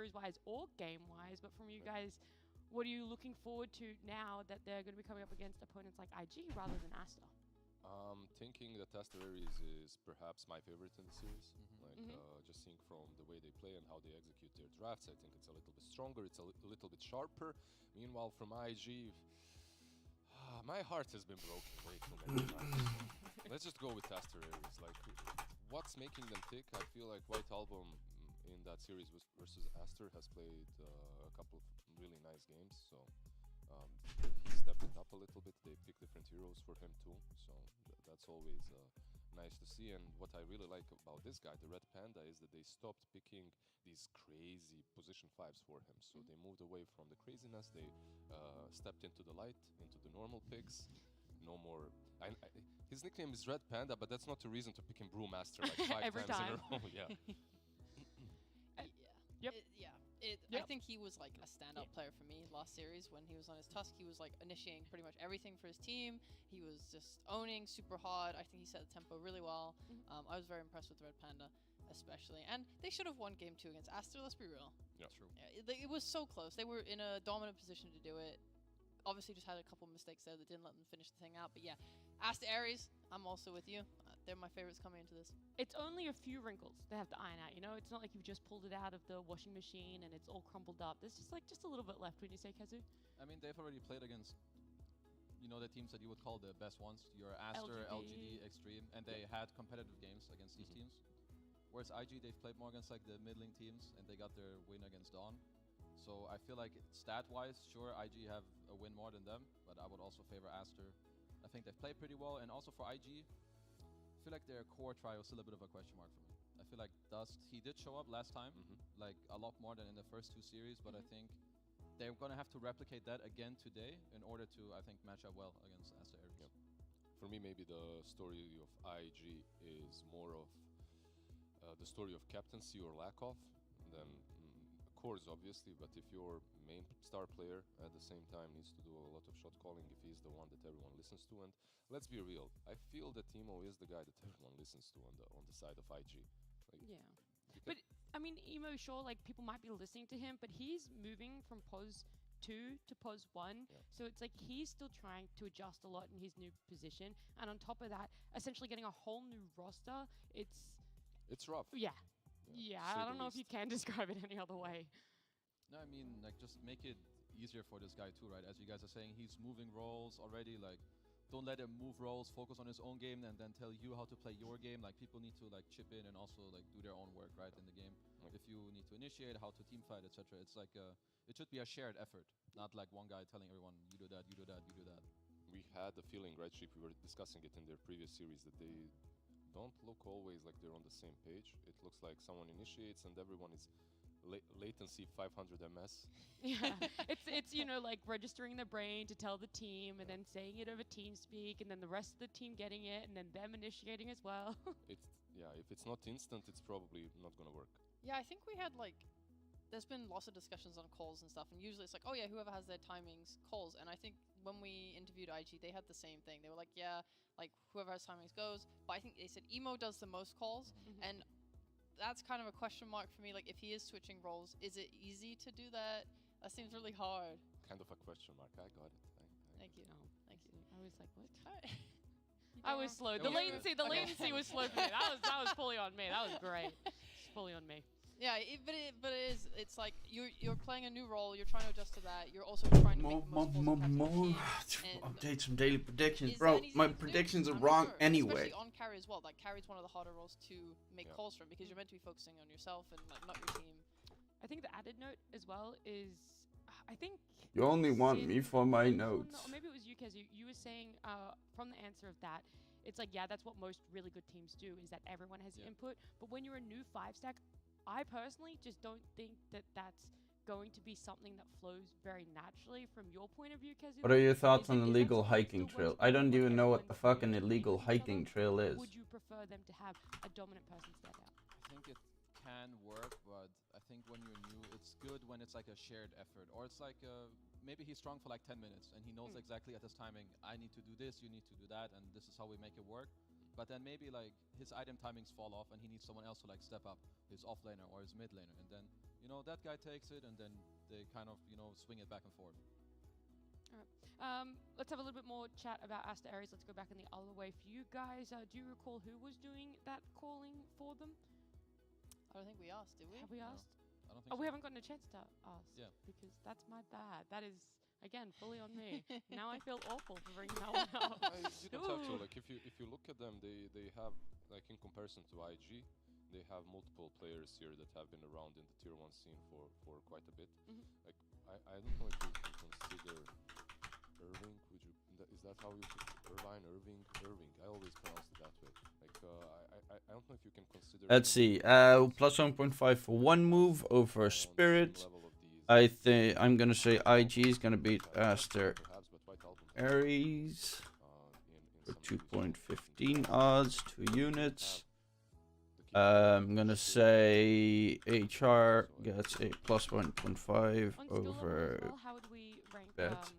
series-wise or game-wise, but from you guys, what are you looking forward to now that they're going to be coming up against opponents like IG rather than Aster? Thinking that Aster.Aries is perhaps my favorite in the series. Just seeing from the way they play and how they execute their drafts, I think it's a little bit stronger, it's a little bit sharper. Meanwhile, from IG, my heart has been broken way too many times. Let's just go with Aster.Aries. Like, what's making them tick? I feel like White Album in that series versus Aster has played a couple of really nice games. So he stepped it up a little bit. They pick different heroes for him too. So that's always nice to see. And what I really like about this guy, the Red Panda, is that they stopped picking these crazy position 5s for him. So they moved away from the craziness. They stepped into the light, into the normal picks. No more. His nickname is Red Panda, but that's not a reason to pick him Brewmaster like 5 Every times time. in a row. Yeah. Yep. I think he was like a standout player for me last series when he was on his Tusk. He was like initiating pretty much everything for his team. He was just owning super hard. I think he set the tempo really well. I was very impressed with Red Panda, especially. And they should have won game 2 against Aster, let's be real. Yeah, true. Yeah, it was so close. They were in a dominant position to do it. Obviously just had a couple mistakes there that didn't let them finish the thing out. But yeah, Aster.Aries, I'm also with you. They're my favorites coming into this. It's only a few wrinkles they have to iron out, you know? It's not like you've just pulled it out of the washing machine and it's all crumpled up. There's just a little bit left, wouldn't you say, Kazu? I mean, they've already played against, the teams that you would call the best ones. Your Aster, LGD, Extreme, and they had competitive games against these teams. Whereas IG, they've played more against like the middling teams and they got their win against Dawn. So I feel like stat-wise, sure, IG have a win more than them, but I would also favor Aster. I think they've played pretty well, and also for IG, I feel like their core trio is still a bit of a question mark for me. I feel like Dust, he did show up last time, like a lot more than in the first 2 series, but I think they're going to have to replicate that again today in order to, I think, match up well against Aster.Aries. Yep. For me, maybe the story of IG is more of the story of captaincy or lack of than cores, obviously, but if your main star player at the same time needs to do a lot of shot calling, if he's the one that everyone listens to, and let's be real, I feel that Emo is the guy that everyone listens to on the side of IG. Like, yeah. But I mean, Emo, sure, like people might be listening to him, but he's moving from POS 2 to POS 1. Yeah. So it's like he's still trying to adjust a lot in his new position. And on top of that, essentially getting a whole new roster, it's rough. Yeah. Yeah, I don't know if you can describe it any other way. No, I mean, like, just make it easier for this guy too, right? As you guys are saying, he's moving roles already. Like, don't let him move roles, focus on his own game, and then tell you how to play your game. Like, people need to like chip in and also like do their own work, right, in the game. If you need to initiate, how to team fight, etc. It's like it should be a shared effort, not like one guy telling everyone, you do that, you do that, you do that. We had the feeling, right, Sheep, we were discussing it in their previous series, that they don't look always like they're on the same page. It looks like someone initiates and everyone is latency 500 ms. Yeah, it's like registering the brain to tell the team and then saying it over TeamSpeak and then the rest of the team getting it and then them initiating as well. If it's not instant, it's probably not gonna work. Yeah, I think we had there's been lots of discussions on calls and stuff, and usually it's like, oh yeah, whoever has their timings calls. And I think when we interviewed IG, they had the same thing. They were like, yeah, like whoever has timings goes. But I think they said Emo does the most calls, and that's kind of a question mark for me. Like, if he is switching roles, is it easy to do that? That seems really hard. Kind of a question mark. I got it. Thank you. Thank you. I was like, what? I was slow. The latency was slow for me. That was fully on me. That was great. It's fully on me. Yeah, it's like you're playing a new role, you're trying to adjust to that, you're also trying to make the most update some daily predictions. Bro, my predictions are wrong anyway. Especially on carry as well. Like, carry's one of the harder roles to make calls from because you're meant to be focusing on yourself and like not your team. I think the added note as well is, I think... You only want me for my notes. No, maybe it was you, Kez. You were saying from the answer of that, it's like, yeah, that's what most really good teams do, is that everyone has input. But when you're a new 5-stack, I personally just don't think that that's going to be something that flows very naturally from your point of view, Kazu. What are your thoughts on illegal hiking trail? I don't even know what the fuck an illegal hiking trail is. Would you prefer them to have a dominant person stand out? I think it can work, but I think when you're new, it's good when it's like a shared effort. Or it's like, maybe he's strong for like 10 minutes and he knows exactly at this timing, I need to do this, you need to do that, and this is how we make it work. But then maybe like his item timings fall off and he needs someone else to like step up, his off laner or his mid laner, and then you know, that guy takes it, and then they kind of, you know, swing it back and forth. Let's have a little bit more chat about Aster.Aries. Let's go back in the other way for you guys. Do you recall who was doing that calling for them? I don't think we asked, did we? Have we No. asked? I don't think Oh, so. we haven't gotten a chance to ask. Yeah. Because that's my bad. That is, again, fully on me. Now I feel awful for bringing that one up. You don't have to. Like, if you look at them, they have, like, in comparison to IG, they have multiple players here that have been around in the tier 1 scene for quite a bit. Like, I don't know if you can consider Irving. Is that how you Irving? I always pronounce it that way. Like, I don't know if you can consider. Let's see. Plus 1.5 for one move over Spirit. I think I'm gonna say IG is gonna beat Aster.Aries for 2.15 odds, 2 units. I'm gonna say HR gets a plus 1.5 over how would we rank, Bet.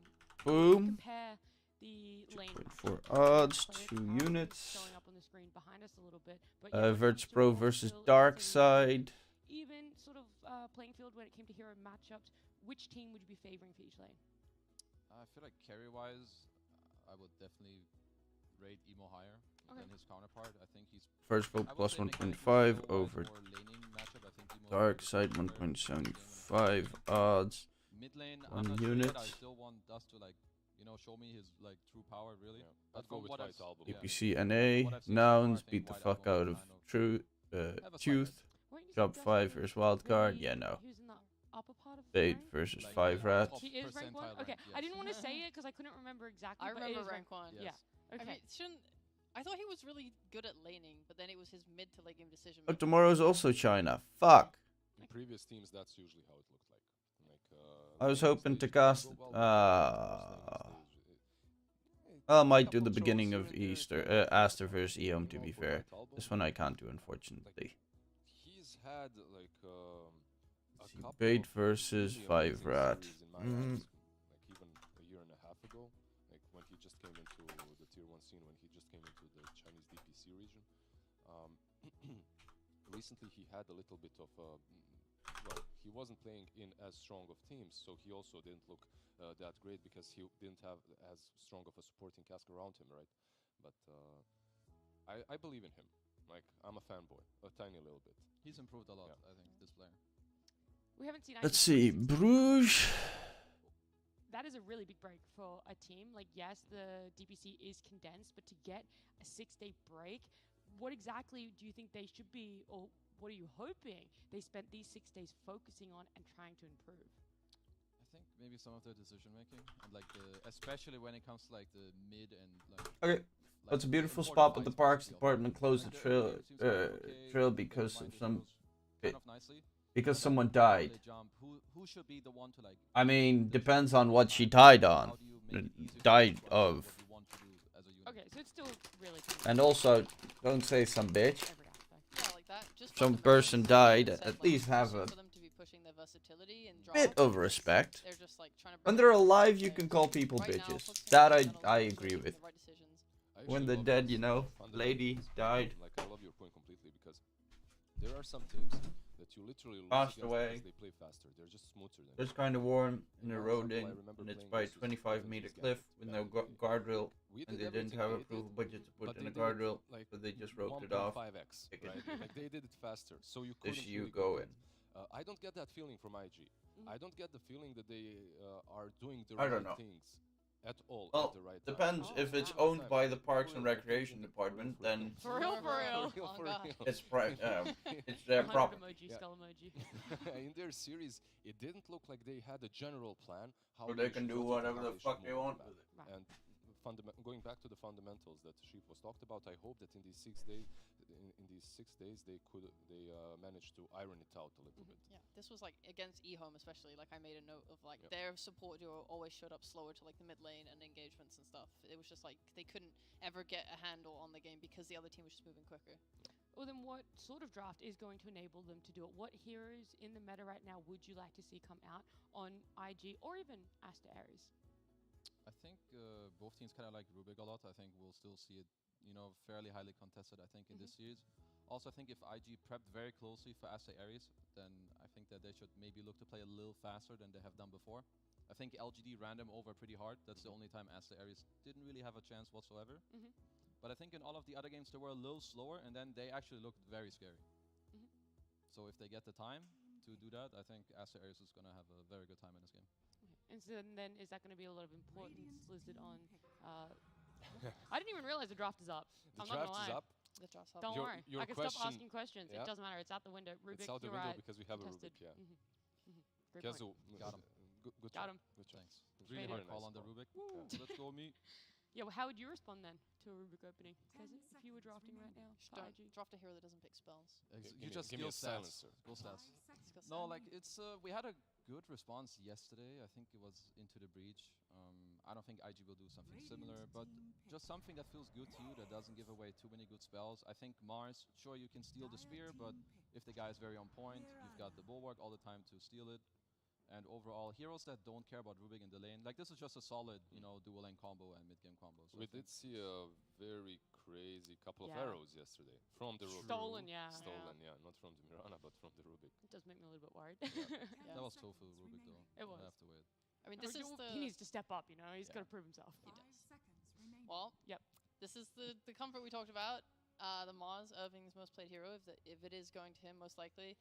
Boom. compare the lane 2.4 odds, players 2 are units. showing up on the screen behind us a little bit, but when it Virtus comes to Pro raw versus skill, Dark let's say Side. even sort of playing field when it came to hero matchups, which team would you be favoring for each lane? I feel like carry-wise, I would definitely rate Emo higher than his counterpart. I think he's Virtus Pro I would plus say mechanically 1.5 skill-wise, over more laning matchup. I think Emo Dark is Side better. 1.75 odds. Mid lane, 1 I'm not sure unit. yet. I still want Dust to, like, you know, show me his, like, true power, really. Yeah, But I'd go from with what I've White Album. DPC NA. What I've seen so far, I Nouns think beat the White fuck Album out of kind of have a slight Tooth. Weren't you Job 5 suggesting versus Wildcard. the- Yeah, no. Who's in the upper part of the Bait rank? versus Like, 5 the Rat. top He is rank 1? percentile Okay, rank, I didn't yes. want to say it because I couldn't remember exactly. I but it remember is rank 1. Yeah. Yes. Okay. Okay, shouldn't... I thought he was really good at laning, but then it was his mid to late game decision Oh, making. tomorrow's also China. Fuck. In previous teams, that's usually how it looked like. I was laning hoping to stage didn't cast. go well, but first laning stage, I might do couple the of beginning throws of here and there, Easter. yeah. Aster versus Eom, to Meanwhile, be for fair. White Album, This one I can't do, unfortunately. he's had like a See, couple Bait of versus really 5 amazing Rat. series in my Mm. eyes, like even a year and a half ago, like when he just came into the tier 1 scene, when he just came into the Chinese DPC region. Recently he had a little bit of well, he wasn't playing in as strong of teams, so he also didn't look that great because he didn't have as strong of a supporting cast around him, right? But I believe in him. Like, I'm a fanboy, a tiny little bit. He's improved a lot, Yeah. I think, this player. We haven't seen. Let's IG see. 2016. Bruges. That is a really big break for a team. Like, yes, the DPC is condensed, but to get a 6-day break, what exactly do you think they should be, or what are you hoping they spent these 6 days focusing on and trying to improve? I think maybe some of their decision making, and like especially when it comes to like the mid and like. Okay. like That's a the beautiful important spot, but the fights Parks basically of department closed the Like, trail, game seems going okay, trail they because of mind some goes kind of nicely. because But then someone how died. they jump, who should be the one to like? I mean, the depends jump on what she time? died How on. do you make it easier for Died them to understand of. what you want to do as a unit? Okay, so it's still really And also, don't say some bitch. every aspect. Yeah, like that. Just Some fundamentals, person like died. you said, At like, least have for a them to be pushing their versatility and bit draft, of respect. they're just like trying to When bring they're in alive, different you can players. call people Right now, bitches. focusing That on I fundamentals, agree making with. the right decisions. I When actually they're love dead, those you know, lady fundamentals. died. Like, I love your point completely, because there are some teams that you literally lose Passed against away. because they play faster. They're just smoother than It's you. kind of warm in the For road example, I in, remember and it's playing by a versus 25-meter Invictus cliff back with in no the day. guardrail, We and did they didn't everything have they approval did, budget to put but in they a did it guardrail, like so they just roped it off. 1.5x, Take it. right? Like, they did it faster, so you This couldn't you really go compete. in. I don't get that feeling from IG. I don't get the feeling that they are doing the I don't right know. things at all Well, at the right depends. time. Oh, If it's wow. owned by the Parks and Recreation Department, then For real, for real. Oh, God. it's it's their 100 property. emoji, Yeah. skull emoji. In their series, it didn't look like they had a general plan how So they can should do build it and whatever how the should fuck they move want back. with it. Right. And going back to the fundamentals that Sheep was talked about, I hope that in these 6 days, they managed to iron it out a little bit. Yeah, this was like against eHome especially. Like I made a note of like Yep. their support duo always showed up slower to like the mid lane and engagements and stuff. It was just like they couldn't ever get a handle on the game because the other team was just moving quicker. Well, then what sort of draft is going to enable them to do it? What heroes in the meta right now would you like to see come out on IG or even Aster.Aries? I think both teams kind of like Rubik a lot. I think we'll still see it, you know, fairly highly contested, I think, in this series. Also, I think if IG prepped very closely for Aster.Aries, then I think that they should maybe look to play a little faster than they have done before. I think LGD ran them over pretty hard. That's the only time Aster.Aries didn't really have a chance whatsoever. But I think in all of the other games they were a little slower, and then they actually looked very scary. So if they get the time to do that, I think Aster.Aries is going to have a very good time in this game. And so then is that going to be a lot of importance listed on... I didn't even realize the draft is up. The I'm not draft gonna lie. is up. The draft's up. Don't worry. Your I can stop question- asking questions. yeah. It doesn't matter. It's out the window. Rubik, It's out the you're window right. because we have Contested. a Rubik, yeah. Great point. Kezu, Got him. Good Got job. him. Good job. Thanks. It's Really Made hard it. call on the Rubik. Let's go me. Yeah, well, how would you respond then to a Rubik opening? Because if you were drafting right now, Just for don't IG. draft a hero that doesn't pick spells. You just give me a skill stats. silencer. Skill stats. Disgusting. No, like it's we had a good response yesterday. I think it was Into the Breach. I don't think IG will do something similar, but just something that feels good to you that doesn't give away too many good spells. I think Mars, sure you can steal the spear, but if the guy is very on point, you've got the bulwark all the time to steal it. And overall, heroes that don't care about Rubik in the lane, like this is just a solid, dual lane combo and mid game combo. So We did see a very crazy couple of Yeah. arrows yesterday from the Rubik. Stolen, yeah. Stolen, yeah. Not from the Mirana, but from the Rubik. It does make me a little bit worried. Yeah. that was Tofu Rubik though. It was. We'll have to wait. I mean, this is He needs to step up, He's Yeah. got to prove himself. He does. Well, Yep. This is the comfort we talked about. The Mars, Irving's most played hero. If it is going to him, most likely.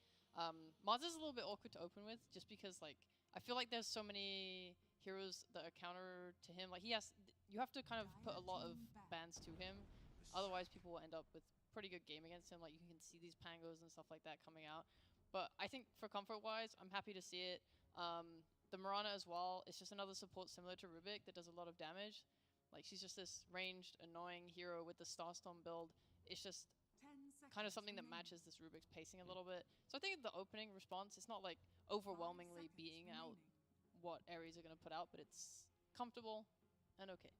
Mars is a little bit awkward to open with, just because I feel like there's so many heroes that are counter to him. Like you have to kind of put a lot of bans to him, otherwise people will end up with pretty good game against him. Like you can see these pangos and stuff like that coming out. But I think for comfort-wise, I'm happy to see it. The Mirana as well. It's just another support similar to Rubik that does a lot of damage. Like she's just this ranged, annoying hero with the Starstorm build. It's just kind of something that matches this Rubik's pacing a little bit. So I think the opening response, it's not like overwhelmingly beating out what Aries are going to put out, but it's comfortable and okay.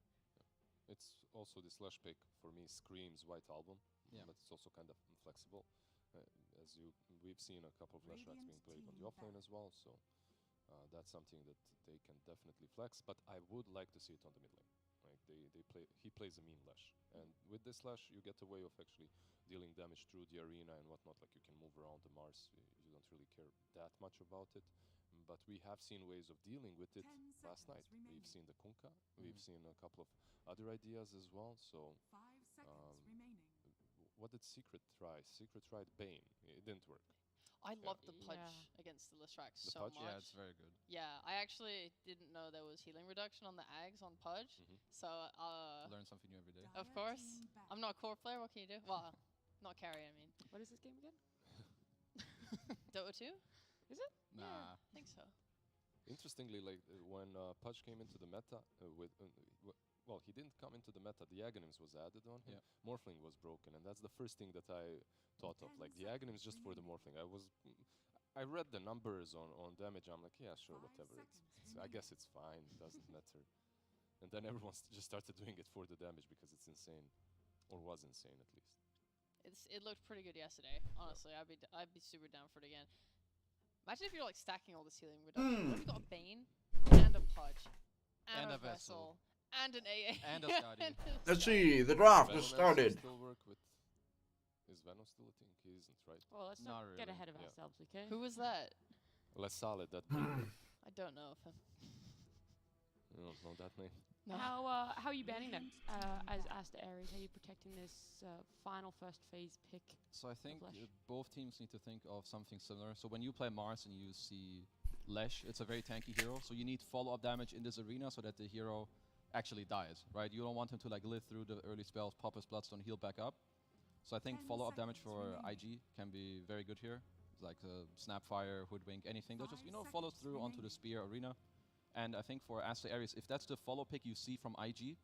It's also the slash pick for me screams White Album, Yeah. but it's also kind of flexible. We've seen a couple of flash racks being played on the offlane as well, so that's something that they can definitely flex. But I would like to see it on the mid lane. Like he plays a mean Lash, and with this Lash you get a way of actually dealing damage through the arena and whatnot. Like you can move around the Mars, you don't really care that much about it. But we have seen ways of dealing with it last night. We've seen the Kunkka, we've seen a couple of other ideas as well. So what did Secret try? Secret tried Bane. It didn't work. I Yeah. loved the Pudge Yeah. against the Lithrax The so Pudge? much. Yeah, it's very good. Yeah, I actually didn't know there was healing reduction on the Ags on Pudge. So, Learn something new every day. of course, I'm not a core player. What can you do? Well, not carry, I mean. What is this game again? Dota 2? Is it? Nah. I think so. Interestingly, like when Pudge came into the meta well, he didn't come into the meta. The Aghanims was added on him. Yeah. Morphling was broken, and that's the first thing that I thought of. Like the Aghanims just for the Morphling. I read the numbers on damage. I'm like, yeah, sure, whatever. I guess it's fine. It doesn't matter. And then everyone just started doing it for the damage because it's insane, or was insane at least. It looked pretty good yesterday. Honestly, I'd be super down for it again. Imagine if you're like stacking all this healing reduction. What if you got a Bane and a Pudge and a Vessel and an AA And a Skadi. and a Let's Skadi. see, the draft Venom has started. Still work with. Is Venom still a thing? He isn't, right? Well, let's not Not get really. ahead of Yeah. ourselves, okay? Who was that? Less solid that name. I don't know if him. You don't know that name. No. How are you banning them as Aster.Aries? How are you protecting this final first phase pick? So I think Lash. both teams need to think of something similar. So when you play Mars and you see Lash, it's a very tanky hero. So you need follow-up damage in this arena so that the hero actually dies, right? You don't want him to like live through the early spells, pop his bloodstone, heal back up. So I think follow-up damage for IG can be very good here. Like Snapfire, Hoodwink, anything that just follows through onto the spear arena. And I think for Aster.Aries, if that's the follow pick you see from IG,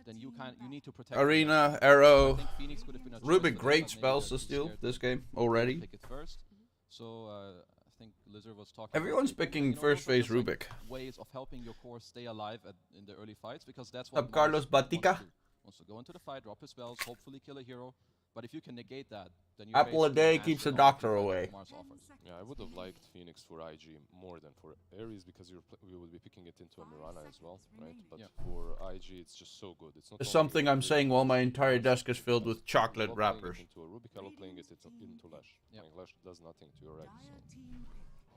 then you need to protect Arena, I Arrow, think Phoenix could have been a choice, Rubik, but great maybe spells they're to too steal scared this to game already. pick it first. So I think Lizard was talking. Everyone's about picking those first are phase just, like, Rubik. ways of helping your core stay alive in the early fights, because that's what Up Carlos Mars Batica. wants to go into the fight, drop his spells, hopefully kill a hero. But if you can negate that, then you Apple a basically day master keeps the all doctor the away. Mars offers. Yeah, I would have liked Phoenix for IG more than for Aries because we would be picking it into a Mirana as well, right? But Yeah. for IG, it's just so good. It's not It's only something I'm Rubik, saying while my it's entire Mars, desk is filled it's with Mars. chocolate I love playing wrappers. it into a Rubik, I love playing it into Lash. Yep. Like, Lash does nothing to your eggs. So.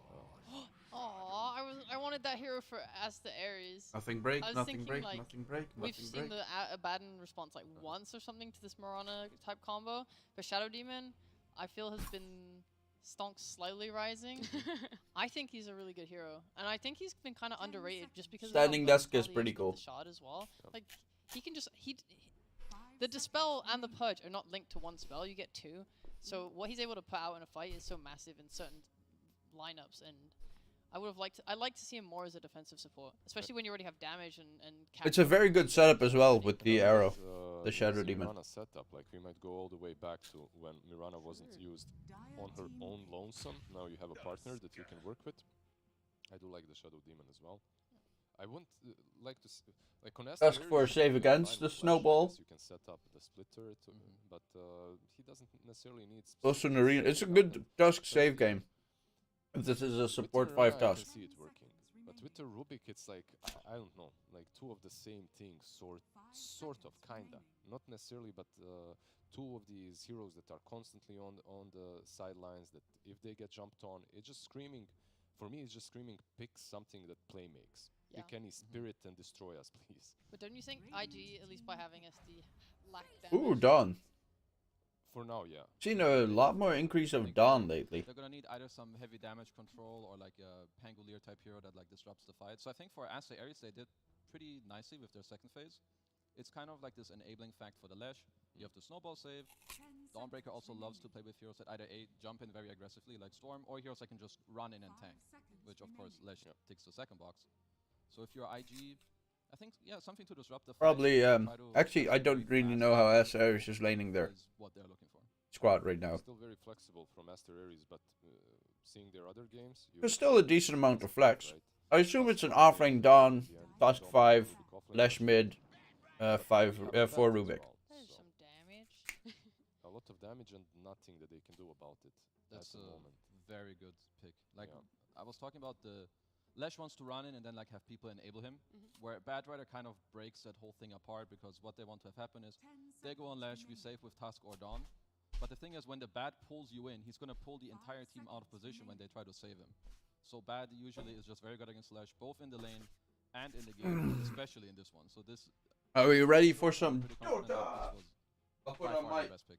Oh, I wanted that hero for Aster.Aries. Nothing break, I was nothing thinking, break, like, nothing break, We've nothing seen break. the Abaddon response like once or something to this Mirana type combo, but Shadow Demon, I feel has been stonks slightly rising. I think he's a really good hero, and I think he's been kind of underrated just because Standing of desk how is versatile he pretty with cool. the shot as well. Like he can just the Dispel and the Purge are not linked to one spell. You get two, so what he's able to put out in a fight is so massive in certain lineups, and I'd like to see him more as a defensive support, especially when you already have damage and It's a very good setup as well with the arrow, the Shadow easy Demon. Mirana setup, like we might go all the way back to when Mirana wasn't used on her own lonesome. Now you have a partner that you can work with. I do like the Shadow Demon as well. I wouldn't like to like on Ask Aster.Aries, for a you save can against combine the with Flash, I snowball. guess you can set up the split turret, but he doesn't necessarily need. Also an arena. It's a good Tusk save game. If this is a support 5 I Tusk. can see it working. But with the Rubik, it's like, I don't know, like two of the same thing, sort of, kinda. Not necessarily, but two of these heroes that are constantly on the sidelines, that if they get jumped on, it's just screaming, for me, it's just screaming, pick something that play makes. Yeah. Pick any spirit and destroy us, please. But don't you think IG, at least by having SD, lack damage? Ooh, Dawn. For now, yeah. Seen a lot more increase of Dawn lately. They're gonna need either some heavy damage control or like a Pangolier type hero that like disrupts the fight. So I think for Aster.Aries they did pretty nicely with their second phase. It's kind of like this enabling fact for the Lash. You have the snowball save. Dawnbreaker also loves to play with heroes that either jump in very aggressively like Storm, or heroes that can just run in and tank, which of course Lash ticks the second box. So if you're IG, I think something to disrupt the fight. Probably, actually, I don't really know how Aster.Aries is laning their is what they're looking for. squad right now. Still very flexible from Aster.Aries, but seeing their other games, There's still a decent amount of flex. right? I assume it's an offering Dawn, Tusk 5, Lash mid, 4 Rubik. That is some damage. A lot of damage and nothing that they can do about it That's at the a moment. very good pick. Like Yeah. I was talking about the Lash wants to run in and then like have people enable him, where Bad Rider kind of breaks that whole thing apart, because what they want to have happen is they go on Lash, we save with Tusk or Dawn. But the thing is, when the Bad pulls you in, he's gonna pull the entire team out of position when they try to save him. So Bad usually is just very good against Lash, both in the lane and in the game, especially in this one. So this. Are we ready for some? Pretty confident that this was I'll put by on far my the best pick.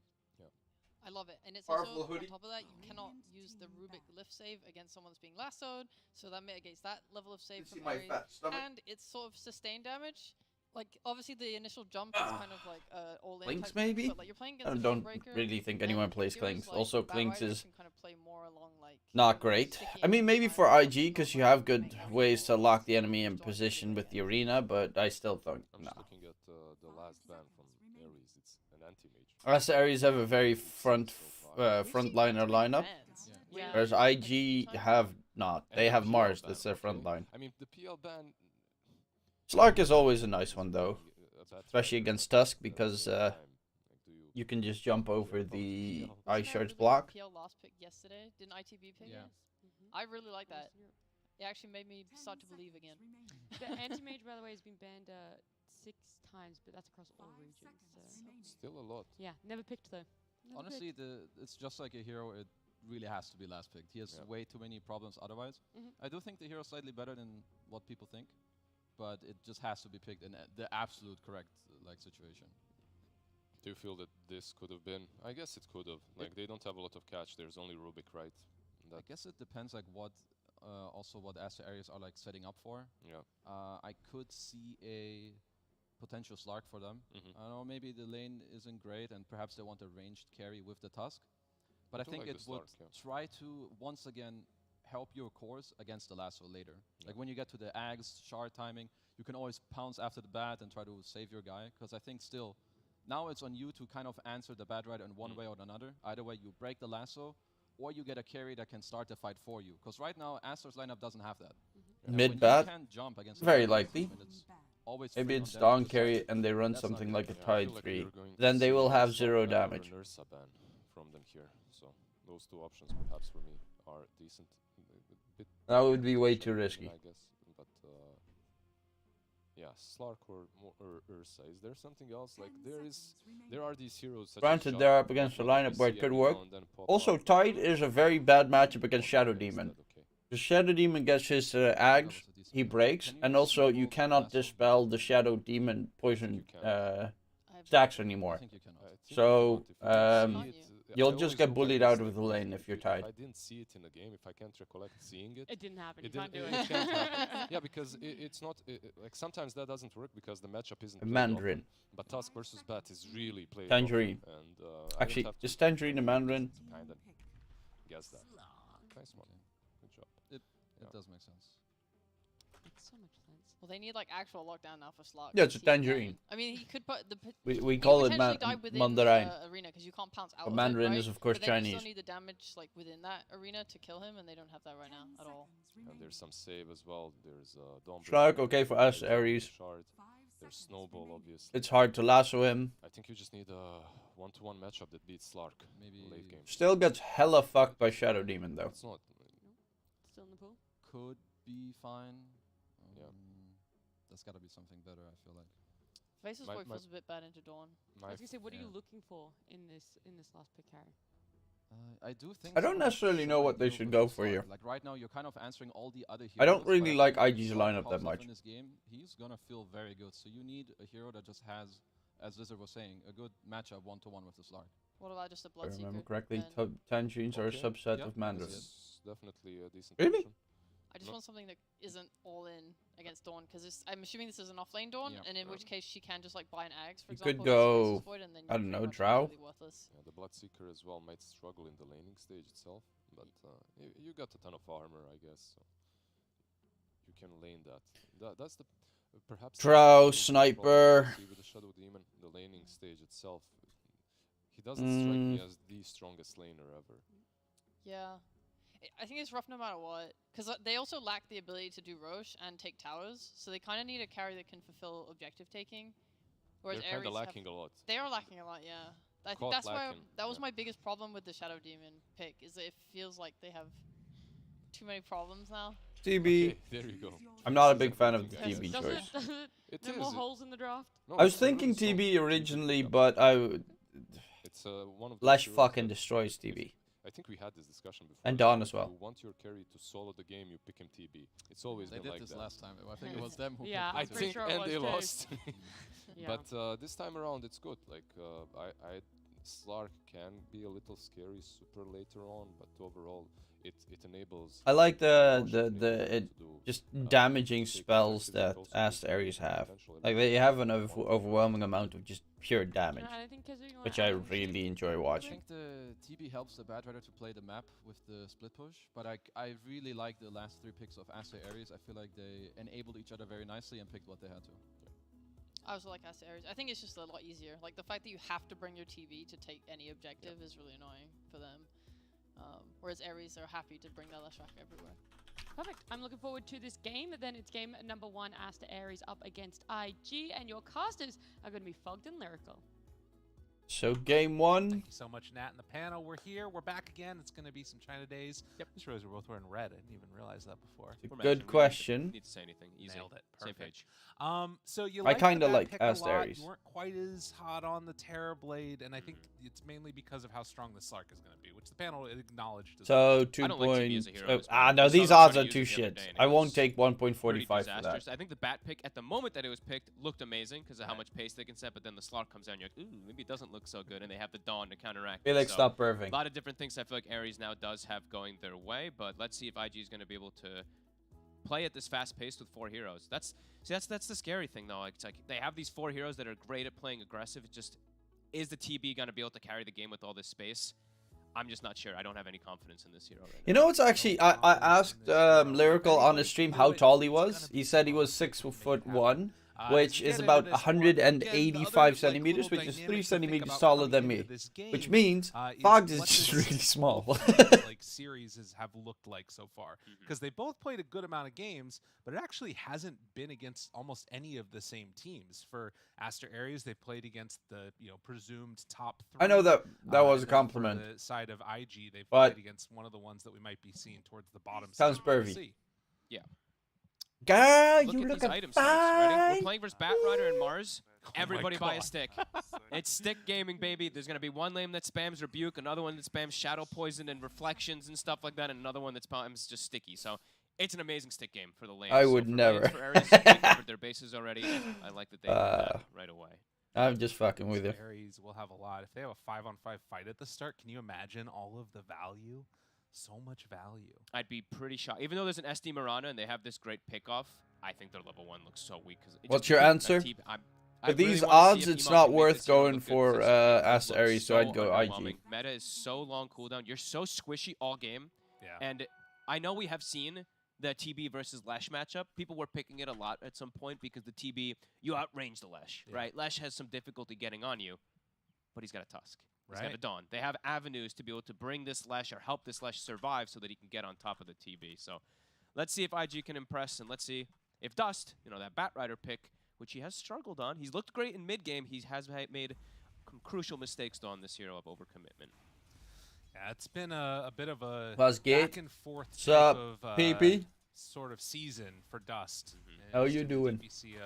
I love it. And it's Powerful also, hoodie. on top of that, you cannot use the Rubik lift save against someone that's being lassoed, so that mitigates that level of save See from my Aries. fat stomach. And it's sort of sustained damage. Like, obviously the initial jump is kind of like all-in Clinks, type thing, maybe? but like you're playing I against a don't Dawnbreaker, really think then anyone plays heroes Clinks. like Also, Bad Clinks Rider is can kind of play more along like not great. sticky I mean, maybe enemy for time, IG, because you not have like good make every ways to single lock the person enemy in join position together with the again. arena, but I still think, I'm nah. just looking at the last ban from Aries. It's an anti-mage. Aster.Aries have a very We've seen so far. We've seen frontliner anti-mage lineup, bans. Yeah. Yeah. whereas Like, IG sometimes- have not. And They the have PL Mars, ban, that's their okay. front line. I mean, the PL ban. Slark is always a nice one, though, a bad especially fighter against at Tusk, the because same time. Like, do you can just jump over Jump on the PL. ice Wasn't that shards Rubik's block. PL last pick yesterday? Didn't ITB pick Yeah. it? I really like that. It actually made me start to believe again. The anti-mage, by the way, has been banned 6 times, but that's across all regions. So. Still a lot. Yeah, never picked though. Never Honestly, it's just like a hero. It really has to be last picked. He has Yeah. way too many problems otherwise. Mhm. I do think the hero's slightly better than what people think, but it just has to be picked in the absolute correct like situation. Do you feel that this could have been? I guess it could have. Like they don't have a lot of catch. There's only Rubik, right? I guess it depends like what also what Aster.Aries are like setting up for. Yeah. I could see a potential Slark for them. Mhm. I don't know, maybe the lane isn't great and perhaps they want a ranged carry with the Tusk. But I I do think like it the would Slark, yeah. try to once again help your cores against the lasso later. Like when you get to the Ags, shard timing, you can always pounce after the bat and try to save your guy. Because I think still, now it's on you to kind of answer the Bad Rider in one way or another. Either way, you break the lasso, or you get a carry that can start the fight for you. Because right now, Aster's lineup doesn't have that. And Mid when you bat, can't jump against very the likely. when it's always Maybe free on it's them Dawn to carry decide. and they run That's not something good. like a Yeah, I Tide feel like 3. we're going to Then they see will a have Slark 0 ban or a damage. Nursa ban from them here. So those two options, perhaps for me, are decent. A bit That would be way Shadow too Demon, risky. I guess. But yeah, Slark or Ursa. Is there something else? Like there are these heroes. Such Granted, as they're Jug, up against a that you lineup where it see could every work. now and then pop Also, up. Tide is a very bad matchup against Shadow Okay, Demon. instead, okay. The Shadow Demon gets his ags, he breaks, and also you cannot dispel the Shadow Demon poison stacks anymore. So, you'll just get bullied out of the lane if you're tied. I didn't see it in the game. If I can't recollect seeing it, It didn't happen. it You can't do didn't- it. it can't happen. Yeah, because it's not like sometimes that doesn't work because the matchup isn't played Mandarin. often. But Tusk versus Bat is really played Tangerine. often, and I Actually, would have is Tangerine a Mandarin? kind of guess that. Nice one. Good job. It Yeah. does make sense. Makes so much sense. Well, they need like actual lockdown now for Slark. Yeah, it's a He can- tangerine. I mean, he could put the. We he call could it potentially die within Mandarin. the arena because you can't pounce out. But of Mandarin it, is right? of course but then you Chinese. still need the damage like within that arena to kill him, and they don't have that right now at all. And there's some save as well. There's Dawn Slark, Breaker, okay for there's Aster.Aries. Shard, there's Snowball, obviously. It's hard to lasso him. I think you just need a one-to-one matchup that beats Slark. Maybe late game. Still gets hella fucked by Shadow Demon though. It's not. Still in the pool. could be fine. Yeah. That's got to be something better, I feel like. Faces My- boy my- feels a bit bad into Dawn. I was gonna say, what are you yeah. looking for in this last pick, Harry? I do think. I don't someone necessarily know what they go should for go the for Slark. here. Like right now, you're kind of answering all the other heroes. I don't really but like when IG's Slark lineup pops that up much. In this game, he's gonna feel very good. So you need a hero that just has, as Lizard was saying, a good matchup one-to-one with the Slark. What about just a If blood I remember secret? correctly, then? Tangerines are a Okay. subset Yeah, of Mandarin. It's definitely a decent Really? option. I just No. want something that isn't all in against Dawn because I'm assuming this is an offlane Dawn, Yeah. and in which case she can just like buy an Ags, for You example. could against go, Faces Void, and then I you're don't know, pretty much Drow? completely worthless. Yeah, the Bloodseeker as well might struggle in the laning stage itself, but you got a ton of armor, I guess, so you can lane that. That's the perhaps that's Drow, the biggest problem sniper. you see with the Shadow Demon, the laning stage itself. He doesn't strike me as the strongest laner ever. Yeah. I think it's rough no matter what, because they also lack the ability to do Roche and take towers, so they kind of need a carry that can fulfill objective taking. Whereas They're kind Ares of lacking a lot. they are lacking a lot, yeah. I think Caught that's why lacking, that was yeah. my biggest problem with the Shadow Demon pick, is that it feels like they have too many problems now. TB. Okay, there you go. I'm not a This big is fan everything, of the guys. TB Does choice. Does it? It No is, more it- holes in the draft. no, I was it's a really thinking solid TB pick. originally, Yeah. but It's one of the Lash heroes fucking that destroys if- TB. I think we had this discussion before. And that Dawn if as well. You want your carry to solo the game, you pick him TB. It's always They been did like this that. last time. I think it was them who. Yeah, picked I I'm it. pretty think, sure it and was they too. lost. Yeah. But this time around, it's good. Like Slark can be a little scary super later on, but overall, it enables. I like Rosh the to be able to do, just uh, damaging take spells advantage, that but also Aster.Aries take have. potential Like and they have an one of the overwhelming amount of just pure damage, I think Kazu, which I really enjoy I watching. think the TB helps the Bad Rider to play the map with the split push, but I really like the last 3 picks of Aster.Aries. I feel like they enabled each other very nicely and picked what they had to. I also like Aster.Aries. I think it's just a lot easier. Like the fact that you have to bring your TV to take any objective is really annoying for them. Whereas Ares are happy to bring their Leshrac everywhere. Perfect. I'm looking forward to this game. Then it's game number 1, Aster.Aries up against IG, and your casters are going to be Fogged and Lyrical. So game 1, Thank you so much, Nat, and the panel. We're here. We're back again. It's going to be some China days. Yep. Just realized we're both wearing red. I didn't even realize that before. it's a We're good matching. We question. don't need to say anything. Easy. Nailed it. Same Perfect. page. So you I like kinda the like pick a lot. Aster.Aries. You weren't quite as hot on the Terrorblade, and I think it's mainly because of how strong the Slark is going to be, which the panel acknowledged. As well. So 2 I don't like TB as points. a hero as Ah, well. no, We saw these them odds try are to too use it the other shit. day, and I it won't was take pretty 1.45 for that. disastrous. I think the bat pick at the moment that it was picked looked amazing because of how Right. much pace they can set, but then the Slark comes down, and you're like, ooh, maybe it doesn't look so good, and they have the Dawn to counteract. it. Felix, So, stop a perfing. lot of different things I feel like Ares now does have going their way, but let's see if IG is going to be able to play at this fast pace with 4 heroes. That's the scary thing though. Like, it's like they have these 4 heroes that are great at playing aggressive. It just is the TB going to be able to carry the game with all this space? I'm just not sure. I don't have any confidence in this hero right You now. know what's actually, I asked Lyrical on the stream how tall he was. He said he was 6'1", which is about 185 centimeters, which is 3 centimeters taller than me. Which means Fogged is just really small. Like series have looked like so far, because they both played a good amount of games, but it actually hasn't been against almost any of the same teams. For Aster.Aries, they played against the presumed top 3. I know that was a and then compliment. For the side of IG, they've But- played against one of the ones that we might be seeing towards the bottom. Sounds side. We'll pervy. see. Girl, Look you at look these item stats. Ready? fine. We're playing versus Bat Rider and Mars. Everybody buy a God. stick. It's stick gaming, baby. There's going to be one lane that spams Rebuke, another one that spams Shadow Poison and Reflections and stuff like that, and another one that spams just Sticky. So it's an amazing stick game for the lane. I So would for never. lanes, for Aries, they covered their bases already. I like that they did that right away. I'm just fucking with you. Aries will have a lot. If they have a 5-on-5 fight at the start, can you imagine all of the value? So much value. I'd be pretty shocked. Even though there's an SD Mirana and they have this great pickoff, I think their level 1 looks so weak. What's your answer? I With really these wanna see odds, if it's Emon not can make worth this hero going look good, for 'cause it Aster.Aries, looks so I'd go underwhelming. IG. Meta is so long cooldown. You're so squishy all game. Yeah. And I know we have seen the TB versus Lesh matchup. People were picking it a lot at some point because the TB, you outrange the Lesh, right? Lesh has some difficulty getting on you, but he's got a Tusk. He's got a Dawn. They have avenues to be able to bring this Lesh or help this Lesh survive so that he can get on top of the TB. So let's see if IG can impress, and let's see if Dust, that Batrider pick, which he has struggled on. He's looked great in mid-game. He has made crucial mistakes though on this hero of overcommitment. Yeah, it's been a bit of a Buzzgate. back and forth type Sup, of PP? sort of season for Dust. How Just you in the doing? DPC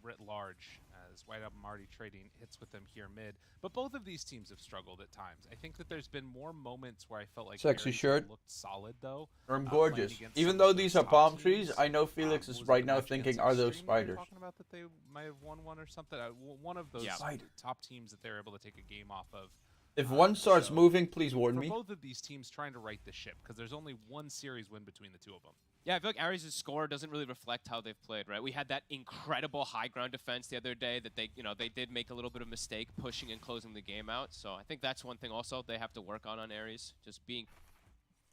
writ large, as White Album already trading hits with them here mid. But both of these teams have struggled at times. I think that there's been more moments where I felt like Sexy Aries shirt. looked solid though. I'm playing gorgeous. against Even some though of these those are top palm teams. trees, I know Felix is Was it right the now match thinking, against are those Extreme we were spiders? talking about that they might have won one or something? One of those Yeah. top teams that they're able to take a game off of. If one starts so moving, please warn for me. both of these teams trying to right the ship, because there's only one series win between the two of them. Yeah, I feel like Aries' score doesn't really reflect how they've played, right? We had that incredible high ground defense the other day that they did make a little bit of mistake pushing and closing the game out. So I think that's one thing also they have to work on Aries, just being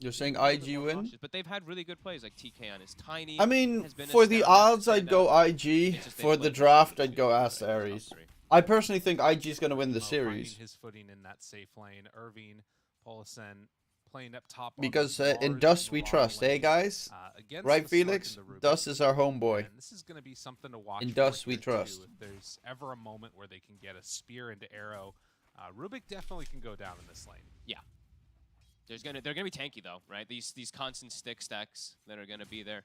You're saying a little bit IG more win? cautious. But they've had really good plays, like TK on his tiny. I mean, has been a for the standout odds, I'd standout. go IG. It's just they For the played draft, really I'd go good, right? Aster.Aries. Top three. I personally think IG is going to win the Finding series. his footing in that safe lane. Irving, Paulison playing up top. on Because the in Mars Dust and we Mirage trust, eh lane, guys? against Right, the Slark Felix? and the Rubik. Dust is our homeboy. And this is going to be something to watch. In for Dust we here, too. trust. If there's ever a moment where they can get a spear into arrow, Rubik definitely can go down in this lane. Yeah. They're gonna be tanky though, right? These constant stick stacks that are gonna be there.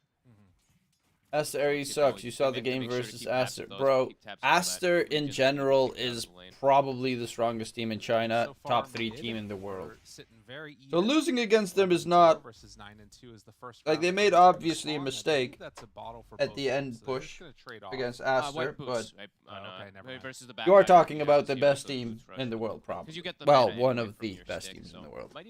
Aster.Aries You sucks. know, You saw they the make game sure to versus keep tabs Aster. of those, Bro, keep tabs of all that. Aster We in just general keep it out of is the lane. probably the strongest team in China. So far, Top 3 mid, team in the we're world. sitting very So even. losing against them is 11-0 not... versus 9-2 is the first Like, round they for made Rubik obviously a Swan. I mistake believe that's a bottle for at both the teams, end so they're push just gonna trade off. against White Aster, but boots, right? Oh, okay, never mind. Versus the you are Batrider, talking yeah, about so the you have best those team boots rush. in the world, 'Cause probably. you get the Well, meta one anyway of from the your best stick, teams in so the world. looks like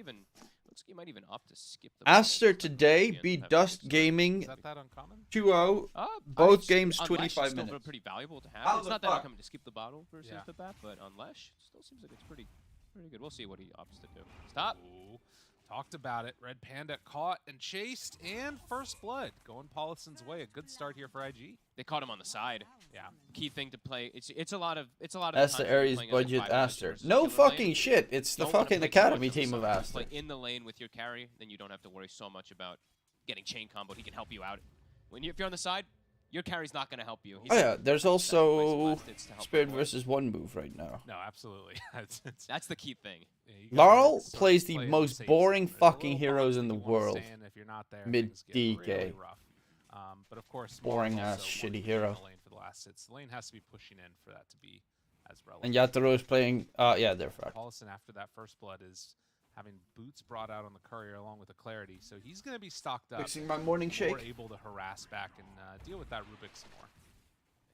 you might even opt to skip the bottle Aster just to today maybe beat have a Dust good start. Gaming Is that uncommon? 2-0. Both Both games, on 25 Lesh, it's minutes. still pretty valuable to have. How It's the not that fuck? uncommon to skip the bottle versus Yeah. the bat, but on Lesh, it still seems like it's pretty good. We'll see what he opts to do. Stop. Ooh, talked about it. Red Panda caught and chased, and first blood going Paulison's way. A good start here for IG. They caught him on the side. Yeah. Key thing to play. It's a lot of the times Aster when you're Aries playing as a budget 5 Aster. versus No killer fucking lane, shit. It's the don't wanna fucking play too much academy on the team of side. Just Aster. play in the lane with your carry, then you don't have to worry so much about getting chain comboed. He can help you out. If you're on the side, your carry's not going to help you. He's Oh yeah, there's also sacrificing last hits to help Spirit avoid. versus 1 move right now. No, absolutely. That's the key thing. Yeah, you gotta Laurel sort of plays the play it most safe boring zone. There's a fucking little heroes box in that the you wanna world. stay in. If you're not there, Mid things get really DK. rough. But of course, Boring Smalls ass also shitty wanted to be in hero. the lane for the last hits. The lane has to be pushing in for that to be as relevant. And Yatoro is playing... yeah, they're fucked. Paulison, after that first blood, is having boots brought out on the courier along with the clarity, so he's going to be stocked up. Fixing my morning shake. More able to harass back and deal with that Rubik some more.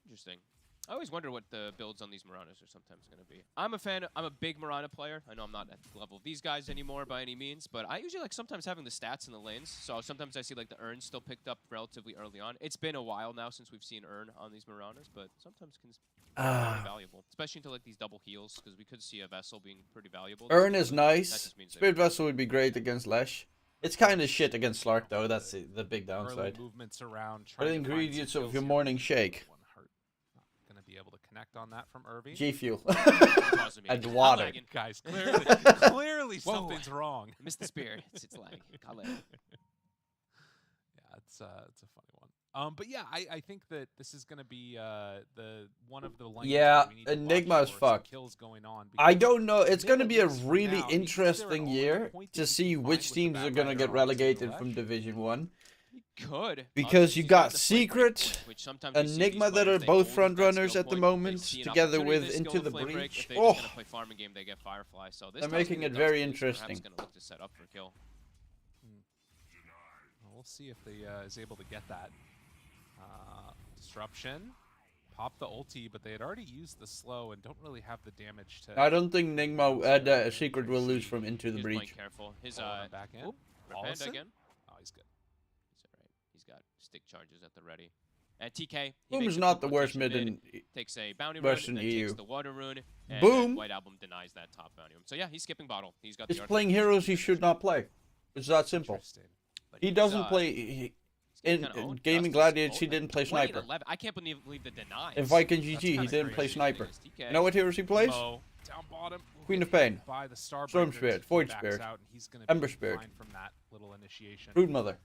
Interesting. I always wonder what the builds on these Muranas are sometimes going to be. I'm a big Murana player. I know I'm not at the level of these guys anymore by any means, but I usually like sometimes having the stats in the lanes. So sometimes I see like the Urn still picked up relatively early on. It's been a while now since we've seen Urn on these Muranas, but sometimes can be very valuable, especially into like these double heals, because we could see a Vessel being pretty valuable. Urn is That nice. just means they- Spirit Vessel would be great against Lesh. It's kind of shit against Slark though. That's the big Early downside. movements around. What are trying the to find some ingredients of kills your here. morning shake? One hurt. Not going to be able to connect on that from Irving. G Fuel. Pausing me. And I'm water. lagging. Guys, clearly Whoa. something's wrong. I missed the spear. It's lagging. I'll let it. Yeah, it's a funny one. But yeah, I think that this is going to be the one of the lanes Yeah, where we need to watch Enigma is for some fucked. kills going on. I because don't know. It's mid going to at be a least for really now, because they're interesting all year pointed to see fine which with the teams are Bat going to Rider get on the relegated left. from Division 1. could. Because you He's got the flame break, Secret, which sometimes we see these Enigma that players, are they both hold front that runners skill at the point, moment, they see an together opportunity with to Into skill the flame break. Breach. If they just gonna Oh, play farming game, they get Firefly. So this they're tells making me it the very Dust is perhaps interesting. gonna look to set up for kill. We'll see if they is able to get that. Disruption. Pop the ulti, but they had already used the slow and don't really have the damage to... I don't think Enigma, Secret will lose from Into the He's playing Breach. careful. His back in. Red Panda Allison? again. Oh, he's good. He's alright. He's got stick charges at the ready. And TK. Boom makes is a not quick the worst rotation mid in takes a bounty Western rune, then EU. takes the water rune, and Boom. White Album denies that top bounty rune. So yeah, he's skipping bottle. He's got He's the playing heroes he should not play. It's that simple. Interesting. but He he's, doesn't play... he's in getting kinda owned. Gaming Dust is Gladiators, he owned. didn't play 20 and Sniper. 11. I can't believe the denies. In Viking That's GG, he kinda didn't play crazy. Sniper. TK. You know what heroes he plays? Mo, down bottom. will Queen get of Pain. hit By the Starbreaker. Storm Spirit, TK Void backs Spirit, out, and he's gonna Ember be Spirit. fine from that little initiation. Brood Mother.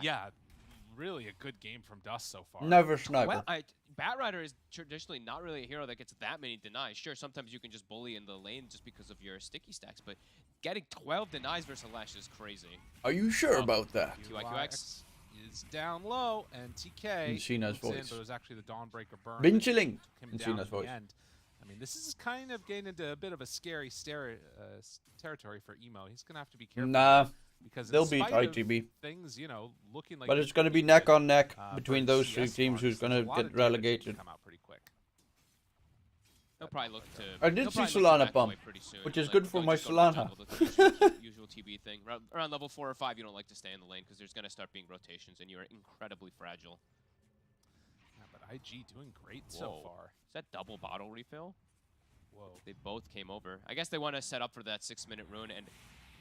Yeah, really a good game from Dust so far. Never Sniper. Well, Batrider is traditionally not really a hero that gets that many denies. Sure, sometimes you can just bully in the lane just because of your sticky stacks, but getting 12 denies versus Lash is crazy. Are you sure about that? QIQX is down low, and TK In Sheena's moves in, voice. but it was actually the Dawnbreaker burn. Been that chilling took him in down Sheena's at the voice. end. I mean, this is kind of getting into a bit of a scary territory for Emo. He's gonna have to be careful. Nah, because in they'll beat spite of ITB. Things, you know, looking like But they it's going to could be neck good, on neck for between the those three CS teams who's marks, going there's to a lot get of damage that can relegated. come out pretty quick. He'll probably look to. I did he'll see probably look to Solana back bump, away pretty soon. which is Like, good for don't my just go to the Solana. jungle, the usual TB thing. Around level 4 or 5, you don't like to stay in the lane because there's going to start being rotations, and you are incredibly fragile. Yeah, but IG doing great Whoa. so far. Is that double bottle refill? Whoa. They both came over. I guess they want to set up for that 6-minute rune, and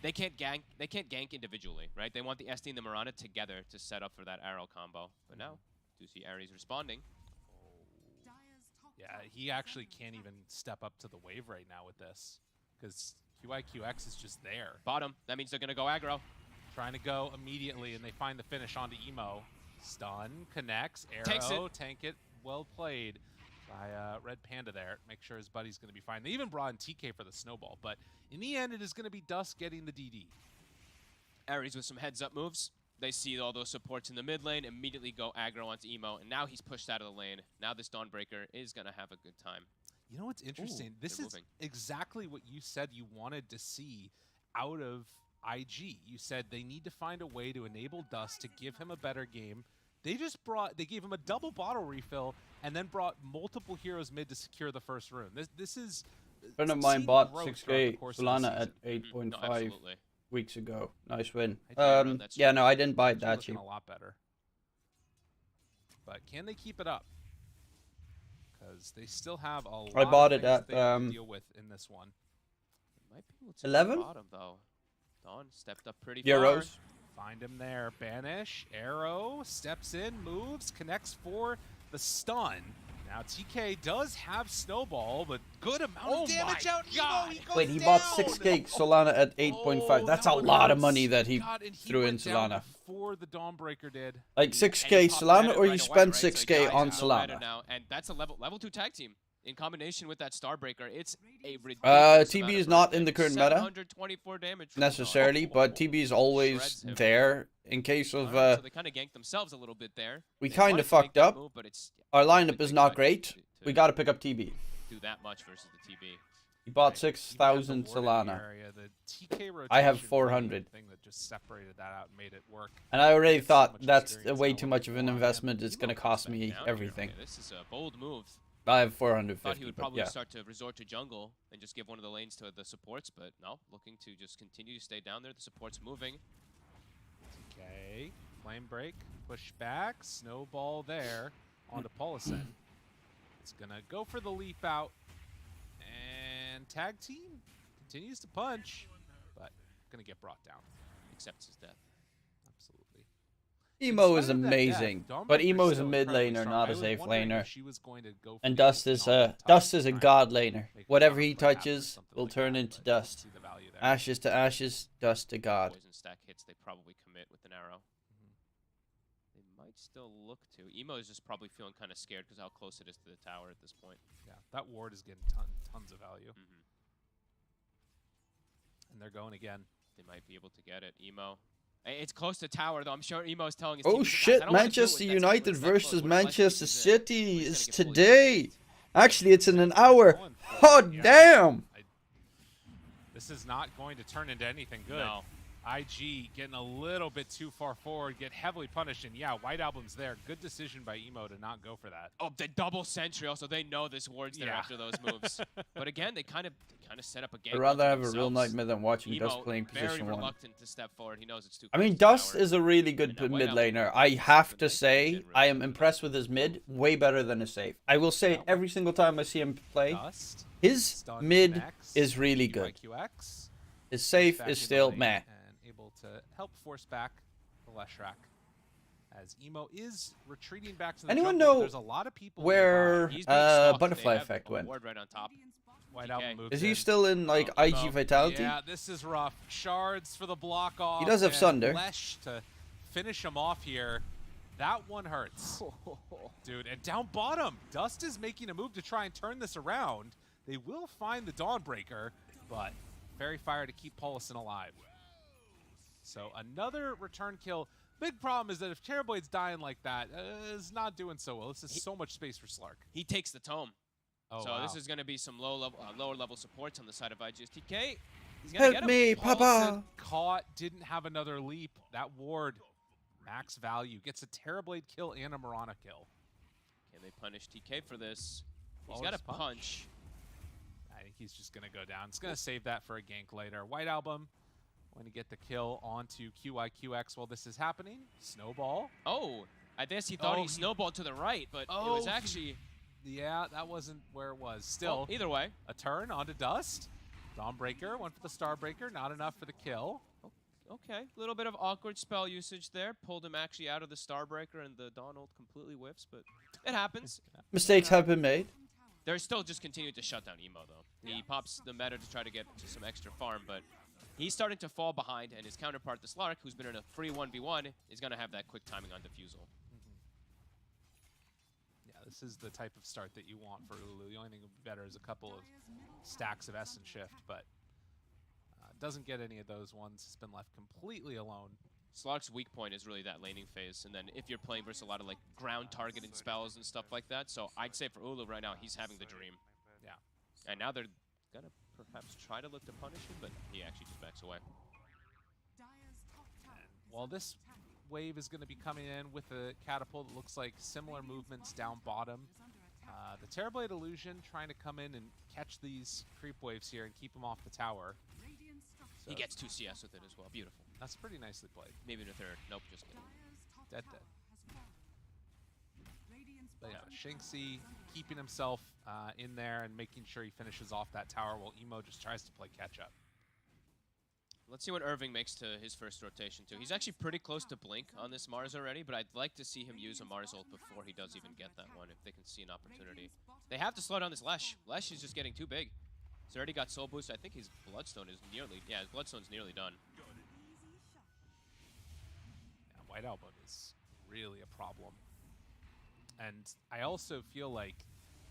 they can't gank. They can't gank individually, right? They want the SD and the Mirana together to set up for that arrow combo. But now, do see Aries responding. Yeah, he actually can't even step up to the wave right now with this because QIQX is just there. Bottom. That means they're going to go aggro. Trying to go immediately, and they find the finish onto Emo. Stun, connects, arrow, Takes it. tank it. Well played by Red Panda there. Make sure his buddy's going to be fine. They even brought in TK for the snowball, but in the end, it is going to be Dust getting the DD. Aries with some heads-up moves. They see all those supports in the mid lane, immediately go aggro onto Emo, and now he's pushed out of the lane. Now this Dawnbreaker is going to have a good time. You know what's interesting? This they're is moving. exactly what you said you wanted to see out of IG. You said they need to find a way to enable Dust to give him a better game. They gave him a double bottle refill and then brought multiple heroes mid to secure the first rune. This is... A friend of I've mine seen bought growth throughout the 6k course of the Solana at season. 8.5 absolutely. weeks ago. Nice win. I think around that Yeah, cheap. no, I didn't buy it Actually that looking cheap. a lot better. But can they keep it up? Because they still have a lot I bought of it things at, they have to deal with in this one. Might be able to 11? bottom though. Dawn stepped up pretty Euros. far. Find him there. Banish, arrow, steps in, moves, connects for the stun. Now TK does have snowball, but good amount of damage out. God. He goes Wait, he bought down. 6k Solana at 8.5. That's a that one lot of hurts. money that he God, and threw in went down Solana. before the Dawnbreaker did. Like And 6k he popped Solana, at it or you right spent away, right? So 6k guys on have no meta Solana? now, and that's a level 2 tag team. In combination with that Starbreaker, it's a ridiculous TB amount is of not burst in the damage. current meta 724 damage from Dawn. necessarily, but TB is always Shreds him. there in case of Alright, so they kind of ganked themselves a little bit there. we They kind wanted of to make fucked that up. move, but it's Our a lineup big is not fight great. to We got to pick up TB. do that much versus the TB. He bought Right. Even at the 6,000 ward in the Solana, area, the TK I have rotation 400. Thing that just separated that out and made it work. and I already Gets so thought much that's experience way now too with much of an Solana. investment. It's Emo going to comes cost back me Down here. everything. Okay, this is a bold move. I have Thought 450. he would but probably yeah. start to resort to jungle and just give one of the lanes to the supports, but no, looking to just continue to stay down there. The support's moving. Okay, flame break, push back, snowball there onto Paulison. It's gonna go for the leap out, and tag team continues to punch, but gonna get brought down. Accepts his death. Absolutely. Emo In is spite of that death, amazing, Dawnbreaker's but Emo is a still mid incredibly laner, strong. not I a was safe wondering laner. if she was going to go for And the Dust ulti is on the top, Dust is a trying god to laner. make Whatever Counter he play happen or touches something will like turn that, into but I dust. see the value there. Ashes to ashes, dust to god. Poison stack hits, they probably commit with an arrow. They might still look to. Emo is just probably feeling kind of scared because how close it is to the tower at this point. Yeah, that ward is getting tons of value. Mm-hmm. And they're going again. They might be able to get it. Emo It's close to tower, though. I'm sure Emo's telling his Oh team, "Guys, I shit, don't wanna do it. Manchester That's United close. It's that close. versus What if Leicester Manchester keeps it in? City He's is gonna get fully today. ganked. Actually, it's in an hour. Going for it, Oh, yeah. damn. This is not going to turn into anything good. No. IG getting a little bit too far forward, get heavily punished, and yeah, White Album's there. Good decision by Emo to not go for that. Oh, the double sentry. Also, they know this ward's there Yeah. after those moves. But again, they kind of set up a game. I'd rather have a real nightmare than watching Dust playing very position 1. reluctant to step forward. He knows it's too I close mean, to Dust tower. is a really good And now mid White Album laner. I have to but they say, did really I am well. impressed with his mid. Way better than his save. I will say it every single time I see him play. Dust, His stun mid connects, is really good. QX, His save back is in still lane meh. and able to help force back the Leshrac. As Emo is retreating back to the Anyone jungle, know there's a lot of people where nearby. He's being stalked. Butterfly They have Effect a went? ward right on top. White DK. Album moves Is he in. still in like Oh, IG Emo. Vitality? Yeah, this is rough. Shards for the block off. He does have and Sunder. Lesh to finish him off here. That one hurts. Dude, and down bottom, Dust is making a move to try and turn this around. They will find the Dawnbreaker, but Fairy Fire to keep Paulison alive. So another return kill. Big problem is that if Terrorblade's dying like that, is not doing so well. This is so much space for Slark. He takes the tome. Oh, So wow. this is going to be some lower level supports on the side of IGSTK. He's going to Help get him. me, Papa. Paulson caught, didn't have another leap. That ward, max value. Gets a Terrorblade kill and a Mirana kill. Can they punish TK for this? He's Flawless got a punch. I think he's just going to go down. He's going to save that for a gank later. White Album going to get the kill onto QIQX while this is happening. Snowball. Oh, I guess he thought Oh, he snowballed to the right, but it was actually... Yeah, that wasn't where it was. Still, Well, either way. a turn onto Dust. Dawnbreaker, went for the Starbreaker. Not enough for the kill. Okay, a little bit of awkward spell usage there. Pulled him actually out of the Starbreaker, and the Dawn ult completely whiffs, but it happens. Mistakes have been made. They're still just continuing to shut down Emo, though. He pops the meta to try to get to some extra farm, but he's starting to fall behind, and his counterpart, the Slark, who's been in a free 1v1, is going to have that quick timing on Diffusal. Yeah, this is the type of start that you want for Ulu. The only thing that would be better is a couple of stacks of Essence Shift, but doesn't get any of those ones. He's been left completely alone. Slark's weak point is really that laning phase, and then if you're playing versus a lot of like ground targeting spells and stuff like that, so I'd say for Ulu right now, he's having the dream. Yeah. And now they're gonna perhaps try to look to punish him, but he actually just backs away. And while this wave is going to be coming in with a catapult, it looks like similar movements down bottom. The Terrorblade Illusion trying to come in and catch these creep waves here and keep them off the tower. He gets 2 CS with it as well. Beautiful. That's pretty nicely played. Maybe in a third. Nope, just kidding. Dead. But yeah, Shanxi keeping himself in there and making sure he finishes off that tower while Emo just tries to play catch up. Let's see what Irving makes to his first rotation, too. He's actually pretty close to Blink on this Mars already, but I'd like to see him use a Mars ult before he does even get that one, if they can see an opportunity. They have to slow down this Lesh. Lesh is just getting too big. He's already got Soul Boost. I think his Bloodstone is nearly... Yeah, his Bloodstone's nearly done. Yeah, White Album is really a problem. And I also feel like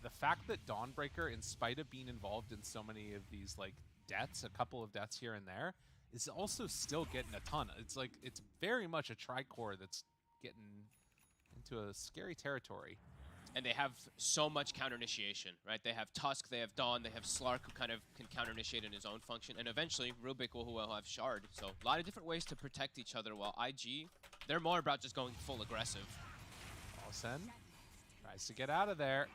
the fact that Dawnbreaker, in spite of being involved in so many of these like deaths, a couple of deaths here and there, is also still getting a ton. It's like, it's very much a tricore that's getting into a scary territory. And they have so much counter-initiation, right? They have Tusk, they have Dawn, they have Slark, who kind of can counter-initiate in his own function, and eventually Rubik will have Shard. So a lot of different ways to protect each other, while IG, they're more about just going full aggressive. Paulson tries to get out of there.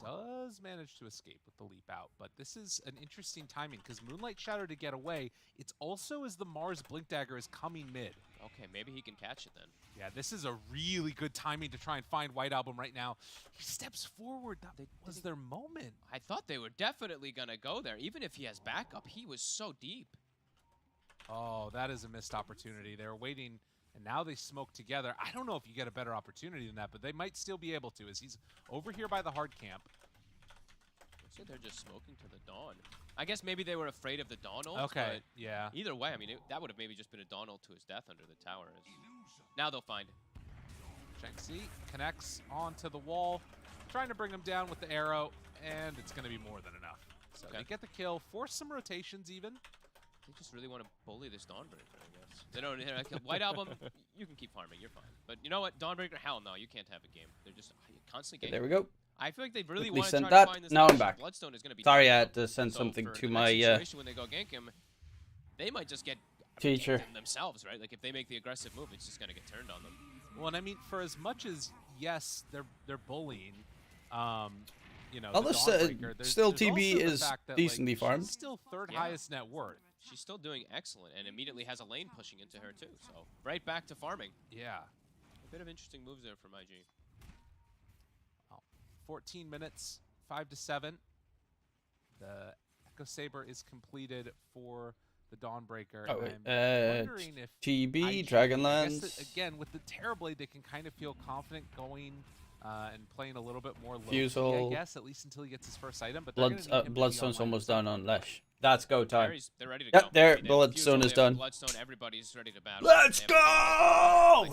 Does manage to escape with the leap out, but this is an interesting timing because Moonlight Shadow to get away. It's also as the Mars Blink Dagger is coming mid. Okay, maybe he can catch it then. Yeah, this is a really good timing to try and find White Album right now. He steps forward. That was their moment. I thought they were definitely going to go there. Even if he has backup, he was so deep. Oh, that is a missed opportunity. They were waiting, and now they smoke together. I don't know if you get a better opportunity than that, but they might still be able to as he's over here by the hard camp. Looks like they're just smoking to the Dawn. I guess maybe they were afraid of the Dawn ult. Okay, but yeah. either way, I mean, that would have maybe just been a Dawn ult to his death under the tower. Now they'll find it. Shanxi connects onto the wall, trying to bring him down with the arrow, and it's going to be more than enough. So Okay. they get the kill, force some rotations even. They just really want to bully this Dawnbreaker, I guess. They don't. Like, White Album, you can keep farming. You're fine. But you know what? Dawnbreaker, hell no, you can't have a game. They're just constantly There gaming. we go. I feel like they really Quickly want to sent try that. to find this. Now I'm match. back. Bloodstone is going to be. Sorry, I down. had to send So something for to the my next situation when they go gank him, they might just get teacher. ganked themselves, right? Like if they make the aggressive move, it's just going to get turned on them. Well, and I mean, for as much as yes, they're bullying. You know, Although still there's TB also the is fact that, decently like, farmed. She's still third Yeah. highest net worth. She's still doing excellent and immediately has a lane pushing into her too. So right back to farming. Yeah. A bit of interesting moves there from IG. 14 minutes, 5-7. The Echo Saber is completed for the Dawnbreaker. Oh, wait. I'm wondering if TB, IG, Dragonlance. I guess that, again, with the Terrorblade, they can kind of feel confident going and playing a little bit more low-key, Fusel. I guess, at least until he gets his first item. But they're gonna need him to be Bloodstone's online almost for done some on point. Lesh. That's go time. Aries, they're ready to Yep, go. there, I mean, they have Bloodstone Fusel, is they have done. Bloodstone, everybody's ready to battle. Let's They have go! IG.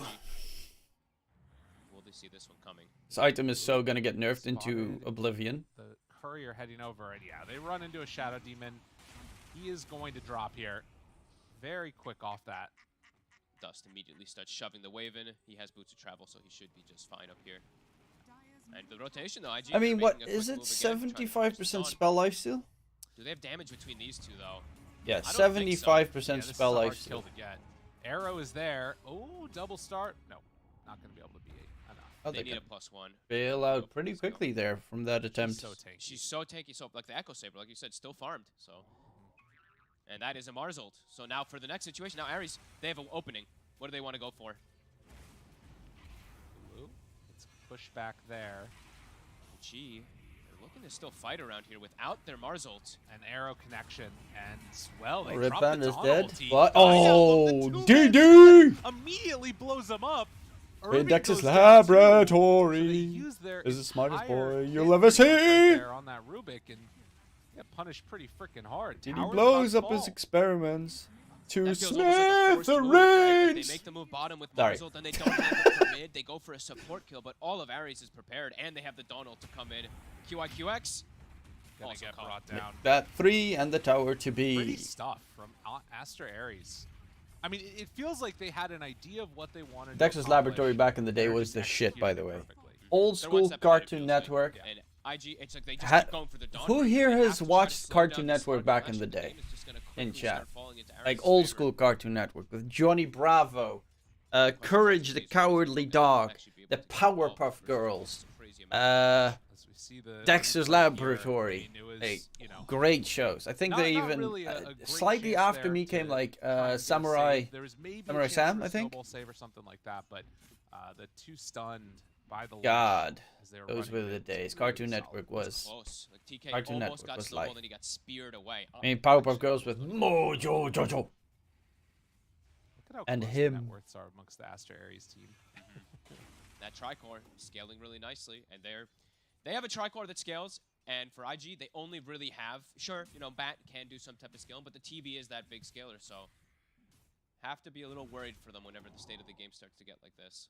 Will they see this one coming? This item is so gonna get nerfed into oblivion. The courier heading over, and yeah, they run into a Shadow Demon. He is going to drop here. Very quick off that. Dust immediately starts shoving the wave in. He has boots of travel, so he should be just fine up here. And the rotation, though, IG. I mean, they're what making a is quick it? move again, trying to push this 75% on. spell life steal? Do they have damage between these two, though? Yeah, I don't think so. 75% Yeah, this is spell a hard life steal. kill to get. Arrow is there. Oh, double start. No, not going to be able to beat enough. Oh, They they need can a +1. bail out pretty quickly there from that attempt. So tanky. She's so tanky. So, like the Echo Saber, like you said, still farmed. So, and that is a Mars ult. So now for the next situation, now Aries, they have an opening. What do they want to go for? Blue. It's pushed back there. G, they're looking to still fight around here without their Mars ult. An arrow connection, and well, they Red drop Band the is Dawn dead. ulti. What? Oh, Oh, DD! immediately blows them up. Irving Index's goes down too. laboratory So they use their is the smartest entire boy hit you'll ever right see. there on that Rubik and get punished pretty freaking hard. DD Tower's blows about up to his fall. experiments to That feels almost like a forced move, right? Like smithereens. they make the move bottom with Sorry. Mars ult, and they don't have it for mid. They go for a support kill, but all of Aries is prepared, and they have the Dawn ult to come in. QIQX. Gonna Also get caught. brought down. That 3 and the tower to Pretty be. stuff from Aster.Aries. I mean, it feels like they had an idea of what they wanted. Dexter's to Laboratory accomplish. back in the day They're was just the shit, by the executing way. it perfectly. Old They're one school step ahead, it Cartoon feels like. Network. And IG, it's like they just Ha- keep going for the Dawn. Who break. here They have has to try to watched slow Cartoon down this Network Spartan back Flash, in the but day? game is just gonna In quickly start chat. falling into Like Aries' old favor. school Cartoon Network with Johnny Bravo, Courage the Cowardly Dog, the Powerpuff Girls, As we see the Dexter's Dawn break here, Laboratory. I mean, it was, Hey, you know, great shows. I think Not- they not even really a great slightly chance after there me came to like try and get a Samurai. save. There was maybe Samurai a chance Sam, for a I think? snowball save or something like that, but the two stunned by the God, as they were those running were the in. days. Really Cartoon solid. Network was. Close. Like TK Cartoon almost Network got was snowballed life. and he got speared away. I mean, Powerpuff Girls with Mojo Jojo. Look at how and close him. the net worths are amongst the Aster.Aries team. That tricore scaling really nicely, and they have a tricore that scales. And for IG, they only really have, sure, you know, Bat can do some type of scaling, but the TB is that big scaler, so have to be a little worried for them whenever the state of the game starts to get like this.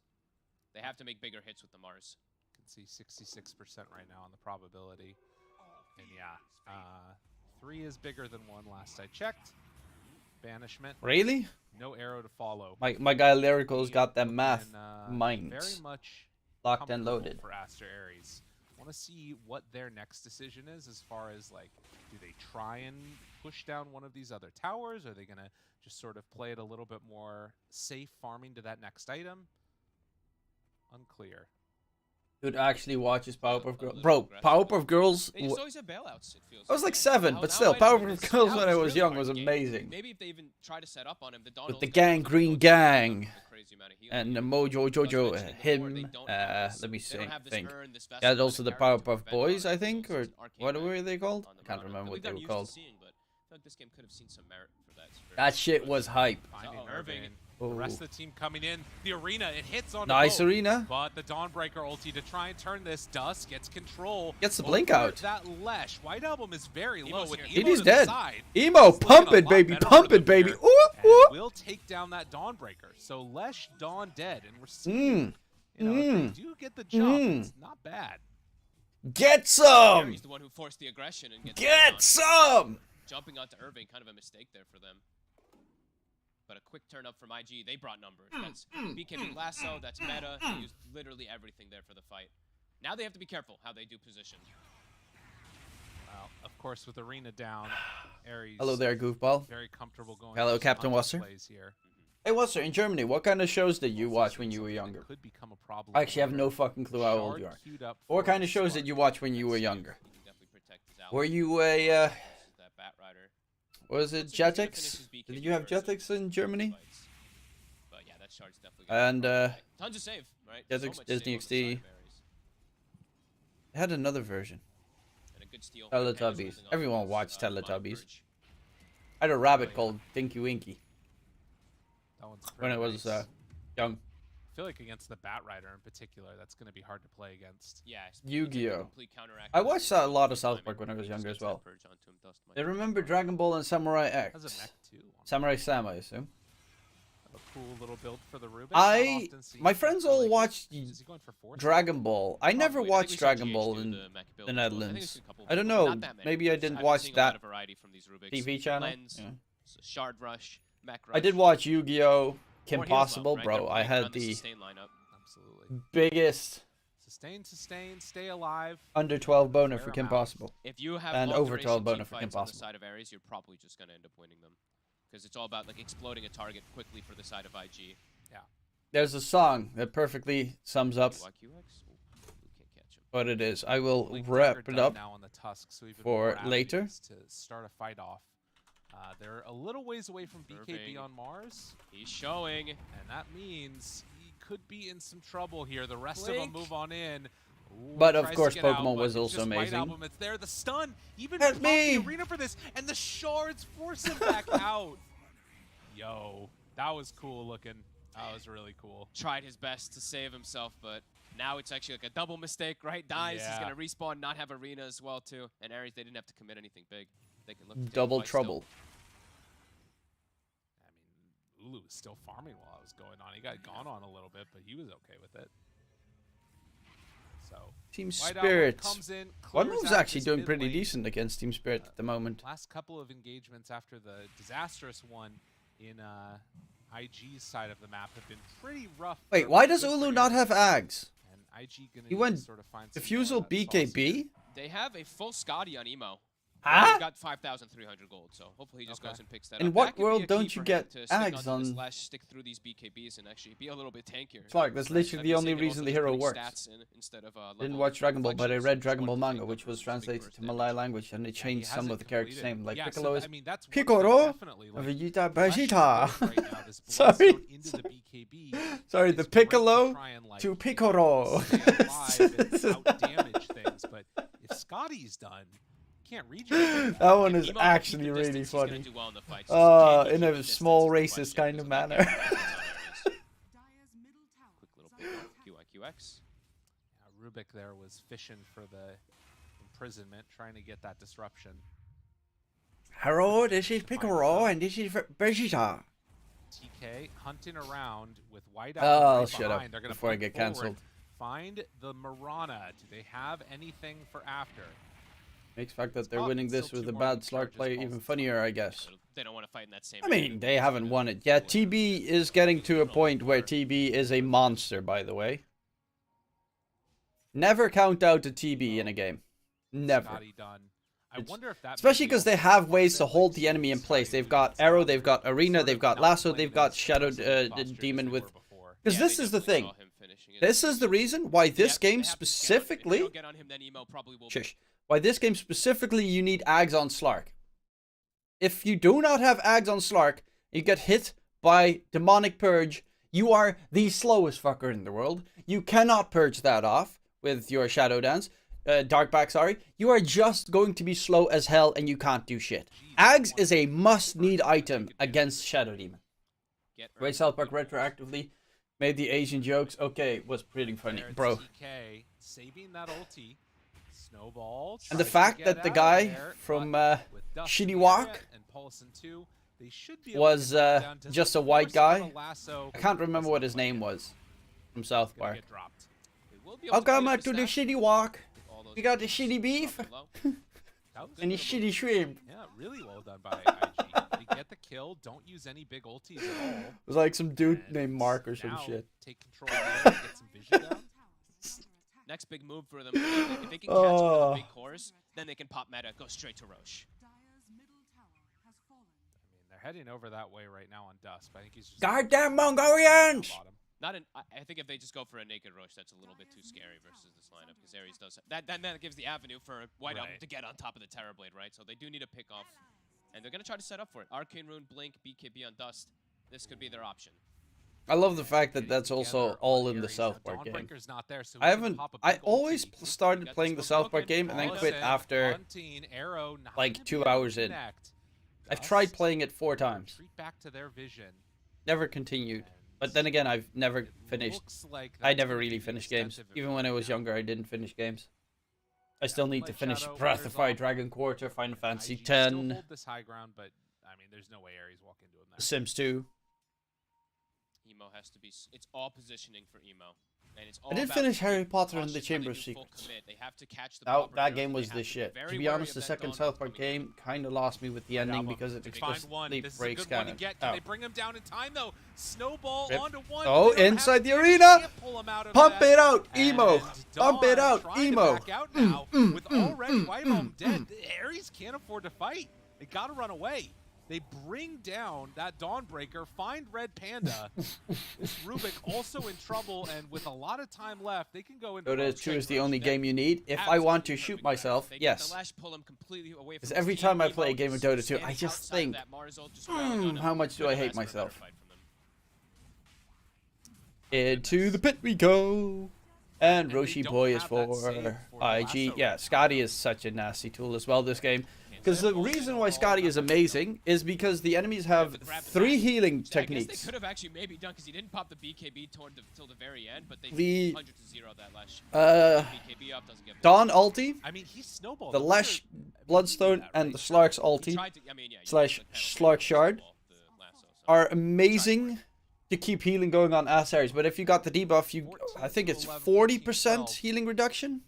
They have to make bigger hits with the Mars. You can see 66% right now on the probability. And yeah, 3 is bigger than 1 last I checked. Banishment. Really? No arrow to follow. My guy Lyrical's got that math And, mind very much locked and comfortable loaded. for Aster.Aries. Want to see what their next decision is as far as, like, do they try and push down one of these other towers? Are they going to just sort of play it a little bit more safe, farming to that next item? Unclear. Dude actually watches Powerpuff a Girls. little Bro, aggressive. Powerpuff Girls. They just always have bailouts, it feels I was like man. 7, Now- but now still, wait a minute, Powerpuff this- Girls now when I it's was really young hard was to game. amazing. Maybe if they even try to set up on him, the Dawn With ult's the gonna gang, go Green through Gang, a crazy amount of healing. and the Mojo Jojo, Plus, mentioning before, him. they don't have this- Let me they don't have this think. urn, this Yeah, vessel also kind the of character to Powerpuff prevent Boys, a lot I of think, or people's arcane what magic were they called? on the I can't bottom. remember That what we've they gotten were used to called. seeing, but I feel like this game could have seen some merit for that. That shit was hype. Finding Uh-oh, Irving. The Ooh. rest of the team coming in. The arena, it hits on Nice both. arena. But the Dawnbreaker ulti to try and turn this. Dust gets control. Gets the blink over out. That Lesh. White Album is very low. Emo's With here. Emo He's to dead. The side, Emo, it's looking pump a it, lot baby, better pump for it, them baby. here. Ooh, And ooh. we'll take down that Dawnbreaker. So Lesh, Dawn dead. And we're seeing, you know, if they do get the jump, it's not bad. Get some! He's the one who forced the aggression and gets Get some! jumping onto Irving, kind of a mistake there for them. But a quick turn up from IG, they brought numbers. That's BKB lasso, that's meta. They used literally everything there for the fight. Now they have to be careful how they do position. Well, of course, with Arena down, Aries. Hello there, goofball. Very comfortable going. Hello, Captain Wasser. Plays here. Hey, Wasser, in Germany, what kind of shows did you watch when you were younger? Could become a problem. I actually have no fucking clue how old you are. What kind of shows did you watch when you were younger? Were you a, was it Jetix? Did you have Jetix in Germany? And, tons of save, right? Jetix, Disney XD. It had another version. Teletubbies. Everyone watched Teletubbies. I had a rabbit called Tinky Winky when I was young. I feel like against the Batrider in particular, that's going to be hard to play against. Yeah. Yu-Gi-Oh! I watched a lot of South Park when I was younger as well. I remember Dragon Ball and Samurai X. Has a mech too. Samurai Sam, I assume. A cool little build for the Rubik. My friends all watched Dragon Ball. I never watched Dragon Ball in the Netherlands. I don't know. Maybe I didn't watch that TV channel. Yeah. Shard Rush, I did watch Yu-Gi-Oh! Kim Possible, bro. I had the biggest sustain, stay alive. under 12 boner for Kim Possible. If you have and over 12 boner for Kim on the Possible. side of Aries, you're probably just going to end up winning them. Because it's all about like exploding a target quickly for the side of IG. Yeah. There's a song that perfectly sums up what it is. I will wrap it up now on the tusk, so for later. To start a fight off. They're a little ways away from BKB on Mars. He's showing. And that means he could be in some trouble here. The rest of them move on in. Ooh, but of course, Pokemon was also amazing. Album, it's there, the stun, even Help me! The arena for this, and the shards force him back out. Yo, that was cool looking. That was really cool. Tried his best to save himself, but now it's actually like a double mistake, right? Dies, he's gonna respawn, not have arena as well too. And Aries, they didn't have to commit anything big. They can look to double trouble. I mean, Ulu was still farming while I was going on. He got gone on a little bit, but he was okay with it. So Team Spirit. One move's actually doing pretty decent against Team Spirit at the moment. Last couple of engagements after the disastrous one in IG's side of the map have been pretty rough. Wait, why does Ulu not have Ags? And IG gonna he went sort of find Diffusal BKB? They have a full Scotty on emo. Huh? He's got 5,300 gold, so hopefully he just goes and picks that up. In what world don't you get Ags on? Stick through these BKBs and actually be a little bit tankier. Clark, that's literally the only reason the hero works. Didn't watch Dragon Ball, but I read Dragon Ball manga, which was translated to Malay language, and they changed some of the characters' name. Like Piccolo is Piccolo, Vegeta, Vegeta. Sorry. Sorry, the Piccolo to Piccolo. Damage things, but if Scotty's done. Can't read that one is actually really funny. In a small racist kind of manner. Quick little QIQX. Yeah, Rubik there was fishing for the imprisonment, trying to get that disruption. Hello, this is Piccolo, and this is Vegeta. TK hunting around with Whiteout. Oh, right shut up before I get cancelled. Find the Marana. Do they have anything for after? Makes the fact that they're winning this with a bad Slark play even funnier, I guess. They don't want to fight in that same. I mean, they haven't won it yet. TB is getting to a point where TB is a monster, by the way. Never count out a TB in a game. Never. I wonder if that especially because they have ways to hold the enemy in place. They've got Arrow, they've got Arena, they've got Lasso, they've got Shadow Demon with... Because this is the thing. This is the reason why this game specifically... Shush. Why this game specifically you need Ags on Slark. If you do not have Ags on Slark, you get hit by Demonic Purge, you are the slowest fucker in the world. You cannot purge that off with your Shadow Dance. Darkback, sorry. You are just going to be slow as hell and you can't do shit. Ags is a must-need item against Shadow Demon. Great South Park retroactively made the Asian jokes. Okay, was pretty funny, bro. Saving that ulti. Snowball, and the fact that the guy from Shitty Walk was just a white guy. I can't remember what his name was from South Park. Welcome to the Shitty Walk. We got the shitty beef and the shitty shrimp. Yeah, really well done by IG. They Get the kill. Don't use any big ultis at all. It was like some dude And named Mark or some now shit. Take control of the lane, get some vision down. Next big move for them. If they can catch one of the big cores, then they can pop meta, go straight to Roche. I mean, they're heading over that way right now on Dust, but I think he's just Goddamn Mongolians! I think if they just go for a naked Roche, that's a little bit too scary versus this lineup, because Aries does that. Then that gives the avenue for White Album to get on top of the Terrorblade, right? So they do need a pick off, and they're gonna try to set up for it. Arcane Rune, Blink, BKB on Dust. This could be their option. I love the fact that that's also all in the South Park game. Not there, so I haven't. I always started playing the South Park game and then quit after like 2 hours in. I've tried playing it 4 times. Back to their vision. Never continued. But then again, I've never finished. I never really finished games. Even when I was younger, I didn't finish games. I still need to finish Breath of Fire, Dragon Quarter, Final Fantasy X, hold this high ground, but I mean, there's no way Aries walk into him. Sims 2. Emo has to be. It's all positioning for Emo, and it's all I did about finish Harry Potter and cautious the how Chamber they of do full Secrets. commit. They have to catch the That proper that heroes. game They was have the be shit. very To be wary honest, of the that second Dawn South Park coming in. game kind of lost me with the ending because it They find one. explicitly This is a breaks good one to canon. get. Can they bring him down in time though? Snowball Rip. onto one. Oh, They don't have inside the to- arena! can't pull him out of Pump that. it out, And Emo! Pump it Dawn out, trying to Emo! back out now with already White Album dead. The Aries can't afford to fight. They gotta run away. They bring down that Dawnbreaker, find Red Panda. This Rubik also in trouble, and with a lot of time left, they can go into Dota 2 is the only game you need. If I want to shoot myself, yes. Because every time I play a game of Dota 2, I just think, how much do I hate myself? Into the pit we go. And Roshi Boy is for IG. Yeah, Scotty is such a nasty tool as well this game. Because the reason why Scotty is amazing is because the enemies have 3 healing techniques. They could have actually maybe done because he didn't pop the BKB till the very end, but they 100 to 0 that last. BKB up doesn't get Dawn ulti, I mean, he's snowballed. the Lash Bloodstone, and the Slark's ulti slash Slark Shard are amazing to keep healing going on Aster.Aries. But if you got the debuff, I think it's 40% healing reduction.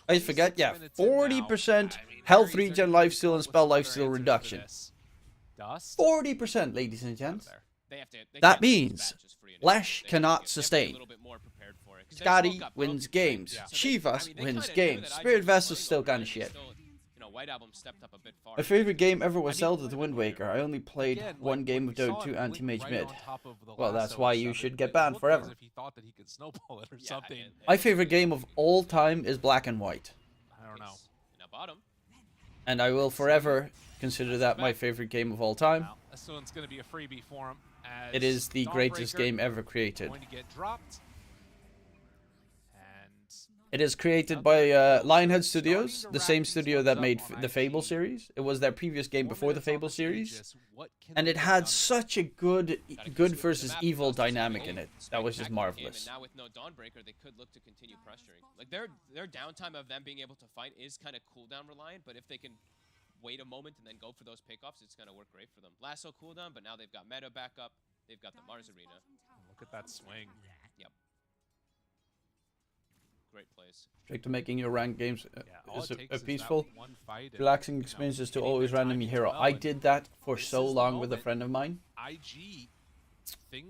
I forget, yeah, 40% health regen, lifesteal, and spell lifesteal reduction. 40%, ladies and gents. That means Lash cannot sustain. Scotty wins games. Shiva wins games. Spirit Vessel's still kind of shit. My favorite game ever was Zelda the Wind Waker. I only played one game of Dota 2 anti-mage mid. Well, that's why you should get banned forever. My favorite game of all time is Black and White. I don't know. And I will forever consider that my favorite game of all time. This one's going to be a freebie for him. It is the greatest game ever created. Going to get dropped. It is created by Lionhead Studios, the same studio that made the Fable series. It was their previous game before the Fable series, and it had such a good versus evil dynamic in it. That was just marvelous. Now with no Dawnbreaker, they could look to continue pressuring. Like their downtime of them being able to fight is kind of cooldown reliant, but if they can wait a moment and then go for those pickoffs, it's going to work great for them. Lasso cooldown, but now they've got meta back up. They've got the Mars Arena. Look at that swing. Yep. Great plays. Straight to making your ranked games all is it takes a is that peaceful, one fight and, relaxing experience is to always random your hero. I did that for so long with a friend of mine. IG,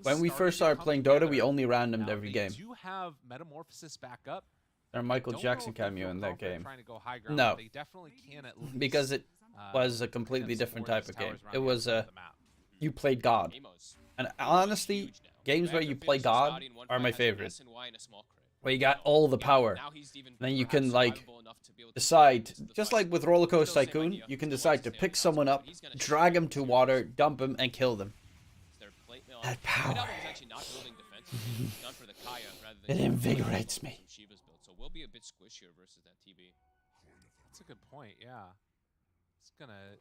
When we first started playing Dota, we only randomed now, every they game. do have Metamorphosis back up. There's Michael Don't Jackson know if they cameo feel in that confident game. trying to go high ground, No. but they definitely can at least, Because it was a have completely different support type of these game. towers around It the was outside of the map. you played God. Emos. And honestly, games where you play God are my favorite. Where you got all the power. Then you can like decide, just like with Roller Coaster Tycoon, you can decide to pick someone up, drag them to water, dump them, and kill them. That power. It invigorates me. So we'll be a bit squishier versus that TB. That's a good point, yeah. It's going to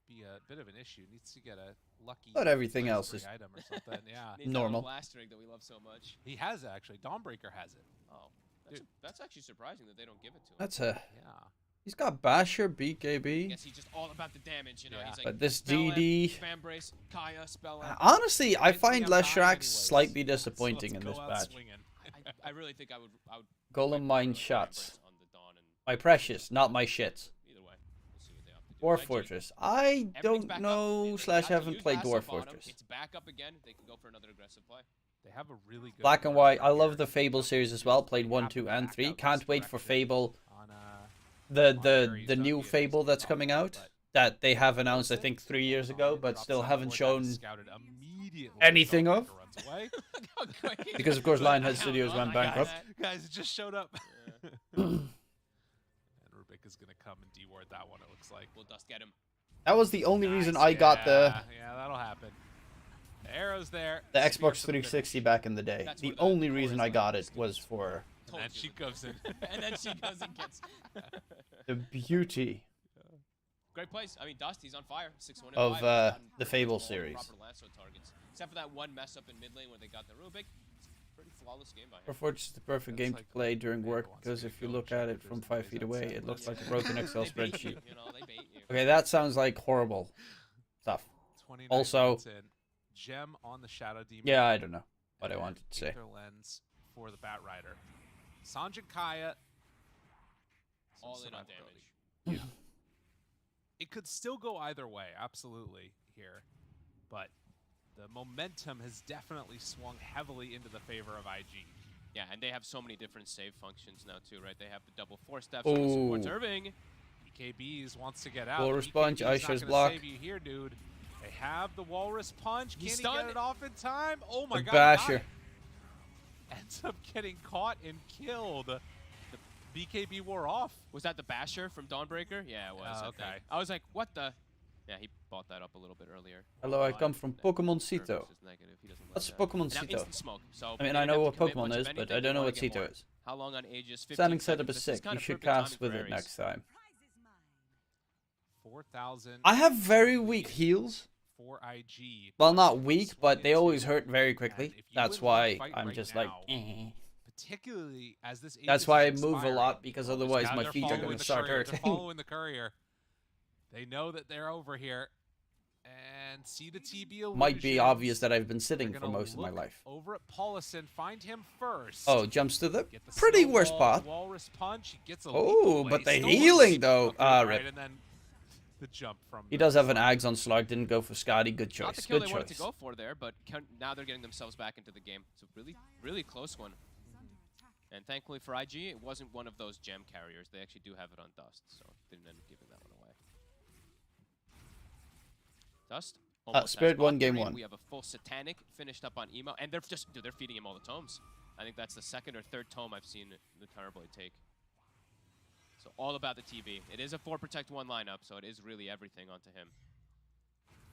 be a bit of an issue. Needs to get a lucky But everything else is item or something. Yeah. Needs that normal. blast rig that we love so much. He has it, actually. Dawnbreaker has it. Oh, that's actually surprising that they don't give it to him. That's a... Yeah. He's got Basher, I BKB. guess he's just all about the damage, you know. Yeah. He's like, But this Spell Amp, DD... Spam Brace, Kaya, Spell Amp. Honestly, I find I'm Leshraks dying anyways. slightly So disappointing in let's this go out batch. swinging. I really think I would Golem wait mine for Spam shots. Brace on the Dawn and My precious, not my shits. either way, we'll see what they opt to Dwarf Fortress. I don't know / haven't played Dwarf Fortress. Fortress. It's back up again. They can go for another aggressive play. They have a really good Black and board White. right I love here. the Fable series as well. Played 1, 2, and 3. Can't wait for Fable. On, The new Fable that's coming out that they have announced I think 3 years ago, but still haven't shown anything of. Because of course Lionhead Studios went bankrupt. Guys, it just showed up. And Rubik is gonna come and deward that one. It looks like. We'll dust get him. That was the only reason I got the that'll happen. The arrows there. Xbox 360 back in the day. The only reason I got it was for And then she goes in. And then she goes and gets the beauty great place. I mean, Dusty's on fire. 6-1 of the Fable all series. proper lasso targets. Except for that one mess up in mid lane where they got the Rubik. Pretty flawless game by him. Dwarf Fortress is the perfect game to play during work because if you look at it from 5 feet away, it looks like a broken Excel They bait spreadsheet. you know, they bait you. Okay, that sounds like horrible stuff. 29 Also- minutes in. Gem on the Shadow Demon. Yeah, I don't know what I and wanted to say. Aether Lens for the Bat Rider. Sanjin Kaya. some All in on survivability. damage. Yeah. It could still go either way, absolutely, here. But the momentum has definitely swung heavily into the favor of IG. Yeah, and they have so many different save functions now too, right? They have the double 4-steps on the supports. Ooh. Irving. EKBs wants to get out. Walrus EKBs Punch, not Aisha's gonna block. Save you here, dude. They have the Walrus Punch. Can He's he get stunned. it off in time? Oh my The god. Basher. Ends up getting caught and killed. The BKB wore off. Was that the Basher from Dawnbreaker? Yeah, it was. Oh, I okay. think. I was like, what the? Yeah, he bought that up a little bit earlier. Hello, I But come from that Pokemon service Cito. is negative. He doesn't like What's that. Pokemon And now Cito? instant smoke. So I they mean, didn't I have know to what commit Pokemon much of is, but anything. I don't They know wanna what get Cito more. is. How long on Aegis? 15 Standing seconds. setup is This sick. kinda You should perfect timing cast for with it Ares. next time. 4,000. I have very weak heals. For IG. Well, but not weak, swung but they into- always hurt very and quickly. if you That's win one why fight I'm right just now, like, eh. particularly as this That's Aegis why I is move a expiring. lot, because Oh, otherwise now my they're feet are following going to the start courier. They're hurting. following the courier. They know that they're over here. And see the TB illusions. Might be obvious that I've been They're sitting for gonna most of my look life. Over at Paulison, find him first. Oh, jumps to the Get the pretty worst snowball, path. Walrus punch. He gets a Oh, leap but the away, stolen healing leap. though. Okay, Ah, right, rip. and then the jump from He the does have an slide. Ags on Slug. Didn't go for Scotty. Good Not the choice. kill Good they wanted to choice. go for there, but now they're getting themselves back into the game. It's a really, really close one. And thankfully for IG, it wasn't one of those gem carriers. They actually do have it on Dust, so didn't end up giving that one away. Dust. almost Spirit has won bot game three. one. We have a full Satanic finished up on emo, and they're just, dude, they're feeding him all the tomes. I think that's the second or third tome I've seen the Boy take. So all about the TB. It is a 4 protect 1 lineup, so it is really everything onto him.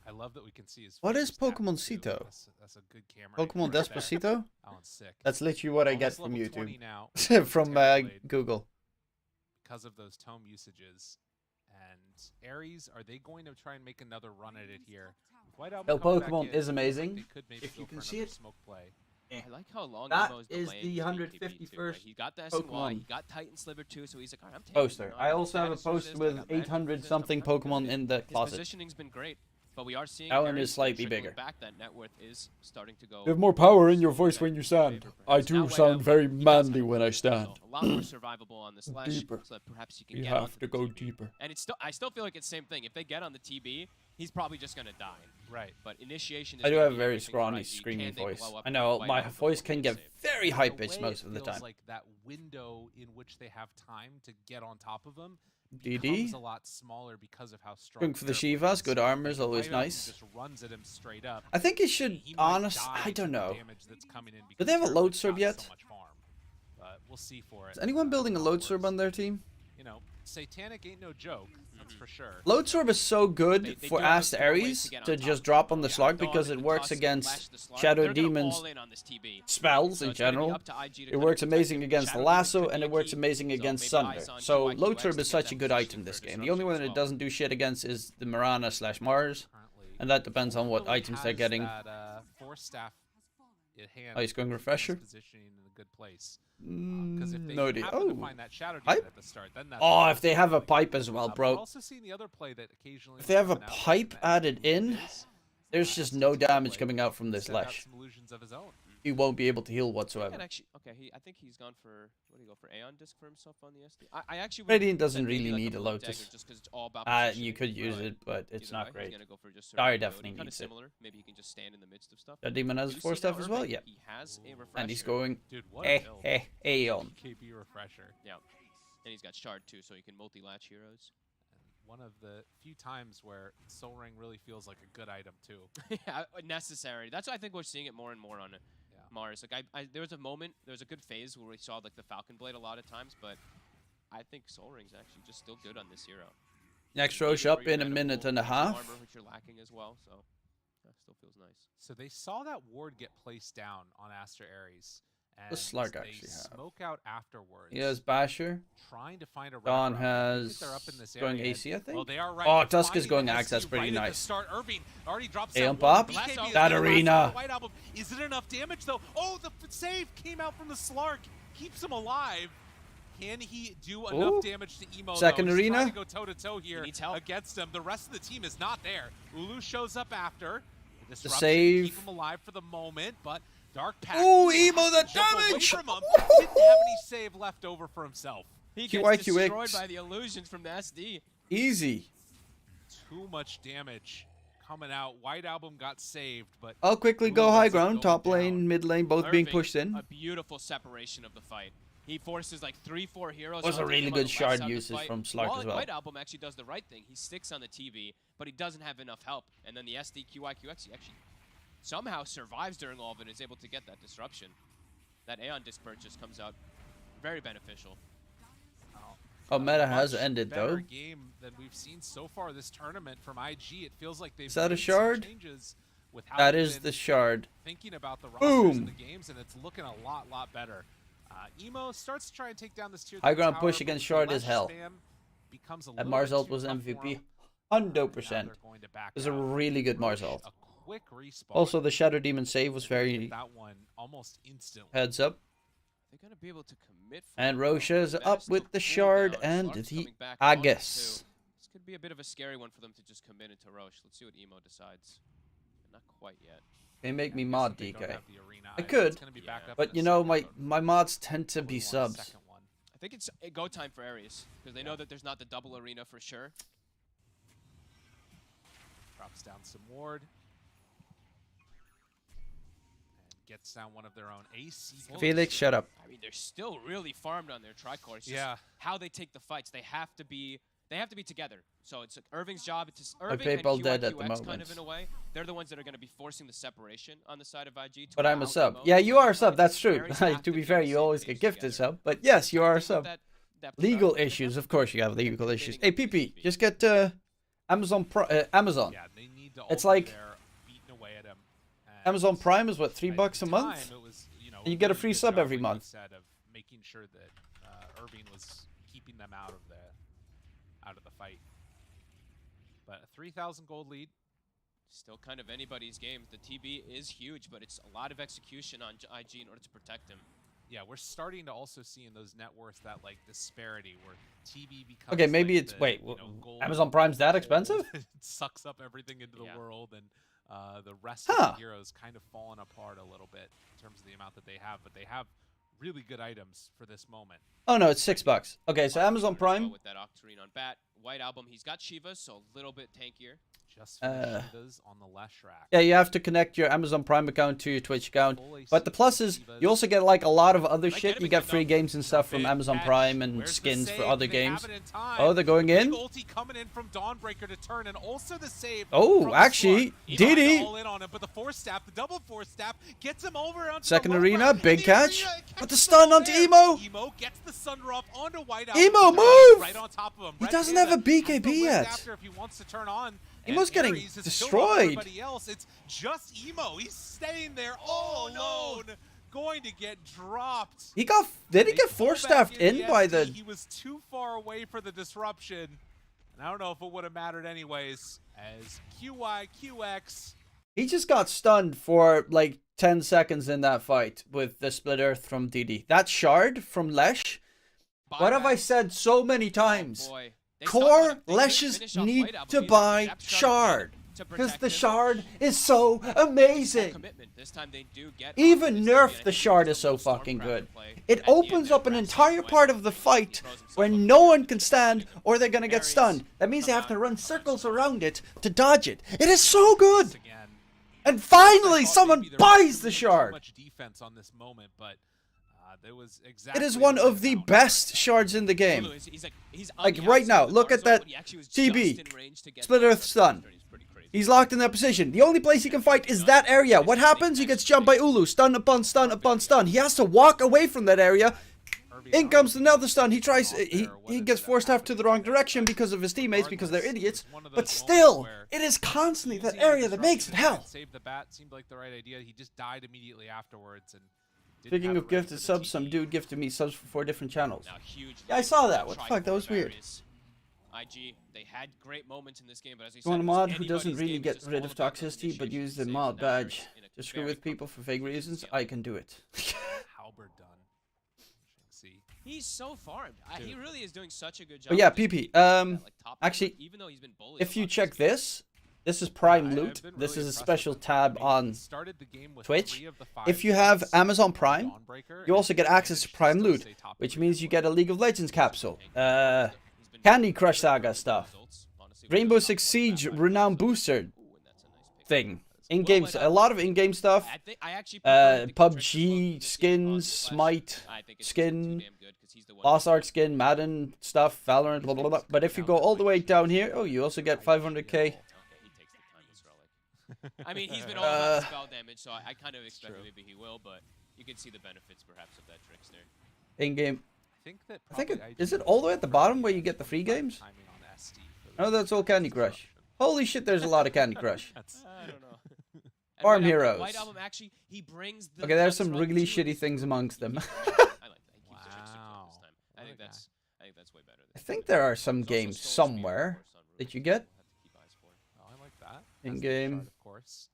I love that we can see his. What face is tap, Pokemon too. Cito? That's a good camera. Pokemon angle right there. Despacito? Alan's sick. That's literally what I get Almost from level 20 YouTube. now. From Terrorblade Google. because of those tome usages. And Aries, are they going to try and make another run at it here? White Album Well, coming back Pokemon in, is looks like amazing. they could maybe If go you for can see another it. smoke play. I like how long That Emo's is delaying the his 151st BKB too, right? He got the SNY, Pokemon he got Titan Sliver too, so he's like, all right, I'm taking Poster. it, you know, I got also have a status poster resist, I with got magic 800 resist, something I'm good. Pokemon in the His closet. positioning's been great, but we are seeing That one Aries is slightly trickling bigger. back. That net worth is starting to go. You have more power in your slowly voice back when you into his stand. favor, I perhaps. do Now White sound Album, very he does manly have when I so stand. a lot more survivable on the slash, Deeper. so that perhaps you can You get have onto to the go TB. deeper. And it's still, I still feel like it's the same thing. If they get on the TB, he's probably just gonna die. Right. But initiation is I do gonna have a be very everything for scrawny, IG. screaming Can they voice. blow up I know White my Album voice before can they get save? very In a high pitched way, most it of the feels time. like that window in which they have time to get on top of them DD? becomes a lot smaller because of how strong. Going for the Terrorblade Shivas, is. good armor is Like, always White Album nice. Just runs at him straight up. I think it should, He might honest, die I to don't the know. damage that's coming in Do they have a because load Terrorblade serve got yet? So much farm. But we'll see for it. Is anyone building a load serve onwards. on their team? You know, Satanic ain't no joke. That's for sure. Load serve is so good They for do have Aster.Aries ways to get on to top just of drop them. on the Yeah, slug Dawn because and it the works Tusk against slash the slug. Shadow They're gonna Demon's all in on this TB. spells So in it's gonna be general. up to IG to It kind of works protect amazing him. against the Shadow lasso, Demon and it could be works key. amazing So against maybe Sunder. eyes on So GYQX load serve to is get such a that good position item this for game. The only one that disruption it as well. doesn't do shit against is the Mirana / Mars, Currently, and that depends on what hopefully items they're has getting. That, force staff in hand. Oh, he's going to keep his refresher? Positioning in a good place. Because if they No idea. happen to Oh, find that Shadow pipe? Demon at the start, then that's Oh, what if they have a pipe as well, We're bro. also seeing the other play that occasionally If they have a comes out pipe and added in, is, there's just no damage coming out from this set out Lesh. some illusions of his own. he won't be able to heal I whatsoever. actually, okay, I think he's gone for, what do you go for, Aeon Disc for himself on the SD? I actually would Radiant said doesn't maybe really like need a blue Lotus. dagger just 'cause it's all about You could positioning, use it, but it's either not way, great. He's gonna go for just Dire survivability, definitely kinda needs it. similar. Maybe he can just stand in the midst of stuff. The demon has You 4 see stuff now as well, Irving, yeah. He has a refresher. And he's going Dude, what a build. Aeon. KB refresher. Yeah. And he's got Shard too, so he can multi-latch heroes. And one of the few times where Soul Ring really feels like a good item too. Yeah, necessary. That's why I think we're seeing it more and more on Mars. Like there was a moment, there was a good phase where we saw like the Falcon Blade a lot of times, but I think Soul Ring's actually just still good on this hero. Next Roche up in a minute and a half. Armor, which you're lacking as well, so that still feels nice. So they saw that ward get placed down on Aster.Aries. And The Slark they actually have. smoke out afterwards. He has Basher. Trying to find a Dawn wraparound. has They're up in this going area. AC, I think. Well, they are right. Oh, They're Tusk is finding going the Axe. That's SC pretty right at the nice. start. Irving already drops Aeon that pop. one. BKB is That gonna arena. last White Album. Is it enough damage though? Oh, the save came out from the Slark. Keeps him alive. Can he do enough damage to Emo? Second though? He's arena. trying to go toe to toe here needs help. against him. The rest of the team is not there. Ulu shows up after. The disruption save. keep him alive for the moment, but Dark Pact. Ooh, Emo, the jump away damage! from him. Didn't have any save left over for himself. He QI, gets destroyed QX. by the illusions from the SD. Easy. Too much damage coming out. White Album got saved, but I'll quickly Ulu go high ends up ground. going Top down. lane, mid lane, both being Irving, pushed in. A beautiful separation of the fight. He forces like 3-4 heroes. Was a onto really him on good the left shard side of the usage fight. from Slark as well. White Album actually does the right thing. He sticks on the TV, but he doesn't have enough help. And then the SD QIQX, he actually somehow survives during all of it and is able to get that disruption. That Aeon Disc purchase comes out very beneficial. Oh, meta has Much ended better though. game than we've seen so far this tournament from IG. It feels like they've Is that a made some shard? changes with how That they've is been the shard. thinking about the rosters Boom. and the games, and it's looking a lot better. Emo starts to try and take down this tier High 3 ground tower, push but against the shard is left hell. spam becomes a And little bit Marzalt too was tough for MVP. him. 100%. Now they're going to back It was a out. really good Roche, Marzalt. a quick respawn. Also, the Shadow Demon save was very that one almost instantly. heads up. They're going to be able to commit. And Roche is up with the shard and the Aegis. This could be a bit of a scary one for them to just commit into Roche. Let's see what Emo decides. Not quite yet. They make me I guess mod if they don't DK. have the arena, I it's could, gonna be backed up but in a you know, second, my mods tend to be probably want a subs. second one. I think it's a go time for Aries because they know that there's not the double arena for sure. Drops down some ward. And gets down one of their own AC. Felix, shut up. I mean, they're still really farmed on their tricore. It's just Yeah. how they take the fights. They have to be together. So it's like Irving's job. It's Irving PayPal and dead at the QIQX kind moment. of in a way. They're the ones that are going to be forcing the separation on the side of IG. But I'm a allow sub. Emo Yeah, to you are a fight. sub. That's true. Aries have To be be fair, on the you same always page get gifted together. sub. But yes, you are a With sub. that Legal production, issues, of course, you have legal issues. Hey, competing PP, with just get Amazon. Amazon. Yeah, they need to It's all be like- there beating away at him. Amazon Prime is what, $3 At bucks a the month? time, it was, you know, And you get a really free good sub job, every like you month. said, of making sure that Irving was keeping them out of the fight. But a 3,000 gold lead. Still kind of anybody's game. The TB is huge, but it's a lot of execution on IG in order to protect him. Yeah, we're starting to also see in those net worths that like disparity where TB becomes. Okay, maybe like it's the, wait. you know, gold Amazon Prime's that gold. expensive? It sucks up everything into the Yeah. world, and the rest of Huh. the heroes kind of fallen apart a little bit in terms of the amount that they have. But they have really good items for this moment. Oh no, it's $6. Okay, so Lot of Amazon healers as well Prime. with that Octarine on bat. White Album, he's got Shiva, so a little bit tankier. Just Shivas on the Lesh rack. Yeah, you have to connect your Amazon Prime account to your Twitch account. Full AC But the plus is Shivas. you also get like a lot of other Like shit. You enemy get good free though. games and stuff from Big Amazon catch. Prime and Where's the skins for save? other They have games. it in time. Oh, they're going Big in. ulti coming in from Dawnbreaker to turn, and also the save. Oh, from the actually, Slark. He tried to Didi. all in on him, but the force staff, the double force staff, gets him over onto Second the low arena, ground. big The catch. arena But catches the stun all onto there. Emo. Emo gets the Sunder off onto White Album. Emo, Turns move! Right on top of him. He Red doesn't Panda have a BKB has to lift yet. After if he wants to turn on. Emo's And getting Aries has killed destroyed. everybody else. It's just Emo. He's staying there all alone. Going to get dropped. He got. Did he They get pull force back staffed in in by SD. the? He was too far away for the disruption. And I don't know if it would have mattered anyways, as QIQX. He just got stunned for like 10 seconds in that fight with the split earth from DD. That shard from Lesh. What have I said so many times? Oh, boy. They Core stuck on him. They couldn't Leshes finish off need White Album to either. buy Depth shard. Because protect the him. shard is so Full amazing. commitment. This time they do get Even onto this nerf DPC, and I the think shard there's is a little so fucking Stormcraft good. play It at the end opens there. up an Raph entire saves part one. of the He fight throws himself where up no there. one can stand or they're gonna get Aries stunned. That means they come have to out, run come out circles strong. around it to dodge it. It is so good. Again. And I finally, thought someone maybe there was buys the too shard. much defense on this moment, but there was exactly It is one right of the amount. best shards in the game. Lulu, he's on Like the right outside now, of the look guard at zone, that but he actually was TB. just in range to get Split that Earth stun. He's pretty crazy. He's locked in that position. The only place he can fight is that area. What happens? He gets jumped by Ulu. Stun upon stun upon stun. He has to walk away from that area. In comes another stun. He tries. He gets forced half to the wrong direction because of his teammates, because they're idiots. But still, it is constantly that area that makes it hell. Save the bat seemed like the right idea. He just died immediately afterwards. And didn't Speaking have of it ready gifted for the subs, TD. some dude gifted me subs for 4 different channels. Now, huge Yeah, I lead saw for that. What the fuck? That was weird. Aries. IG, they had great moments in this game, but as you You want a said, mod it who was doesn't anybody's really game. get It's just rid all of about those toxicity but initiation use the saves, mod and now badge in a to screw very with people for vague reasons? comfortable I can do it. Halberd done. See. He's so farmed. He Dude. really is doing such a good job. But yeah, of just PP. keeping that, like, top Actually, number, even though he's been bullied if a you lot check this this is Prime I've Loot. been This really is a impressed special with him. tab I mean, he on started the game with Twitch. 3 of the 5 If you have hits Amazon on Prime, Dawnbreaker, you also and get he access to managed Prime still Loot, stay top which 3 means you for get a League of Legends capsule, Candy Crush Saga stuff, Rainbow Six Siege Renown Booster thing, in-game, a lot of in-game stuff, PUBG skins, Smite skin, Lost Ark skin, Madden stuff, Valorant, blah blah blah. But if you go all the way down here, oh, you also get 500k. I mean, he's been all about the spell damage, so I kind of expect maybe he will, but you can see the benefits perhaps of that trickster. In-game. I I think is it all the way at the bottom where you get the free games? No, that's all Candy Crush. Holy shit, there's a lot of Candy Crush. I don't know. And Farm White Album- Heroes. White Album actually, he brings the Okay, there's guts some run really to it. shitty things amongst them. I like that. He keeps the trickster flip this time. I think that's way better. I think there are some There's also games Soul Spear, somewhere of course, on that you Ruin get. we'll have to keep eyes for. Oh, I like that. In-game. That's the shard, of course.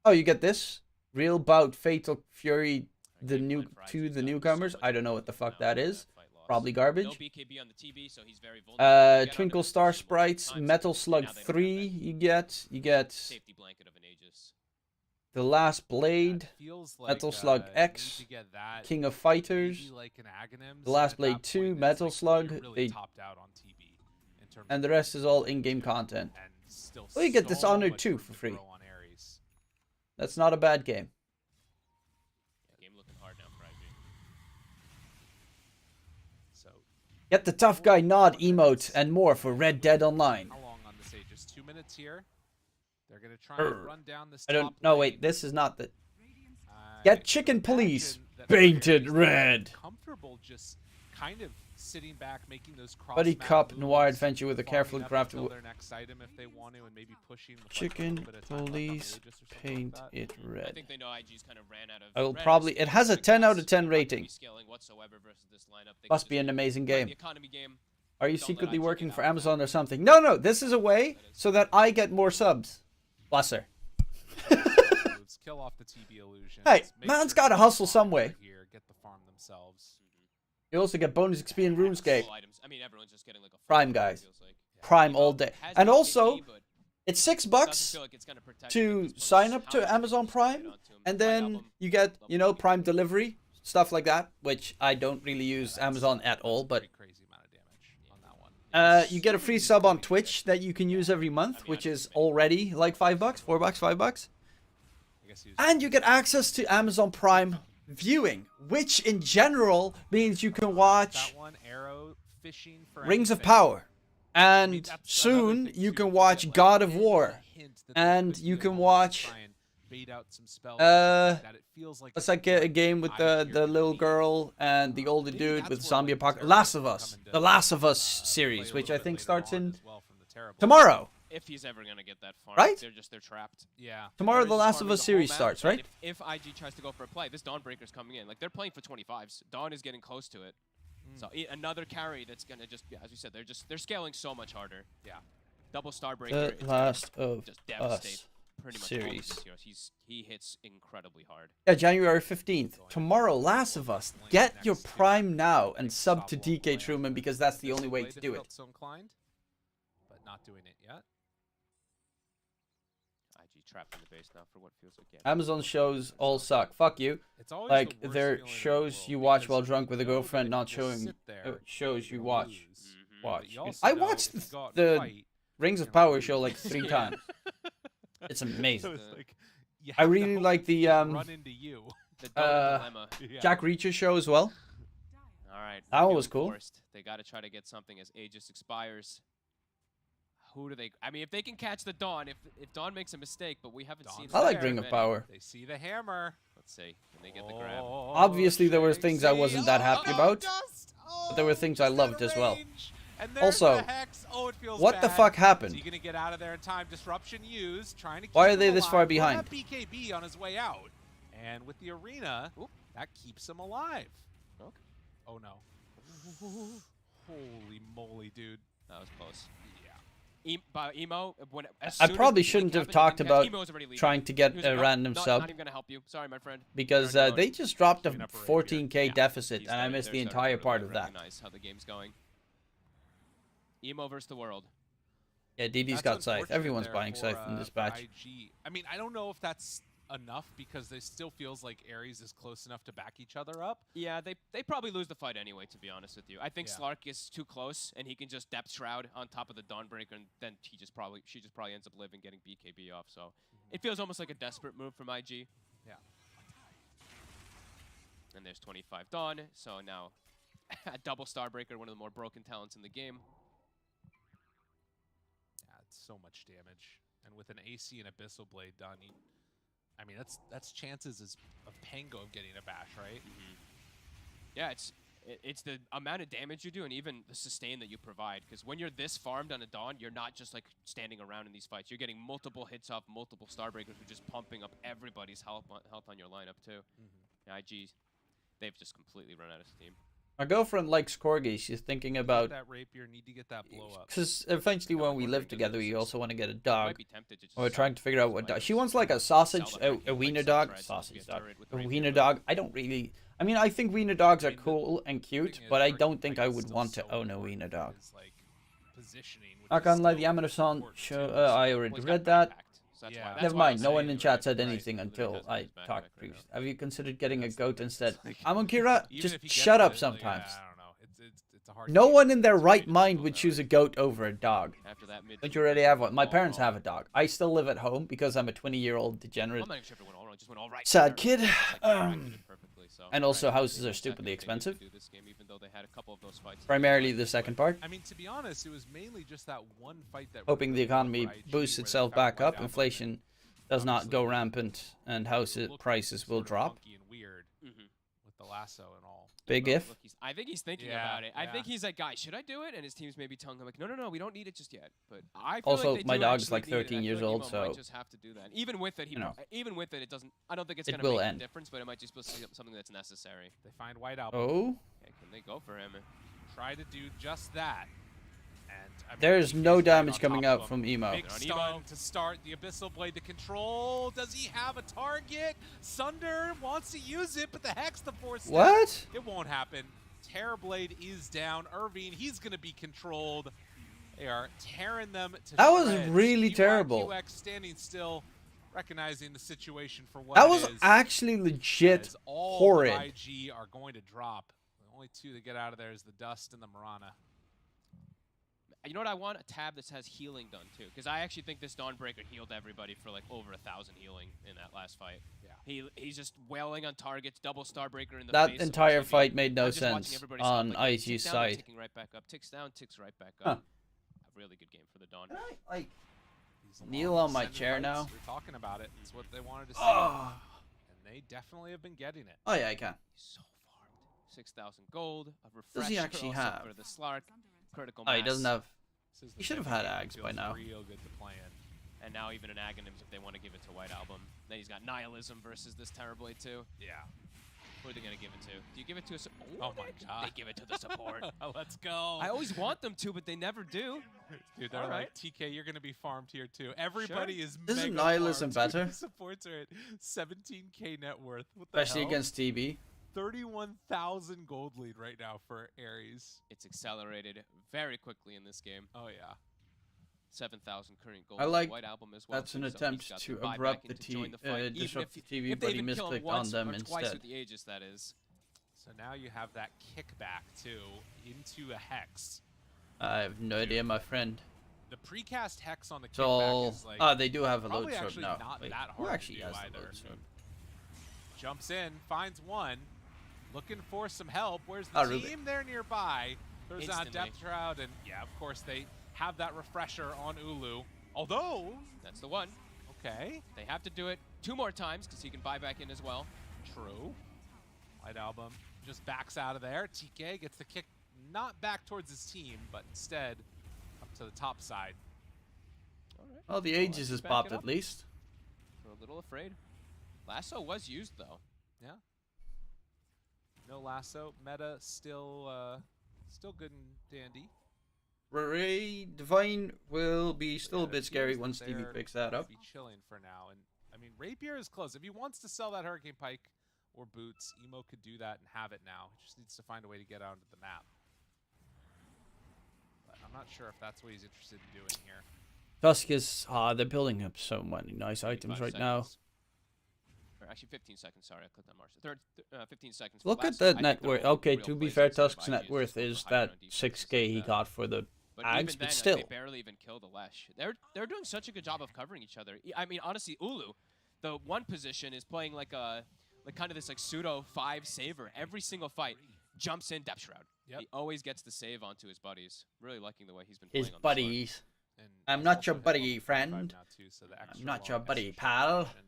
Oh, you get this? Real Bout Fatal Fury to the newcomers. I don't know what the fuck that is. Probably No garbage. BKB on the TB, so he's very vulnerable. Get out Twinkle of this Star position Sprites, multiple times, Metal and Slug now they don't have 3 that you get safety blanket of an Aegis. The Last Yeah, Blade, it feels like, Metal Slug you X, need to get that, King of Fighters, maybe like an Aghanims, The Last at Blade that 2, point, it's Metal like Slug, you're really they- topped out on TB in terms and of the rest is all in-game content. and still Well, you get so Dishonored much 2 room for to free. grow on Aries. That's not a bad game. Game looking hard now for IG. So Get the tough guy nod emote and more for Red Dead Online. how long on this stage? Just 2 minutes here. They're gonna try and run down this. I don't. top No, lane. wait. This is not the. I Get chicken police imagine that painted Aries red. Comfortable just kind of sitting back, making those cross Buddy map Cop moves, Noir Adventure with a farming carefully up crafted until wo- their next item if they want to, and maybe pushing with, like, a Chicken little bit of time left on the police Aegis or something like paint that. it I red. think they know IG's kind of ran out of. I will ran out of probably. steam It has a during 10 out this. of 10 They're not gonna rating. be scaling whatsoever versus this lineup. They Must could be just an amazing play game. The economy game. Are you Don't let secretly IG working get for out of Amazon or something? No, no. This is a way so that I get more subs. Bless her. Moves, kill off the TB illusions. Hey, make man's sure gotta they hustle farm some way. over Here, get the farm themselves. You also get bonus XP in RuneScape. Full items. I mean, everyone's just getting like a full Prime, item, it guys. feels like. Prime Well, all day. has And BKB, also, but it's $6 doesn't feel like it's gonna protect him at to this point. sign up How to much Amazon damage Prime, can you get onto him? and White then Album, you get, you know, level Prime delivery, stuff like that, which I don't really use Amazon at all, but Pretty crazy amount of damage on that one. you get a free sub on Twitch that you can use every month, which is already like $5, $4, $5. I guess he was And you get access to Amazon Prime viewing, which in general means you can watch that one arrow fishing for Rings of anything. Power. I mean, And that's another soon thing, you too, can to watch get, like, God of a War. hint that they And could you do can almost watch, try and bait out some spells uh, that it feels like it's like a game with the little girl and the older Maybe dude that's with where, zombie like, apocalypse. Terra Last will of come Us. into, The Last of Us play series, a which I little think bit starts later on in as well from the Terrible. tomorrow. If he's ever gonna get that far, Right? They're trapped. Yeah. Tomorrow They're the just Last of farming Us the whole series map, starts, and right? If IG tries to go for a play, this Dawnbreaker's coming in. Like they're playing for 25s. Dawn is getting close to it. So another carry that's gonna just, yeah, as you said, they're scaling so much harder. Yeah. Double Starbreaker. The it's gonna Last of just devastate Us pretty much all of series. these heroes. He hits incredibly hard. Yeah, January 15th. Tomorrow, Last of Us. Get your Prime now and sub to DK Truman because that's the only way to do it. So inclined, but not doing it yet. IG trapped in the base now for what feels like Amazon shows all suck. Fuck you. It's always Like, the worst they're feeling in the shows world you watch because while drunk with a you know that girlfriend, if not you just showing sit there, shows you you'll watch. lose. But Watch. you also I know watched if you go out and the fight, Rings you're of gonna Power lose. show like 3 times. It's So amazing. it's like, you I have to really hope like they the just run into you. The Dota dilemma. Yeah. Jack Reacher show as well. All right. That one feeling was cool. forced. They got to try to get something as Aegis expires. Who do they? I mean, if they can catch the Dawn, if Dawn makes a mistake, but we haven't seen. Dawn's I like very Ring of many. Power. They see the hammer. Let's see. Can they get the grab? Oh, Obviously, there were things I Shakespeare. wasn't that happy Oh, about, dust. but there were things I just out loved of as well. range. And there's Also, the hex. Oh, it feels what the bad. fuck Is happened? he gonna get out of there in time? Disruption used, trying to keep Why are him they this alive. far We'll behind? have BKB on his way out, and with the arena, that keeps him alive. Okay. Oh no! Holy moly, dude! That was close. Yeah. Emo. When, as I soon as probably the blink shouldn't have happened, talked he didn't catch- about Emo was already leaving. trying to get He was a like, random "Nope, sub Not even gonna help you. Sorry, my friend. because You're on your they own." just dropped a Giving up a rapier. 14k Yeah. deficit, He's and I starting- missed they're the starting to entire part really of that. recognize how the game's going. Emo versus the world. Yeah, DD's That's got Scythe. unfortunate Everyone's there buying for, Scythe in this for batch. IG. I mean, I don't know if that's enough because it still feels like Aries is close enough to back each other up. Yeah, they probably lose the fight anyway, to be honest with you. I think Yeah. Slark is too close, and he can just depth shroud on top of the Dawnbreaker, and then she just probably ends up living, getting BKB off. So it feels almost like a desperate move from IG. Yeah. And there's 25 Dawn, so now a double Starbreaker, one of the more broken talents in the game. Yeah, it's so much damage, and with an AC and Abyssal Blade done, I mean that's chances of Pango of getting a bash, right? Yeah, it's the amount of damage you do and even the sustain that you provide. Because when you're this farmed on a Dawn, you're not just like standing around in these fights. You're getting multiple hits off multiple Starbreakers, who are just pumping up everybody's health on your lineup too. Yeah, IG, they've just completely run out of steam. My girlfriend likes Corgi. She's thinking Get about that rapier, need to get that blow up. because eventually No, when we we're live doing together, we this. also want to get a You dog. might be tempted to just We're trying to figure out what dog. She wants like a sausage, a wiener dog, sausage dog, a wiener dog. I don't really. I mean, I think wiener dogs are cool and cute, but I don't think I would want to own a wiener dog. Not gonna lie, the Amazon show. I already read that. Never mind. No one in chat said anything until I talked previously. Have you considered getting a goat instead? Kira, just shut up sometimes. I don't know. It's a hard No game. one in their right mind would choose a goat over a dog. After that mid Don't you already have one? My parents have a dog. I still live at home because I'm a 20-year-old degenerate. I'm not even sure if it went all right. It just went all right. Sad there. kid. It's like corrected it perfectly, so. And also Right. houses are Second stupidly continued to expensive. do this game, even though they had a couple of those fights. Primarily the second part. I mean, to be honest, it was mainly just that one fight that. Hoping the really worked economy for IG boosts where they itself found back White up, Album inflation and does not go honestly, rampant, and house it looked prices will sort of drop. funky and weird Mhm. with the lasso and all. Big Well, if. look, I think he's thinking Yeah, about it. I think yeah. he's like, guys, should I do it? And his team's maybe telling him like, no, we don't need it just yet. But I feel Also, like they my do dog's actually like need it. I 13 feel years like old, Emo might so, just have to do that. Even with it, you know. even with it, it doesn't. I don't think it's It gonna will make end. a difference, but it might just be something that's necessary. They find White Album. Oh, Okay, can they go for him? Try to do just that. And I mean, there's he no is right damage on coming top of out him. from Emo. Big They're on stun Emo. to start the Abyssal Blade to control. Does he have a target? Sunder wants to use it, but the Hex to force it. What? It won't happen. Terrorblade is down. Irving, he's going to be controlled. They are tearing them to That was shreds. really terrible. QX standing still, recognizing the situation for what That it was is. actually legit As all of horrid. IG are going to drop. The only two that get out of there is the Dust and the Marana. You know what I want? A tab that has healing done too, because I actually think this Dawnbreaker healed everybody for like over 1,000 healing in that last fight. Yeah. He's just wailing on targets, double Starbreaker in the That face of entire Oblivion. fight made no I'm just watching sense everybody stop, on like, IG's ticks down, side. Ticking right back up, ticks down, ticks right back Huh. up. A really good game for the Dawn. Like, These kneel long on my ascended chair fights, now. We're talking about it. It's what they wanted to see. oh, And they definitely have been getting it. oh yeah, I can. He's so farmed. 6,000 gold, a refresher Does he actually also have? for the Slark, critical Oh, mass. he doesn't have. This is the He should have type of had game that Ags feels by now. Real good to play in. And now even an Aghanims if they want to give it to White Album. Then he's got Nihilism versus this Terrorblade too. Yeah. Who are they going to give it to? Do you give it to a support? Oh my god. They give it to the support. Let's go. I always want them to, but they never do. Dude, they're All like, right. TK, you're going to be farmed here too. Everybody is Isn't mega Nihilism farmed. better? Supports are at 17k net worth. What the Especially hell? against TB. 31,000 gold lead right now for Aries. It's accelerated very quickly in this game. Oh yeah. 7,000 current gold. I like White Album as well. that's an too, so he's attempt got to buy back abrupt in the to join the fight, even disrupt the if TV, but they he even kill him misclicked once on them or twice instead. with the Aegis, that is. So now you have that kickback too into a hex. I have no idea, my friend. The precast hex on the So, kickback is like they do have a load probably sword actually now. not Wait, that who hard actually to do has the either. load sword? Jumps in, finds one, looking for some help. Where's the team? Rubik. They're nearby. There's on Instantly. Depth Shroud, and yeah, of course they have that refresher on Ulu. Although, That's the one. okay, They have to do it 2 more times because he can buy back in as well. true. White Album just backs out of there. TK gets the kick not back towards his team, but instead up to the top side. All right. Well, the Well, Aegis is back popped it at up. least. We're a little afraid. Lasso was used though. Yeah. No lasso. Meta still good and dandy. Ray Divine will be still a Yeah, bit it scary appears once that Stevie they're picks that gonna up. Be chilling for now, and I mean Rapier is close. If he wants to sell that Hurricane Pike or boots, Emo could do that and have it now. He just needs to find a way to get out onto the map. But I'm not sure if that's what he's interested in doing here. Tusk is, they're building up so many nice 35 items right now. seconds. Or actually 15 seconds, sorry, I clicked on Mars. 15 seconds. for Look at Lasso. that I think net they're worth. all Okay, real to be plays fair, outside of Tusk's IGs, net worth just is for high that ground defense and 6k stuff he like that. got for the But Ags, even but then, still. they barely even kill the Lesh. They're doing such a good job of covering each other. I mean, honestly, Ulu, the one position is playing like kind of this like pseudo 5 saver. Every single fight, jumps in Depth Shroud. Yep. He always gets the save onto his buddies. Really liking the way he's been playing His on this buddies. And I'm he's not also your hit buddy, level 45 friend. now too, so the extra I'm not your long, buddy, extra pal. short action.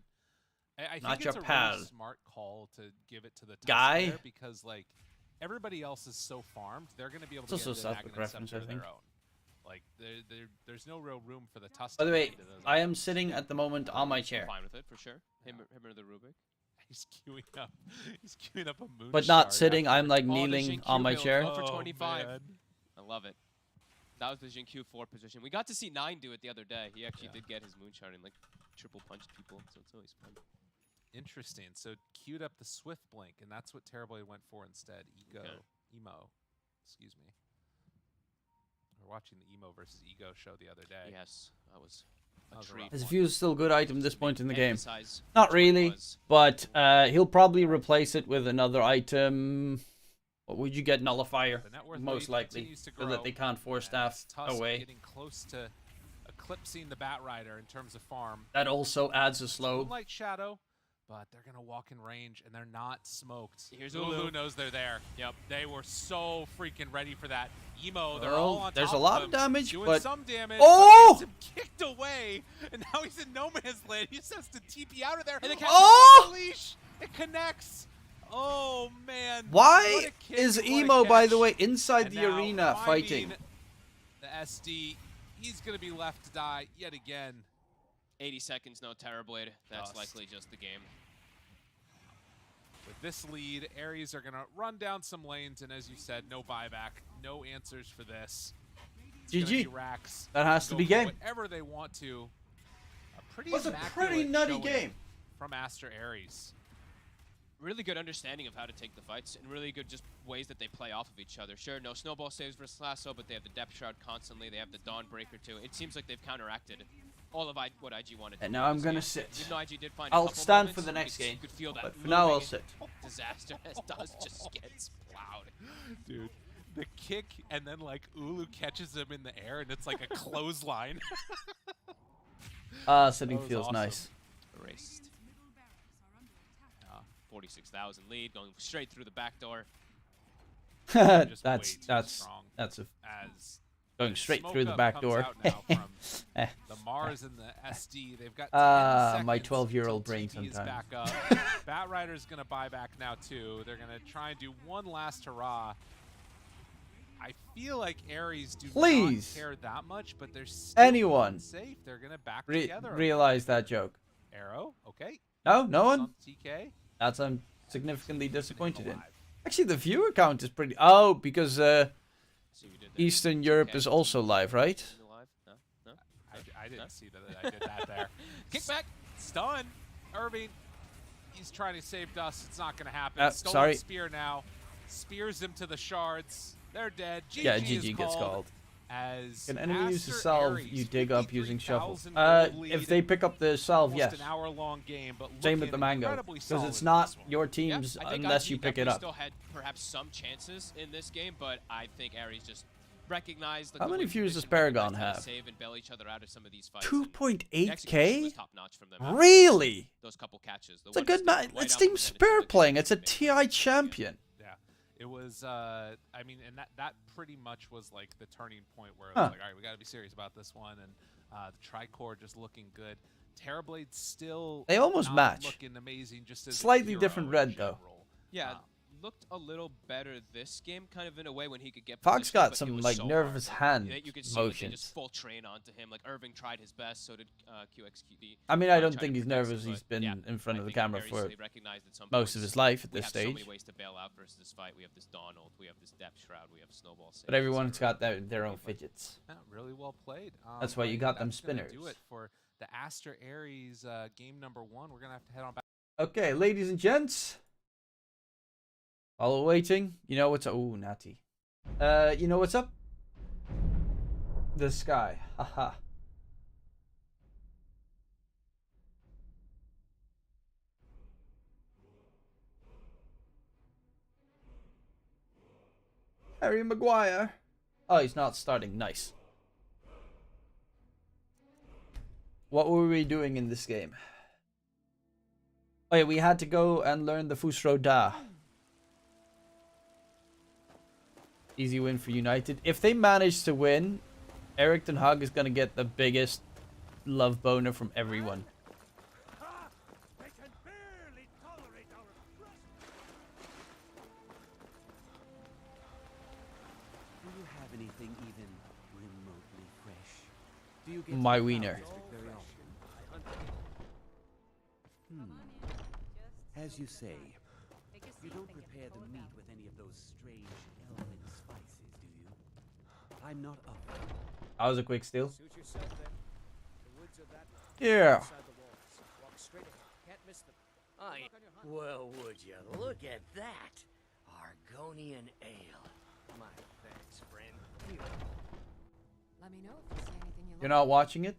I Not think your it's a pal. really smart call to give it to the Tusk Guy. there because like everybody else is so farmed, they're going to be able to It's get also into South Aghanim reference, I Scepter think. their own. Like there's no real room for the Tusk. By the to way, get into those I am items. sitting at the moment on my chair. Fine with it for sure. Him or the Rubik. He's queuing up. He's queuing up a moon. But not shard sitting, after- I'm like Oh, the kneeling Jinkyu on my build. chair. Oh, for 25. man. I love it. That was the Jinkyu 4 position. We got to see 9 do it the other day. He actually Yeah. did get his moonshard and like triple punched people, so it's always fun. Interesting. So queued up the Swift Blink, and that's what Terribly went for instead. Emo. Excuse me. We were watching the Emo versus Ego show the other day. Yes, that was That a was a treat. rough His one. view is still a good item at this point in the game. Emphasize Not which one it really, was. but he'll probably replace it with another item. What would you get? Nullifier, The net worth most lead likely, continues to so that grow, they can't force staff as Tusk away. getting close to eclipsing the Bat Rider in terms of farm. That also adds a slow. Moonlight Shadow, but they're gonna walk in range and they're not smoked. Here's Ulu Ulu. knows they're there. Yep. They were so freaking ready for that. Emo, they're all Oh, on there's top a lot of of him, damage, doing but some damage. Oh! But gets him kicked away, and now he's in no man's land. He just has to TP out of there. And the Oh! the leash! It connects. Oh man! Why What a kick, is what a Emo, by the catch. way, inside And the now arena finding fighting? The SD, he's gonna be left to die yet again. 80 seconds, no Terrorblade. That's Dust. likely just the game. With this lead, Aries are gonna run down some lanes, and as you said, no buyback, no answers for this. It's gonna GG. be Rax. That has to Go be for game. Whatever they want to. A pretty Was a pretty immaculate nutty showing game. from Aster.Aries. Really good understanding of how to take the fights, and really good just ways that they play off of each other. Sure, no snowball saves versus Lasso, but they have the Depth Shroud constantly. They have the Dawnbreaker too. It seems like they've counteracted all of what IG wanted to And do now I'm this gonna game. sit. Even though IG did find a I'll couple stand moments, for the next you game, could feel that but for now I'll moving sit. disaster as Dust just gets plowed. Dude, the kick, and then like Ulu catches him in the air, and it's like a clothesline. Sitting That was feels awesome. nice. Erased. 46,000 lead, going straight through the back door. Just way too that's strong. that's a As going the straight smoke through the up back comes door. out now from Eh. the Mars and the SD. They've got 10 My seconds 12-year-old until brain TT is sometimes. back up. Bat Rider's gonna buy back now too. They're gonna try and do one last hurrah. I feel like Aries do Please. not care that much, but they're still Anyone safe. They're gonna back Re together. realize that joke? Arrow, okay. No, no one. Some TK. That's I'm significantly disappointed in. alive. Actually, the viewer count is pretty. Oh, because See what you did there. Eastern Europe Okay. is also live, right? Still alive? No? No? I didn't Huh? see that I did that there. Kickback! Stun. Irving. He's trying to save Dust. It's not going to happen. Stolen sorry. spear now. Spears him to the shards. They're dead. GG Yeah, is GG gets called. as Can enemy use the Aster salve Aries, you dig up using shovel? 53,000 gold If lead they pick up the salve, almost yes. an hour-long game, but Same with the looking mango. incredibly Because solid it's in not this one. your team's I think unless IG you pick it definitely up. still had perhaps some chances in this game, but I think Aries just recognized. How the many win views does condition, Paragon recognized how to have? Save and bail each other out of some of these fights. and the 2.8k? execution was top-notch from them after Really? Those couple catches. It's a good match. It's Team Spirit playing. It's a TI champion. Yeah, it was. I mean, and that pretty much was like the turning point where it was like, all right, we got to be serious about this one. And the Tricore just looking good. Terrorblade still. They almost not match. Looking amazing, just as a Slightly hero different in red, though. general. Yeah, looked a little better this game, kind of in a way when he could get. Fox position, got but he some was like so nervous hard. hand You could see like, they motions. just full train onto him. Like Irving tried his best, so did QXQD. I mean, I don't tried think to he's protect him, nervous. He's but been yeah, in front of I the think camera Aries for really recognized at some most of points his life at we this have so stage. many ways to bail out versus this fight. We have this Donald, we have this Depth Shroud, we have Snowball. But everyone's got their own fidgets. Yeah, really well played. That's why you got them that's gonna spinners. Do it for the Aster.Aries game number 1. We're gonna have to head on back. Okay, ladies and gents. While waiting, you know what's up? Ooh, Natty. You know what's up? The sky. Haha. Harry Maguire. Oh, he's not starting. Nice. What were we doing in this game? Oh yeah, we had to go and learn the Fusro Da. Easy win for United. If they manage to win, Eric Ten Hag is going to get the biggest love boner from everyone. Do you have anything even remotely fresh? Do you get My to the wiener. Fowl District very often? As you say, you don't prepare the meat with any of those strange elven spices, do you? I'm not up. That was a quick steal. Suit yourself then. The woods are that Yeah. outside the walls. Walk straight ahead. Can't miss them. Well, would you look at that? Argonian ale. My thanks, friend. Let me know if you see anything you You're like. not watching it?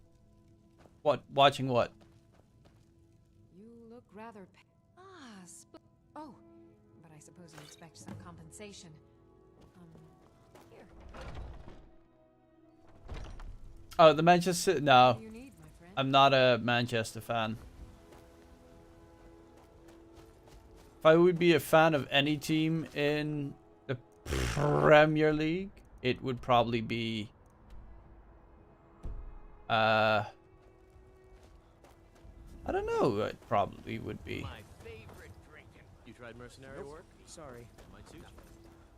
What? Watching what? You look rather. Oh, but I suppose you expect some compensation. Here. Oh, the Manchester... No. What do you need, my friend? I'm not a Manchester fan. If I would be a fan of any team in the Premier League, it would probably be... I don't know. It probably would be. My favorite drinking. You tried mercenary work? Sorry. Might suit you.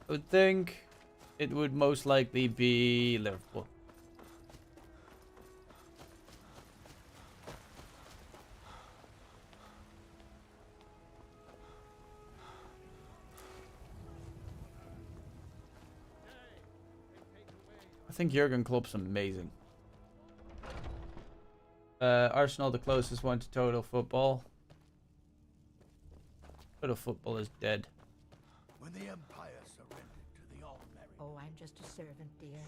I would think it would most likely be Liverpool. I think Jurgen Klopp's amazing. Arsenal, the closest one to total football. Total football is dead. When the Empire surrendered to the Altmerry. Oh, I'm just a servant, dear.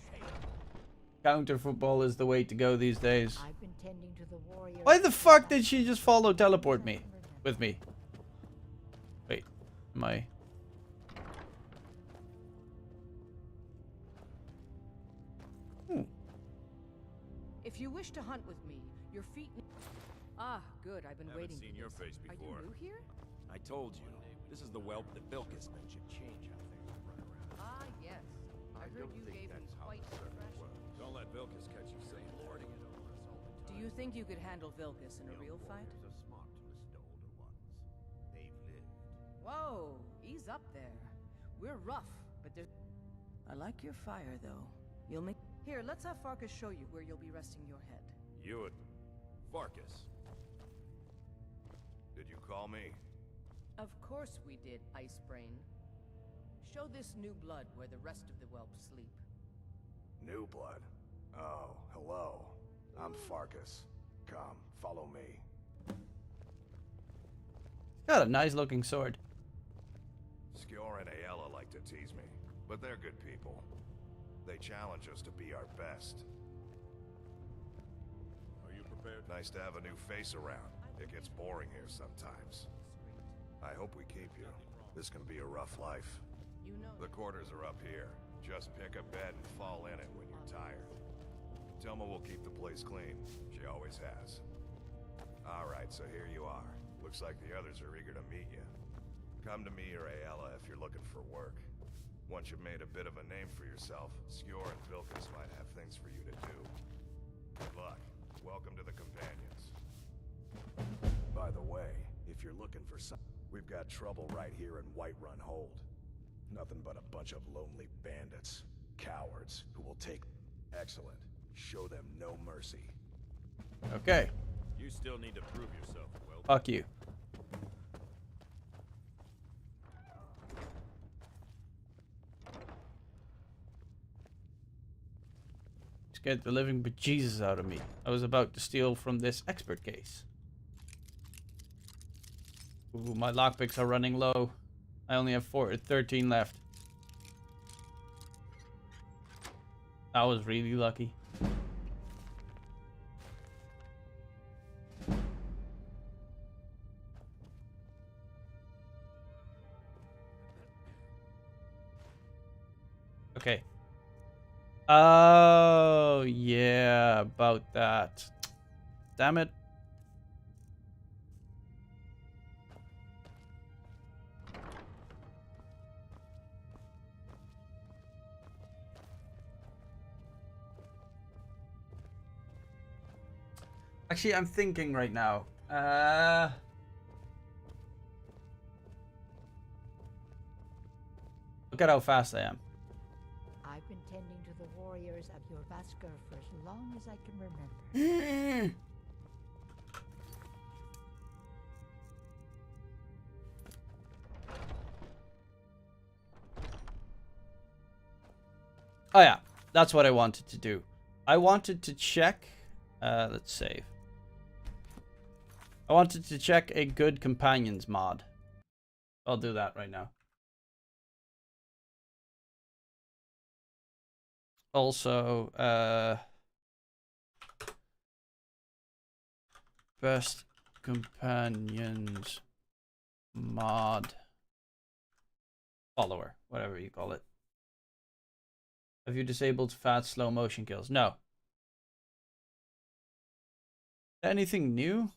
Counter football is the way to go these days. I've been tending to the warrior. Why the fuck did she just follow teleport me? With me? Wait, am I... If you wish to hunt with me, your feet... Ah, good. I've been waiting. Seen your face Are before. you new here? I told you. This is the whelp that Vilcus mentioned. Change how things run around. Ah, yes. I heard you gave him quite a thrashing. Don't let Vilcus catch you saying lording it over us all the time. Do you think you could handle Vilcus in a real fight? Warriors are smart to listen to older ones. They've lived. Whoa, ease up there. We're rough, but there's... I like your fire, though. You'll make... Here, let's have Farkas show you where you'll be resting your head. You would... Farkas. Did you call me? Of course we did, Icebrain. Show this new blood where the rest of the whelps sleep. New blood. Oh, hello. I'm Farkas. Come, follow me. Got a nice looking sword. Skjor and Aella like to tease me, but they're good people. They challenge us to be our best. Are you prepared? Nice to have a new face around. It gets boring here sometimes. I hope we keep you. This can be a rough life. You know. The quarters are up here. Just pick a bed and fall in it when you're tired. Thelma will keep the place clean. She always has. Alright, so here you are. Looks like the others are eager to meet you. Come to me or Ayala if you're looking for work. Once you've made a bit of a name for yourself, Skjor and Vilkas might have things for you to do. Good luck. Welcome to the Companions. By the way, if you're looking for some... We've got trouble right here in Whiterun Hold. Nothing but a bunch of lonely bandits. Cowards who will take... Excellent. Show them no mercy. Okay. You still need to prove yourself, Will. Fuck you. Scared the living bejesus out of me. I was about to steal from this expert case. Ooh, my lockpicks are running low. I only have 13 left. That was really lucky. Okay. Oh, yeah, about that. Damn it. Actually, I'm thinking right now. Look at how fast I am. I've been tending to the warriors of your Vasker for as long as I can remember. Oh yeah, that's what I wanted to do. I wanted to check. Let's save. I wanted to check a good companions mod. I'll do that right now. Also, best companions mod follower, whatever you call it. Have you disabled fast slow motion kills? No. Anything new?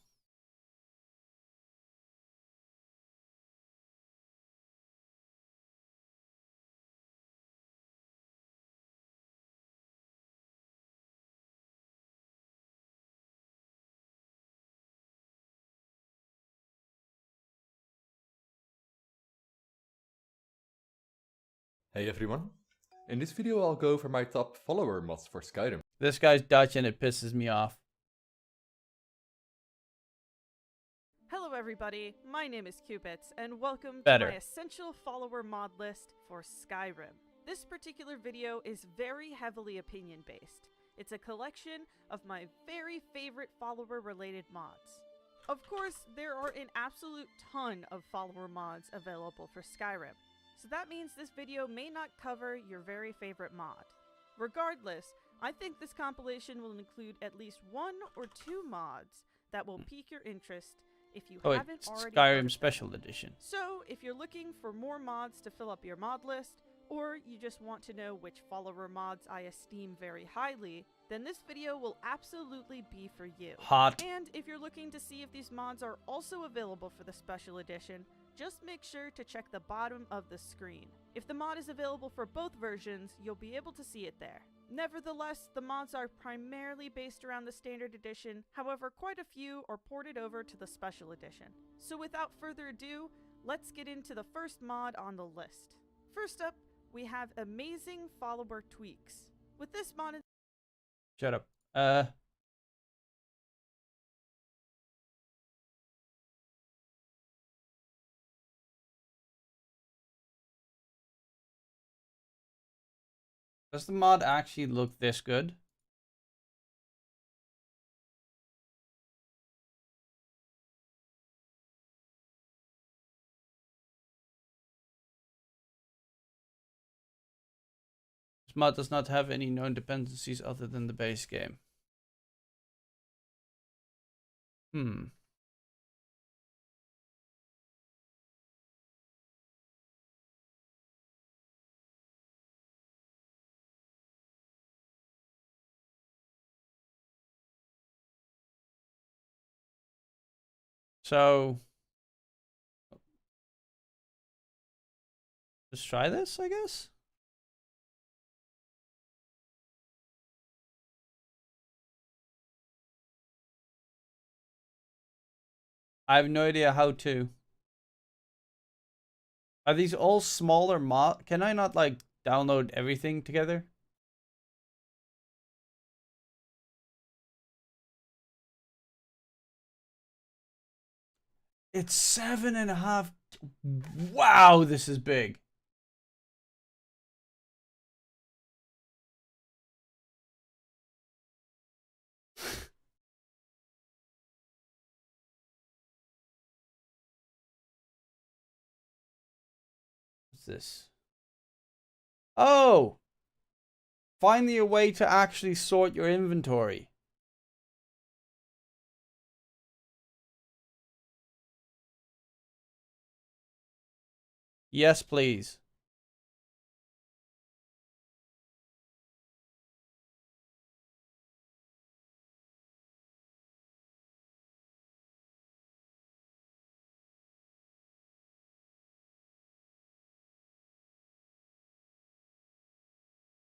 Hey everyone, in this video I'll go over my top follower mods for Skyrim. This guy's Dutch and it pisses me off. Hello everybody, my name is Cupits, and welcome Better. to my essential follower mod list for Skyrim. This particular video is very heavily opinion based. It's a collection of my very favorite follower related mods. Of course, there are an absolute ton of follower mods available for Skyrim, so that means this video may not cover your very favorite mod. Regardless, I think this compilation will include at least 1 or 2 mods that will pique your interest if you haven't it's already Skyrim heard of Special them. Edition. So, if you're looking for more mods to fill up your mod list, or you just want to know which follower mods I esteem very highly, then this video will absolutely be for you. Hot. And if you're looking to see if these mods are also available for the Special Edition, just make sure to check the bottom of the screen. If the mod is available for both versions, you'll be able to see it there. Nevertheless, the mods are primarily based around the Standard Edition, however quite a few are ported over to the Special Edition. So without further ado, let's get into the first mod on the list. First up, we have Amazing Follower Tweaks. With this mod... Shut up. Does the mod actually look this good? This mod does not have any known dependencies other than the base game. So let's try this, I guess. I have no idea how to. Are these all smaller mod? Can I not like download everything together? It's 7.5. Wow, this is big. What's this? Oh! Find a way to actually sort your inventory. Yes, please.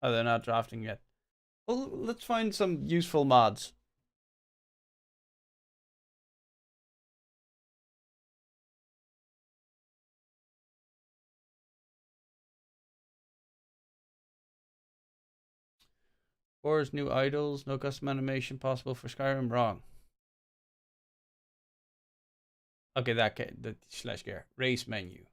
Oh, they're not drafting yet. Well, let's find some useful mods. Forest new idols, no custom animation possible for Skyrim. Wrong. Okay, the slash gear. Race menu.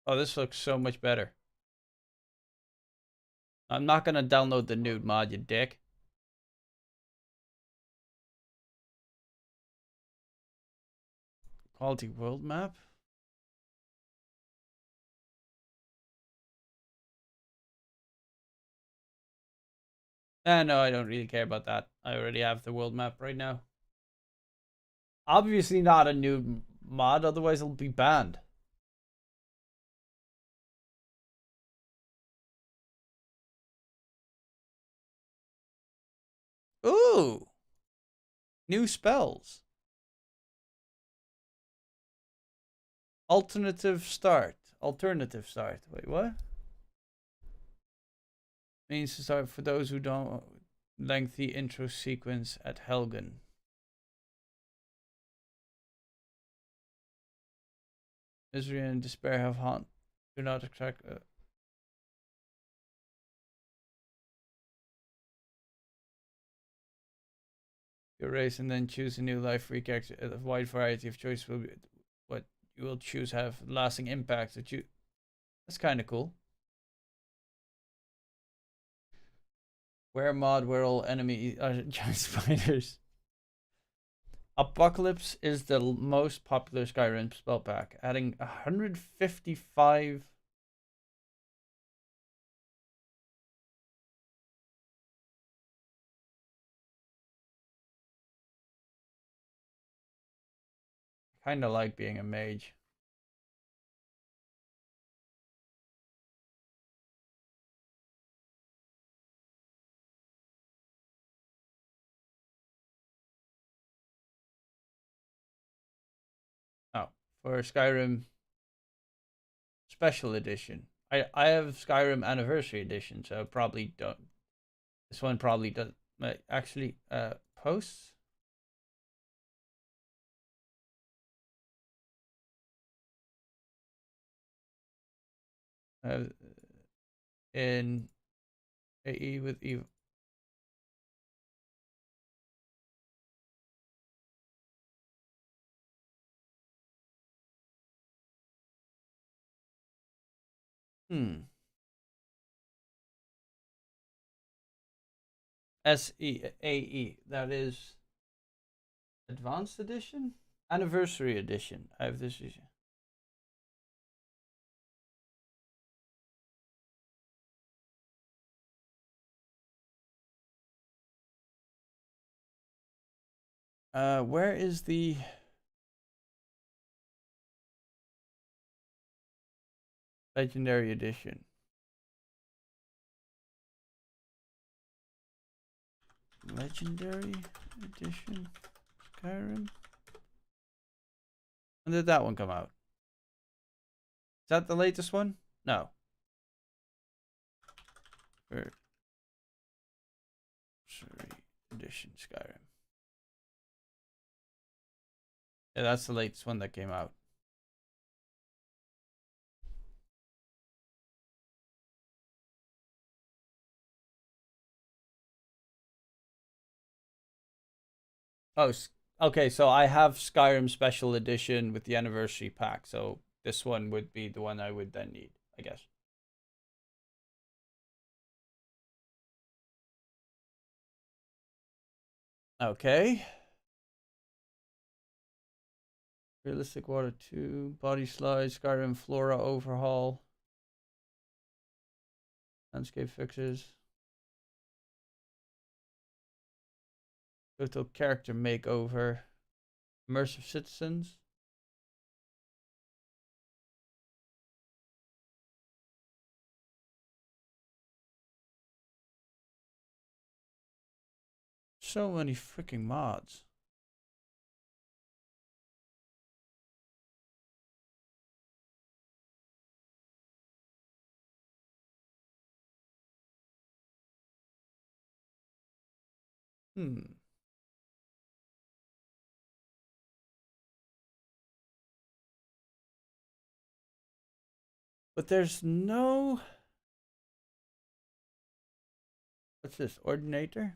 Oh, this looks so much better. I'm not gonna download the nude mod, you dick. Quality world map? No, I don't really care about that. I already have the world map right now. Obviously not a nude mod, otherwise it'll be banned. Ooh! New spells. Alternative start. Wait, what? Means to start for those who don't. Lengthy intro sequence at Helgen. Misery and despair have haunt. Do not attract. Your race and then choose a new life for each character. A wide variety of choice will be what you will choose have lasting impact. That's kind of cool. Where mod where all enemy giant spiders. Apocalypse is the most popular Skyrim spell pack, adding 155. Kind of like being a mage. Oh, for Skyrim Special Edition. I have Skyrim Anniversary Edition, so probably don't. This one probably does. Actually, posts. In AE with Eve. SEAE. That is Advanced Edition? Anniversary Edition. I have this edition. Where is the Legendary Edition? Legendary Edition Skyrim? When did that one come out? Is that the latest one? No. Anniversary Edition Skyrim. Yeah, that's the latest one that came out. Oh, okay, so I have Skyrim Special Edition with the Anniversary Pack, so this one would be the one I would then need, I guess. Okay. Realistic Water 2, Body Slide, Skyrim Flora Overhaul, Landscape Fixes, Total Character Makeover, Immersive Citizens. So many freaking mods. But there's no... What's this? Ordinator?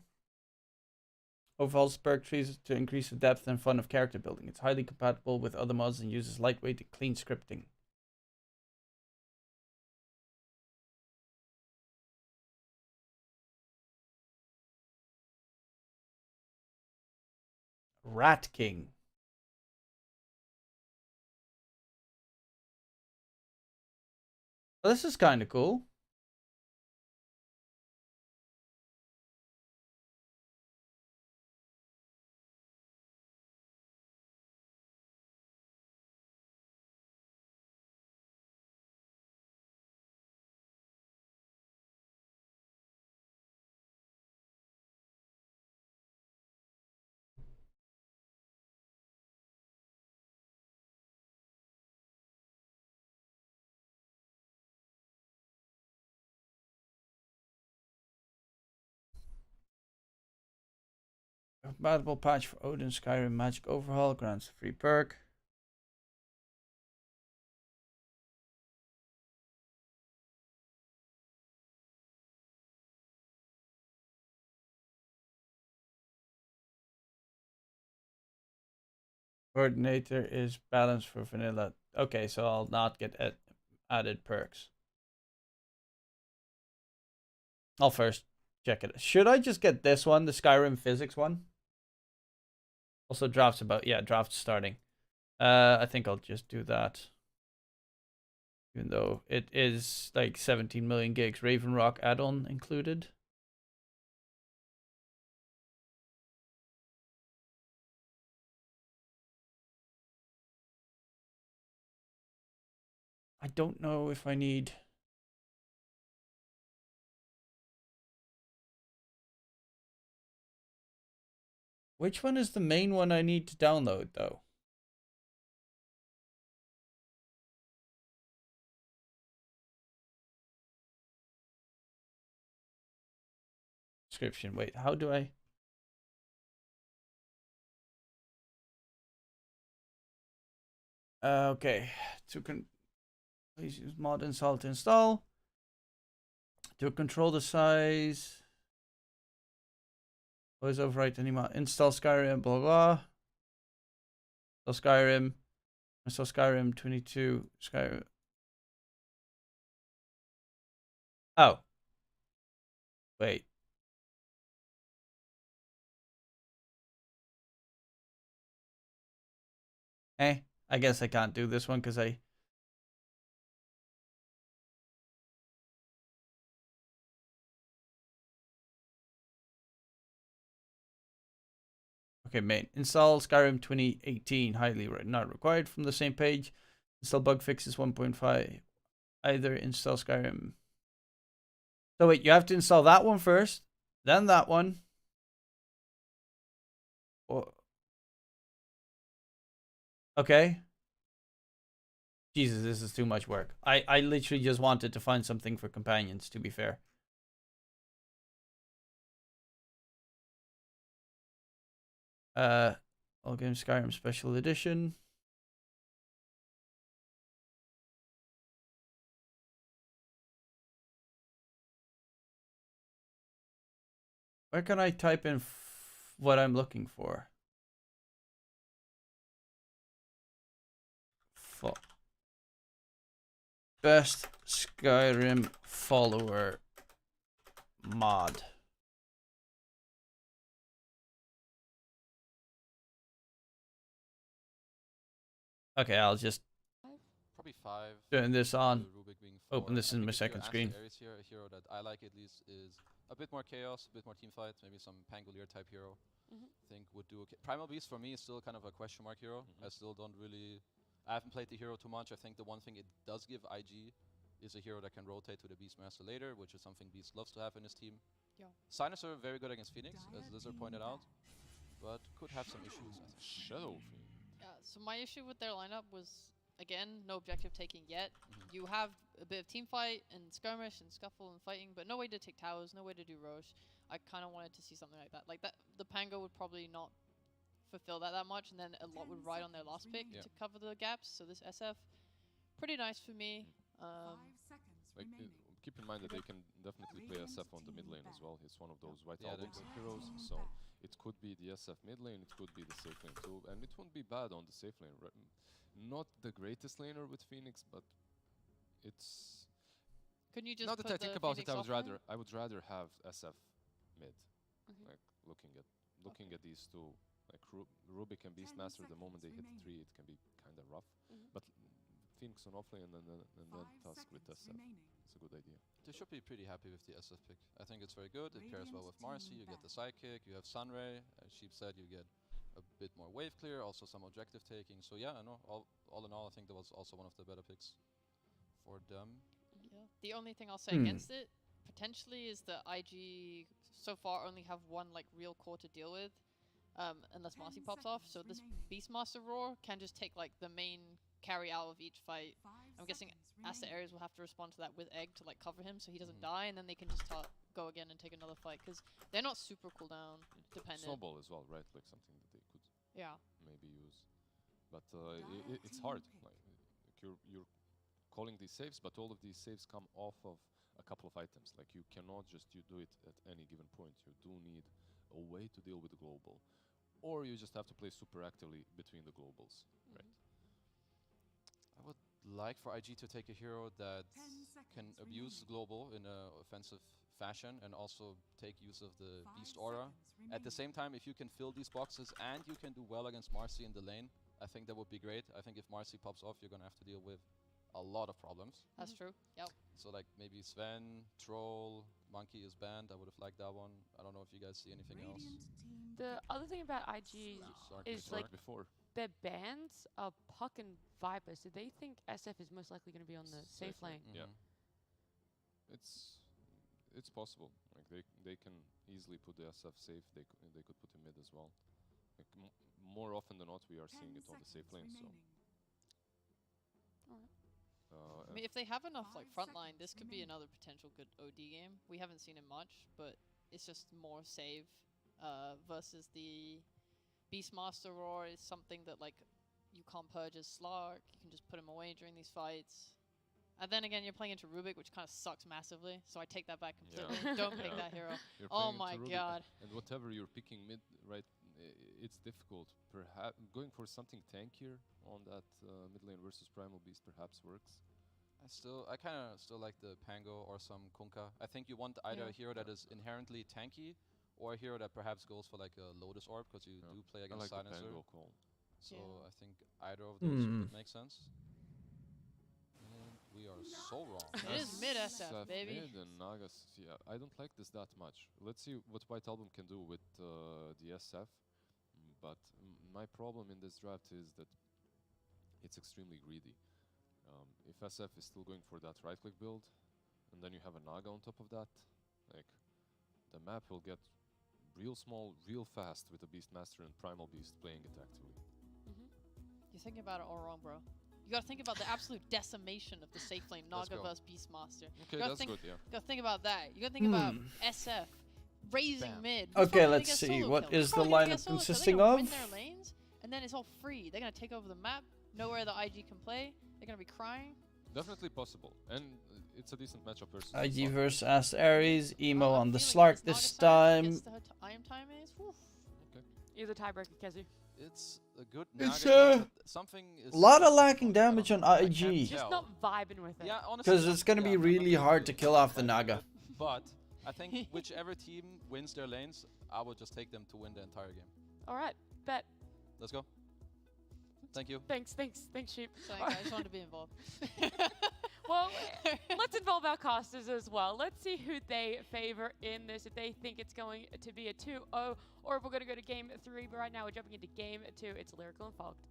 Overhauls perk trees to increase the depth and fun of character building. It's highly compatible with other mods and uses lightweight and clean scripting. Rat King. Well, this is kind of cool. Compatible patch for Odin Skyrim Magic Overhaul grants a free perk. Coordinator is balanced for vanilla. Okay, so I'll not get added perks. I'll first check it. Should I just get this one, the Skyrim Physics one? Also drafts about, yeah, draft starting. I think I'll just do that. Even though it is like 17 million gigs. Raven Rock add-on included. I don't know if I need... Which one is the main one I need to download, though? Description. Wait, how do I... Okay. Please use mod install to install. To control the size... Always overwrite any mod. Install Skyrim, blah blah. Install Skyrim. Install Skyrim 22. Skyrim. Oh. Wait. I guess I can't do this one because I... Okay, main. Install Skyrim 2018. Not required from the same page. Install bug fixes 1.5. Either install Skyrim. So wait, you have to install that one first, then that one. Okay. Jesus, this is too much work. I literally just wanted to find something for companions, to be fair. All Games Skyrim Special Edition. Where can I type in what I'm looking for? Best Skyrim follower mod. Okay, I'll just probably 5. turn this on. Rubik being 4. Open this in my second screen. Aster.Aries here, a hero that I like at least is a bit more chaos, a bit more team fight, maybe some Pangolier type hero. I think would do okay. Primal Beast for me is still kind of a question mark hero. I still don't really... I haven't played the hero too much. I think the one thing it does give IG is a hero that can rotate to the Beastmaster later, which is something Beast loves to have in his team. Yeah. Signers are very good against Phoenix, as Lizard pointed out, but could have some issues, I think. Shadow Fiend. Yeah, so my issue with their lineup was, again, no objective taking yet. You have a bit of team fight and skirmish and scuffle and fighting, but no way to take towers, no way to do Roche. I kind of wanted to see something like that. Like that, the Pango would probably not fulfill that much, and then a lot would ride on their last pick to cover the gaps. So this SF, pretty nice for me. Keep in mind that they can definitely play SF on the mid lane as well. He's one of those white heroes, so it could be the SF mid lane, it could be the safe lane too, and it wouldn't be bad on the safe lane. Not the greatest laner with Phoenix, but it's... Couldn't you just now that I think about it, I would rather have SF mid. Like looking at these two, like Rubik and Beastmaster. The moment they hit 3, it can be kind of rough. But Phoenix on offlane and then Tusk with SF. It's a good idea. They should be pretty happy with the SF pick. I think it's very good. It pairs well with Marcy. You get the sidekick. You have Sunray. As Sheep said, you get a bit more wave clear, also some objective taking. So yeah, I know. All in all, I think that was also one of the better picks for them. Yeah. The only thing I'll say against it, potentially, is that IG so far only have one like real core to deal with, unless Marcy pops off. So this Beastmaster Roar can just take like the main carry out of each fight. I'm guessing Aster.Aries will have to respond to that with Egg to like cover him so he doesn't die, and then they can just go again and take another fight, because they're not super cooldown dependent. Snowball as well, right? Like something that they could maybe use. But it's hard. Like you're calling these saves, but all of these saves come off of a couple of items. Like you cannot just do it at any given point. You do need a way to deal with the global, or you just have to play super actively between the globals, right? I would like for IG to take a hero that can abuse global in an offensive fashion and also take use of the Beast Aura. At the same time, if you can fill these boxes and you can do well against Marcy in the lane, I think that would be great. I think if Marcy pops off, you're going to have to deal with a lot of problems. That's true. Yep. So like maybe Sven, Troll, Monkey is banned. I would have liked that one. I don't know if you guys see anything else. The other thing about IG is like their bans are Puck and Viper, so they think SF is most likely going to be on the safe lane. Yeah, it's possible. Like they can easily put the SF safe. They could put him mid as well. Like more often than not, we are seeing it on the safe lane. So. I mean, if they have enough like frontline, this could be another potential good OD game. We haven't seen it much, but it's just more save versus the Beastmaster Roar is something that like you can't purge as Slark. You can just put him away during these fights. And then again, you're playing into Rubik, which kind of sucks massively. So I take that back completely. Don't pick that hero. Oh my god. And whatever you're picking mid, right? It's difficult. Perhaps going for something tankier on that mid lane versus Primal Beast perhaps works. I kind of still like the Pango or some Kunkka. I think you want either a hero that is inherently tanky, or a hero that perhaps goes for like a Lotus Orb, because you do play against I like Silencer. the Pango call. So I think either of those would make sense. And we are so wrong. It is mid SF, baby. Mid and Nagas, yeah, I don't like this that much. Let's see what White Album can do with the SF. But my problem in this draft is that it's extremely greedy. If SF is still going for that right-click build, and then you have a Naga on top of that, like, the map will get real small, real fast with a Beastmaster and Primal Beast playing it actively. You're thinking about it all wrong, bro. You gotta think about the absolute decimation of the safe lane, Naga versus Beastmaster. Okay, that's good, yeah. You gotta think about that. You gotta think about SF raising mid. Okay, let's see. What is the lineup consisting of? Win their lanes, and then it's all free. They're gonna take over the map, know where the IG can play. They're gonna be crying. Definitely possible, and it's a decent matchup versus IG versus Aster.Aries, Emo on the Slark this time. Okay. You're the tiebreaker, Kezi. It's a good It's Naga, but something is a lot of lacking damage on IG. Just not vibing with it. Yeah, honestly. Because it's gonna be really hard to kill off the Naga. But I think whichever team wins their lanes, I will just take them to win the entire game. All right, bet. Let's go. Thank you. Thanks, Sheep. Sorry, I just wanted to be involved. Well, let's involve our casters as well. Let's see who they favor in this, if they think it's going to be a 2-0, or if we're going to go to game 3. But right now, we're jumping into game 2. It's Lyrical and Fogged.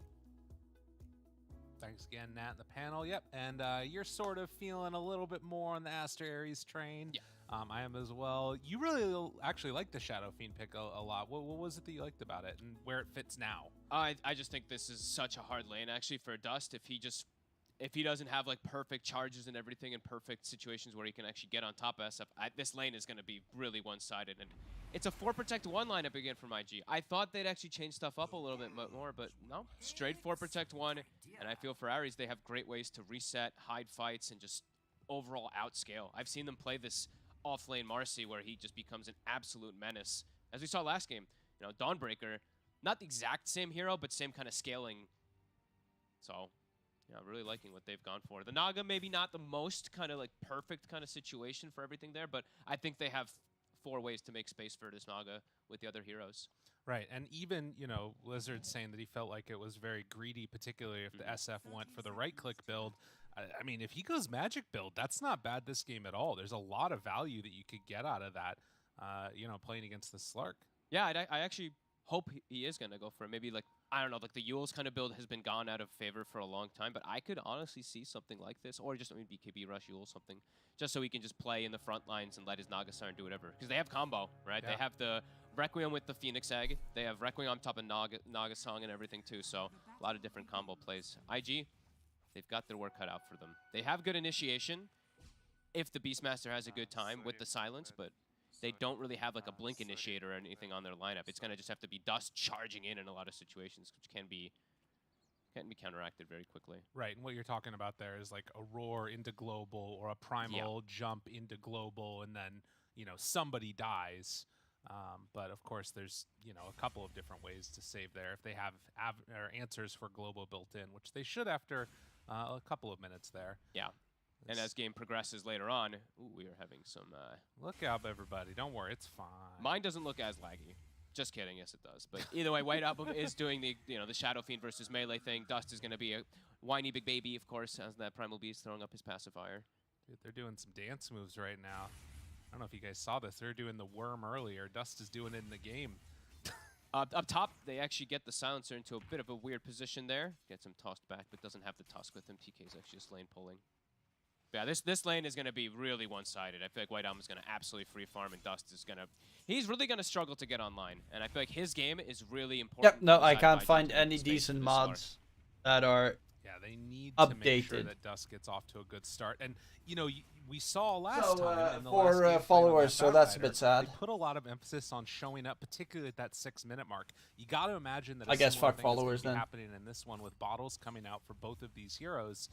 Thanks again, Nat, and the panel. Yep, and you're sort of feeling a little bit more on the Aster.Aries train. Yeah. I am as well. You really actually like the Shadow Fiend pick a lot. What was it that you liked about it, and where it fits now? I just think this is such a hard lane, actually, for Dust. If he doesn't have like perfect charges and everything and perfect situations where he can actually get on top of SF, this lane is going to be really one-sided. And it's a 4 protect 1 lineup again from IG. I thought they'd actually change stuff up a little bit more, but no, straight 4 protect 1. And I feel for Aries, they have great ways to reset, hide fights, and just overall outscale. I've seen them play this off-lane Marcy where he just becomes an absolute menace. As we saw last game, you know, Dawnbreaker, not the exact same hero, but same kind of scaling. So, yeah, really liking what they've gone for. The Naga, maybe not the most kind of like perfect kind of situation for everything there, but I think they have 4 ways to make space for this Naga with the other heroes. Right, and even, you know, Lizard saying that he felt like it was very greedy, particularly if the SF went for the right-click build. I mean, if he goes magic build, that's not bad this game at all. There's a lot of value that you could get out of that, you know, playing against the Slark. Yeah, I actually hope he is going to go for it. Maybe, like, I don't know, like the Yule's kind of build has been gone out of favor for a long time, but I could honestly see something like this, or just, I mean, BKB Rush Yule, something, just so he can just play in the front lines and let his Naga Siren do whatever. Because they have combo, right? Yeah. They have the Requiem with the Phoenix Egg. They have Requiem on top of Naga Song and everything, too, so a lot of different combo plays. IG, they've got their work cut out for them. They have good initiation if the Beastmaster has a good time with the silence, but they don't really have like a blink initiator or anything on their lineup. It's going to just have to be Dust charging in a lot of situations, which can be counteracted very quickly. Right, and what you're talking about there is like a roar into global or a primal jump into global, and then, you know, somebody dies. But of course, there's, you know, a couple of different ways to save there if they have answers for global built in, which they should after a couple of minutes there. Yeah. And as game progresses later on, we are having some... Look out, everybody. Don't worry, it's fine. Mine doesn't look as laggy. Just kidding, yes it does. But either way, White Album is doing the, you know, the Shadow Fiend versus melee thing. Dust is going to be a whiny big baby, of course, as that Primal Beast throwing up his pacifier. Dude, they're doing some dance moves right now. I don't know if you guys saw this. They're doing the worm earlier. Dust is doing it in the game. Up top, they actually get the Silencer into a bit of a weird position there. Gets him tossed back, but doesn't have the Tusk with him. TK's actually just lane pulling. Yeah, this lane is going to be really one-sided. I feel like White Album is going to absolutely free farm, and Dust is going to... He's really going to struggle to get online, and I feel like his game is really important. Yep, no, I can't find any decent mods that are they need updated. To make sure that Dust gets off to a good start. And, you know, we saw last time in the for last game followers, so that's a bit sad. They put a lot of emphasis on showing up, particularly at that 6-minute mark. You got to imagine that I guess fuck followers then. Happening in this one with bottles coming out for both of these heroes.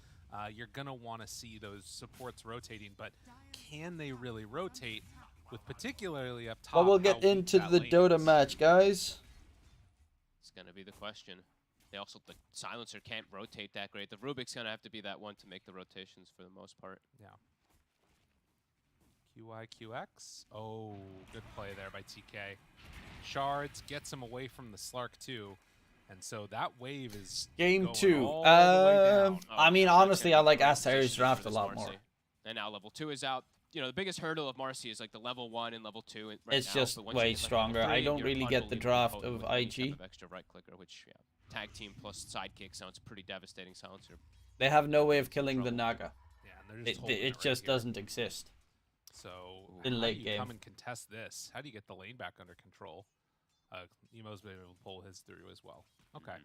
You're going to want to see those supports rotating, but can they really rotate with particularly up top? Well, we'll get into the Dota match, guys. It's going to be the question. They also, the Silencer can't rotate that great. The Rubik's going to have to be that one to make the rotations for the most part. Yeah. QIQX. Oh, good play there by TK. Shards gets him away from the Slark too. And so that wave is Game going 2. all the way down. I mean, honestly, I like Aster.Aries draft a lot more. And now level 2 is out. You know, the biggest hurdle of Marcy is like the level 1 and level 2. Right It's now, just but once you way hit, like, stronger. level 3, I don't you're really get the unbelievably draft potent of with any type IG. of extra right clicker, which, yeah, tag team plus sidekick sounds pretty devastating. Silencer. They have no way of killing the Naga. Yeah, and they're just holding It right just here. doesn't exist. So in how late do you game. come and contest this? How do you get the lane back under control? Emo's been able to pull his through as well. Okay.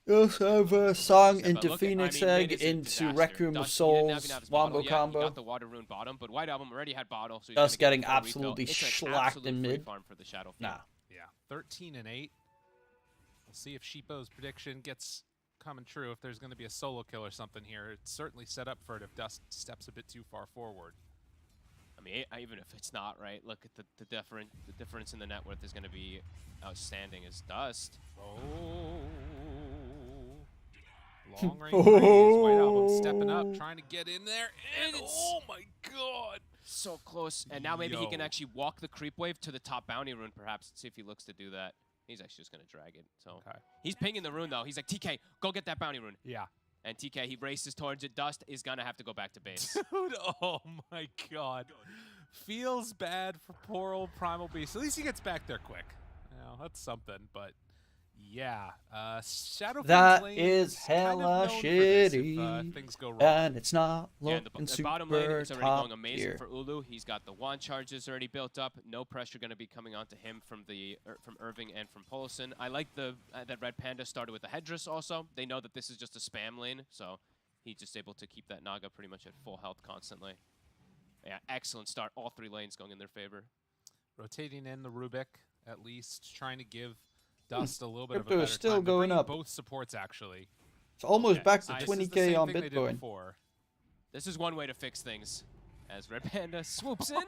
You also have a song But into look at- Phoenix I mean, Egg mid is a into disaster. Requiem of Dust, he didn't Souls even have his wombo bottle yet. He combo. got the Water Rune bottom, but White Album already had bottle, so he's Dust gonna getting get a full refill. absolutely It's an schlacked absolute in free mid. farm for the Shadow Nah. Fiend. Yeah, 13 and 8. We'll see if Sheepo's prediction gets coming true. If there's going to be a solo kill or something here, it's certainly set up for it if Dust steps a bit too far forward. I mean, even if it's not right, look at the difference in the net worth is going to be outstanding as Dust. Oh. Long range raise. White Album stepping up, trying to get in there. And oh my god. So close. And now maybe he can Yo. actually walk the creep wave to the top bounty rune, perhaps. Let's see if he looks to do that. He's actually just going to drag it. So he's pinging the rune, though. He's like, TK, go get that bounty rune. Yeah. And TK, he races towards it. Dust is going to have to go back to base. Dude, oh my god. Feels bad for poor old Primal Beast. At least he gets back there quick. You know, that's something, but yeah. Shadow That Lane is kind of hella known for this if, things go shitty, wrong. and it's not Yeah, looking the bottom lane super is already top going amazing tier. for Ulu. He's got the wand charges already built up. No pressure going to be coming onto him from from Irving and from Polson. I like the that Red Panda started with the Headdress also. They know that this is just a spam lane, so he's just able to keep that Naga pretty much at full health constantly. Yeah, excellent start. All 3 lanes going in their favor. Rotating in the Rubik, at least trying to give Dust a little bit of a Crypto better is still time. They're going bringing up. both supports, actually. It's almost back to This is the 20K same on thing they did Bitcoin. before. This is one way to fix things. As Red Panda swoops in.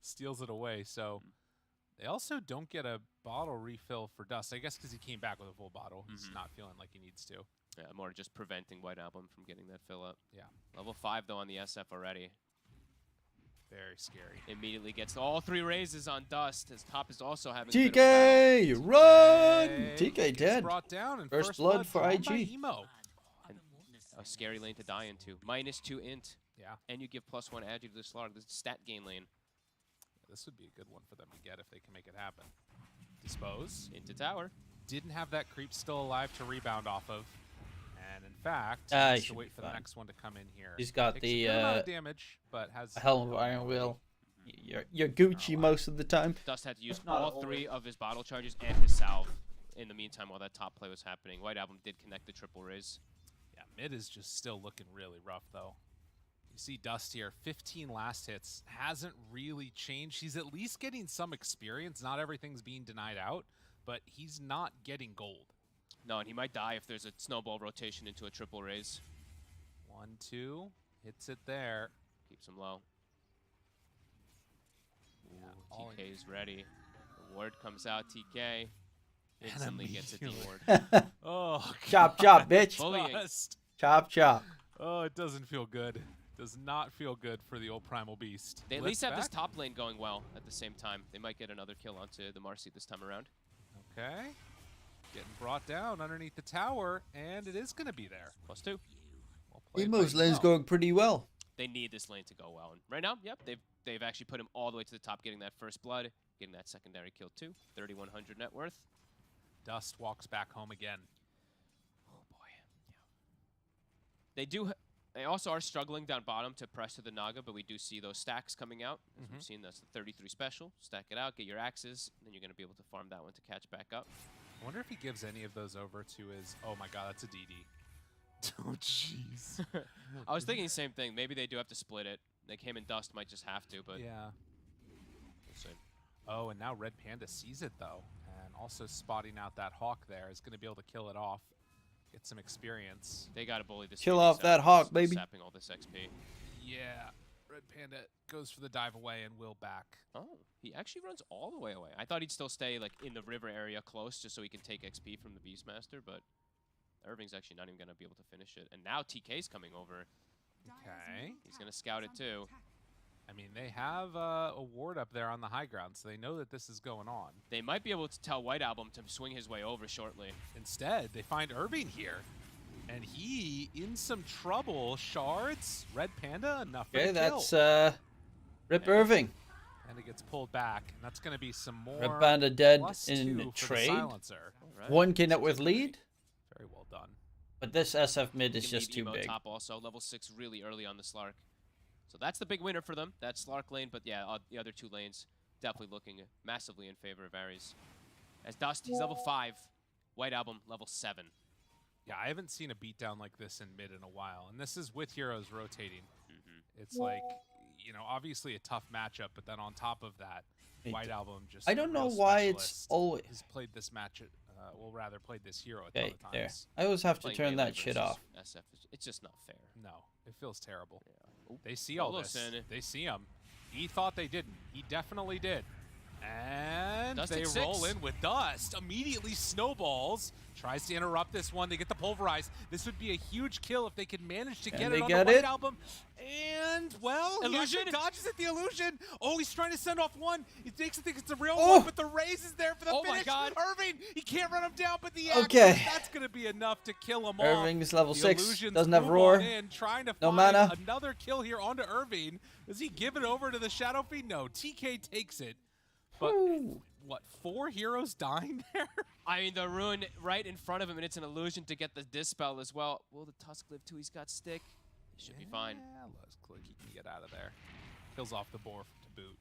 Steals it away, so they also don't get a bottle refill for Dust. I guess because he came back with a full bottle. He's not feeling like he needs to. Yeah, more just preventing White Album from getting that fill up. Yeah. Level 5, though, on the SF already. Very scary. Immediately gets all 3 raises on Dust. His top is also having TK, run! TK Gets dead. brought down and First blood for drawn by IG. Emo. And a scary lane to die into. -2 int. Yeah. And you give +1 agi to the slaughter. This is stat gain lane. This would be a good one for them to get if they can make it happen. Dispose. Into tower. Didn't have that creep still alive to rebound off of. And in fact, He needs to should wait be for the fine. next one to come in here. He's got Takes the a good amount of damage, but has a hell of an iron will. You're Gucci most of the time. Dust had to use not all always. 3 of his bottle charges and his salve in the meantime while that top play was happening. White Album did connect the triple raise. Yeah, mid is just still looking really rough, though. You see Dust here, 15 last hits. Hasn't really changed. He's at least getting some experience. Not everything's being denied out, but he's not getting gold. No, and he might die if there's a snowball rotation into a triple raise. 1-2. Hits it there. Keeps him low. Yeah, Ooh, TK is ready. The ward comes out, TK. Instantly gets a D immediately. ward. Oh, Chop, chop, bitch. Bullying. Dust. Chop, chop. Oh, it doesn't feel good. Does not feel good for the old Primal Beast. They at Blitz least have this back. top lane going well at the same time. They might get another kill onto the Marcy this time around. Okay. Getting brought down underneath the tower, and it is going to be there. +2. Well played Emo's by lane's Emo. going pretty well. They need this lane to go well. And right now, yep, they've actually put him all the way to the top, getting that first blood, getting that secondary kill too. 3,100 net worth. Dust walks back home again. Oh boy. Yeah. They also are struggling down bottom to press to the Naga, but we do see those stacks coming out. As we've seen, that's the 33 special. Stack it out, get your axes, and then you're going to be able to farm that one to catch back up. I wonder if he gives any of those over to his... Oh my god, that's a DD. Oh, jeez. I was thinking the same thing. Maybe they do have to split it. Like him and Dust might just have to, but Yeah. we'll see. Oh, and now Red Panda sees it, though. And also spotting out that Hawk there is going to be able to kill it off. Get some experience. They got to bully this. Kill game off that out, Hawk, just baby. Sapping all this XP. Yeah. Red Panda goes for the dive away and will back. Oh, he actually runs all the way away. I thought he'd still stay like in the river area close just so he can take XP from the Beastmaster, but Irving's actually not even going to be able to finish it. And now TK's coming over. Okay. He's going to scout it too. I mean, they have a ward up there on the high ground, so they know that this is going on. They might be able to tell White Album to swing his way over shortly. Instead, they find Irving here. And he in some trouble. Shards, Red Panda, enough for the kill. That's Rip Irving. And it gets pulled back. And that's going to be some more. Red Panda dead in +2 trade. Right. 1K net worth lead. Very well done. But this SF mid is just too big. Top also, level 6 really early on the Slark. So that's the big winner for them. That Slark lane, but yeah, the other 2 lanes definitely looking massively in favor of Aries. As Dust, he's level 5. White Album, level 7. Yeah, I haven't seen a beatdown like this in mid in a while. And this is with heroes rotating. It's like, you know, obviously a tough matchup, but then on top of that, White Album just I don't know why it's always... He's played this match, well, rather played this hero a ton of times. There. I always have to turn that shit off. SF, it's just not fair. No, it feels terrible. Yeah. They see all this. They see him. He thought they didn't. He definitely did. And they roll in with Dust. Immediately snowballs. Tries to interrupt this one. They get the pulverize. This would be a huge kill if they could manage to get it on the White Album. And, well, illusion he dodges at the illusion. Oh, he's trying to send off one. He thinks it's a real one, but the raise is there for the finish. My God. Irving, he can't run him down, but the action, that's going to be enough to kill him off. Irving's level 6. Doesn't have roar. Trying to no find mana. Another kill here onto Irving. Does he give it over to the Shadow Fiend? No, TK takes it. But what, 4 heroes dying there? I mean, the Ruin right in front of him, and it's an illusion to get the Dispel as well. Will the Tusk live too? He's got Stick. He should be fine. Yeah, let's click. He can get out of there. Kills off the boar to boot.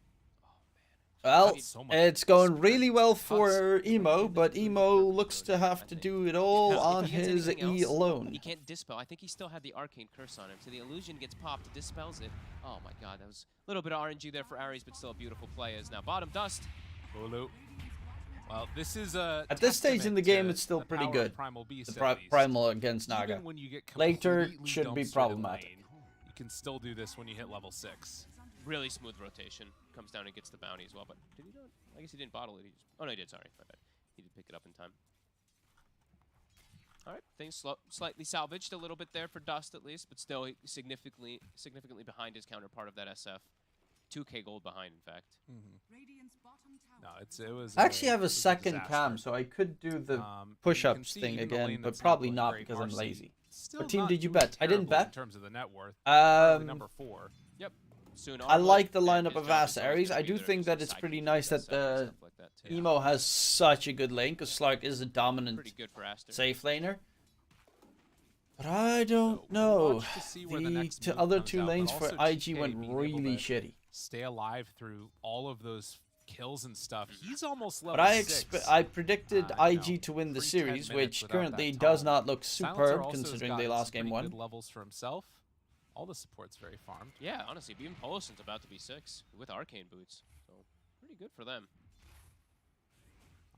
Well, it's going really well for Emo, but Emo looks to have to do it all on his E alone. He can't Dispel. I think he still had the Arcane Curse on him, so the illusion gets popped, dispels it. Oh my God, that was a little bit of RNG there for Aries, but still a beautiful play. Is now bottom Dust. Ulu. Well, this is a at this stage in the game, it's still pretty good. The Primal against Naga. Later should be problematic. You can still do this when you hit level 6. Really smooth rotation. Comes down and gets the bounty as well, but did he not? I guess he didn't bottle it. He just, oh no, he did. Sorry, my bad. He did pick it up in time. All right, things slightly salvaged a little bit there for Dust at least, but still significantly behind his counterpart of that SF. 2K gold behind, in fact. No, it was. I actually have a second cam, so I could do the push-ups thing again, but probably not because I'm lazy. What team did you bet? I didn't bet. In terms of the net worth, number 4. Yep. I like the lineup of Aster.Aries. I do think that it's pretty nice that the Emo has such a good lane, because Slark is a dominant safe laner. But I don't know. The other 2 lanes for IG went really shitty. Stay alive through all of those kills and stuff. He's almost level but 6. I predicted IG to win the series, which currently does not look superb considering they lost game 1. Good levels for himself. All the support's very farmed. Yeah, honestly, even Polison's about to be 6 with Arcane boots, so pretty good for them.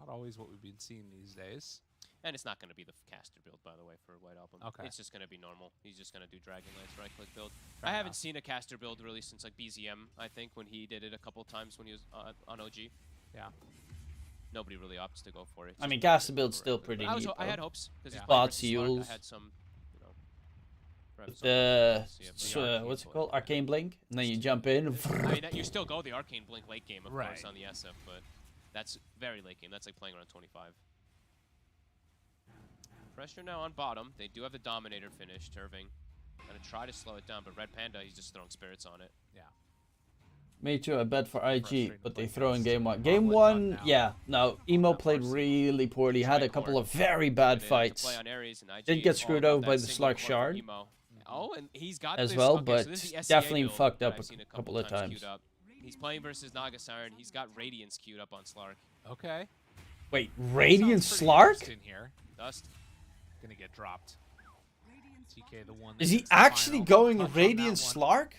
Not always what we've been seeing these days. And it's not going to be the caster build, by the way, for White Album. Okay. It's just going to be normal. He's just going to do Dragonlance right-click build. I haven't seen a caster build really since like BZM, I think, when he did it a couple times when he was on OG. Yeah. Nobody really opts to go for it. I mean, caster build's still pretty neat. I had hopes. Bots, heals. I had some, what's it called? Arcane Blink? And then you jump in. I mean, you still go the Arcane Blink late game, of course, on the SF, but that's very late game. That's like playing around 25. Pressure now on bottom. They do have the Dominator finished. Irving gonna try to slow it down, but Red Panda, he's just throwing spirits on it. Yeah. Me too, I bet for IG, but they throw in game 1. Game 1, yeah, no, Emo played really poorly, had a couple of very bad fights. Did get screwed over by the Slark Shard Oh, and he's got as this, well, okay, but so definitely fucked up a couple of times. He's playing versus Naga Siren. He's got Radiance queued up on Slark. Okay. Wait, Radiant Slark? In here. Dust. Gonna get dropped. TK, the one is he actually going Radiant Slark?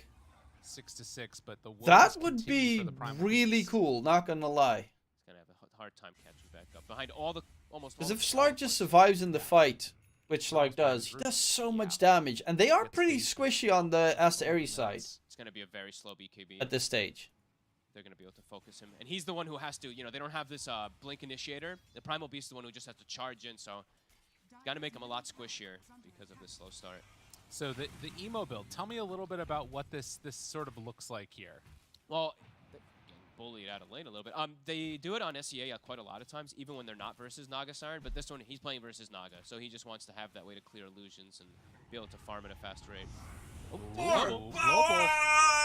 6-6, but the that would be really cool, not gonna lie. He's gonna have a hard time catching back up behind all the almost. Because if Slark just survives in the fight, which Slark does, he does so much damage, and they are pretty squishy on the Aster.Aries side. It's going to be a very slow BKB. at this stage. They're going to be able to focus him. And he's the one who has to, they don't have this blink initiator. The Primal Beast is the one who just has to charge in, so got to make him a lot squishier because of this slow start. So the emo build, tell me a little bit about what this sort of looks like here. Well, getting bullied out of lane a little bit. They do it on SEA quite a lot of times, even when they're not versus Naga Siren, but this one, he's playing versus Naga, so he just wants to have that way to clear illusions and be able to farm at a fast rate. Global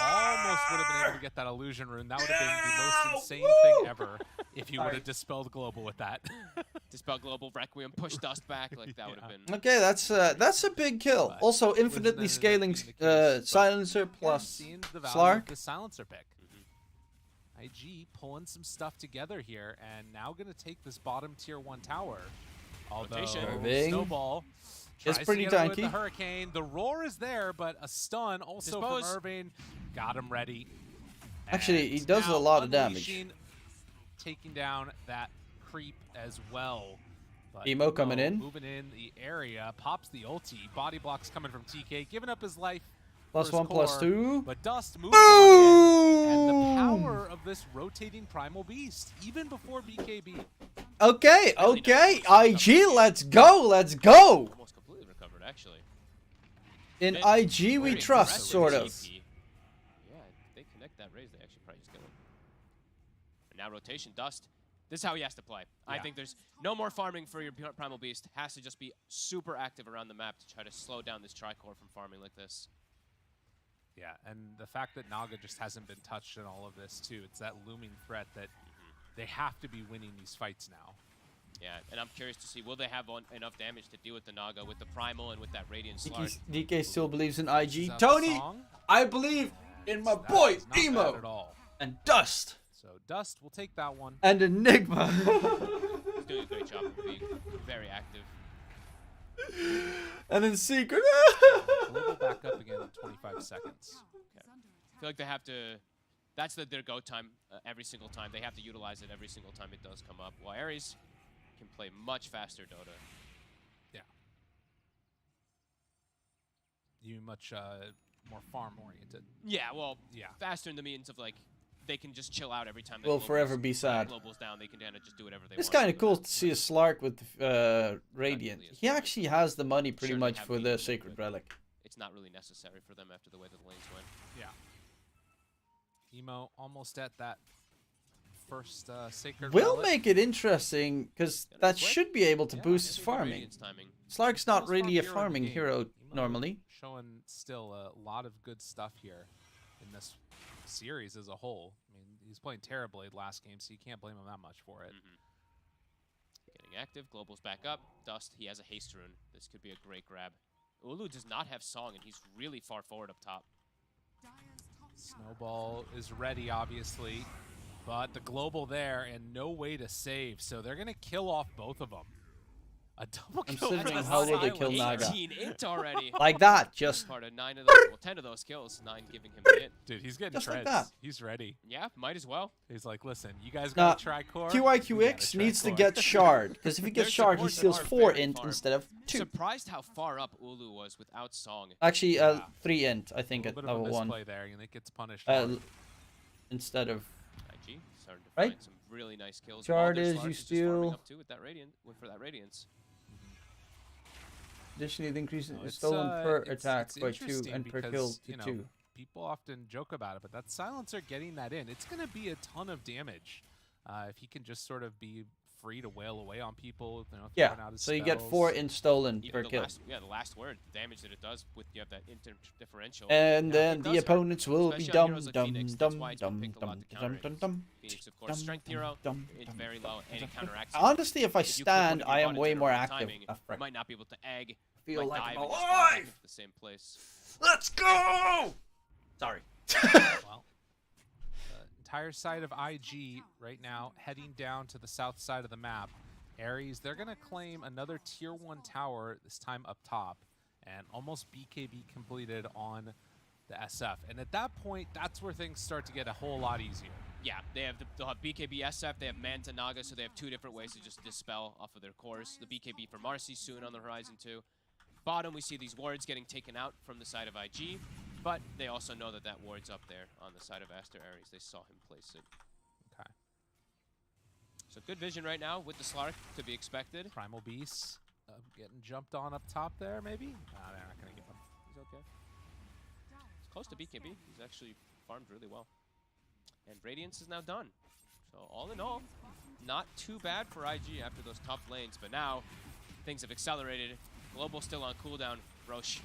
almost would have been able to get that illusion rune. That would have been the most insane thing ever if he would have dispelled Global with that. Dispel Global, Requiem, push Dust back, like that would have been... Okay, that's a big kill. But also, infinitely scaling Silencer plus Slark. The Silencer pick. IG pulling some stuff together here, and now going to take this bottom tier 1 tower. Although Snowball it's tries pretty to get away with tanky. the Hurricane. The roar is there, but a stun also from Irving. Got him ready. Actually, he And does a now lot of damage. Unleashing, taking down that creep as well. But Emo coming in. Moving in the area, pops the ulti. Body blocks coming from TK, giving up his life. +1, +2. But Dust moves on in. And the power of this rotating Primal Beast, even before BKB. Okay, okay. IG, let's go, let's go. Almost completely recovered, actually. In IG, we trust, sort of. Yeah, if they connect that raise, they actually probably just kill him. And now rotation, Dust. This is how he has to play. I think there's no more farming for your Primal Beast. Has to just be super active around the map to try to slow down this Tricore from farming like this. Yeah, and the fact that Naga just hasn't been touched in all of this, too. It's that looming threat that they have to be winning these fights now. Yeah, and I'm curious to see, will they have enough damage to deal with the Naga, with the Primal, and with that Radiant Slark? DK still believes in IG. Tony, I believe in my boy, Emo. And Dust. So Dust will take that one. And Enigma. He's doing a great job of being very active. And then Secret. Global back up again in 25 seconds. Okay. I feel like they have to... That's their go time every single time. They have to utilize it every single time it does come up. While Aries can play much faster Dota. Yeah. You much more farm-oriented. Yeah, well, yeah. Faster in the means of, like, they can just chill out every time. Will forever be sad. Global's down, they can kind of just do whatever they It's want. kind of cool to see a Slark with Radiant. He actually has the money pretty much for the Sacred Relic. It's not really necessary for them after the way that the lanes went. Yeah. Emo almost at that first Sacred We'll Relic. make it interesting, because that should be able to boost his farming. Slark's not really a farming hero normally. Showing still a lot of good stuff here in this series as a whole. I mean, he's playing terribly last game, so you can't blame him that much for it. Getting active, Global's back up. Dust, he has a haste rune. This could be a great grab. Ulu does not have Song, and he's really far forward up top. Snowball is ready, obviously, but the Global there and no way to save, so they're going to kill off both of them. A double kill. Considering how will they kill Naga? 18 int already. Like that, just... Part of 9 of those, well, 10 of those kills, 9 giving him the hit. Dude, he's getting Just like treads. that. He's ready. Yeah, might as well. He's like, listen, you guys got to try core. QIQX needs to get shard, because if he gets shard, he steals 4 int instead of 2. Surprised how far up Ulu was without Song. Actually, 3 int, I think, at bit level of a 1. misplay there, and it gets punished. Instead of... IG starting to Right? find some really nice kills. Shard Baldur is Slark you just farming steal... up too with that Radiant, for that Radiance. Additionally, the increase in No, it's, stolen per it's attack by 2 interesting and per because, kill to you know, 2. People often joke about it, but that Silencer getting that in, it's going to be a ton of damage. If he can just sort of be free to wail away on people. You know, Yeah, throwing out his so you get spells. 4 int stolen Even per the kill. last, the last word, the damage that it does with you have that differential. And Yeah, then it the does hurt, opponents will be especially on dum heroes like dum Phoenix. dum That's why it's dum picked a lot dum to counter dum it. dum. Phoenix, of course, strength hero. It's very low, and it counteracts it. Honestly, if I If you click stand, one of your I am buttons way at the more right active. timing, Ah, frick. you might not be able to egg. Feel might like dive I'm and just fall back alive! into the same place. Let's go! Sorry. Well, the entire side of IG right now heading down to the south side of the map. Aries, they're going to claim another tier 1 tower, this time up top, and almost BKB completed on the SF. And at that point, that's where things start to get a whole lot easier. Yeah, they'll have BKB SF, they have Manta Naga, so they have 2 different ways to just dispel off of their cores. The BKB for Marcy soon on the horizon too. Bottom, we see these wards getting taken out from the side of IG. But they also know that that ward's up there on the side of Aster.Aries. They saw him place it. Okay. So good vision right now with the Slark to be expected. Primal Beast getting jumped on up top there, maybe? Nah, they're not going to get him. He's okay. He's close to BKB. He's actually farmed really well. And Radiance is now done. So all in all, not too bad for IG after those top lanes. But now, things have accelerated. Global still on cooldown. Roche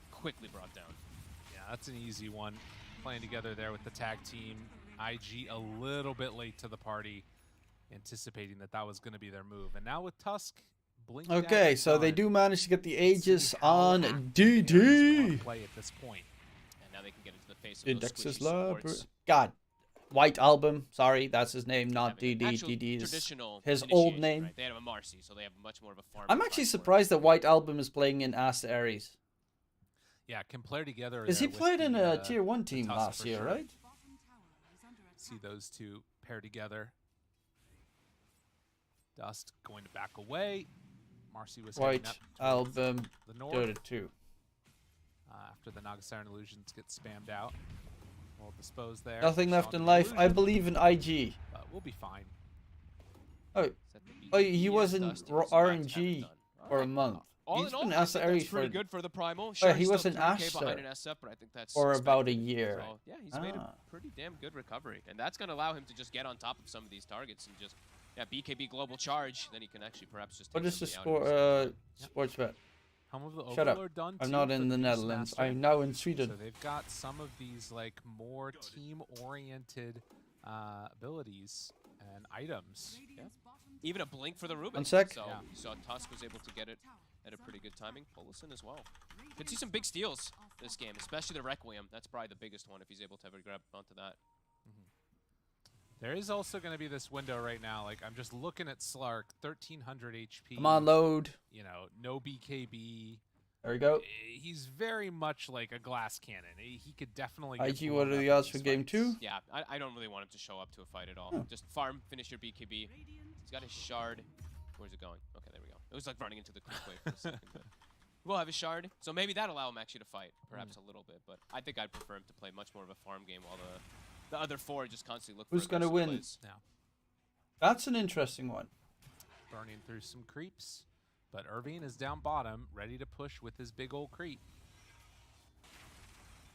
quickly brought down. Yeah, that's an easy one. Playing together there with the tag team. IG a little bit late to the party, anticipating that that was going to be their move. And now with Tusk, blink. Okay, so they do manage to get the Aegis on DD. Play at this point. And now they can get into the face of Index's those squishy supports. God. White Album. Sorry, that's his name, not DD. DD is his old name. Right? They have a Marcy, so they have much more of a farm. I'm actually surprised that White Album is playing in Aster.Aries. Yeah, can play together. Because he played in a Tier 1 team last year, sure. right? See those two pair together. Dust going to back away. Marcy was White up Album, the north. Dota 2. After the Nagasiren illusions get spammed out. We'll dispose there. Nothing left in life. I believe in IG. We'll be fine. Oh, he was in RNG for a month. He's been Aster.Aries for pretty good for the Primal. Oh, Sure, he he's was still in 3K Aster behind an SF, but I think that's for about a expected. year. So, yeah, he's made a pretty damn good recovery, and that's going to allow him to just get on top of some of these targets and just BKB global charge. Then he can actually perhaps just. What is the sports bet? Shut up. I'm not in the Netherlands. I'm now in Sweden. So they've got some of these like more team-oriented abilities and items. Yeah. Even a blink for the Rubik. 1 sec. So you saw Tusk was able to get it at a pretty good timing. Polison as well. Could see some big steals this game, especially the Requiem. That's probably the biggest one if he's able to ever grab onto that. There is also going to be this window right now. Like, I'm just looking at Slark, 1300 HP. Come on, load. You know, no BKB. There we go. He's very much like a glass cannon. He could definitely. IG, what are the odds for game 2? Yeah, I don't really want him to show up to a fight at all. Just farm, finish your BKB. He's got his shard. Where's it going? Okay, there we go. It was like running into the quick wave for a second. But we'll have his shard, so maybe that'll allow him actually to fight, perhaps a little bit. But I think I'd prefer him to play much more of a farm game while the other four just constantly look. Who's going to win? Yeah. That's an interesting one. Burning through some creeps, but Irvine is down bottom, ready to push with his big old creep.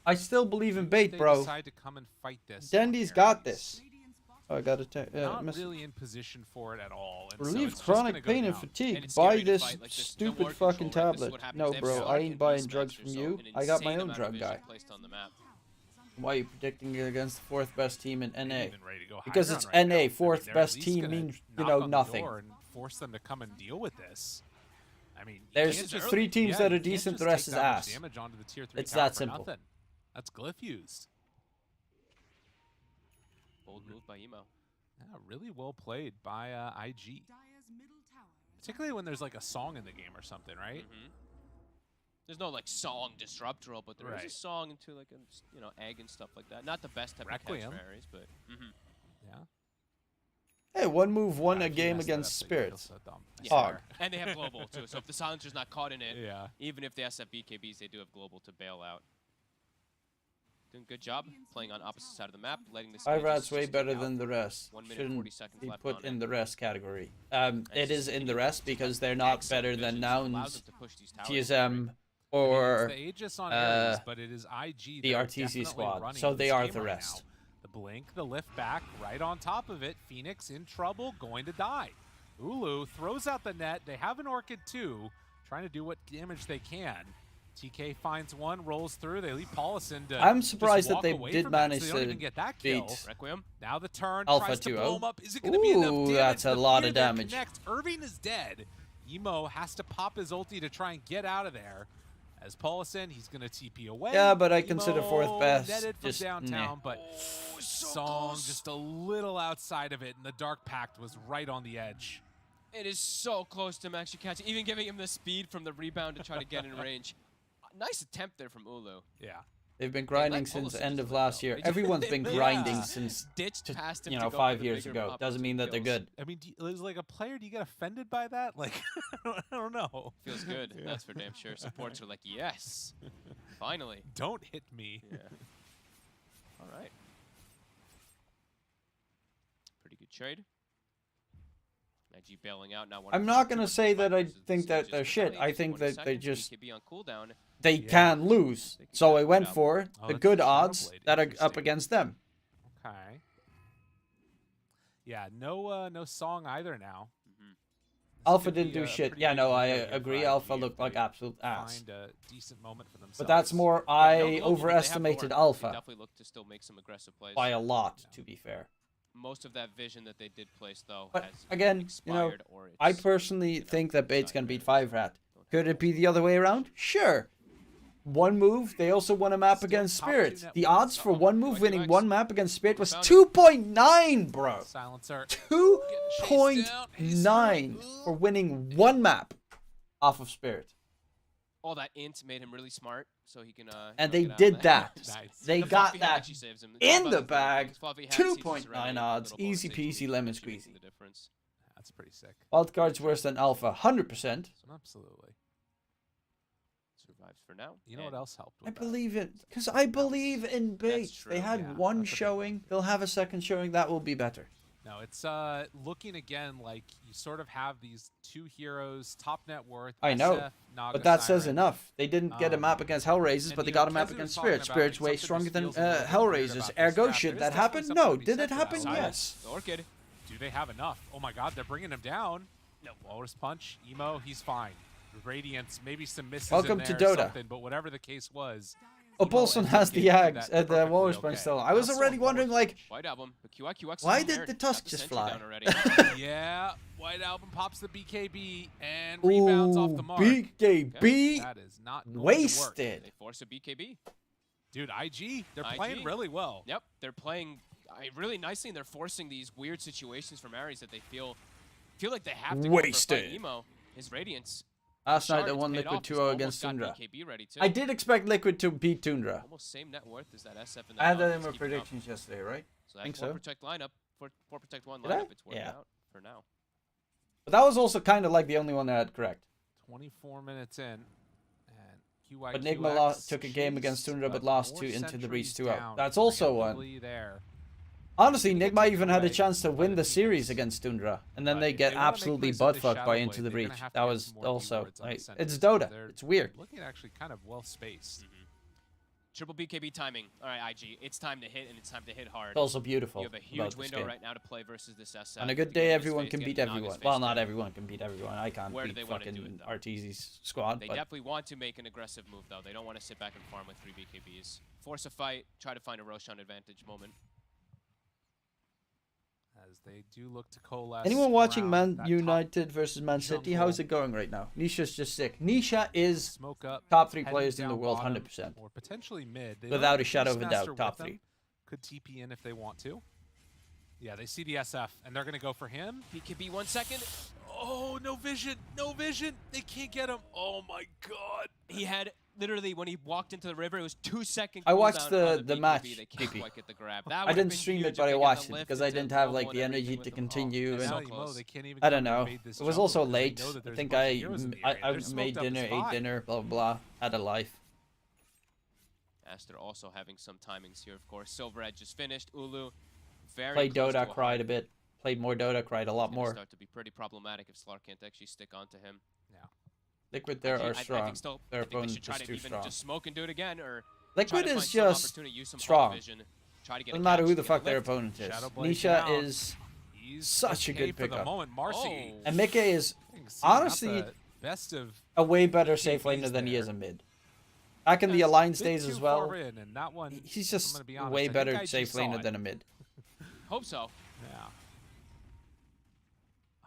I still believe in bait, bro. Decide to come and fight this. Dendy's got this. Oh, I got to not really in position for it at all. And relieve so chronic pain and fatigue. Buy this stupid fucking tablet. No, bro, I ain't buying drugs from you. I got my own drug guy. Why are you predicting it against the 4th best team in NA? Because it's right NA. Now. 4th best team means, you know, nothing. And force them to come and deal with this. I mean, there's 3 teams that are decent. The rest is ass. Onto the tier 3 it's that simple. Nothing. That's glyph used. Bold move by Emo. Yeah, really well played by IG. Particularly when there's like a song in the game or something, right? There's no like song disrupt roll, but there is a song into like a egg and stuff like that. Not the best type of catchphrase, but yeah. Hey, one move won a game against Spirits. Yeah. And they have global too. So if the silencer's not caught in it, even if they SF BKBs, they do have global to bail out. Doing a good job playing on opposite side of the map, letting this. Irad's way better than the rest. 1 minute, Shouldn't 40 seconds be left put on in it. the rest category. It is in the rest because they're not better than Nouns, TSM, or the Aegis on Aries, but it is IG. The RTC squad. So they are the rest. The blink, the lift back, right on top of it. Phoenix in trouble, going to die. Ulu throws out the net. They have an Orchid too, trying to do what damage they can. TK finds one, rolls through. They leave Paulison to. I'm surprised that they away did from manage so they to don't even get that beat kill. Requiem. Now the turn Alpha tries to 2-0. blow him up. Is it going to be enough damage? That's a lot of damage. Irvine is dead. Emo has to pop his ulti to try and get out of there. As Paulison, he's going to TP away. Yeah, but I consider 4th best. Netted from Just downtown, but Song just a little outside of it, and the Dark Pact was right on the edge. It is so close to him actually catching, even giving him the speed from the rebound to try to get in range. Nice attempt there from Ulu. Yeah. They've been grinding since end of last year. Everyone's been grinding since, past him you to know, go 5 for the years bigger ago. Doesn't mean that they're Feels- good. I mean, as like a player, do you get offended by that? Like, I don't know. Feels good. Yeah. That's for damn sure. Supports are like, yes, finally. Don't hit me. Yeah. All right. Pretty good trade. IG bailing out now. I'm not going to say that I think that they're shit. I think that they just... BKB on cooldown. They can lose. So I went for the good odds that are up against them. Okay. Yeah, no song either now. Alpha didn't do shit. Yeah, no, I agree. Alpha looked like absolute ass. Find a decent moment for themselves. But that's more, I overestimated Alpha Definitely look to still make some aggressive plays. by a lot, to be fair. Most of that vision that they did place, though, But has again, you know, I personally think that Bait's going to beat 5-Rat. Could it be the other way around? Sure. One move, they also won a map against Spirit. The odds for one move winning one map against Spirit was 2.9, bro. Silencer. 2.9 for winning one map off of Spirit. All that int made him really smart, so he can. And they did that. They got that in the bag. 2.9 odds. Easy peasy lemon squeezy. That's pretty sick. Wildcard's worse than Alpha. 100%. Absolutely. Survives for now. You know what else helped with I believe it. Because I believe in Bait. They had one showing. They'll have a second showing. That will be better. No, it's looking again like you sort of have these two heroes, top net worth. I know, SF, Naga, but that says Siren. enough. They didn't get a map against Hellraisers, but they got a map against Spirit. Spirit's way stronger than Hellraisers. Ergo, should that happen? No. Did it happen? Yes. Orchid. Do they have enough? Oh my god, they're bringing him down. No. Walrus Punch. Emo, he's fine. Radiance, maybe some misses Welcome in to there or Dota. something, but whatever the case was. Opulson has the Ags at the Walrus Punch still. I was already wondering, like, White Album, but QIQX why did the Tusk just fly? Yeah, White Album pops the BKB and rebounds off the mark. BKB That is not going to work. wasted. They force a BKB. Dude, IG, they're playing really well. Yep, they're playing really nicely, and they're forcing these weird situations from Aries that they feel like they have to go for a fight. Emo, his Radiance. Last night I won Liquid 2-0 against Tundra. I did expect Liquid to beat Tundra. Almost same net worth as that SF in the I had that in my predictions yesterday, right? So I think that 4 so. protect lineup, 4 protect 1 Did I? lineup, it's working Yeah. out for now. But that was also kind of like the only one that had correct. 24 minutes in. And QIQX But Nigma took a game against Tundra but lost to Into the Breach 2-0. That's also one. There. Honestly, Nigma even had a chance to win the series against Tundra, and then they get absolutely buttfucked by Into the Breach. That was also, like, it's Dota. It's weird. Looking actually kind of well spaced. Triple BKB timing. All right, IG, it's time to hit, and it's time to hit hard. It's also beautiful You have a about huge this window game. right now to play versus this SF. On a good day, everyone can beat everyone. Well, not everyone can beat everyone. I can't Where do beat they want to do fucking it, though? Arteezy's squad. They But definitely want to make an aggressive move, though. They don't want to sit back and farm with 3 BKBs. Force a fight, try to find a Roshan advantage moment. As they do look to coalesce. anyone watching around Man that United versus Man City, jungle. how's it going right now? Nisha's just sick. Nisha is Smoke up, top 3 heading players in the down world, bottom, 100%. Or potentially mid. They Without don't a shadow of a Beastmaster doubt, with top them. 3. Could TP in if they want to. Yeah, they see the SF, and they're going to go for him. BKB 1 second. Oh, no vision. No vision. They can't get him. Oh, my God. He had, literally, when he walked into the river, it was 2 seconds. I watched the BKB. match, They can't PP. quite get the grab. I That didn't stream it, but I watched it because I didn't have like the energy to continue. And And now you know they can't even I don't come and know. invade this It was jungle also because they late. know that I there's think a bunch of heroes in the area. I They're made smoked up dinner, the ate spot. dinner, blah, blah, blah. Had a life. Aster also having some timings here, of course. Silver Edge just finished. Ulu, very Played close to Dota, a cried hard. a bit. Played more Dota, cried a lot It's gonna more. start to be pretty problematic if Slar can't actually stick onto him. Yeah. Liquid there are I strong. think still, Their I think they opponent should try is to too even strong. just smoke and do it again, or Liquid try to is find some just opportunity, use some strong. hard vision, try to get Doesn't a matter catch, who the get a fuck their lift. opponent is. Shadowblade Nisha down. is He's such a okay good for the pickup. moment. Marcy. And Mickey is See, not honestly the best of a way better safe BKBs laner than he there. is a mid. Back in the Alliance Bit days too as far well, in, and that one, he's I'm just gonna be a honest, way I think better IG safe saw laner it. than a mid. Hope so. Yeah.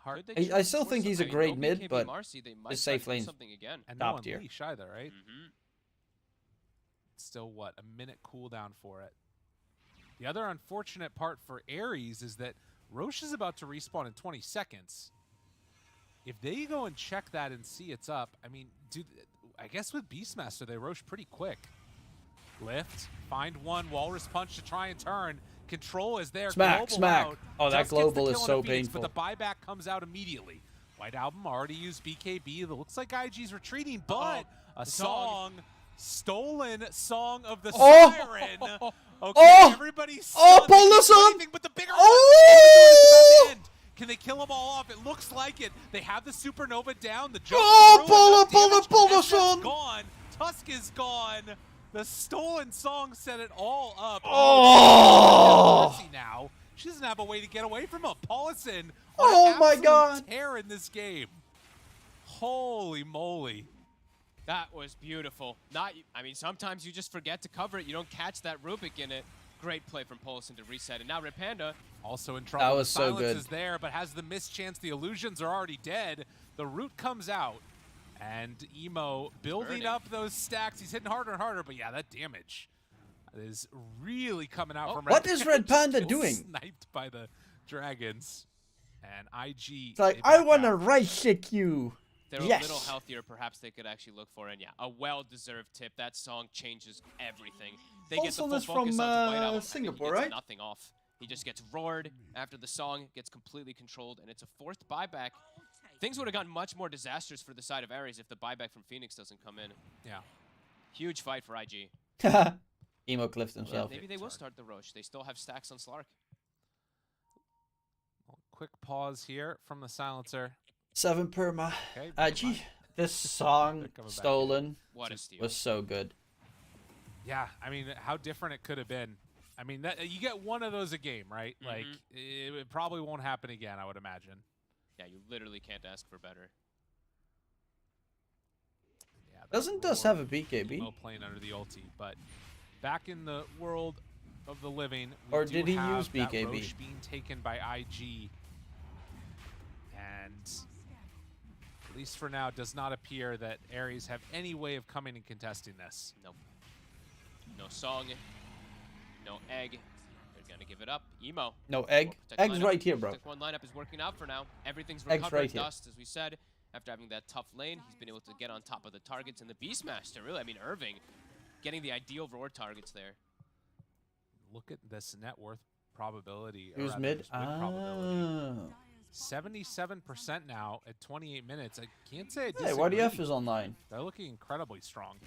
Could they I still force think some- he's a I mean, great no mid, BKB but Marcy, they might his try safe to do lane's something again. And top no tier. unleash either, right? Mm-hmm. Still, what, a minute cooldown for it. The other unfortunate part for Aries is that Roche is about to respawn in 20 seconds. If they go and check that and see it's up, I mean, dude, I guess with Beastmaster, they Roche pretty quick. Lift, find one, Walrus Punch to try and turn. Control is there. Smack, global smack. Out. Oh, that Just gets the global is kill on so a Phoenix, painful. But the buyback comes out immediately. White Album already used BKB. It looks like IG's retreating, but a song, stolen song of the Siren. Okay, everybody's stunned. Pull this up. Anything but the bigger one. Is about to end. Can they kill them all off? It looks like it. They have the Supernova down. The jump pull this on. Gone. Tusk is gone. The stolen song set it all up. Now she doesn't have a way to get away from him. Paulison on an absolute tear in this game. Holy moly. That was beautiful. I mean, sometimes you just forget to cover it. You don't catch that Rubik in it. Great play from Paulison to reset. And now Repanda also in trouble. That was the so silence good. is there, but has the mischance. The illusions are already dead. The root comes out. And Emo building up those stacks. He's hitting harder and harder, but yeah, that damage is really coming out from Red What is Red Panda doing? Sniped by the Dragons. And IG. It's like, I want to right-kick you. They're a little healthier, perhaps they could actually look for. And yeah, a well-deserved tip. That song changes everything. They get the full focus from onto White Album. Singapore, He gets right? nothing off. He just gets roared after the song gets completely controlled, and it's a forced buyback. Things would have gotten much more disastrous for the side of Aries if the buyback from Phoenix doesn't come in. Yeah. Huge fight for IG. Emo cliffed himself. Yeah, maybe they will start the Roche. They still have stacks on Slark. Quick pause here from the silencer. 7 perma. Okay, IG, this song, Stolen, was so good. Yeah, I mean, how different it could have been. I mean, you get one of those a game, right? Like, it probably won't happen again, I would imagine. Yeah, you literally can't ask for better. Yeah, Doesn't Dust have a BKB? Emo playing under the ulti, but back in the world of the living, Or did he use that BKB? Roche being taken by IG, and at least for now, does not appear that Aries have any way of coming and contesting this. Nope. No song, no egg. They're gonna give it up. Emo. No egg. Egg's right here, bro. One lineup is working out for now. Everything's Egg's recovered. right here. Dust, as we said, after having that tough lane, he's been able to get on top of the targets. And the Beastmaster, really, I mean, Irving, getting the ideal roar targets there. Look at this net worth probability. Who's rather, mid? this win probability. 77% now at 28 minutes. I can't say I disagree. Hey, YDF is online. They're looking incredibly strong.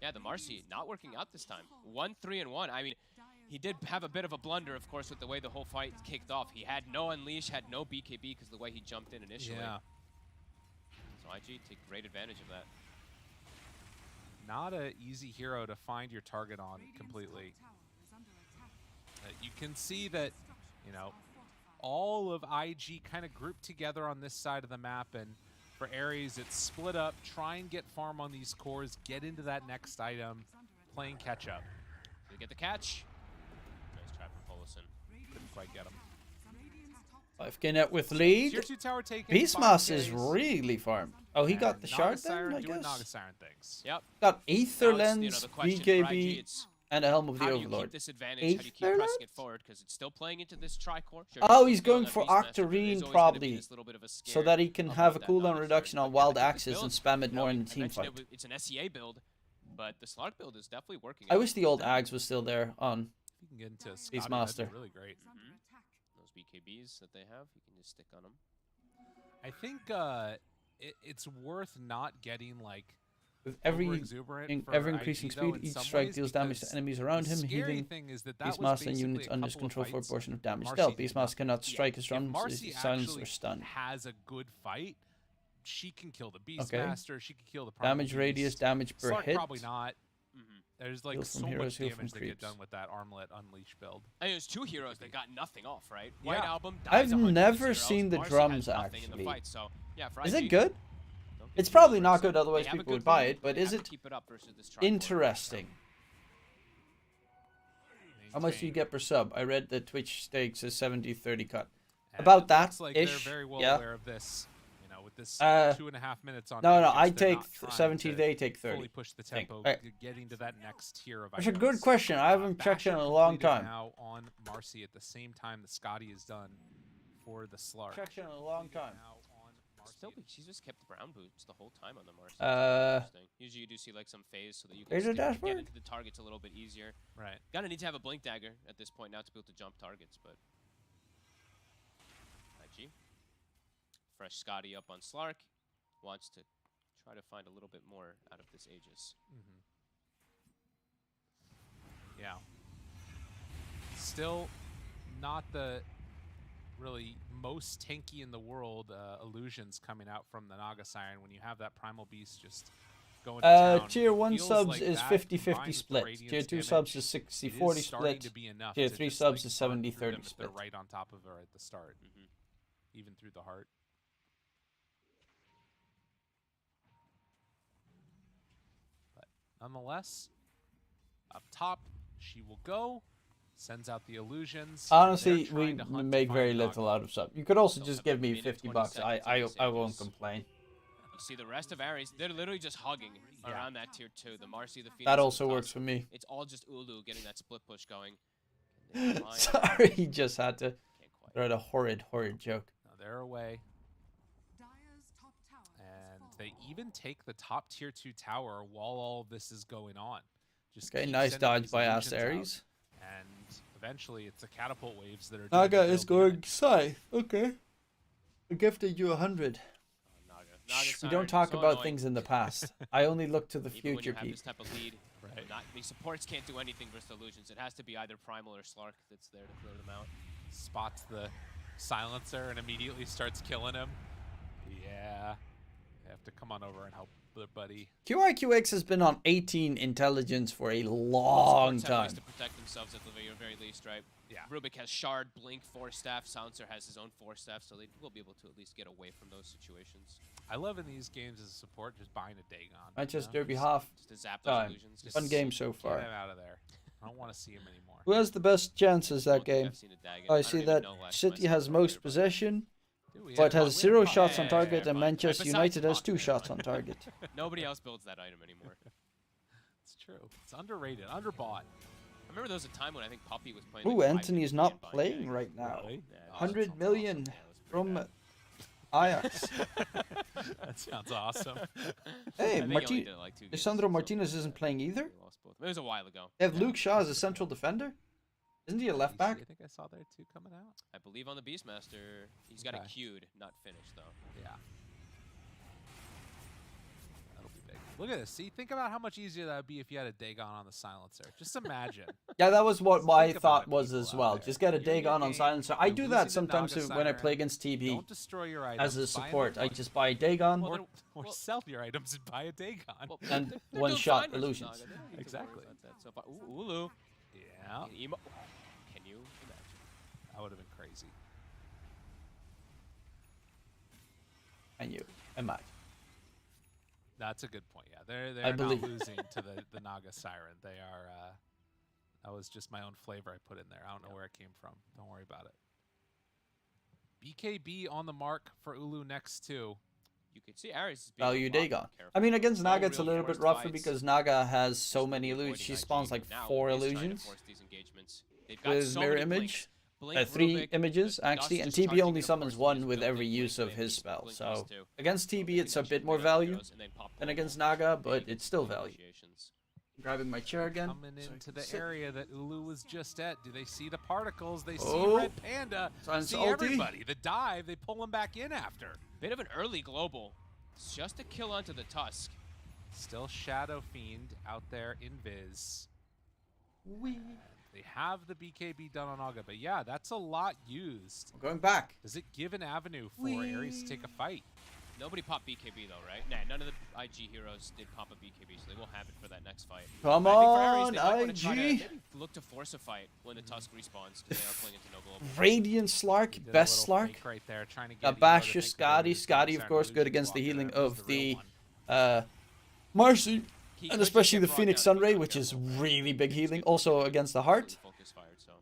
Yeah, the Marcy not working out this time. 1-3-1. I mean, he did have a bit of a blunder, of course, with the way the whole fight kicked off. He had no Unleash, had no BKB because the way he jumped in initially. Yeah. So IG take great advantage of that. Not an easy hero to find your target on completely. You can see that, you know, all of IG kind of grouped together on this side of the map, and for Aries, it's split up, try and get farm on these cores, get into that next item, playing catch up. They get the catch. Nice try from Paulison. Couldn't quite get him. 5k net with lead. Tier 2 tower taken. Beastmaster is really farmed. Oh, he got the shard Siren then, I doing guess. Naga Siren things. Yep. Got Aether Now it's, Lens, the question for IG, BKB, it's and a Helm of the how do you Overlord. keep this advantage? How do you keep Aether pressing Lens? it forward? Because it's still playing into this Tricore. Sure, Oh, it's he's still going on for Beastmaster, but there's Octarine always gonna be probably, this little bit of a so scare that he can about have a that cooldown Naga reduction Siren. on But wild I think axes this and build, spam it you know, more in I the team mentioned fight. it's an SEA build, but the Slark build is definitely working I out. wish the old Ags was still there on You can get into Scotty, Beastmaster. that'd be really great. Those BKBs that they have, you can just stick on them. I think it's worth not getting like With every over-exuberant for ever increasing IG, though, speed, in each some strike ways, deals damage to because enemies around him, the scary healing thing is that was Beastmaster and basically units a under his couple of control for a fights portion of damage Marcy dealt. did Beastmaster cannot strike his if drums, Marcy is silenced actually or stunned. has a good fight, she can kill the Okay. Beastmaster, she can kill the Primal Damage Beast. radius, damage per Slark hit. probably not. There's like Heal so from heroes, much heal damage from that get creeps. done with that Armlet Unleash build. I mean, there's two heroes that got nothing off, right? Yeah. White Album dies I've 100 never zeros. seen the Marcy drums, has nothing in the actually. fight, so, yeah, for Is IG, it good? don't It's get probably too not worried. good, otherwise They have a people would good buy lead, it, but they is have to it keep it up versus this Tricore. interesting? How much do you get per sub? I read that Twitch stakes is 70-30 cut. And About it that looks like ish. they're very well Yeah. aware of this. You know, with this 2.5 minutes on. No, Invictus, I they're take not trying 70, to they take 30. Fully push the Think. tempo, getting to that next tier of That's a items. good question. I haven't checked it in a long Basher time. completed Now on Marcy at the same time that Scotty is done for the Slark. Checked it in a long time. Now on She's just kept brown boots the whole time on the Marcy. Interesting. Usually you do see like some phase so that you can get into the targets a little bit easier. Right. Gonna need to have a blink dagger at this point now to be able to jump targets, but IG. Fresh Scotty up on Slark. Wants to try to find a little bit more out of this Aegis. Yeah. Still not the really most tanky in the world illusions coming out from the Naga Siren when you have that Primal Beast just going to town. Tier 1 Feels subs like is that 50-50 combined with split. Radiant's Tier 2 damage, subs is 60-40 split. Tier 3 subs is 70-30 They're split. right on top of her at the start, even through the heart. But nonetheless, up top, she will go. Sends out the illusions. Honestly, we make very little out of sub. You could also just give me $50. I won't complain. You see the rest of Ares, they're literally just hugging around that tier 2. The Marcy, the Phoenix. That also works for me. It's all just Ulu getting that split push going. Sorry, he just had to throw a horrid joke. Now they're away. And they even take the top tier 2 tower while all of this is going on. Just okay, nice dodge by Aster.Aries. And eventually it's the catapult waves that are Naga is going Scythe. Okay. I gifted you 100. We don't talk about things in the past. I only look to the Even when future, you have Pete. this type of lead, the supports can't do anything versus illusions. It has to be either Primal or Slark that's there to clear them out. Spots the silencer and immediately starts killing him. Yeah. You have to come on over and help the buddy. QIQX has been on 18 intelligence for a long Supports have time. ways to protect themselves at the very least, right? Yeah. Rubik has Shard, Blink, Force Staff. Silencer has his own Force Staff, so they will be able to at least get away from those situations. I love in these games as a support just buying a Dagon. Manchester Derby half to zap those time. illusions. Fun game so far. Get him out of there. I don't want to see him anymore. Who has the best chances that game? I see that City has most possession, but has 0 shots on target, and Manchester United has 2 shots on target. Nobody else builds that item anymore. It's true. It's underrated, underbought. I remember there was a time when I think Poppy was playing. Ooh, like Anthony is not playing right now. 100 million from Ajax. That sounds awesome. Hey, like Lisandro Martinez isn't playing either? It was a while ago. They have Luke Shaw as a central defender? Isn't he a left back? I think I saw there too coming out. I believe on the Beastmaster, he's got it queued, not finished though. Yeah. That'll be big. Look at this. See, think about how much easier that would be if you had a Dagon on the silencer. Just imagine. Yeah, that was what my thought was as well. Just get a Dagon on silencer. I do that sometimes when I play against TB. Don't destroy your items. As a support, I just buy a Dagon. Or sell your items and buy a Dagon. And one-shot illusions. Exactly. Ulu. Yeah. Can you imagine? That would have been crazy. And you imagine. That's a good point. Yeah, they're I not believe. losing to the Naga Siren. They are. That was just my own flavor I put in there. I don't know where it came from. Don't worry about it. BKB on the mark for Ulu next too. You can see Ares is being Value Dagon. I mean, against Naga, it's a little bit rougher because Naga has so many illusions. She spawns like 4 illusions with mirror image. 3 images, actually, and TB only summons 1 with every use of his spell. So, against TB, it's a bit more value than against Naga, but it's still value. Grabbing my chair again. Coming into the area that Ulu was just at. Do they see the particles? They see Oh. Red Panda. See ulti. everybody. The dive, they pull him back in after. Bit of an early global. It's just a kill onto the Tusk. Still Shadow Fiend out there in Viz. Wee. They have the BKB done on Naga, but yeah, that's a lot used. I'm going back. Does it give an avenue for Ares to take a fight? Nobody popped BKB though, right? Nah, none of the IG heroes did pop a BKB, so they will have it for that next fight. Come I think for on, Ares, they might wanna try to IG. maybe look to force a fight when the Tusk respawns, because they are playing into no global. Radiant Slark, Did a best little Slark. fake right there, trying to get Basher Scotty. Scotty, of course, good against the healing of the Marcy. And especially the Phoenix Sunray, which is really big healing. Also against the Heart.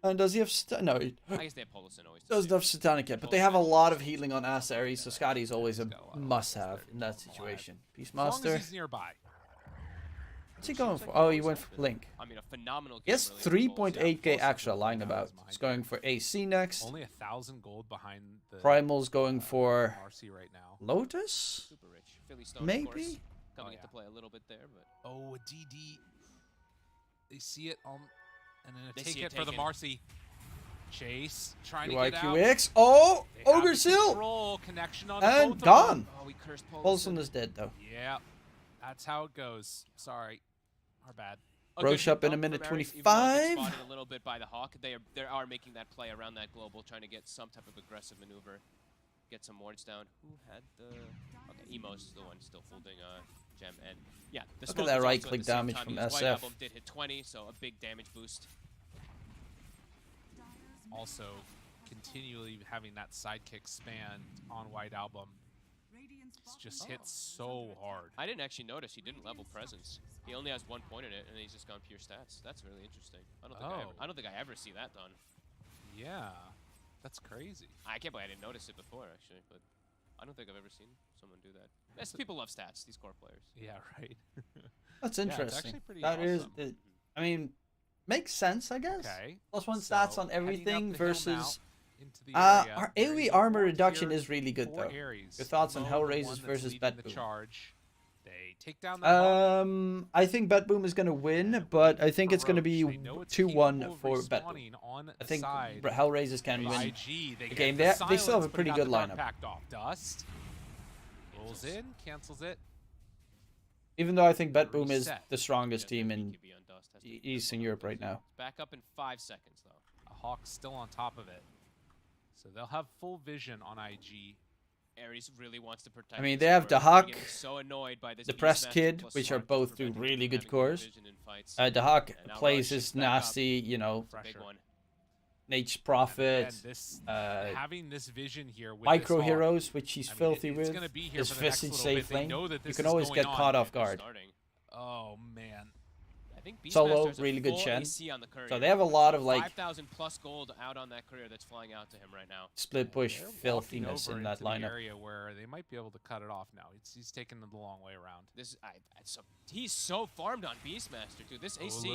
And does he have... No, he I guess they have Polosin always. doesn't have Satanic yet, but they have a lot of healing on Aster.Aries, so Scotty's always a must-have in that situation. As long as Peacemaster. he's nearby. What's he going for? Oh, he went for Blink. I mean, a phenomenal game. He has really 3.8k extra lying about. He's going for AC next. Only 1,000 gold behind the Primal's going for Marcy right now. Lotus? Super rich. Philly Stone, Maybe? of course, coming into play a little bit there, but Oh, a DD. They see it and then They take see it it for the taken. Marcy. Chase trying to get out. UIQX. Oh, They have Ogre the Seal. control, connection on And both of gone. them. oh, we cursed Paulson is dead though. Yeah, that's how it goes. Sorry, our bad. A Roche good up in a dump minute from Aries, even though it gets 25. spotted a little bit by the Hawk. They are making that play around that global, trying to get some type of aggressive maneuver, get some wards down. Who had the? Okay, Emo's the one still holding Gem, and yeah, the Look at smoke that was right also at click the same damage time from used. White SF. Album did hit 20, so a big damage boost. Also, continually having that sidekick span on White Album. It's just hit so hard. I didn't actually notice he didn't level presence. He only has 1 point in it, and he's just gone pure stats. That's really interesting. I don't think I ever see that done. Yeah, that's crazy. I can't believe I didn't notice it before, actually, but I don't think I've ever seen someone do that. Yes, people love stats, these core players. Yeah, right. That's Yeah, it's interesting. actually pretty That is, awesome. I mean, makes sense, I guess. Okay. +1 So, stats on heading up everything the hill now versus. into the area. Our There is AoE a armor fourth reduction tier is really good for though. Aries. Your thoughts on Mo, the one Hellraisers that's versus leading the Batboom? charge. They take down the Hawk. I think Batboom is gonna win, but I think it's gonna be 2-1 for Batboom. I think Hellraisers can win IG, the game. They still have a pretty good lineup. Packed off. Dust rolls in, cancels it. Even though I think Batboom is Reset. the strongest team in Eastern Europe right now. Back up in 5 seconds, though. A Hawk's still on top of it. So they'll have full vision on IG. Aries really wants to protect. I mean, his they have core. the They're Hawk, getting so annoyed by this the Beastmaster Press Kid, plus which are Smart both do preventing him really from good having cores. vision in fights. The Hawk And now plays Rush his is back up. nasty, you know, Big one. Nature's Prophet, Having this vision here with Micro this Hawk, Heroes, which he's filthy it's with, gonna be here his for the next Visage little bit. safe They lane. know that You this can is always going get on. caught off guard. Oh man. I think Solo, Beastmaster's a really good full Shen. AC on the courier. So they have a lot of like 5,000 plus gold out on that courier that's flying out to him right now. split push They're walking filthiness over in that into the lineup. area where they might be able to cut it off now. He's taking them the long way around. He's so farmed on Beastmaster, dude. This AC.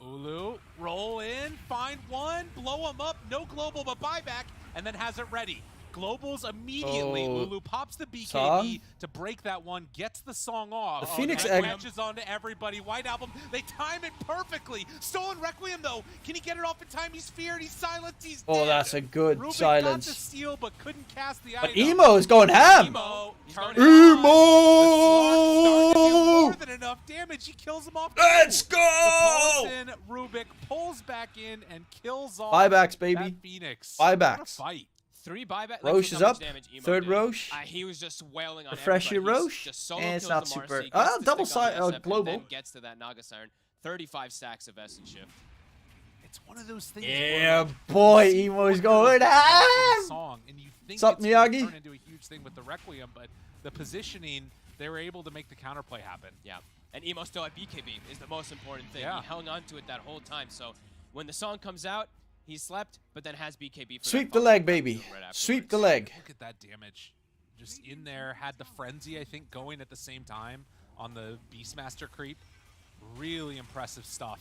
Ulu, roll in, find one, blow him up, no global but buyback, and then has it ready. Globals immediately. Oh, Ulu pops the BKB song? to break that one, gets the song off. The Phoenix and Egg latches onto everybody. White Album, they time it perfectly. Stolen Requiem though, can he get it off in time? He's feared, he's silenced, he's Oh, dead. that's a good Ruben silence. got the steal but couldn't cast the But item. Emo is going ham. Emo, Emo! more than enough damage. He kills him off. Let's too. go! The Paulson Rubik pulls back in and kills off Buybacks, baby. that Phoenix. Buybacks. What a fight. 3 buyback. Roche is up. Third Roche. He was just wailing on Refresh your everybody. Roche. Just solo And it's kills not the super. Marcy, gets the Double stick on the side. SF, and Global. then gets to that Naga Siren. 35 stacks of Essence Shift. It's one of those things. Yeah, boy, Emo's going ham. Song, and you think What's up, it's gonna Miyagi? turn into a huge thing with the Requiem, but the positioning, they were able to make the counterplay happen. Yeah, and Emo still at BKB is the most important thing. Yeah. He hung on to it that whole time. So when the song comes out, he slept, but then has BKB for Sweep that the leg, follow-up baby. right Sweep the afterwards. leg. Look at that damage. Just in there, had the Frenzy, I think, going at the same time on the Beastmaster creep. Really impressive stuff.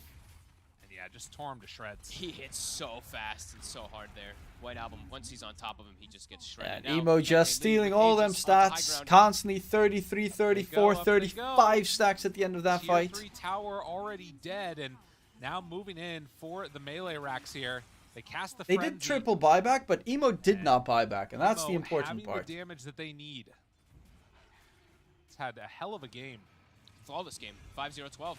And yeah, just tore him to shreds. He hits so fast and so hard there. White Album, once he's on top of him, he just gets shredded. And Now, Emo yeah, just they leave stealing the all them cages on the high stats. ground. Constantly 33, 34, up they go. 35 stacks at the end of that Tier fight. 3 tower already dead, and now moving in for the melee racks here. They cast the They Frenzy. did triple buyback, but Emo did not buy back, and that's the Emo important having part. the damage that they need. It's had a hell of a game. Flawless game, 5-0-12.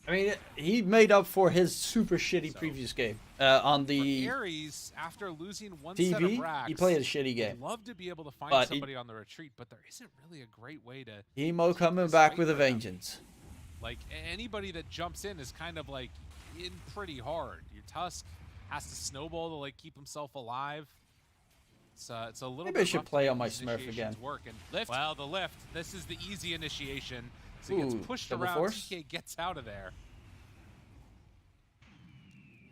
I mean, he made up for his super shitty previous game on the Aries, after losing one set of TV. racks, He played a shitty game. would love to be able to find But somebody on the retreat, but there isn't really a great way to. Emo keep coming this back fight with a going. vengeance. Like anybody that jumps in is kind of like in pretty hard. Your Tusk has to snowball to like keep himself alive. It's a little. Maybe bit I should rough play to on my make these Smurf initiations again. Work. And Lift. Well, the lift. This is the easy initiation. So he Ooh, gets pushed double around. force? TK gets out of there.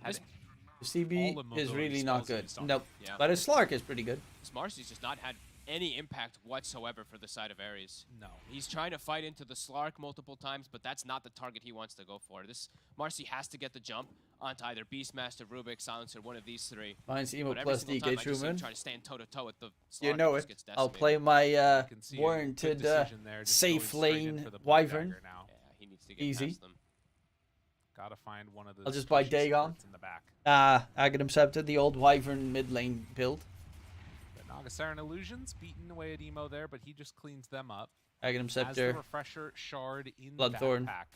The CB all the is mobility really not spells good. used on Nope. him. Yeah. But his Slark is pretty good. Marcy's just not had any impact whatsoever for the side of Aries. No. He's trying to fight into the Slark multiple times, but that's not the target he wants to go for. This Marcy has to get the jump onto either Beastmaster, Rubik, Silencer, one of these three. Mine's Emo But plus every single time, DK I just see him Truman. trying to stand toe-to-toe with the Slark. You know that it. just gets I'll decimated. play my You can see a good warranted decision there, just going safe straight in lane for the blue Wyvern. dagger now. Yeah, he needs to get Easy. past them. Gotta find one of the I'll just buy squishy Dagon. supports in the back. Aghanim Scepter, the old Wyvern mid lane build. But Nagasaran Illusions beating away at Emo there, but he just cleans them up. Aghanim Has the Scepter, refresher shard in Bloodthorn, the backpack.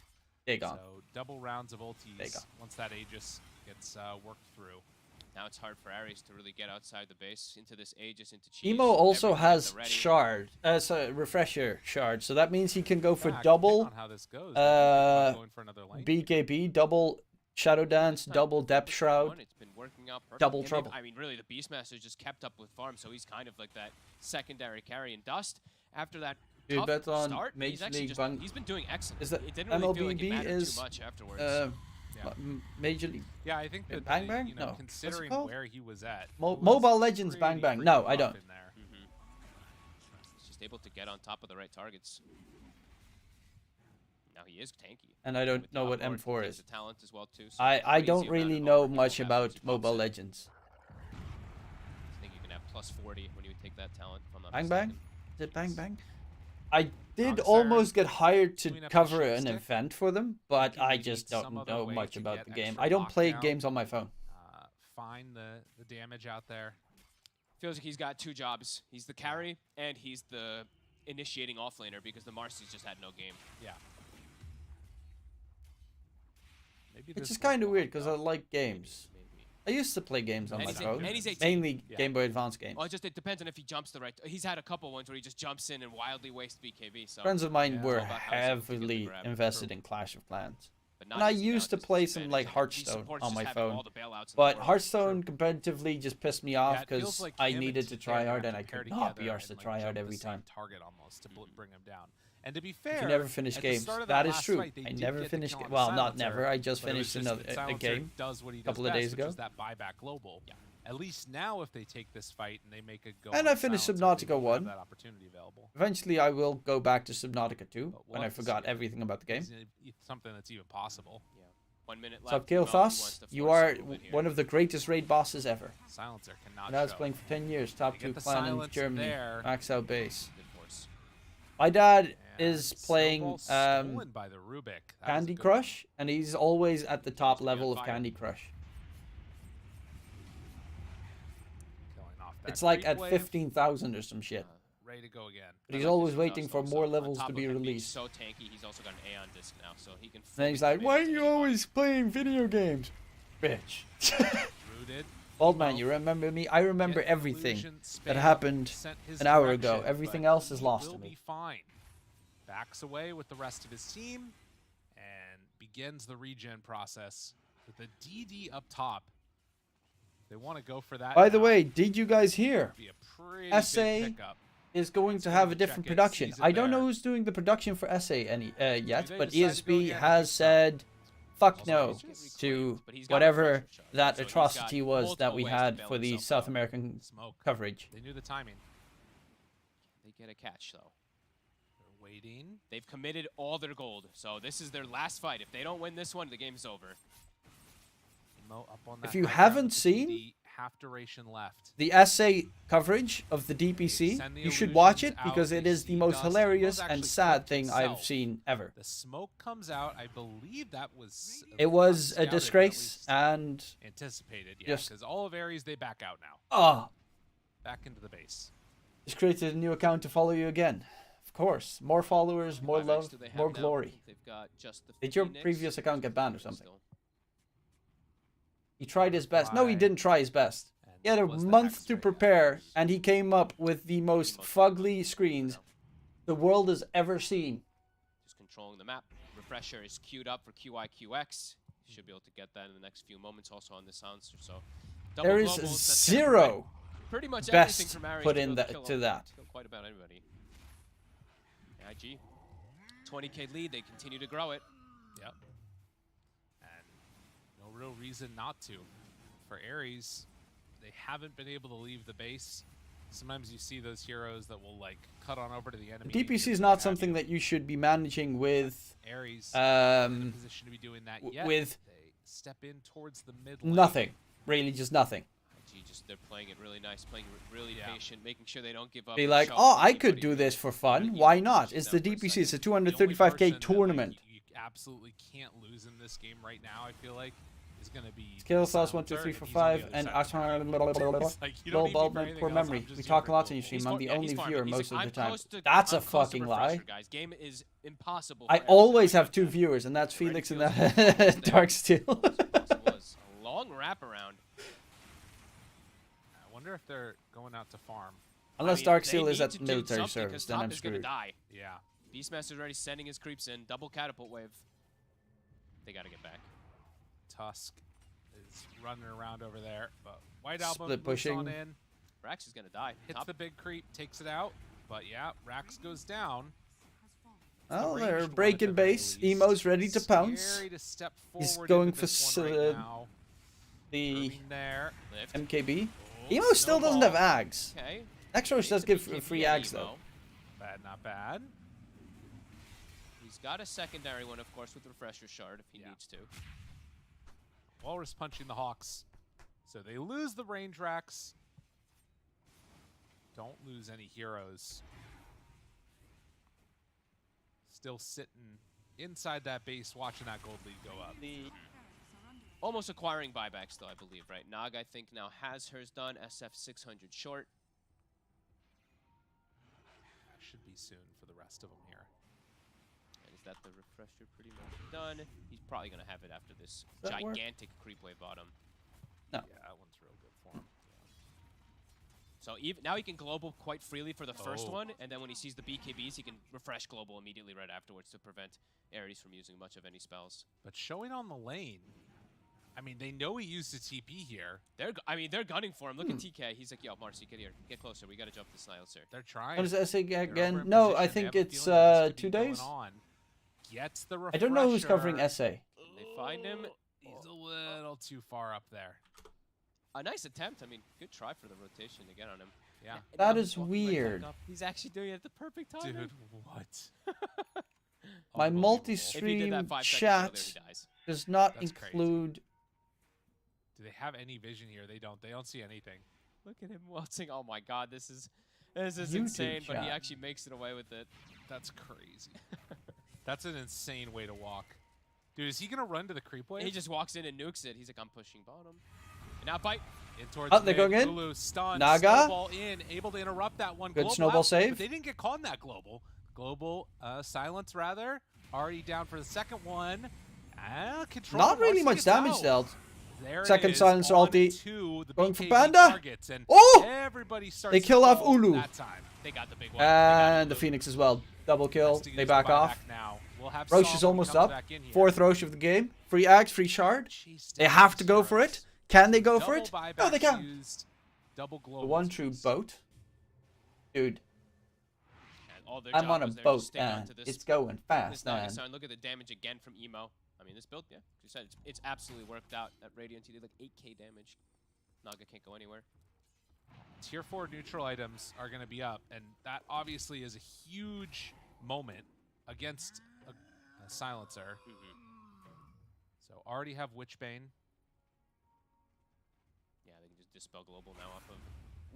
Dagon. So double rounds of ultis Dagon. once that Aegis gets worked through. Now it's hard for Aries to really get outside the base into this Aegis, into Cheese. Emo also everything at has the ready. shard, refresher shard, so that means he can go for Yeah, double depending on how this goes, going for another lane. BKB, double Shadow Dance, double Depth Shroud, It's been working out perfect. double And trouble. I mean, really, the Beastmaster just kept up with farm, so he's kind of like that secondary carry in Dust. After that Dude, tough bet on start, Major he's actually League just, Bang. he's been doing excellent. Is that it didn't really feel like it MLBB mattered is too much afterwards. Major League? Yeah, I think that Bang Bang? you know, No. What's it considering called? where he was at, Mobile Legends Bang Bang. No, I don't. He's just able to get on top of the right targets. Now he is tanky. And I don't With the know what onboard, M4 he has is. the talent as well too, so I crazy don't amount really of know overhead much he about has once he Mobile pops it. Legends. I think you can have plus 40 when you take that talent from Bang Bang? Is it Bang Bang? I did Nagasaran almost get hired to doing a cover push an stick. event for them, but Thinking I we just need some don't other know way much to about get the game. extra I don't play lockdown. games on my phone. Find the damage out there. Feels like he's got two jobs. He's the carry and he's the initiating offlaner because the Marcy's just had no game. Yeah. Maybe It's this just will kind of block weird because I up. like games. I used to play games on And my he's a- phone, and he's 18. mainly Yeah. Game Boy Advance games. Well, it depends on if he jumps the right. He's had a couple ones where he just jumps in and wildly wastes BKB. So Friends of mine it's were all about how he's able to get the heavily grab. invested in Clash of Clans. But not And I easy now, used to just play disadvantage. some like These Hearthstone supports on just my have phone, all the bailouts in the but world. Hearthstone competitively just pissed me off Yeah, it feels because like I him and needed to TK try are hard and to I pair could not be together arsed to and, like, try hard jump every the same time. target almost to bring him down. And to be fair, You never finish at the games. start of That is last true. fight, they I did never get the finished. kill on Well, not Silencer, never. I just but it was finished just another that a Silencer game does what he a couple does of best, days which ago. is that buyback global. Yeah. At least now, if they take this fight and they make a go, And on I finished Silencer, they Subnautica will have 1. that opportunity available. Eventually, I will go back to Subnautica 2 But when we'll I have to forgot see. everything about the game. It's something that's even possible. Yeah. 1 minute left. Sup, Well, he wants Kilthos? to You force a are little bit here. one of the greatest raid bosses ever. Silencer cannot And I was show. playing for 10 years, top They 2 get the clan in silence Germany, there. max out base. Good force. My dad And is playing stolen by the Rubik. That is a Candy good Crush, and he's always at the top to be level on of fire. Candy Crush. Killing off that It's like creep at wave. 15,000 or some shit. Ready to go again. But he's I like always this waiting Dust for also. more On levels top to of be him being released. so tanky, he's also got an Aeon disc now, so he can. And then he's fully like, commit "Why to are you any bot." always playing video games, bitch?" Rooted. Old man, you remember me? I remember Get everything illusion that spam happened sent his an hour ago. direction, Everything but else is he lost will to be me. fine. Backs away with the rest of his team and begins the regen process with the DD up top. They want to go for that. By the now. way, did you guys hear? Be a pretty SA big pickup. is going Let's to go have a check different it, production. sees it I don't know there. who's doing the production for SA any yet, they but decide to go ESB again, I has think so. said, "Fuck Also, no" he's just to reclaimed, but he's got whatever refresher charge, that so he's atrocity got was that multiple we ways to had bail for the himself South out. American Smoke. coverage. They knew the timing. They get a catch though. They're waiting. They've committed all their gold, so this is their last fight. If they don't win this one, the game's over. Emo up on If that you high haven't ground with seen DD, half duration left. The SA coverage of the DPC, Send the you should watch it illusions because out, it they is the see most dust. hilarious Emo's and actually sad flipped thing I've himself. seen ever. The smoke comes out. I believe that was. It not was a scouted, but at disgrace least and anticipated. Yeah, just- because all of Aries they back out now. Back into the base. just created a new account to follow you again. Of course, more followers, more Five love, X do they have more now? glory. They've got just the Did your Phoenix previous account get banned or and something? Still. He tried his best. No, he Why? didn't try his best. He had a was the month to X-ray. prepare, and he came up with the most fugly screens the world has ever seen. Just controlling the map. Refresher is queued up for QIQX. Should be able to get that in the next few moments also on the silencer. So There is globals, that's gonna zero provide pretty much everything best from Aries put to in be able that kill to him. that. Kill quite about anybody. IG 20k lead. They continue to grow it. Yep. And no real reason not to. For Aries, they haven't been able to leave the base. Sometimes you see those heroes that will like cut on over to the enemy. DPC is not something that you should be managing with. Aries in a position to be doing that yet. With they step in towards the mid lane. nothing, really, just nothing. They're playing it really nice, playing it really patient, making sure they don't give up. Be like, oh, I could do this for fun. Why not? It's the DPC. It's a 235k tournament. You absolutely can't lose in this game right now. I feel like is going to be skill sauce 1 2 3 4 5 and low bulb and poor memory. We talk a lot on your stream. I'm the only viewer most of the time. That's a fucking lie. Game is impossible. I always have 2 viewers, and that's Felix and Darksteel. Was a long wraparound. I wonder if they're going out to farm. Unless Darksteel is at military service, then I'm screwed. Yeah. Beastmaster's already sending his creeps in. Double catapult wave. They got to get back. Tusk is running around over there, but White Album split pushing on in. Rax is gonna die. Hits the big creep, takes it out, but yeah, Rax goes down. Oh, they're breaking base. Emo's ready to pounce. He's going for the MKB. Emo still doesn't have Ags. Okay. Nextrush does give free Ags though. Bad, not bad. He's got a secondary one, of course, with Refresher Shard if he needs to. Walrus punching the Hawks. So they lose the range racks. Don't lose any heroes. Still sitting inside that base, watching that gold lead go up. Almost acquiring buybacks, though, I believe, right? Nog, I think, now has hers done. SF 600 short. Should be soon for the rest of them here. And is that the refresher pretty much done? He's probably going to have it after this gigantic creep wave bottom. No. Yeah, that one's real good for him. So even now he can global quite freely for the first one, and then when he sees the BKBs, he can refresh global immediately right afterwards to prevent Aries from using much of any spells. But showing on the lane, I mean, they know he used a TP here. They're gunning for him. Look at TK. He's like, yo, Marcy, get here. Get closer. We got to jump the silencer. They're trying. What does SA again? No, I think it's 2 days. Gets the refresher. I don't know who's covering SA. They find him. He's a little too far up there. A nice attempt. I mean, good try for the rotation to get on him. Yeah. That is weird. He's actually doing it at the perfect time. Dude, what? My multi-stream chat does not include... Do they have any vision here? They don't. They don't see anything. Look at him waltzing. Oh my god, this is insane, but he actually makes it away with it. That's crazy. That's an insane way to walk. Dude, is he going to run to the creep wave? He just walks in and nukes it. He's like, I'm pushing bottom. And now bite. In towards they're going in. Lulu, stun, Naga. Snowball in, able to interrupt that one. Good global snowball out, save. But they didn't get caught in that global. Global silence, rather. Already down for the second one. Control. Not really much damage dealt. There Second silencer ulti. Going for BKB Panda. Targets, and oh! They kill off Ulu. That time. They got the big one. And the Phoenix as well. Double kill. They back off. We'll have Roche is almost up. 4th Roche of the game. Free Axe, free Shard. They have to go for it. Can they go for it? No, they can't. The one true boat. Dude. I'm on a boat and it's going fast. And look at the damage again from Emo. I mean, this build, yeah, you said it's absolutely worked out. At Radiant, he did like 8k damage. Naga can't go anywhere. Tier 4 neutral items are going to be up, and that obviously is a huge moment against a silencer. So already have Witchbane. Yeah, they can just dispel global now off of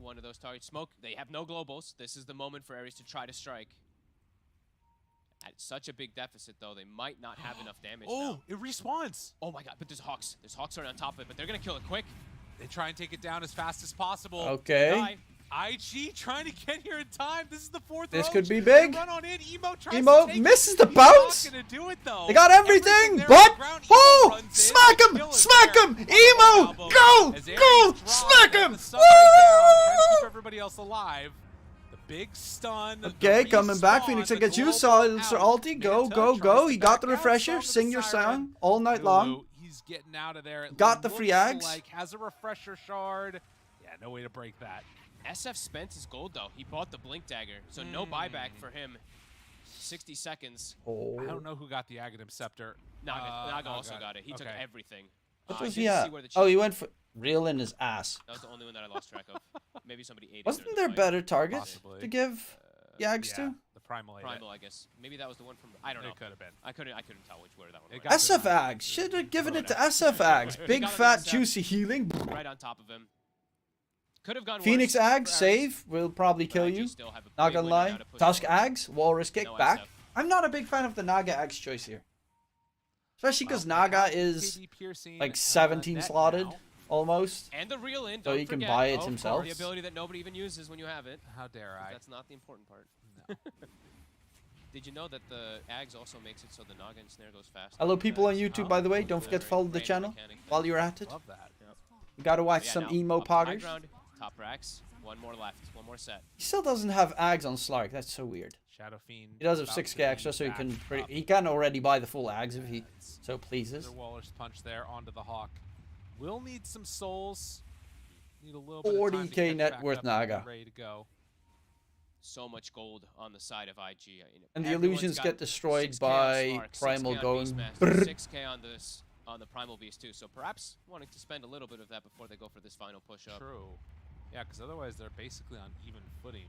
one of those targets. Smoke, they have no globals. This is the moment for Aries to try to strike. At such a big deficit, though, they might not have enough damage now. It respawns. Oh my god, but there's Hawks. There's Hawks right on top of it, but they're going to kill it quick. They try and take it down as fast as possible. Okay. IG trying to get here in time. This is the 4th This roach. could be big. Run on in. Emo misses the bounce. Do it, though. They got everything, but oh, smack him, smack him. Emo, go, smack him. Woo! Keep everybody else alive. The big stun. Okay, coming back. Phoenix gets you. Silencer ulti. Go, go, go. He got the refresher. Sing your song all night long. He's getting out of there. Got the free Ags. Like has a refresher shard. Yeah, no way to break that. SF spent his gold, though. He bought the Blink Dagger, so no buyback for him. 60 seconds. Oh. I don't know who got the Aghanim Scepter. Naga also got it. He took everything. What was he at? Oh, he went for... Reelin is ass. That was the only one that I lost track of. Maybe somebody ate it. Wasn't during there the fight. better target Possibly. to give Yags Yeah, to? the Primal ate it. Primal, I guess. Maybe that was the one from. I don't know. It could have been. I couldn't tell which where that one It was. got SF Ags. Should have given it to SF Ags. Big got it fat SF. juicy healing. Right on top of him. Could have gone Phoenix worse Ags for Aries. save will probably kill IG you. still have a Not big gonna window now lie. to push Tusk forward. Ags, Walrus kick No back. SF. I'm not a big fan of the Naga Ags choice here. Especially because Naga is KB piercing, like 17 net slotted now. almost. And the reel in. So Don't he can forget. buy it Of himself. course. The ability that nobody even uses when you have it. How dare I? That's not the important part. No. Did you know that the Ags also makes it so the Naga and Snare goes faster? Hello people on YouTube, by the way. Don't forget to follow the Random channel mechanic there. while you're at it. Love that. You gotta watch Yeah, some now, emo up to high poggers. ground, top racks. One more left. One more set. He still doesn't have Ags on Slark. That's so weird. Shadow Fiend. He does have about 6k to extra, be so he back can up. he can already buy the full Ags if he so pleases. Another Walrus punch there onto the Hawk. We'll need some souls. Need a little bit of time to 40k catch net back worth up and be Naga. ready to go. So much gold on the side of IG. You know, And the everyone's illusions got get destroyed 6K on by Slark, 6K Primal on going Beastmaster, brrr. 6K on this on the Primal Beast too. So perhaps wanting to spend a little bit of that before they go for this final push up. True. Yeah, because otherwise they're basically on even footing.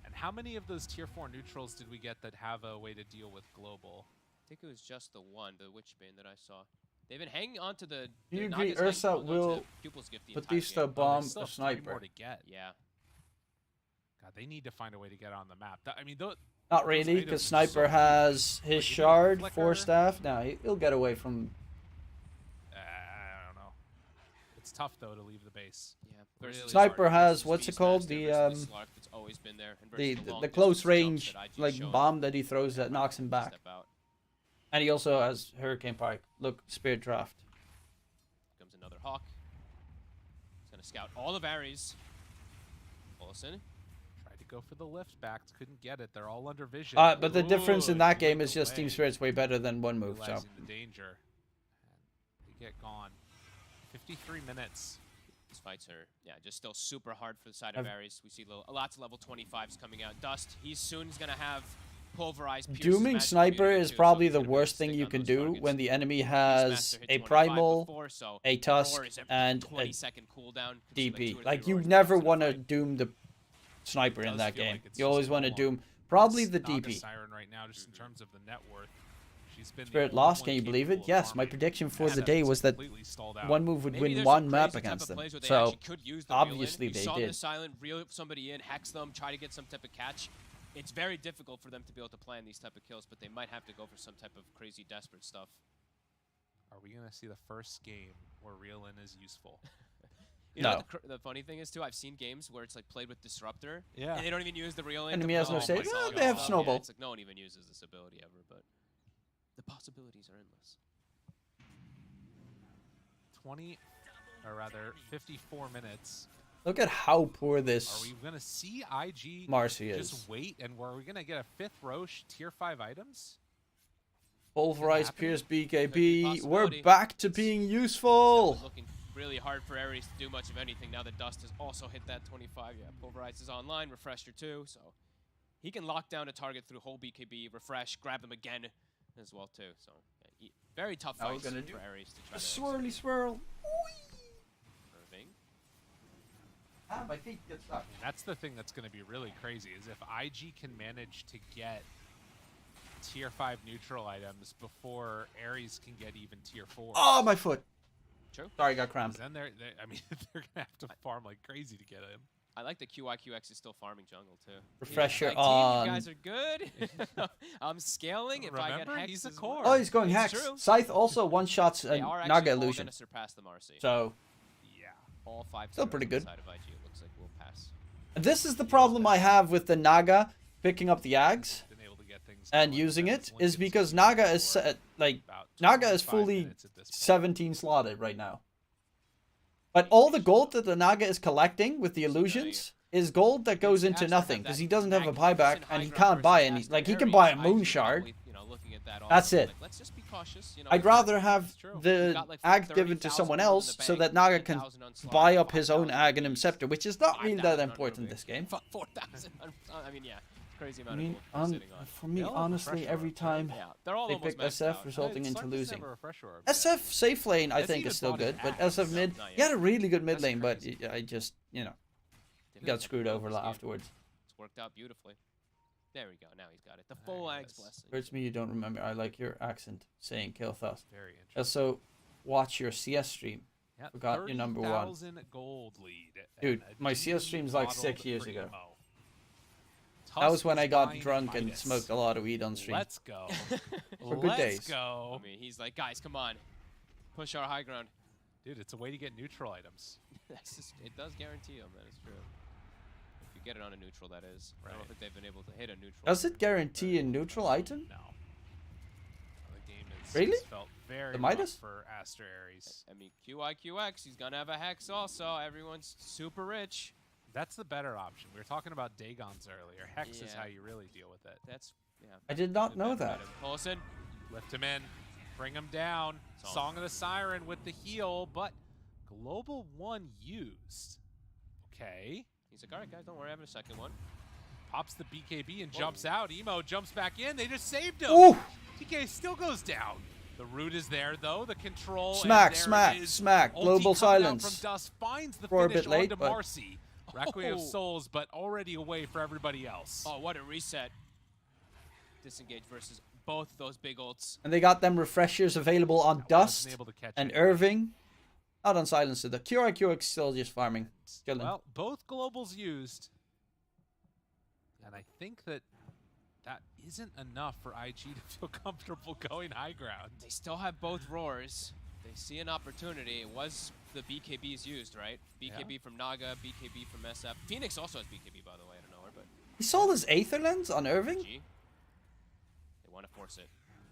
And how many of those tier 4 neutrals did we get that have a way to deal with global? I think it was just the one, the Witchbane that I saw. They've been hanging on to the. Do you the agree Naga's hanging Ursa on to will Pupil's Gift the put entire these to game. bomb they still a have 3 more sniper? to get. Yeah. God, they need to find a way to get on the map. I mean, Not really, because Sniper has his shard, 4 staff. Now he'll get away from. I don't know. It's tough though to leave the base. Yeah. Versus Sniper Slark, has versus what's it Beastmaster, called? versus Slark that's always been there, and versus The long close distance range jumps that IG's like shown. bomb that he throws that knocks him back. Step out. And he also has Hurricane Pike. Look, Spirit Draft. Comes another Hawk. He's gonna scout all of Aries. Olsen. Tried to go for the lift back, couldn't get it. They're all under vision. But the difference in Ooh, that game blew is just away. Team Spirit's way better than one move. So Realizing the danger. And they get gone. 53 minutes. These fights are, just still super hard for the side of Aries. We see lots of level 25s coming out. Dust, he's soon gonna have pulverized. Dooming Sniper is probably the worst thing you can do when the enemy has a Primal, a Tusk, and a DP. Like, you never want to Doom the Sniper in that game. You always want to Doom probably the Naga DP. Siren right now, just in terms of the net worth. She's been the Spirit only lost, one can you believe capable it? of Yes, my farming prediction for the mana day that's was that completely stalled out. one move would Maybe win there's one some map crazy type against of them. plays where they So actually could use the obviously reel in. they You saw did. the silent reel somebody in, hex them, try to get some type of catch. It's very difficult for them to be able to plan these type of kills, but they might have to go for some type of crazy desperate stuff. Are we going to see the first game where reel-in is useful? You know what the funny thing is too? I've seen games where it's like played with Disruptor, Yeah. and they don't even use the reel in. Enemy has no save. They have Snowball. It's like no one even uses this ability ever, but the possibilities are endless. 54 minutes. Look at how poor Are this we going to see IG Marcy just is. wait, and are we going to get a 5th Roche tier 5 items? Pulverized Pierce Could be BKB. We're possibility. back to being useful. Looking really hard for Aries to do much of anything now that Dust has also hit that 25. Yeah, Pulverize is online, Refresher too, so he can lock down a target through whole BKB, refresh, grab them again as well too. So very tough Now we're fights gonna for do Aries to try A to swirly swirl. Irving. Ah, my feet get stuck. That's the thing that's going to be really crazy, is if IG can manage to get tier 5 neutral items before Aries can get even tier 4. Oh, my foot. True. Sorry, I got cramped. Then they're going to have to farm like crazy to get him. I like that QIQX is still farming jungle too. Refresher Team, on. you guys are good. I'm scaling. If I get Remember, hex he's a as core. well. Oh, he's going It's Hex. true. Scythe also one-shots They a are actually Naga all illusion. gonna surpass the Marcy. So Yeah. All 5 Still zeros pretty on the good. Side of IG, it looks like we'll pass. this is the problem I have with the Naga picking up the Ags Been able to get things and going. using That's it is Lincoln's because been Naga for is like about Naga is 25 fully minutes at this point. 17 slotted right now. But all the gold that the Naga is collecting with the illusions is gold that goes into nothing because he doesn't have a buyback and he can't buy any. Like, he can buy a moon shard. That's it. Let's just be cautious. I'd rather have true. the Ag given to someone else so that Naga can buy up his own Ag and Scepter, which is not really that important this game. 4,000. I mean, yeah. crazy I amount mean, of gold sitting on. for me, They'll have honestly, refresher every orbs, time Yeah, they're all they almost pick maxed SF, out. resulting into Sarkis never losing. have a refresher orb SF safe lane, I Has he think, even is still fought an good, but axe? SF No, mid, not he had yet. a really good mid That's lane, but crazy. I just, you know, Didn't got get screwed the over this game. afterwards. It's worked out beautifully. There we go. Now he's got it. The full There he Ag's is. blessing. Hurts me you don't remember. I like your accent saying kill thought. Very interesting. Also, watch your CS stream. Yeah, Forgot your number one. 30,000 gold lead. Dude, and a my CS GG stream's like bottled 6 years for ago. Emo. That was when I got Tusk drunk and Midas. smoked a lot of weed on stream. Let's go. For good Let's days. go. I mean, he's like, guys, come on. Push our high ground. Dude, it's a way to get neutral items. It does guarantee him, that is true. If you get it on a neutral, that is. I don't think they've been able to hit a neutral. Does it guarantee a neutral item? No. The game is Really? felt very The rough Midas? for Aster.Aries. I mean, QIQX, he's going to have a Hex also. Everyone's super rich. That's the better option. We were talking about Dagons earlier. Hex is Yeah. how you really deal with it. That's, yeah. I did not know that. Paulson. Lift him in. Bring him down. Song of the Siren with the heal, but Global 1 used. Okay. He's like, all right, guys, don't worry. I'm having a second one. Pops the BKB and jumps out. Emo jumps back in. They just saved him. Ooh. TK still goes down. The root is there, though. The control. Smack, and there smack, it is. smack. Ulti Global coming out silence. From Dust finds the For a finish bit late, onto but- Marcy. Requiem of Souls, but already away for everybody else. Oh, what a reset. Disengage versus both those big ults. And they got them refreshers available on Dust able to catch and it. Irving. Not on Silencer. The QIQX still just farming. Killing. Well, both globals used. And I think that that isn't enough for IG to feel comfortable going high ground. They still have both roars. They see an opportunity. It was the BKBs used, right? BKB from Naga, BKB from SF. Phoenix also has BKB, by the way. I don't know where, but He saw this Aether Lens on Irving? G. They want to force it.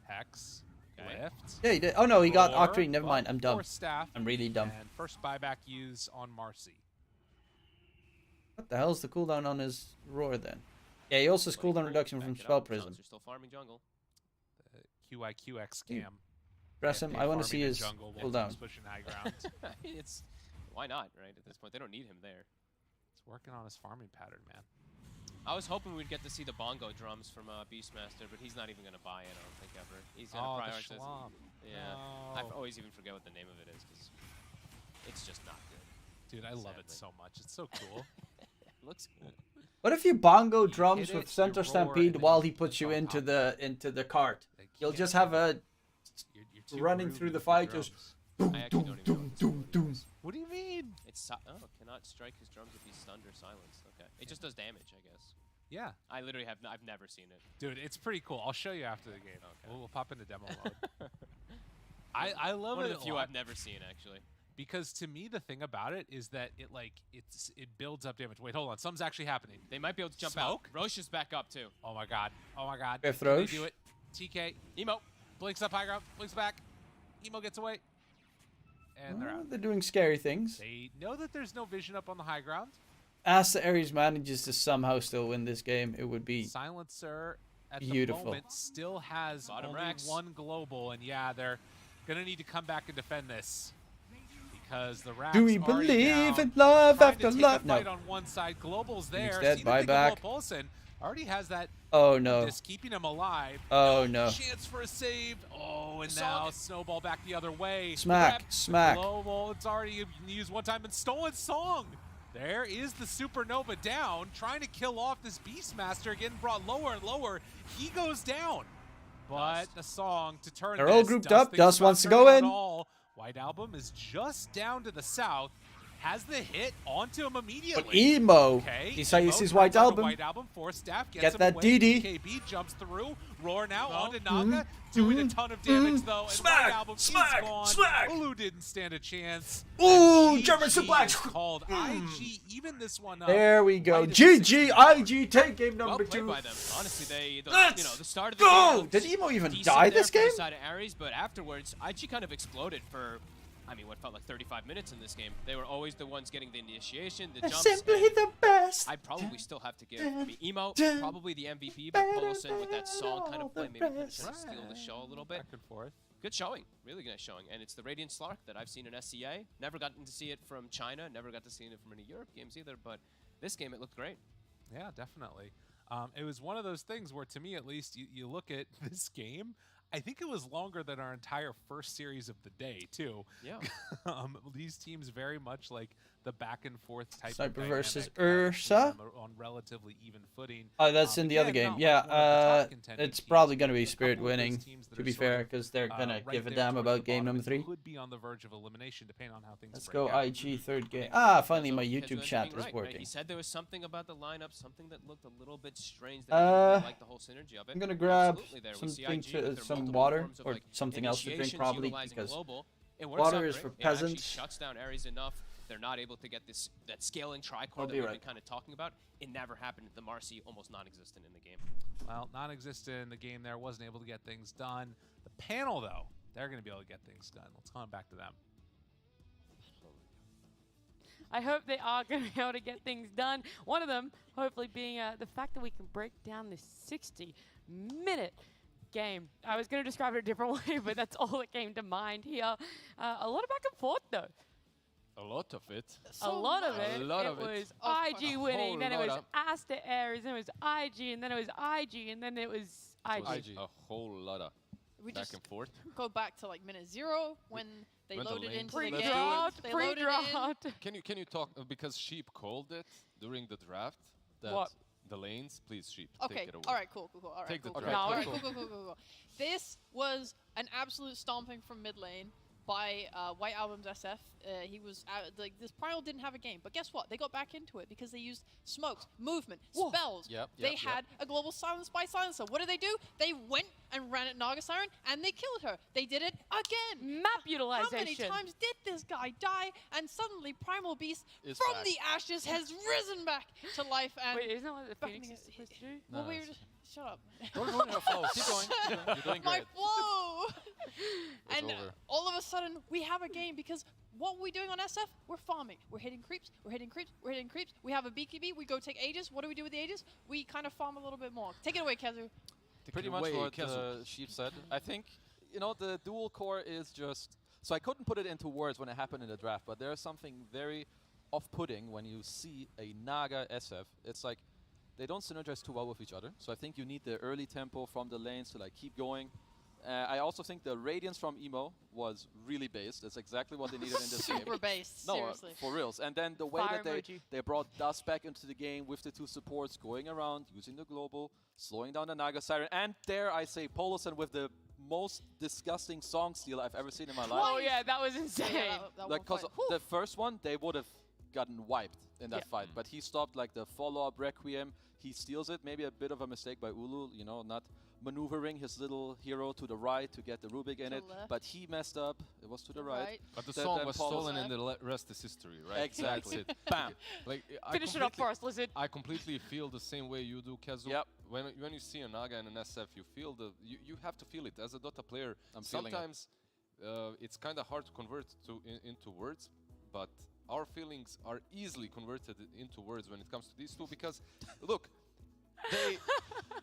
Hex. Okay. Lift. Yeah, he did. Oh no, he got Roar, Octarine. Never mind. I'm dumb. Force staff. I'm really dumb. And first buyback use on Marcy. What the hell's the cooldown on his Roar then? Yeah, he also has cooldown reduction from Spell Prism. You're still farming jungle. QIQX scam. Press him. I want to see his jungle while cooldown. he's pushing high ground. It's why not, right? At this point, they don't need him there. He's working on his farming pattern, man. I was hoping we'd get to see the bongo drums from Beastmaster, but he's not even going to buy it, I don't think, ever. He's going to prioritize the it. Shlom. Yeah. No. I always even forget what the name of it is, because it's just not good. Dude, I love it so much. It's so cool. It looks cool. What if you bongo hit drums it, with you Center roar, Stampede and while then he you puts you on into top. the cart? You'll can't just have a You're too running groovy through the with fight, drums. just doom, I actually doom, don't even know doom, what doom, doom. What do you mean? It's cannot strike his drums if he's stunned or silenced. Okay. It just does damage, I guess. Yeah. I literally I've never seen it. Dude, it's pretty cool. I'll show you after the game. Okay. We'll pop into demo mode. I love One it of the a few lot I've never seen, actually. because to me the thing about it is that it builds up damage. Wait, hold on. Something's actually happening. They might be able to jump Smoke? out. Roche is back up, too. Oh my god. Oh my god. Fifth Can they Roche. do it. TK. Emo. Blinks up high ground. Blinks back. Emo gets away. And they're Well, out. they're doing scary things. They know that there's no vision up on the high ground. Aster.Aries manages to somehow still win this game, it would be Silencer at beautiful. the moment still has Bottom only racks. one global, and yeah, they're gonna need to come back and defend this because the racks Do we already believe down, in love trying after to take love? the fight No. on one side, global's there. dead, See the bye thing back. about Paulson already has that. Oh no. Just keeping him alive. Oh no. Chance for a save. Oh, and Saw now it. snowball back the other way. Smack, Grab smack. Global. It's already used one time and stolen song. There is the supernova down, trying to kill off this Beastmaster, getting brought lower and lower. He goes down. But the song to turn They're all this, grouped Dust up. thinks Dust about wants to go turning it in. all. White Album is just down to the south. Has the hit onto him immediately. But Emo, Okay, he's how you Emo see his turns White onto Album. White Album, force staff, gets Get him that away. DD. KB jumps through. Roar now No. onto Naga, doing a ton of damage though. And Smack, White Album smack, is gone. smack. Ulu didn't stand a chance. Ooh, And German GG suplex. is called IG, even this one up. There we go. Right at GG 60. IG take game Well number played 2. by them. Honestly, Let's the start of the go! game looked Did Emo even decent die there this for the game? side of Aries, but afterwards, IG kind of exploded for, I mean, what felt like 35 minutes in this game. They were always the ones getting the initiation, the jumps. Simply and the best. I'd probably still have to give, I mean, Emo, probably the MVP, but Paulson with that song kind of play maybe kind of steal the show a little bit. Back and forth. Good showing, really good showing. And it's the Radiant Slark that I've seen in SCA. Never gotten to see it from China, never got to see it from any Europe games either, but this game it looked great. Yeah, definitely. It was one of those things where, to me at least, you look at this game, I think it was longer than our entire first series of the day, too. Yeah. These teams very much like the back and forth type Sniper of versus dynamic, Ursa? on relatively even footing. Oh, that's in the other Again, game. not Yeah, like one of the top contending it's teams, probably but going to be a Spirit couple of those winning, teams that to are be sort fair, of, because they're going to right give a there damn towards about the game bottom number and 3. could be on the verge of elimination depending on how things Let's break go out. IG third game. Ah, finally my Kezo YouTube ended chat being is right. working. He said there was something about the lineup, something that looked a little bit strange. That he didn't really like the whole synergy of it. I'm going to grab Absolutely there. We see something IG with their some multiple water forms of, or like, something else to drink initiations probably utilizing because global. It works water out is great. for It actually peasants. shuts down Aries enough. They're not able to get that scaling I'll tricore that be we've right. been kind of talking about. It never happened. The Marcy almost non-existent in the game. Well, non-existent in the game there, wasn't able to get things done. The panel, though, they're going to be able to get things done. Let's come back to them. I hope they are going to be able to get things done. One of them, hopefully, being the fact that we can break down this 60-minute game. I was going to describe it a different way, but that's all that came to mind here. A lot of back and forth, though. A lot of it. A lot of it. A lot it of it. was A IG winning, whole then it was lot of- Aster.Aries, then it was IG, and then it was IG, and then it was IG. A whole lot of We back just and forth. go back to like minute 0 when they When the loaded lanes- into the Let's game. do it. They loaded in. Can you talk because Sheep called it during the draft? That What? The lanes, please, Sheep. Okay. Take it away. All right. Cool. All right. Take the cool. draft. All right. Cool. Cool. This was an absolute stomping from mid lane by White Album's SF. He was like this Primal didn't have a game, but guess what? They got back into it because they used smokes, movement, spells. They had a global silence by silencer. What did they do? They went and ran at Naga Siren and they killed her. They did it again. Map utilization. How many times did this guy die? And suddenly Primal Beast Is from back. the ashes has risen back to life. And Wait, isn't that what the beckoning Phoenix is supposed to do? Well, No, we it's- were just, shut up. Don't ruin your flow. Keep going. You're doing My great. flow. It's And over. all of a sudden we have a game because what we're doing on SF, we're farming. We're hitting creeps. We're hitting creeps. We're hitting creeps. We have a BKB. We go take Aegis. What do we do with the Aegis? We kind of farm a little bit more. Take it away, Kazu. Pretty much what Sheep said. I think, the dual core is just... So I couldn't put it into words when it happened in the draft, but there's something very off-putting when you see a Naga SF. It's like they don't synergize too well with each other. So I think you need the early tempo from the lanes to keep going. I also think the Radiance from Emo was really based. It's exactly what they needed in this game. Super based, No, seriously. for reals. And then the way Fire that emoji. they brought Dust back into the game with the two supports, going around, using the global, slowing down the Naga Siren, and dare I say Polosan with the most disgusting song steal I've ever seen in my life. Oh yeah, that was insane. Because the first one, they would have gotten wiped in that fight. But he stopped the follow-up Requiem. He steals it. Maybe a bit of a mistake by Ulu, not maneuvering his little hero to the right to get the Rubik in it. left. But he messed up. It was to the right. But the Then- song then was Paul stolen and the rest is history, right? Exactly. That's it. Bam. I Finish it up completely- for us, Lizard. I completely feel the same way you do, Kazu. Yep. When you see a Naga and an SF, you feel you have to feel it as a Dota player. I'm feeling it. Sometimes it's kind of hard to convert into words, but our feelings are easily converted into words when it comes to these two because look, they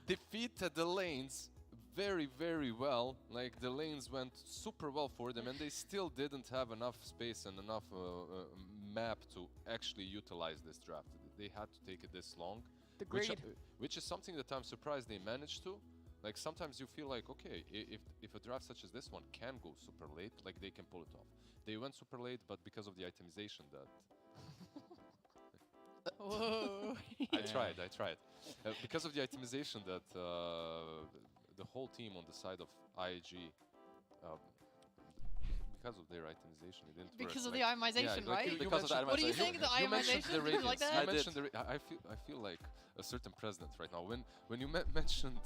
defeated the lanes very, very well. The lanes went super well for them, and they still didn't have enough space and enough map to actually utilize this draft. They had to take it this long, which is something that I'm surprised they managed to. Sometimes you feel like, okay, if a draft such as this one can go super late, they can pull it off. They went super late, but because of the itemization that... Whoa. I tried. Because of the itemization that the whole team on the side of IG, because of their itemization, it didn't Because work. of the itemization, right? Because of the What do you think? The You mentioned itemization? the Did you radiance. like that? You mentioned I feel like a certain president right now. When you mentioned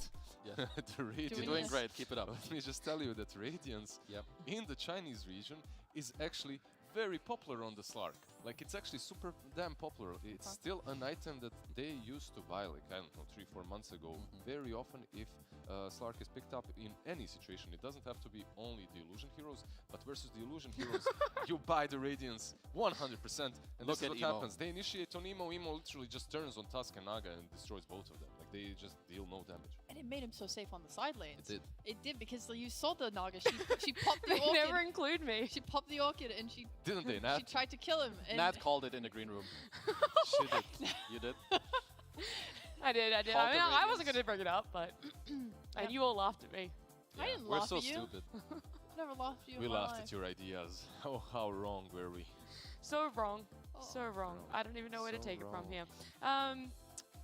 the radiance, You're doing great. Keep it up. Let me just tell you that radiance in the Chinese region is actually very popular on the Slark. It's actually super damn popular. It's still an item that they used to buy, I don't know, 3-4 months ago. Very often, if Slark is picked up in any situation, it doesn't have to be only the Illusion Heroes, but versus the Illusion Heroes, you buy the Radiance 100%. And Look this is at what Emo. happens. They initiate on Emo. Emo literally just turns on Tusk and Naga and destroys both of them. They just deal no damage. And it made him so safe on the side lanes. It did. It did because you saw the Naga. She popped the They orchid. never include me. She popped the orchid and she Didn't they, she Nat? tried to kill him. And Nat called it in the green room. She did. You did? I did. I mean, I wasn't going to bring it up, but and you all laughed at me. I didn't We're laugh so at you. stupid. I've never laughed at you. We in my laughed life. at your ideas. How wrong were we? So wrong. So wrong. I don't even know where to take it from here.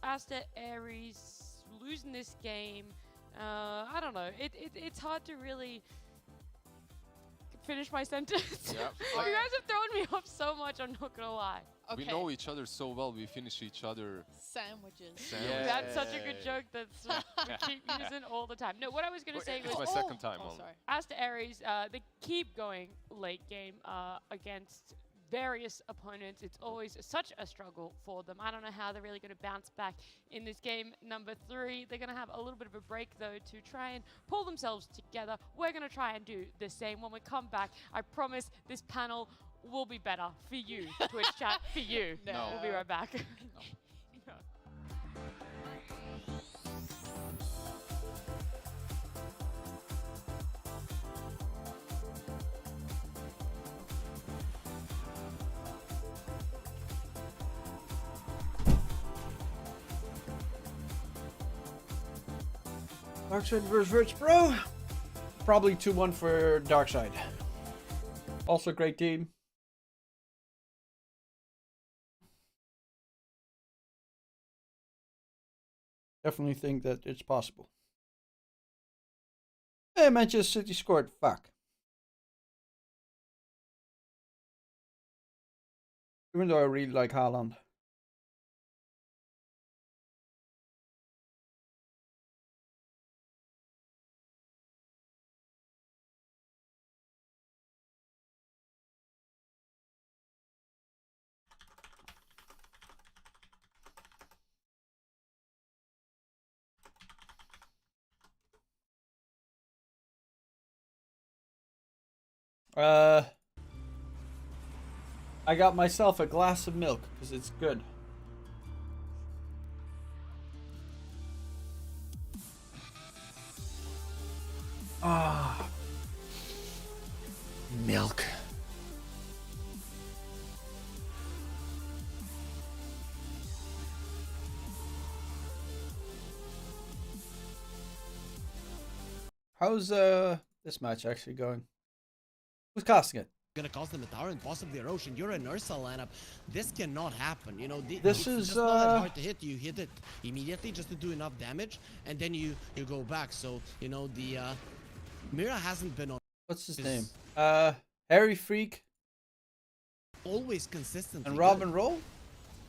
Aster.Aries losing this game. I don't know. It's hard to really finish my sentence. Yeah. You guys have thrown me off so much, I'm not gonna lie. We know each other so well, we finish each other. Sandwiches. That's such a good joke that's we keep using all the time. No, what I was gonna say was my second time only. Sorry. Aster.Aries, they keep going late game against various opponents. It's always such a struggle for them. I don't know how they're really going to bounce back in this game number 3. They're going to have a little bit of a break, though, to try and pull themselves together. We're going to try and do the same when we come back. I promise this panel will be better for you, Twitch chat, for you. No. We'll be right back. Darkside versus Virts Pro. Probably 2-1 for Darkside. Also great team. Definitely think that it's possible. Hey, Manchester City scored. Fuck. Even though I really like Haaland. I got myself a glass of milk because it's good. Ah, milk. How's this match actually going? Who's casting it? Gonna cost them a tower and possibly a Roshan. You're an Ursa lineup. This cannot happen. You know, This it's is just not that hard to hit. You hit it immediately just to do enough damage, and then you go back. So you know the Mira hasn't been on. What's his name? Harry Freak. Always consistent. And Robin Roll.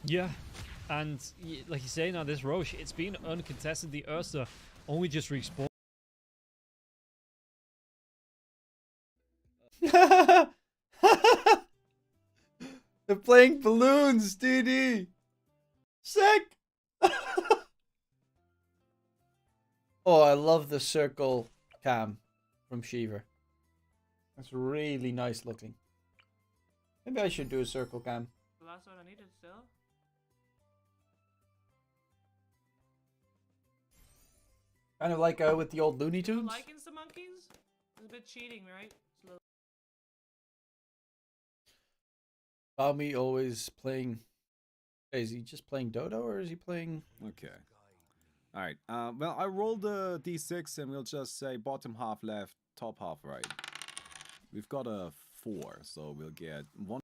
Yeah, and like you say now, this Roche, it's been uncontested. The Ursa only just respawned. They're playing balloons, DD. Sick. Oh, I love the circle cam from Shiver. That's really nice looking. Maybe I should do a circle cam. The last one I needed still. Kind of like with the old Looney Tunes. Liking some monkeys? It's a bit cheating, right? Bami always playing. Is he just playing Dodo or is he playing? Okay. All right. Well, I rolled a d6 and we'll just say bottom half left, top half right. We've got a 4, so we'll get 1.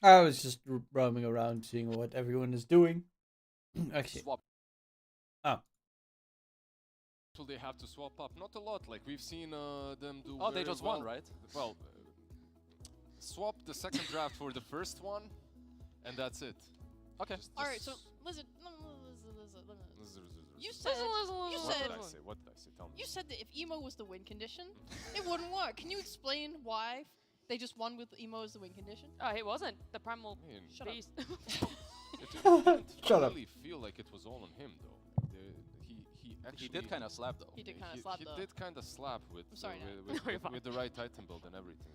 I was just roaming around seeing what everyone is doing. Actually. Swap. Oh. So they have to swap up. Not a lot. Like we've seen them do. Oh, they very just well. won, right? Well, swap the second draft for the first one, and that's it. Okay. All right. So listen. You said. What did I say? Tell me. You said that if emo was the win condition, it wouldn't work. Can you explain why they just won with emo as the win condition? Oh, it wasn't. The primal beast. It didn't Shut up. really feel like it was all on him, though. He did kind of slap, though. He did kind of slap, though. He did kind of slap with with the right item build and everything.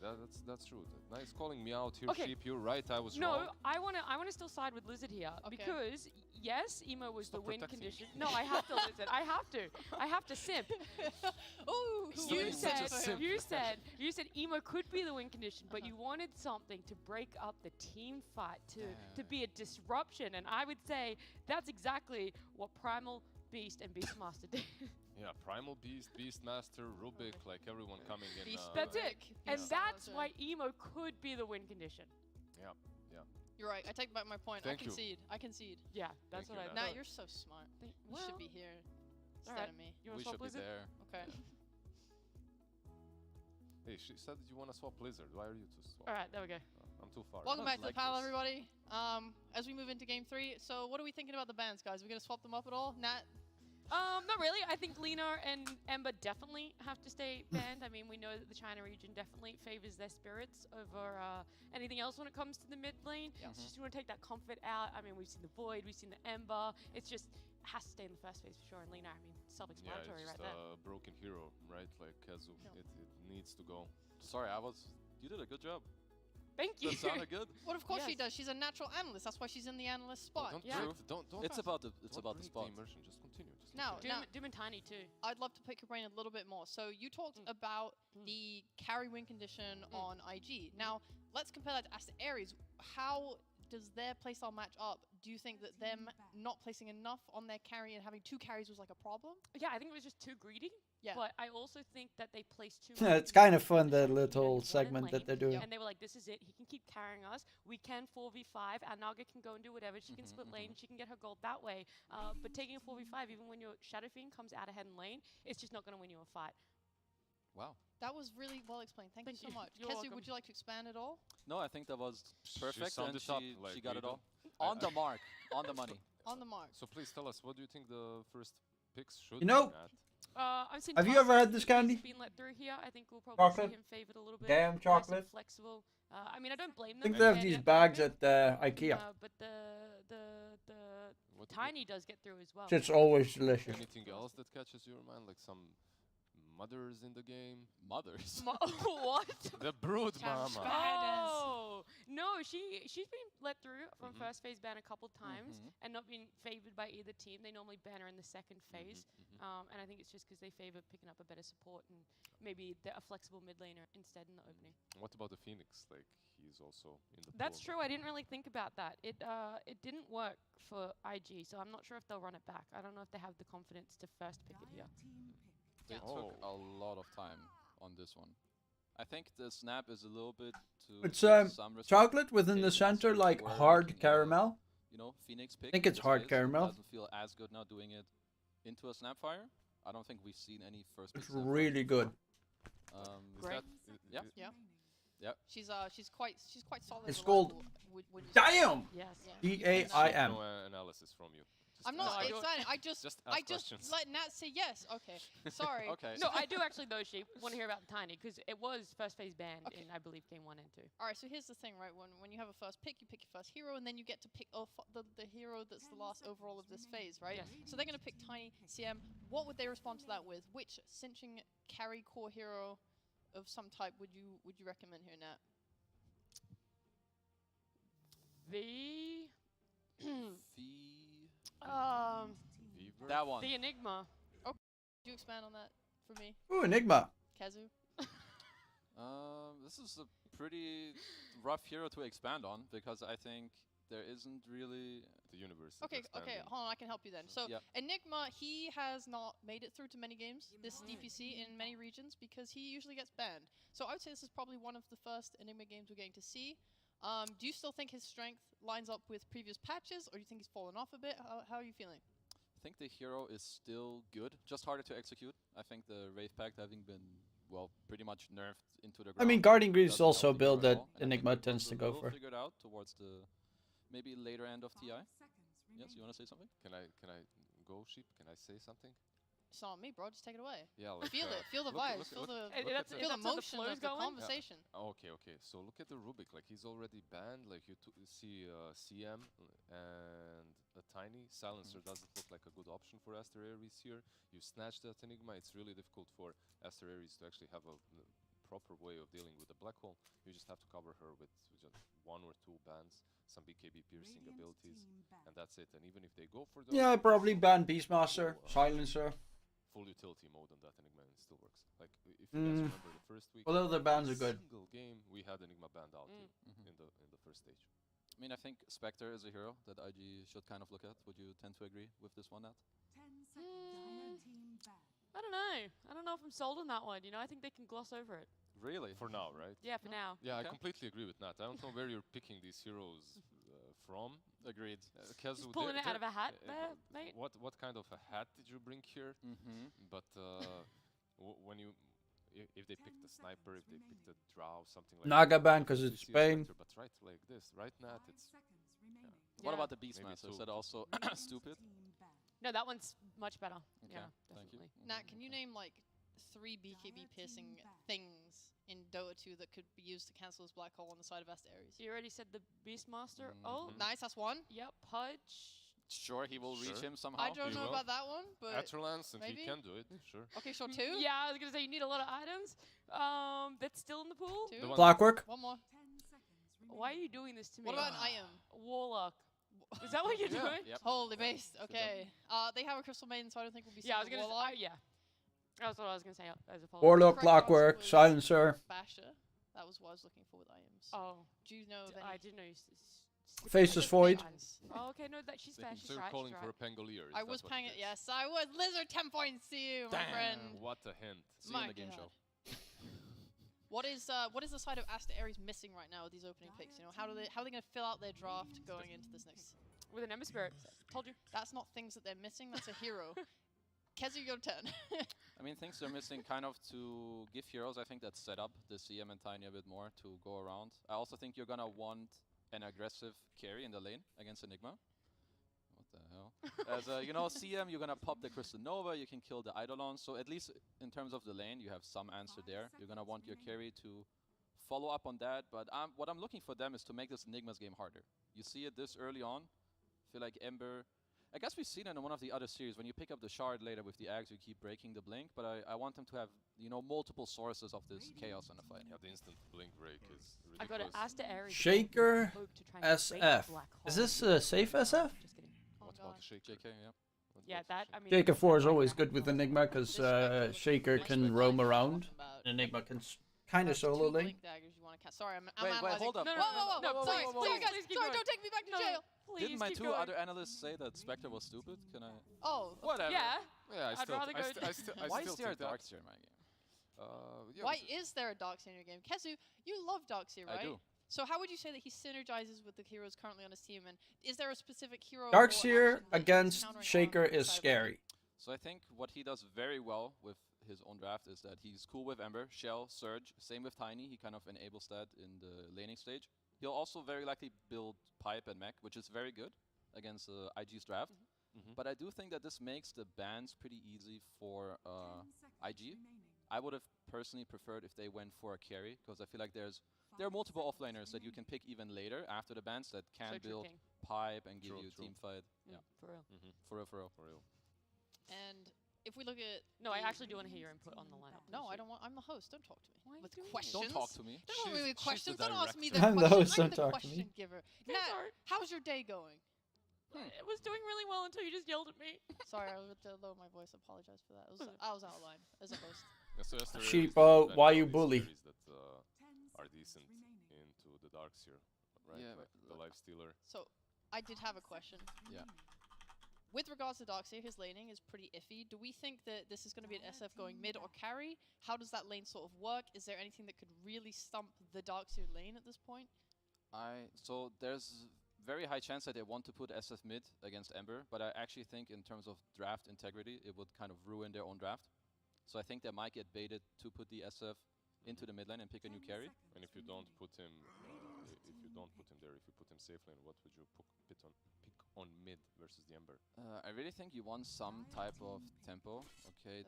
That's true. Nice calling me out here, Okay. Sheep. You're right. I was No, wrong. I wanna still side with Lizard here because yes, emo was Stop the win protecting me. condition. No, I have to listen. I have to simp. Ooh, You said, simp. you said emo could be the win condition, but you wanted something to break up the team fight, to be a disruption, and I would say that's exactly what Primal, Beast, and Beastmaster did. Yeah, Primal Beast, Beastmaster, Rubik, like everyone coming in. That's it, and Yeah. that's why emo could be the win condition. Yeah, yeah. You're right. I take back my point. Thank I you. concede. I concede. Yeah, that's Thank what you, I Nat. thought. Nat, you're so smart. You should be here instead Alright. of me. You want We to swap should be Blizzard? there. Okay. Hey, she said you want to swap Blizzard. Why are you to swap? All right, there we go. I'm too far. Welcome back to the like panel, this. everybody. As we move into game 3, so what are we thinking about the bans, guys? Are we gonna swap them up at all? Nat, Not really. I think Lena and Ember definitely have to stay banned. I mean, we know that the China region definitely favors their spirits over anything else when it comes to the mid lane. Yeah. It's just you want to take that comfort out. I mean, we've seen the Void, we've seen the Ember. It's just has to stay in the first phase for sure. And Lena, I mean, Yeah, self-explanatory it's right just there. a broken hero, right? Like Kazu, Yeah. it needs to go. Sorry, you did a good job. Thank you. That sounded good. what of course she Yes. does. She's a natural analyst. That's why she's in the analyst spot. Don't Yeah. break the- don't It's about the don't about the break spot. immersion. Just continue. Just Now, continue. Doom and Tiny too. I'd love to pick your brain a little bit more. So you talked about the carry win condition on IG. Now, let's compare that to Aster.Aries. How does their playstyle match up? Do you think that them not placing enough on their carry and having 2 carries was like a problem? Yeah, I think it was just too greedy. Yeah. But I also think that they placed too Yeah, much. it's kind of into fun, the the Shiny little Phoenix one in segment that lane, they're doing. And they were like, this is it. He can keep carrying us. We can 4v5. Our Naga can go and do whatever. She can split lane. She can get her gold that way. But taking a 4v5, even when your Shadow Fiend comes out ahead in lane, it's just not going to win you a fight. Wow. That was really well explained. Thank you so much. You're Kezu, welcome. would you like to expand at all? No, I think that was perfect, summed and it up, she like, got you it all know. on the mark, on the money. On the mark. So please tell us, what do you think the first picks should You know, be at? I've seen have you Tusk, ever had this he's candy? been let through here. I think we'll probably Chocolate? see him favored a little bit. Damn Nice and chocolate. flexible. I mean, I don't blame I them. think for they have banning these out bags Rubik, at IKEA. but the What- Tiny does get through as well. It's always delicious. Anything else that catches your mind, like some mothers in the game? Mothers. What? The brood mama. Oh no, she's been let through from first phase ban a couple times and not been favored by either team. They normally ban her in the second phase, and I think it's just because they favor picking up a better support and maybe a flexible mid laner instead in the opening. What about the Phoenix? Like, he's also in the That's pool. true. I didn't really think about that. It didn't work for IG, so I'm not sure if they'll run it back. I don't know if they have the confidence to first pick it here. They took a lot of time on this one. I think the snap is a little bit too. It's some respect chocolate within the taken center, as like we're hard looking at, caramel. You know, Phoenix pick. I think in it's this hard case. caramel. Doesn't feel as good now doing it into a snapfire. I don't think we've seen any first. It's pick snapfire really good. Is Great. yeah. Yeah. Yep. She's quite solid. It's reliable called when you Damn! Yes. DAIM. No analysis from you. I'm No, not I don't- excited. I just Just I ask just questions. let Nat say yes. Okay. Sorry. Okay. No, I do actually though, Sheep. Want to hear about the Tiny because it was first phase banned in I believe game 1 and 2. All right. So here's the thing, right? When you have a first pick, you pick your first hero, and then you get to pick the hero that's the last overall of this phase, right? Yes. So they're gonna pick Tiny CM. What would they respond to that with? Which cinching carry core hero of some type would you recommend here, Nat? The Fever? That one. the Enigma. Could you expand on that for me, Ooh, Enigma. Kazu? This is a pretty rough hero to expand on because I think there isn't really. The universe. is Okay, expanding. hold on, I can help you then. So Yeah. Enigma, he has not made it through to many games, this DPC in many regions, because he usually gets banned. So I would say this is probably one of the first Enigma games we're going to see. Do you still think his strength lines up with previous patches, or do you think he's fallen off a bit? How are you feeling? I think the hero is still good, just harder to execute. I think the Wraith Pact having been, well, pretty much nerfed into the ground. I mean, Guardian Greed is doesn't also a help the hero build at that all, and I think Enigma it tends was to a go little for. figured out towards the maybe later end of TI. Yes, you want to say something? Can I go, Sheep? Can I say something? It's not me, bro. Just take it away. Yeah, like, Feel it. Feel the look- vibes. look- Feel look- the look that's- at feel the that's how the motion flow's of the going? conversation. Okay. So look at the Rubik. Like, he's already banned. Like, you see CM and a Tiny. Silencer doesn't look like a good option for Aster.Aries here. You snatch that Enigma. It's really difficult for Aster.Aries to actually have a proper way of dealing with the black hole, you just have to cover her with just 1 or 2 bans, some BKB piercing abilities, and that's it. And even if they go for the Yeah, I'd probably ban Beastmaster, Silencer. full utility mode on that Enigma, and it still works. Like if you guys remember the first week, Well, the other bans are good. Single game we had Enigma banned out in the first stage. I mean, I think Spectre is a hero that IG should kind of look at. Would you tend to agree with this one, Nat? I don't know. I don't know if I'm sold on that one. You know, I think they can gloss over it. Really? For now, right? Yeah, for now. Yeah, Okay. I completely agree with Nat. I don't know where you're picking these heroes from. Agreed. Just pulling it out of a hat there, mate. What kind of a hat did you bring here? But when you, if they picked the sniper, if they picked the drow, something like Naga that, ban because it's see a Spain. Spectre, but right like this, right, Nat? It's What about the Maybe Beastmaster? Is two. that also stupid? No, that one's much better. Okay, Yeah, thank you. definitely. Nat, can you name like 3 BKB piercing things in Dota 2 that could be used to cancel his black hole on the side of Aster.Aries? You already said the Beastmaster. Oh, Nice, that's one. yep, Pudge. Sure, he will reach him somehow. I don't He know will. about that one, but Atrolance, and maybe? he can do it, sure. Okay, sure, 2. Yeah, I was gonna say you need a lot of items. That's still in the pool. 2. Clockwork. One more. Why are you doing this to me? What about an item? Warlock. Is that what you're doing? Yep. Holy based. Okay. They have a Crystal Maiden, so I don't think we'll be seeing Yeah, I was gonna. Warlock. Yeah, that's what I was gonna say as a follow. Warlock, Correct Clockwork, answer was Silencer. Basher. That was what I was looking for with items. Oh, Do you know of I any? didn't know you. Faceless Void. Oh, okay, no, that she's fair. She's So you're right. calling she's for right. a Pangolier. is I that was what paying it it. is? Yes, I was. Lizard 10 points to you, my friend. What a hint. See you in My the game God. show. What is the side of Aster.Aries missing right now with these opening picks? You know, how are they going to fill out their draft going into this next? With an Ember Spirit. Told you. That's not things that they're missing. That's a hero. Kezu, your turn. I mean, things they're missing kind of to give heroes, I think, that set up the CM and Tiny a bit more to go around. I also think you're going to want an aggressive carry in the lane against Enigma. What the hell? As you know, CM, you're going to pop the Crystal Nova, you can kill the Eidolon. So at least in terms of the lane, you have some answer there. You're going to want your carry to follow up on that. But what I'm looking for them is to make this Enigma's game harder. You see it this early on. I feel like Ember... I guess we've seen it in one of the other series. When you pick up the shard later with the Axe, you keep breaking the blink. But I want them to have, you know, multiple sources of this chaos in the fight. Yeah, the instant blink break is I got ridiculous. it. Aster.Aries. Shaker hope to try and break SF. the black Is hole. this safe SF? Just kidding. What's about the Shaker? JK, yeah. Yeah, that. I mean. Shaker 4 is always good with Enigma because Shaker can roam around. Enigma can kind of solo lane. Blink daggers you want to cast. Sorry, I'm Wait, analyzing. hold up. No, Whoa, sorry, please, sorry, guys. please keep Sorry, going. don't take me back to No, jail. Please Didn't my keep 2 going. other analysts say that Spectre was stupid? Can I... Oh, Whatever. Yeah. Yeah, I'd rather go. Why still is there a think that. Darkseer in my game? Yeah, why is there a Darkseer in your game? Kezu, you love Darkseer, right? I do. So how would you say that he synergizes with the heroes currently on his team? And is there a specific hero? or Darkseer action that he's against countering Shaker on is side of scary. So I think what he does very well with his own draft is that he's cool with Ember, Shell, Surge, same with Tiny. He kind of enables that in the laning stage. He'll also very likely build Pipe and Mech, which is very good against IG's draft. But I do think that this makes the bans pretty easy for IG. I would have personally preferred if they went for a carry, because I feel like there are multiple offlaners that you can pick even later after the bans that can So true, build King. Pipe and give True, you a true. team fight. Yeah, For real. for real. And if we look at No, I actually do want to hear your input on the lineup. No, I don't want. I'm the host. Don't talk to me Why are you with doing questions. Don't talk to me. Don't talk to me with She's questions. the Don't ask me the I'm the question. host, I'm don't the talk to question me. giver. Okay, Nat, sorry. how's your day going? It was doing really well until you just yelled at me. Sorry, I was to lower my voice. Apologize for that. I was out of line as a host. Yeah, so Aster.Aries Sheepo, and why all you these bully? carries that are decent into the Darkseer, right? Yeah, like the Life Stealer. So, I did have a question. Yeah. With regards to Darkseer, his laning is pretty iffy. Do we think that this is going to be an SF going mid or carry? How does that lane sort of work? Is there anything that could really stump the Darkseer lane at this point? So there's very high chance that they want to put SF mid against Ember, but I actually think in terms of draft integrity, it would kind of ruin their own draft. So I think they might get baited to put the SF into the mid lane and pick a new carry. And if you don't put him, if you don't put him there, if you put him safe lane, what would you pick on mid versus the Ember? I really think you want some type of tempo. Okay,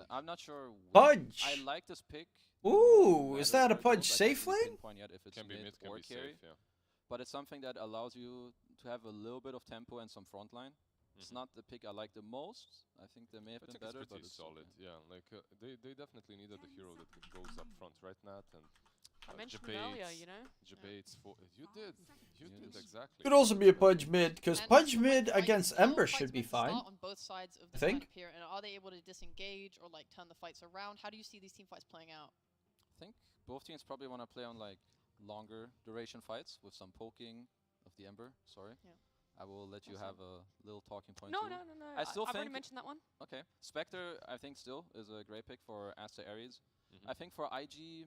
I'm not sure. Pudge! I like this pick. Ooh, is that a Pudge Pudge safe lane? Pinpoint yet if it's Can be mid, can or be carry. safe, yeah. But it's something that allows you to have a little bit of tempo and some front line. It's not the pick I like the most. I think they may have been better, but it's solid. okay. Yeah, like they definitely needed a hero that goes up front, right, Nat? And I mentioned him earlier, you know. Debates for you did exactly. Could also be a Pudge mid, because Pudge mid against Ember should be fine. On both sides of the I think. here, and are they able to disengage or like turn the fights around? How do you see these team fights playing out? I think both teams probably want to play on like longer duration fights with some poking of the Ember. Sorry. Yeah. I will let you have a little talking point. No, too. no. I still I've think already mentioned that one. Okay, Spectre I think still is a great pick for Aster.Aries. I think for IG,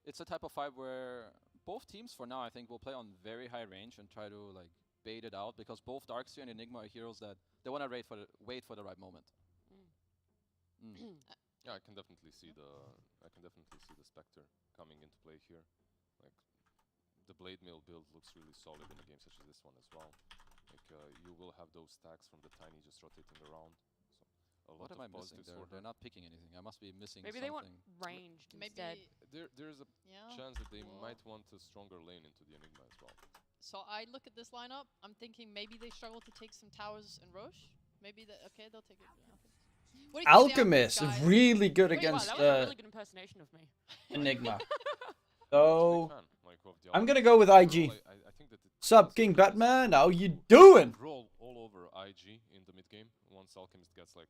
it's a type of fight where both teams for now I think will play on very high range and try to like bait it out, because both Darkseer and Enigma are heroes that they want to wait for the right moment. Yeah, I can definitely see the Spectre coming into play here. Like the Blade Mail build looks really solid in a game such as this one as well. Like you will have those stacks from the Tiny just rotating around. So What am I missing there? They're not picking anything. I must be missing Maybe something. they want ranged instead. There's a chance that they might want a stronger lane into the Enigma as well. So I look at this lineup. I'm thinking maybe they struggle to take some towers and Roche. Maybe they'll take it. What do you think of the Alchemist, guys? really good Wait, against That was a really good impersonation of me. Enigma. So I'm gonna go with IG. Sup, King Batman? How you doing? Roll all over IG in the mid game once Alchemist gets like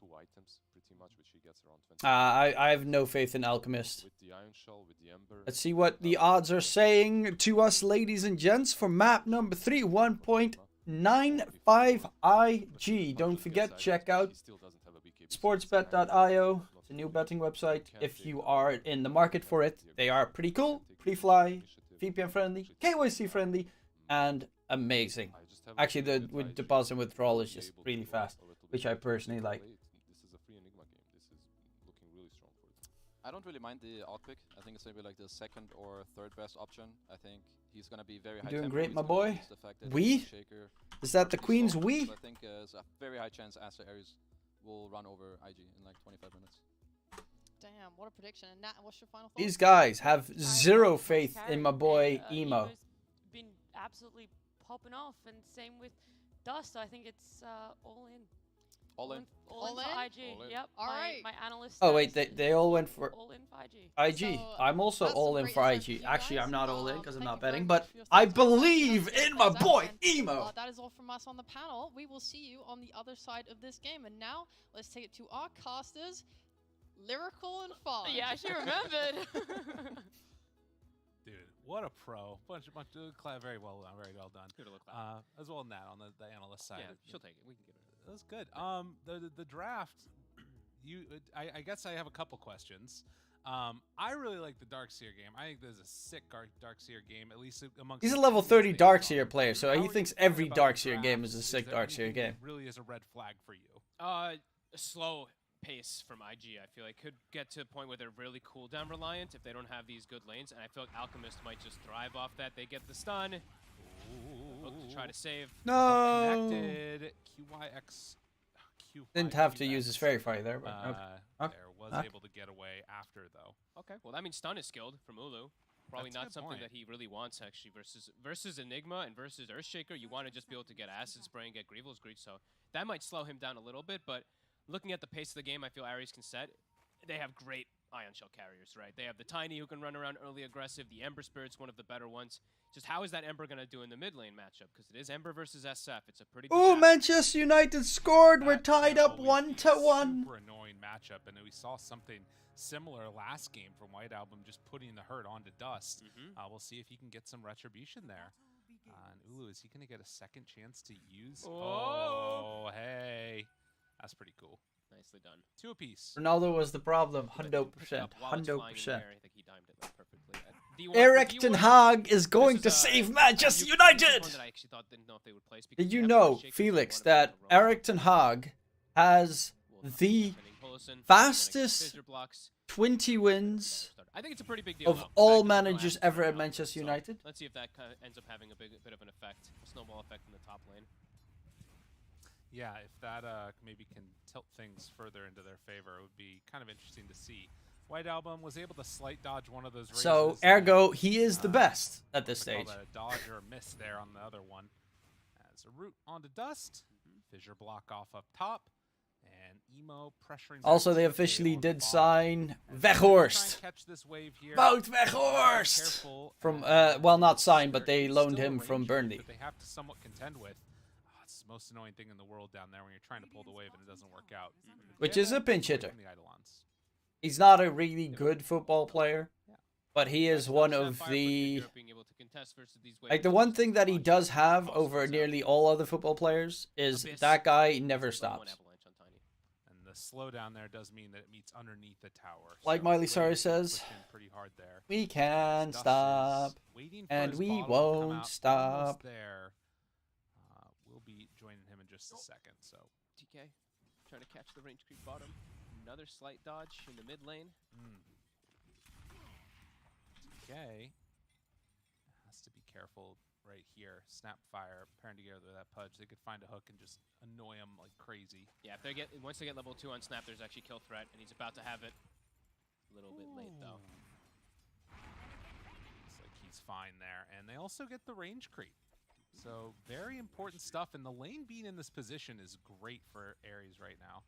2 items pretty much, which he gets around 20. I have no faith in Alchemist. With the Iron Shell, with the Ember. Let's see what the odds are saying to us, ladies and gents, for map number 3, 1.95 IG. Don't forget, check out sportsbet.io. It's a new betting website. If you are in the market for it, they are pretty cool, pretty fly, VPN friendly, KYC friendly, and amazing. Actually, the deposit and withdrawal is just really fast, which I personally like. This is a free Enigma game. This is looking really strong for it. I don't really mind the alt pick. I think it's maybe like the second or third best option. I think he's gonna be very high. Doing tempo. great, my He's gonna boy. use the fact that We? he's a shaker. Is that the Queen's we? I think there's a very high chance Aster.Aries will run over IG in like 25 minutes. Damn, what a prediction! And Nat, what's your final thought? These guys have zero faith in my boy Emo. Been absolutely popping off, and same with Dust. I think it's all in. All in. All in for IG. All in. Yep. All right. My analyst. Oh wait, they all went for all in for IG. IG. So, I'm also that's all some in great for insights IG. from you Actually, guys. I'm not all in because I'm Thank not you very betting, much but for your I thoughts. believe Let's in my close out, boy and, Emo. that is all from us on the panel. We will see you on the other side of this game. And now, let's take it to our casters, Lyrical and Fun. Yeah, she remembered. Dude, what a pro! Very well done. Very well done. Good to look back. As well, Nat on the analyst side. Yeah, she'll take it. We can get her. That was good. The draft. I guess I have a couple questions. I really like the Darkseer game. I think there's a sick Darkseer game, at least amongst. He's a the level teams 30 they Darkseer are. player, so How he are you thinks feeling every about the Darkseer game draft? is a sick there Darkseer anything game. that really is a red flag for you? A slow pace from IG. I feel like could get to a point where they're really cooldown reliant if they don't have these good lanes, and I feel like Alchemist might just thrive off that. They get the stun. Look to try to save. No. Connected. QYX. Didn't have to use his fairy fire there, but okay. There was able to get away after though. Okay, well that means stun is skilled from Ulu. Probably That's a not good something point. that he really wants actually versus Enigma and versus Earthshaker. You want to just be able to get Acid Spray and get Grievel's Greed, so that might slow him down a little bit. But looking at the pace of the game, I feel Aries can set. They have great Ion Shell carriers, right? They have the Tiny who can run around early aggressive. The Ember Spirit's one of the better ones. Just how is that Ember going to do in the mid lane matchup? Because it is Ember versus SF. It's a pretty Oh, Manchester United scored. We're tied up 1-1. Super annoying matchup, and we saw something similar last game from White Album, just putting the hurt onto Dust. We'll see if he can get some retribution there. And Ulu, is he going to get a second chance to use? Oh, hey. That's pretty cool. Nicely done. 2 apiece. Ronaldo was the problem. 100%. While it's flying in the 100%. air, I think he timed it like perfectly. Eric Ten Hag is going to save Manchester United. Did you know, Felix, that Eric Ten Hag has the fastest 20 wins I think it's a pretty big deal, of though. all managers ever at Manchester United? Let's see if that kind of ends up having a bit of an effect, a snowball effect in the top lane. Yeah, if that maybe can tilt things further into their favor, it would be kind of interesting to see. White Album was able to slight dodge one of those raises. So, ergo, he is the best at this Call stage. that a dodge or a miss there on the other one. As a route onto Dust, Fissure block off up top, and Emo pressuring. Also, they officially did sign Weghorst. Wout Weghorst! From, well, not signed, but they loaned him from Burnley. They have to somewhat contend with. It's the most annoying thing in the world down there when you're trying to pull the wave and it doesn't work out. Which is a pinch hitter. He's not a really good football player, but he is one of the... Like, the one thing that he does have over nearly all other football players is that guy never stops. And the slowdown there does mean that it meets underneath the tower. Like Miley Cyrus says, we can't stop, and we won't stop. We'll be joining him in just a second. So TK trying to catch the range creep bottom. Another slight dodge in the mid lane. TK has to be careful right here. Snapfire pairing together with that Pudge. They could find a hook and just annoy him like crazy. Yeah, if they get once they get level 2 on Snap, there's actually kill threat, and he's about to have it. A little bit late though. Looks like he's fine there, and they also get the range creep. So very important stuff, and the lane being in this position is great for Aries right now.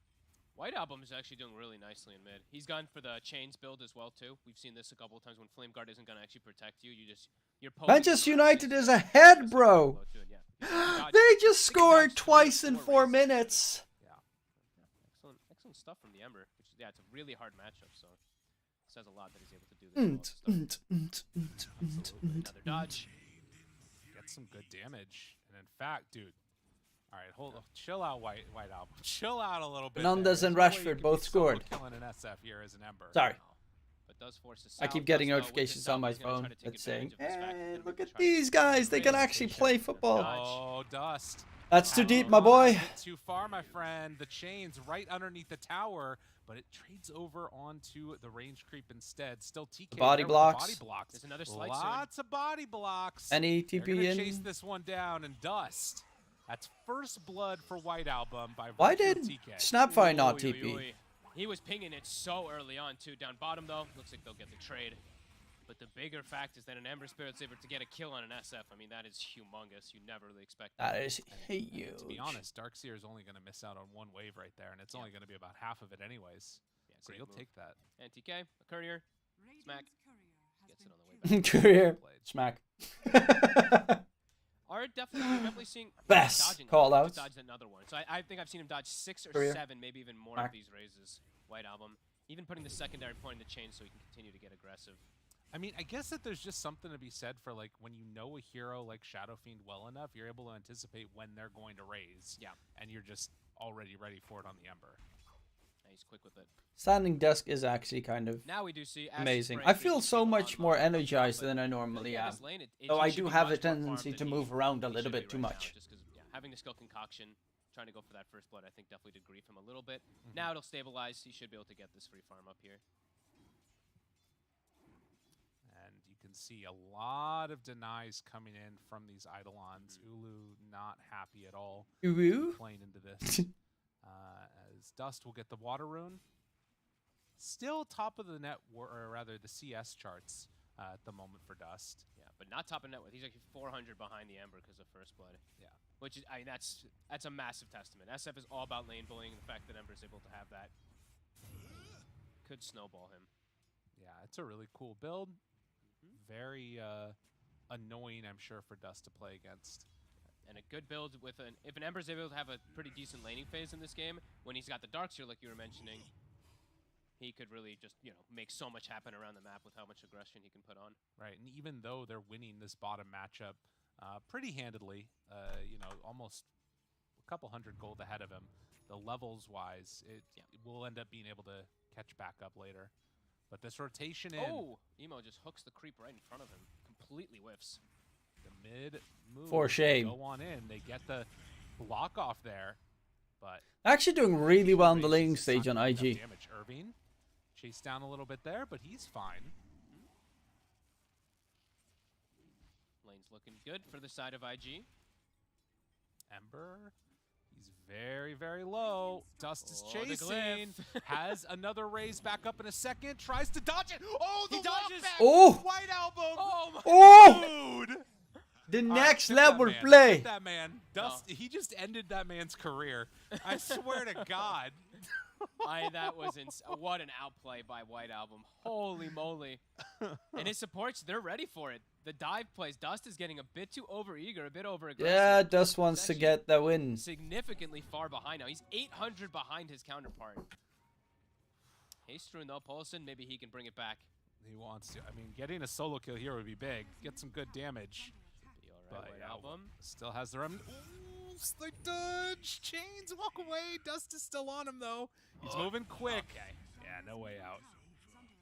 White Album is actually doing really nicely in mid. He's gone for the chains build as well too. We've seen this a couple of times when Flame Guard isn't going to actually protect you. You're Manchester United is ahead, bro. They just scored twice in 4 minutes. Yeah, excellent stuff from the Ember. Which it's a really hard matchup, so it says a lot that he's able to do this. Another dodge. Get some good damage, and in fact, dude. All right, hold on. Chill out, White Album. Chill out a little bit. Fernandes and Rashford both scored. Killing an SF here as an Ember. Sorry. But does force I keep getting notifications on my phone that's saying, "Hey, look at these guys. They can actually play football." Oh, Dust. That's too deep, my boy. Too far, my friend. The chain's right underneath the tower, but it trades over onto the range creep instead. Still TK. The body blocks. There's another slight Lots of body blocks. Any TP in? Chase this one down, and Dust. That's first blood for White Album by Why did TK. Snapfire not TP? He was pinging it so early on too. Down bottom though, looks like they'll get the trade. But the bigger fact is that an Ember Spirit's able to get a kill on an SF. I mean, that is humongous. You never really expect that. That is huge. To be honest, Darkseer is only going to miss out on one wave right there, and it's only going to be about half of it anyways. Yeah, so you'll take that. And TK, a courier, smack. Gets it on the way back. Courier, smack. Are definitely seeing best call outs. Dodged another one. So I think I've seen him dodge 6 or Courier. 7, maybe even more of these raises. White Album, even putting the secondary point in the chain so he can continue to get aggressive. I mean, I guess that there's just something to be said for, like, when you know a hero like Shadow Fiend well enough, you're able to anticipate when they're going to raise. Yeah. And you're just already ready for it on the Ember. He's quick with it. Standing Dusk is actually kind of now we do see amazing. I feel so much more energized than I normally am. Though I do have a tendency to move around a little bit too much. Just because having the skill concoction, trying to go for that first blood, I think definitely did grief him a little bit. Now it'll stabilize. He should be able to get this free farm up here. And you can see a lot of denies coming in from these Eidolons. Ulu not happy at all. Ulu? Playing into this. As Dust will get the water rune. Still top of the net, or rather the CS charts at the moment for Dust. Yeah, but not top of net worth. He's actually 400 behind the Ember because of first blood. Yeah. Which is, I mean, that's a massive testament. SF is all about lane bullying, and the fact that Ember is able to have that could snowball him. Yeah, it's a really cool build. Very annoying, I'm sure, for Dust to play against. And a good build with if an Ember's able to have a pretty decent laning phase in this game, when he's got the Darkseer like you were mentioning, he could really just, make so much happen around the map with how much aggression he can put on. Right, and even though they're winning this bottom matchup pretty handedly, almost a couple hundred gold ahead of him, the levels-wise, it will end up being able to catch back up later. But this rotation in... Oh! Emo just hooks the creep right in front of him. Completely whiffs. The mid move. For shame. Go on in. They get the block off there, but actually doing really well on the laning stage on IG. Damage. Irving chased down a little bit there, but he's fine. Lane's looking good for the side of IG. Ember, he's very, very low. Dust is chasing. Has another raise back up in a second. Tries to dodge it. Oh, the he dodges. Oh! White Album. Oh! Dude! The All right, next tip that level man. play. Tip that man. Dust. He just ended that man's career. I swear to God. That was what an outplay by White Album. Holy moly. And his supports, they're ready for it. The dive plays. Dust is getting a bit too overeager, a bit overaggressive. Yeah, Dust wants to get the win. Significantly far behind now. He's 800 behind his counterpart. Hastrun though, Paulson, maybe he can bring it back. He wants to. I mean, getting a solo kill here would be big. Get some good damage. Be all right, White Album. Still has the remnant. Ooh, slight dodge. Chains, walk away. Dust is still on him, though. He's moving quick. Okay. Yeah, no way out.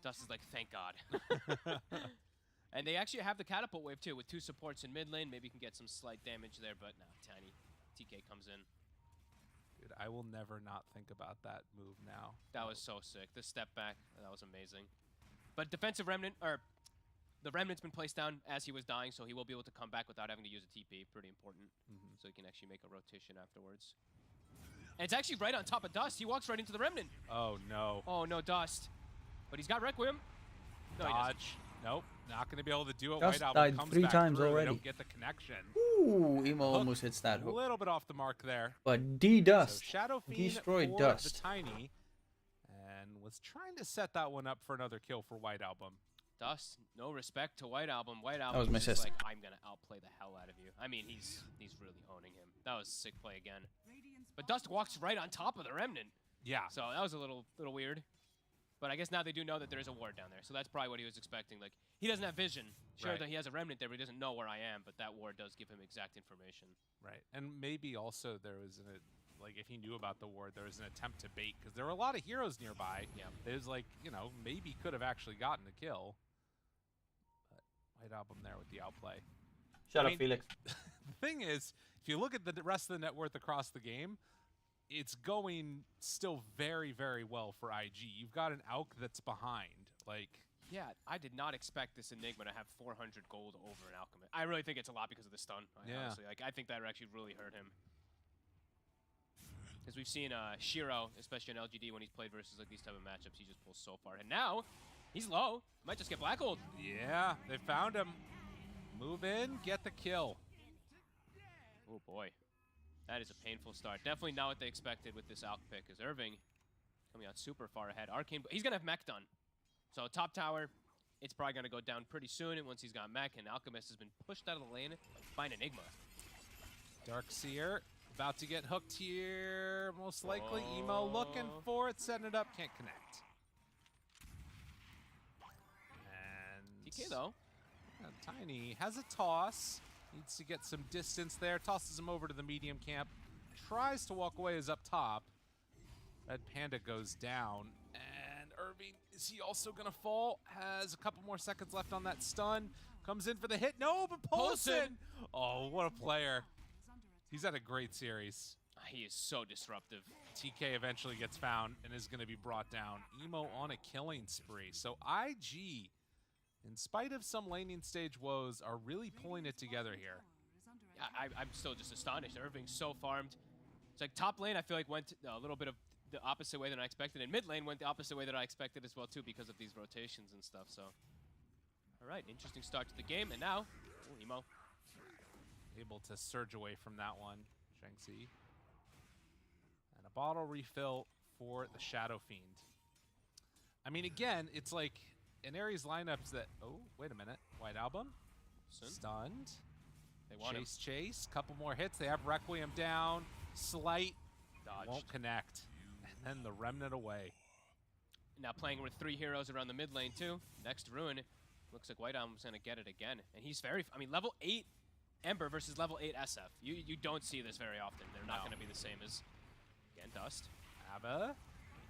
Dust is like, thank God. And they actually have the catapult wave, too, with 2 supports in mid lane. Maybe you can get some slight damage there, but no, Tiny. TK comes in. Dude, I will never not think about that move now. That was so sick. The step back, that was amazing. But defensive remnant, or the remnant's been placed down as he was dying, so he will be able to come back without having to use a TP. Pretty important. So he can actually make a rotation afterwards. And it's actually right on top of Dust. He walks right into the remnant. Oh, no. Oh, no, Dust. But he's got Requiem. No, Dodge. Nope. Not going to be able to do it. Dust White Album died comes 3 back times through. already. They don't get the connection. Ooh, Emo almost hits that A hook. little bit off the mark there. But D-Dust So Shadow Fiend destroyed for Dust. the Tiny. And was trying to set that one up for another kill for White Album. Dust, no respect to White Album. White was Album my is just sister. like, I'm going to outplay the hell out of you. I mean, he's really owning him. That was a sick play again. But Dust walks right on top of the remnant. Yeah. So that was a little weird. But I guess now they do know that there is a ward down there. So that's probably what he was expecting. Like, he doesn't have vision. Sure, Right. that he has a remnant there, but he doesn't know where I am. But that ward does give him exact information. Right. And maybe also there was like, if he knew about the ward, there was an attempt to bait, because there were a lot of heroes nearby. Yeah. It was like, you know, maybe could have actually gotten a kill. But White Album there with the outplay. Shut up, Felix. The thing is, if you look at the rest of the net worth across the game, it's going still very, very well for IG. You've got an Auk that's behind. Like, Yeah, I did not expect this Enigma to have 400 gold over an Alchemist. I really think it's a lot because of the stun. Honestly. Like, I think that actually really hurt him. Because we've seen Shiro, especially in LGD, when he's played versus like these type of matchups, he just pulls so far. And now, he's low. Might just get Black Gold. Yeah, they found him. Move in, get the kill. Oh boy. That is a painful start. Definitely not what they expected with this Alk pick, because Irving coming out super far ahead. Arcane, he's going to have mech done. So top tower, it's probably going to go down pretty soon. And once he's got mech, and Alchemist has been pushed out of the lane by an Enigma. Darkseer about to get hooked here. Most likely. Emo looking for it, setting it up, can't connect. And TK though. Tiny has a toss. Needs to get some distance there. Tosses him over to the medium camp. Tries to walk away, is up top. Red Panda goes down. And Irving, is he also going to fall? Has a couple more seconds left on that stun. Comes in for the hit. No, but Paulson! Oh, what a player. He's had a great series. He is so disruptive. TK eventually gets found and is going to be brought down. Emo on a killing spree. So IG, in spite of some laning stage woes, are really pulling it together here. I'm still just astonished. Irving's so farmed. It's like top lane, I feel like went a little bit of the opposite way than I expected. And mid lane went the opposite way that I expected as well, too, because of these rotations and stuff. So, all right, interesting start to the game. And now, Emo. Able to surge away from that one, Zhengxi. And a bottle refill for the Shadow Fiend. I mean, again, it's like in Aries lineups that... Oh, wait a minute. White Album. Stunned. They want him. Chase. Couple more hits. They have Requiem down. Slight. Dodged. Won't connect. And then the Remnant away. Now playing with 3 heroes around the mid lane, too. Next Ruin. Looks like White Album's going to get it again. And he's very... I mean, level 8 Ember versus level 8 SF. You don't see this very often. They're not going to be the same as, again, Dust. Abba.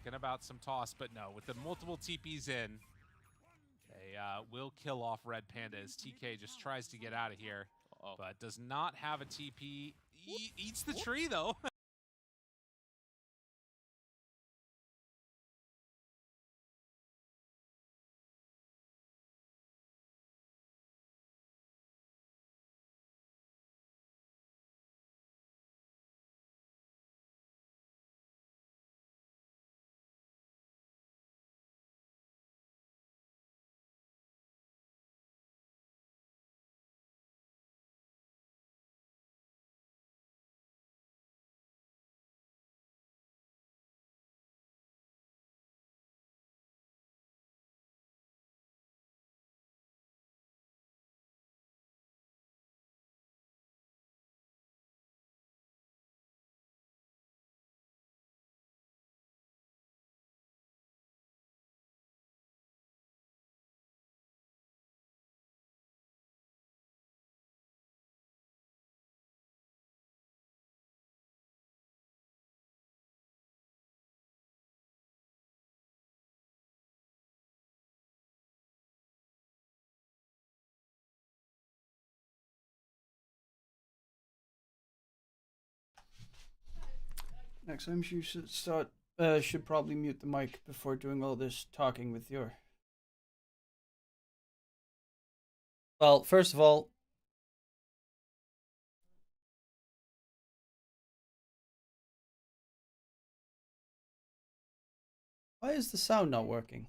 Thinking about some toss, but no. With the multiple TPs in, they will kill off Red Panda as TK just tries to get out of here. But does not have a TP. Eats the tree, though. Next time you should should probably mute the mic before doing all this talking with your. Well, first of all, why is the sound not working?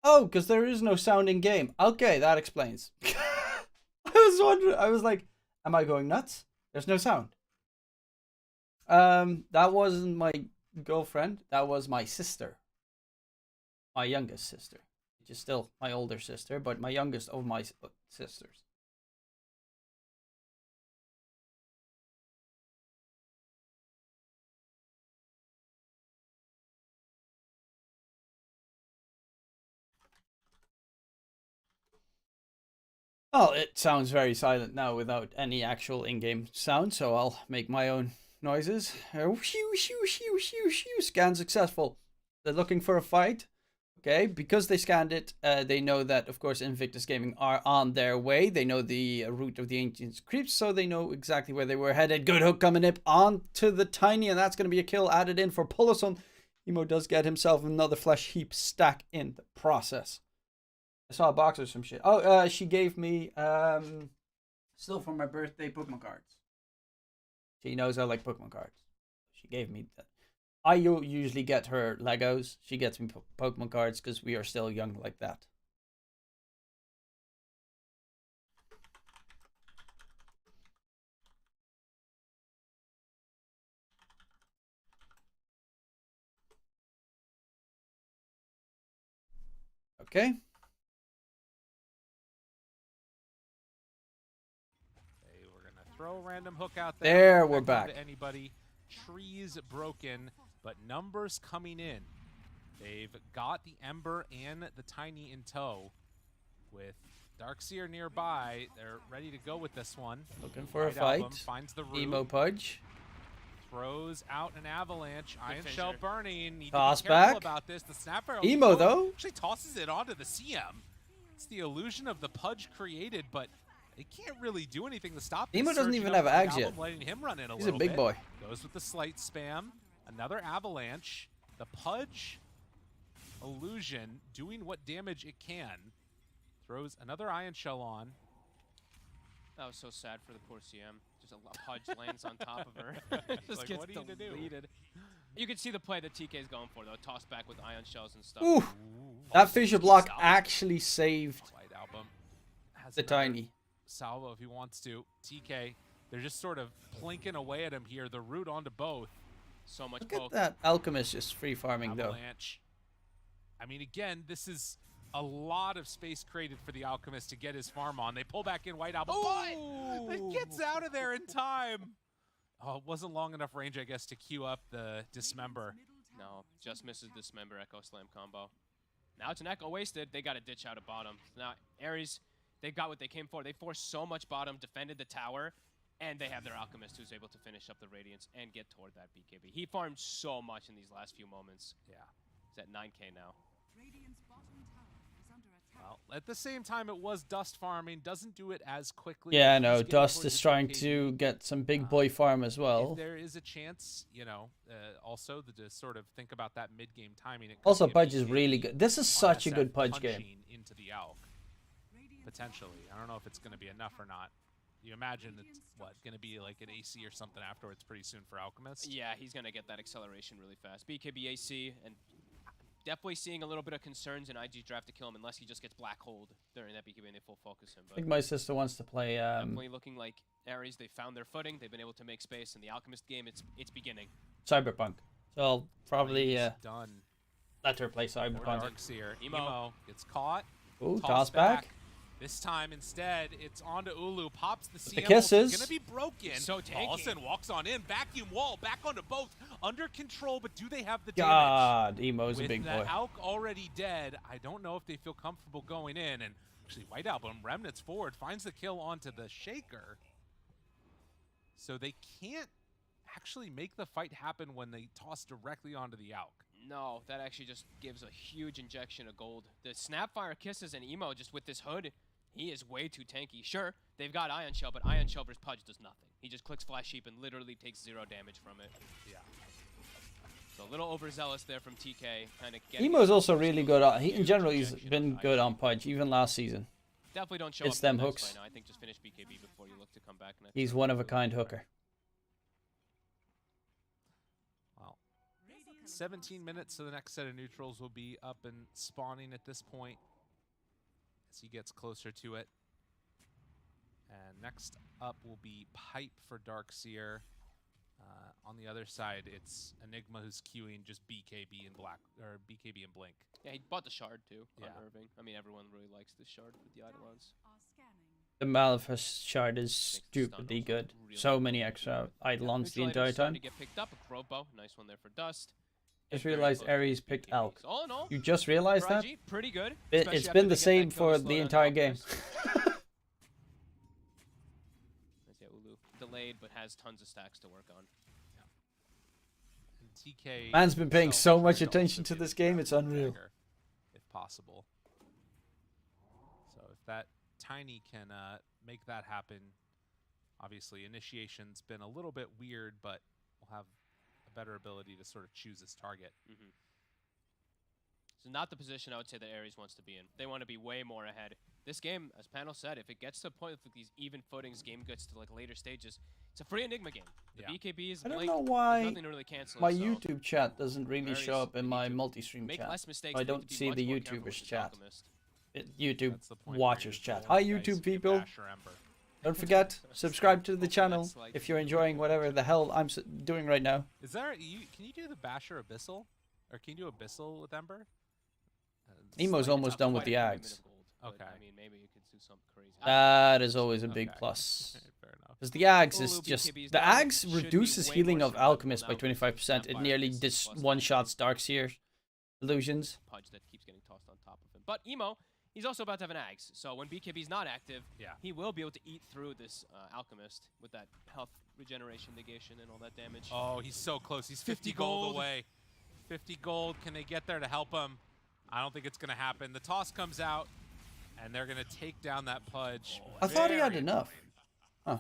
Oh, because there is no sound in game. Okay, that explains. I was wondering. I was like, am I going nuts? There's no sound. That wasn't my girlfriend. That was my sister. My youngest sister. Which is still my older sister, but my youngest of my sisters. Well, it sounds very silent now without any actual in-game sound, so I'll make my own noises. Scan successful. They're looking for a fight. Okay, because they scanned it, they know that, of course, Invictus Gaming are on their way. They know the route of the ancient creeps, so they know exactly where they were headed. Good hook coming up onto the Tiny, and that's going to be a kill added in for Pullison. Emo does get himself another flesh heap stack in the process. I saw a box or some shit. Oh, she gave me, still from my birthday, Pokemon cards. She knows I like Pokemon cards. She gave me that. I usually get her Legos. She gets me Pokemon cards because we are still young like that. Okay. Throw a random hook out there. There, we're back. To anybody. Trees broken, but numbers coming in. They've got the Ember and the Tiny in tow. With Darkseer nearby, they're ready to go with this one. Looking for a fight. Finds the root. Emo Pudge. Throws out an avalanche. Iron Shell burning. Need Toss to be careful back. about this. The Snap Arrow Emo though actually tosses it onto the CM. It's the illusion of the Pudge created, but they can't really do anything to stop this. Emo doesn't Surge even up have the Ags yet. album, letting him run in He's a big bit. boy. Goes with the slight spam. Another avalanche. The Pudge illusion doing what damage it can. Throws another Ion Shell on. That was so sad for the poor CM. Just a Pudge lands on top of her. Just Like, gets what are you to do? deleted. You can see the play that TK is going for though. Toss back with Ion Shells and stuff. Ooh. That fissure block actually saved White Album has the another Tiny. salvo if he wants to. TK, they're just sort of plinking away at him here. The root onto both. So much Look poke. at that Alchemist just free farming though. Avalanche. I mean, again, this is a lot of space created for the Alchemist to get his farm on. They pull back in White Album, but it gets out of there in time. Oh, it wasn't long enough range, I guess, to queue up the Dismember. No, just misses Dismember Echo Slam combo. Now it's an Echo wasted. They got to ditch out of bottom. Now, Aries, they've got what they came for. They forced so much bottom, defended the tower, and they have their Alchemist who's able to finish up the Radiance and get toward that BKB. He farmed so much in these last few moments. Yeah. He's at 9K now. Well, at the same time, it was Dust farming. Doesn't do it as quickly. Yeah, He's no, getting Dust towards is his trying BKB. to get some big boy farm as well. If there is a chance, you know, also to sort of think about that mid-game timing. It could Also, be a Pudge is BKB really good. This is such a on good SF Pudge game. punching into the Alk. Potentially. I don't know if it's going to be enough or not. You imagine it's, what, going to be like an AC or something afterwards pretty soon for Alchemist? Yeah, he's going to get that acceleration really fast. BKB AC, and definitely seeing a little bit of concerns in IG draft to kill him unless he just gets black holed during that BKB and they full focus him. I But think my sister wants to play. definitely looking like Aries, they found their footing. They've been able to make space. In the Alchemist game, it's beginning. Cyberpunk. So I'll probably done. let her play Cyberpunk. Darkseer. Emo gets caught. Ooh, toss back. This time, instead, it's onto Ulu. Pops the CM. The kisses. Gonna be broken. So tanky. Paulson walks on in. Vacuum wall. Back onto both. Under control, but do they have the God, damage? Emo's a big With boy. the Alk already dead, I don't know if they feel comfortable going in. And actually, White Album remnants forward. Finds the kill onto the Shaker. So they can't actually make the fight happen when they toss directly onto the Alk. No, that actually just gives a huge injection of gold. The Snapfire Kisses and Emo just with this hood, he is way too tanky. Sure, they've got Ion Shell, but Ion Shell versus Pudge does nothing. He just clicks Flash Sheep and literally takes 0 damage from it. Yeah. So a little overzealous there from TK. Kind of. Emo's also really good. In general, he's been good on Pudge, even last season. Definitely don't show it's up them next hooks. fight now. I think just finish BKB before you look to come back next. He's one of a kind hooker. Wow. 17 minutes, so the next set of neutrals will be up and spawning at this point as he gets closer to it. And next up will be Pipe for Darkseer. On the other side, it's Enigma who's queuing just BKB and BKB and Blink. Yeah, he bought the shard too on Yeah. Irving. I mean, everyone really likes this shard with the Eidolons. The Malphus shard is stupidly good. So many extra Eidolons the entire time. To get picked up, a Crowbow, nice one there for Dust. Just realized Aries picked Elk. Oh no! You just realized that? Pretty good. It's been the same for the entire game. Ulu delayed, but has tons of stacks to work on. TK Man's been paying so much attention to this game, it's unreal. If possible. So if that Tiny can make that happen, obviously initiation's been a little bit weird, but we'll have a better ability to sort of choose his target. So not the position I would say that Aries wants to be in. They want to be way more ahead. This game, as Panel said, if it gets to a point with these even footings, game gets to like later stages, it's a free Enigma game. The BKBs, I don't Blink, know there's why nothing to really cancel my it, so YouTube chat doesn't really show up in my multi-stream make chat. less mistakes, I we need don't to be see much the more careful with YouTubers this chat. Alchemist. YouTube point watchers where chat. you're Hi going, guys, YouTube you get people. Bash or Ember. Don't forget, subscribe to the channel if you're enjoying whatever the hell I'm doing right now. Is there? Can you do the Basher Abyssal, or can you do Abyssal with Ember? Emo's almost done with the Ags. Okay. I mean, maybe you could do something crazy. That is always a big plus. Because the Ags is just... The Ags reduces healing of Alchemist by 25%. It nearly one-shots Darkseer illusions. Pudge that keeps getting tossed on top of him. But Emo, he's also about to have an Ags. So when BKB's not active, he will be able to eat through this Alchemist with that health regeneration negation and all that damage. Oh, he's so close. He's 50 gold away. 50 gold. Can they get there to help him? I don't think it's going to happen. The toss comes out, and they're going to take down that Pudge. I thought he had enough.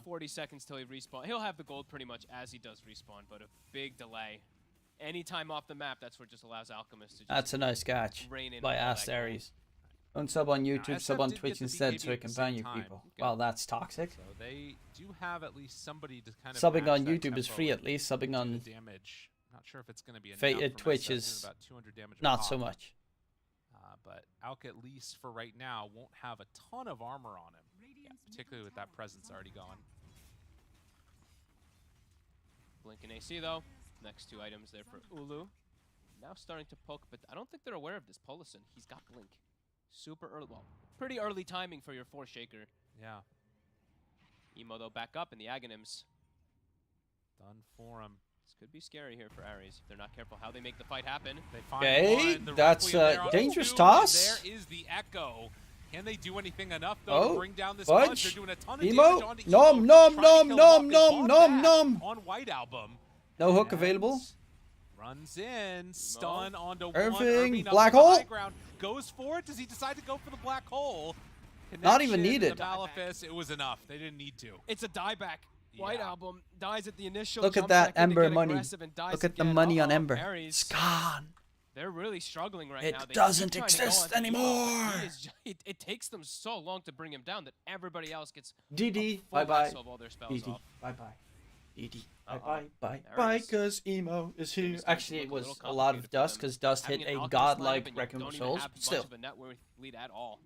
40 seconds till he respawn. He'll have the gold pretty much as he does respawn, but a big delay. Anytime off the map, that's what just allows Alchemist to just That's a nice catch rain in by all that Aster.Aries. Don't sub on YouTube, sub on Twitch instead so I can ban you time. people. Well, that's toxic. So they do have at least somebody to kind of Subbing match on that YouTube is tempo free at least. Subbing on damage. Not sure if it's going to be enough from Twitch SF, doing is about 200 damage a not pop. so much. But Alk, at least for right now, won't have a ton of armor on him, particularly with that presence already gone. Blink and AC though. Next two items there for Ulu. Now starting to poke, but I don't think they're aware of this. Polison, he's got Blink. Super early, well, pretty early timing for your 4 shaker. Yeah. Emo though back up in the Aghanims. Done for him. This could be scary here for Aries if they're not careful how they make the fight happen. They find Okay, one, that's directly a there on dangerous two, toss. And there is the Echo. Can they do anything enough though to bring down this Pudge. Pudge? They're doing a ton of Emo. damage onto Nom, Emo, nom, trying to nom, kill him nom, off. They nom, bought nom, that nom. On White Album. No hook available. Runs in, stun onto one. Irving, up black to the hole. high ground, goes for it. Does he decide to go for the black hole? Not even Connection, needed. The Malefice, it was enough. They didn't need to. It's a dieback. White Album dies at the initial. Look at jump that second to Ember get money. aggressive and dies Look at the again. money on Uh-oh, Ember. Aries. It's gone. They're really struggling right It now. They keep doesn't trying to go exist onto Emo, but anymore. he is it takes them so long to bring him down that everybody else gets DD, a full bye bye. lasso of all their spells DD, off. bye bye. DD, bye Uh-oh. bye, bye There bye, it is. because Emo is here. It's starting Actually, to it look a was little a lot of complicated for Dust, them. because Dust hit Having a an Alchemist godlike lineup and you Requiem don't of even Souls, have but much still. of a network lead at all.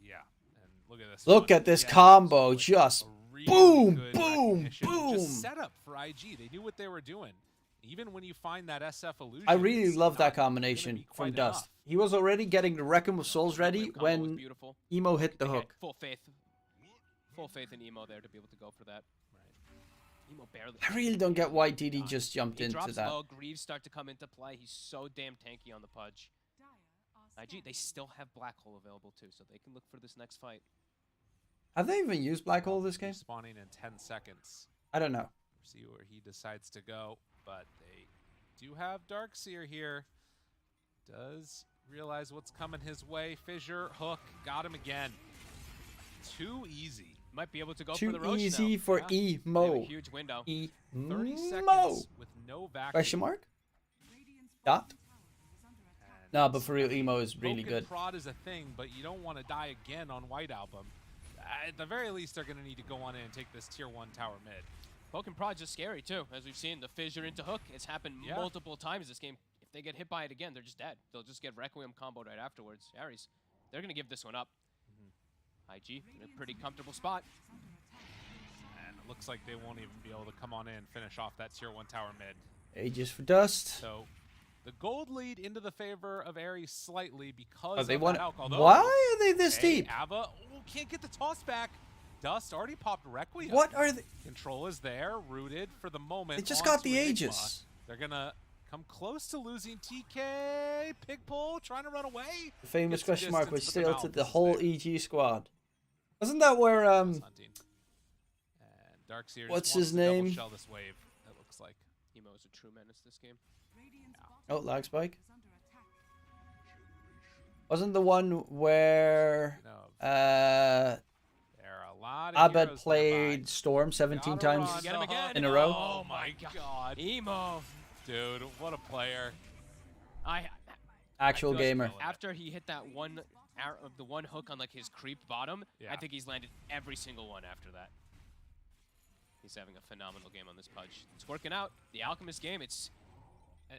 Yeah, and look at this. Look one. at this Yeah, combo, just really boom, good boom, recognition. boom. Just set up for IG. They knew what they were doing. Even when you find that SF illusion, I really it's love not that gonna combination be from quite Dust. enough. He was already getting the Requiem of Souls ready Combo was when beautiful. Emo hit the They had hook. Full faith in Emo there to be able to go for that. Emo barely. I really don't get why DD just jumped He into drops that. low. Greaves start to come into play. He's so damn tanky on the Pudge. IG, they still have Black Hole available too, so they can look for this next fight. Have they even used Black Hole this game? Spawning in 10 seconds. I don't know. See where he decides to go, but they do have Darkseer here. does realize what's coming his way. Fissure, hook, got him again. Too easy. Might be able to go Too for the Roche easy now. for They have a Emo. huge window. 30 Emo. seconds with no vacuum. Question mark? Dot? No, but for real, Emo is really Poke and good. prod is a thing, but you don't want to die again on White Album. At the very least, they're going to need to go on in and take this tier 1 tower mid. Poke and prod just scary too, as we've seen the Fissure into hook. It's happened multiple times this game. If they get hit by it again, they're just dead. They'll just get Requiem comboed right afterwards. Aries, they're going to give this one up. IG in a pretty comfortable spot. And it looks like they won't even be able to come on in and finish off that tier 1 tower mid. Aegis for Dust. So the gold lead into the favor of Aries slightly because Oh, they of want. that alcohol. Why are they this deep? Ava can't get the toss back. Dust already popped Requiem. What are they? Control is there, rooted for the moment. They just got the Enigma. Aegis. They're gonna come close to losing TK. Pig pull, trying to run away. The famous Gets question mark which distance, but still to mouth the is whole there. EG squad. Wasn't that where And Darkseer just what's wants his to double name? shell this wave, it looks like. Emo is a true menace this game. Oh, lag spike. Wasn't the one where There are a lot of Abed heroes played Storm 17 Gotta times run. Get him again. in a row? Oh my god. Emo. Dude, what a player. Actual gamer. After he hit that one the one hook on like his creep bottom, I think he's landed every single one after that. He's having a phenomenal game on this Pudge. It's working out. The Alchemist game, it's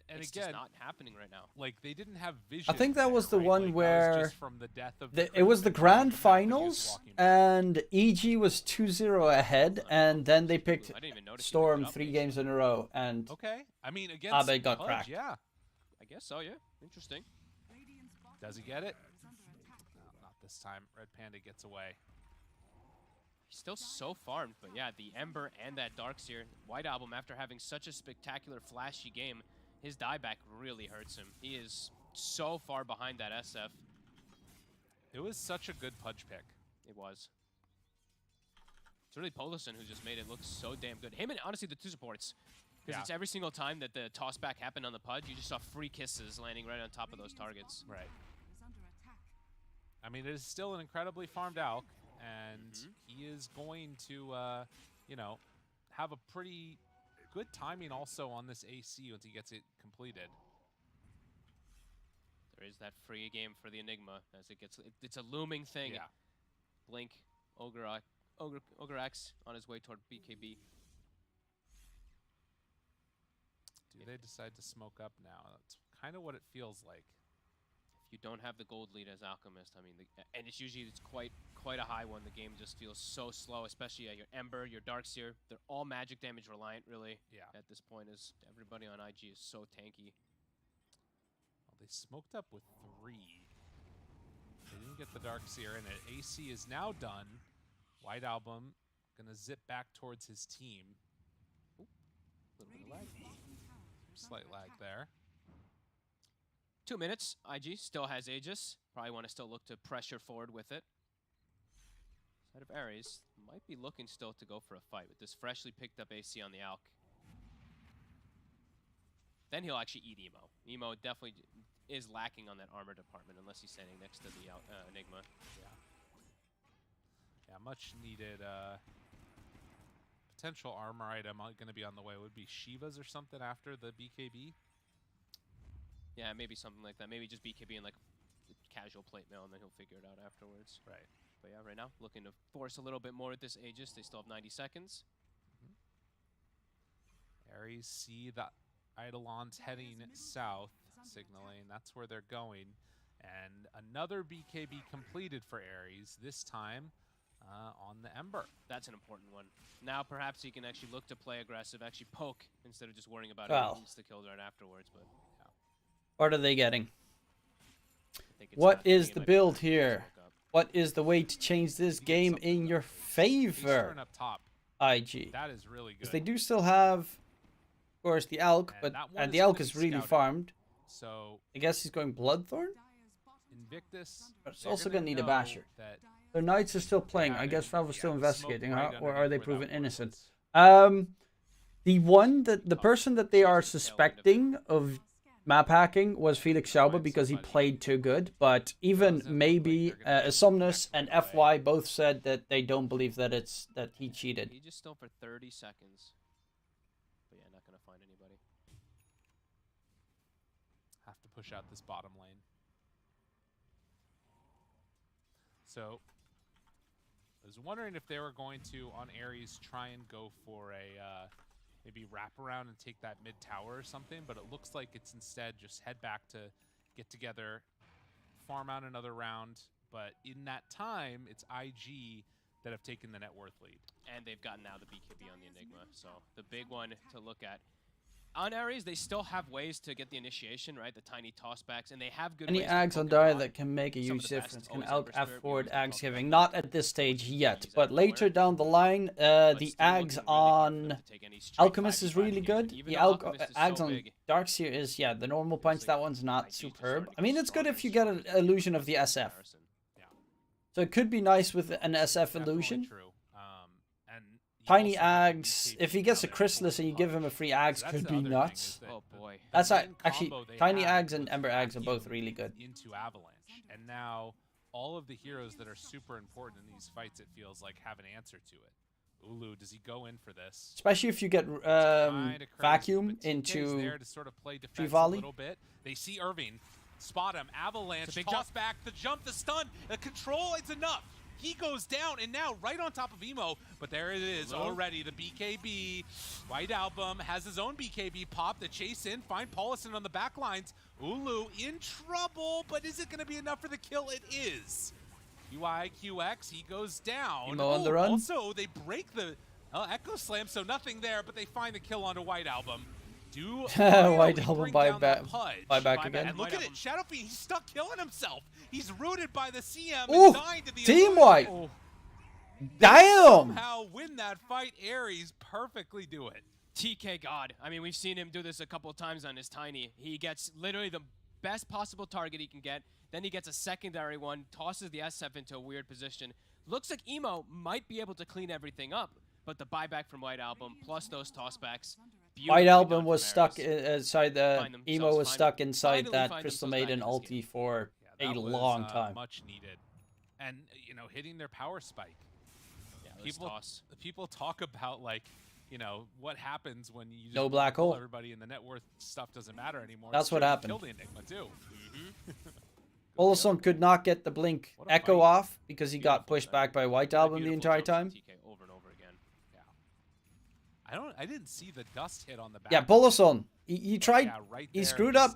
again, just not happening right now. Like they didn't have vision. I think that was the right? one Like, that was where just from the death of it was the grand finals and EG was 2-0 ahead, and then they picked Storm 3 games in a row, and okay. I mean, against Abed got Pudge, cracked. yeah. I guess so, yeah. Interesting. Does he get it? No, not this time. Red Panda gets away. He's still so farmed, but yeah, the Ember and that Darkseer White Album, after having such a spectacular, flashy game, his dieback really hurts him. He is so far behind that SF. It was such a good Pudge pick. It was. It's really Polison who just made it look so damn good. Him and honestly the two supports. Because it's every single time that the tossback happened on the Pudge, you just saw free kisses landing right on top of those targets. Right. I mean, it is still an incredibly farmed Alk, and he is going to, you know, have a pretty good timing also on this AC once he gets it completed. There is that free game for the Enigma as it gets. It's a looming thing. Yeah. Blink, Ogre X on his way toward BKB. Do they decide to smoke up now? That's kind of what it feels like. If you don't have the gold lead as Alchemist, I mean, and it's usually quite a high one. The game just feels so slow, especially your Ember, your Darkseer. They're all magic damage reliant, really. Yeah. At this point, is everybody on IG is so tanky. Well, they smoked up with 3. They didn't get the Darkseer in it. AC is now done. White Album gonna zip back towards his team. Ooh, little bit of lag. Slight lag there. 2 minutes. IG still has Aegis. Probably want to still look to pressure forward with it. Side of Aries might be looking still to go for a fight with this freshly picked up AC on the Alk. Then he'll actually eat Emo. Emo definitely is lacking on that armor department unless he's standing next to the Enigma. Yeah. Yeah, much needed potential armor item going to be on the way. Would be Shiva's or something after the BKB. Yeah, maybe something like that. Maybe just BKB and like casual plate mail, and then he'll figure it out afterwards. Right. But yeah, right now, looking to force a little bit more with this Aegis. They still have 90 seconds. Aries see the Eidolons heading south, signaling that's where they're going. And another BKB completed for Aries, this time on the Ember. That's an important one. Now perhaps he can actually look to play aggressive, actually poke, instead of just worrying about insta-kills right afterwards. But yeah. What are they getting? What is the build here? What is the way to change this game in your favor? Up top. IG. That is really good. Because they do still have, of course, the Alk, and the Alk is really farmed. So I guess he's going Bloodthorn. Invictus. But it's also gonna need a Basher. The Knights are still playing. I guess Valve was still investigating, huh? Or are they proven innocent? The person that they are suspecting of map hacking was Felix Schauber because he played too good, but even maybe Somnus and FY both said that they don't believe that he cheated. He just still for 30 seconds. But yeah, not going to find anybody. Have to push out this bottom lane. So, I was wondering if they were going to, on Ares, try and go for a maybe wrap around and take that mid tower or something, but it looks like it's instead just head back to get together, farm out another round, but in that time, it's IG that have taken the net worth lead. And they've gotten now the BKB on the Enigma, so the big one to look at. On Ares, they still have ways to get the initiation, right? The tiny tossbacks, and they have good Any Ags on Dire that can make a huge difference can afford Ags giving. Not at this stage yet, but later down the line, the Ags on Alchemist is really good. The Ags on Darkseer is, yeah, the normal punch, that one's not superb. I mean, it's good if you get an illusion of the SF. So it could be nice with an SF illusion. Tiny Ags, if he gets a Chrysalis and you give him a free Ags, could be nuts. Oh boy. That's actually, Tiny Ags and Ember Ags are both really good. Into Avalanche, and now all of the heroes that are super important in these fights, it feels like, have an answer to it. Ulu, does he go in for this? Especially if you get Vacuum into there to sort of play defense Trivali. a little bit. They see Irving, spot him, Avalanche, toss back, the jump, the stun, the control, it's enough. He goes down, and now right on top of Emo, but there it is already, the BKB. White Album has his own BKB pop, the chase in, find Paulison on the back lines. Ulu in trouble, but is it going to be enough for the kill? It is. UIQX, he goes down. Emo on the run. Also, they break the Echo Slam, so nothing there, but they find the kill onto White Album. White Album buy back again. And look at it, Shadowfiend, he's stuck killing himself. He's rooted by the CM Ooh, and dying to the Team illusion. White. Damn. Somehow win that fight. Ares perfectly do it. TK God. I mean, we've seen him do this a couple of times on his Tiny. He gets literally the best possible target he can get. Then he gets a secondary one, tosses the SF into a weird position. Looks like Emo might be able to clean everything up, but the buyback from White Album plus those tossbacks. White Album was stuck inside the Emo was stuck inside that Crystal Maiden ulti for a long time. Much needed, and you know, hitting their power spike. Yeah, people talk about, like, you know, what happens when you just no black hole. Everybody, and the net worth stuff doesn't matter anymore. That's what happened. Kill the Enigma too. Olson could not get the Blink Echo off because he got pushed back by White Album the entire time. Over and over again. I didn't see the dust hit on the back. Yeah, Boloson. He tried. Yeah, right he there, screwed up.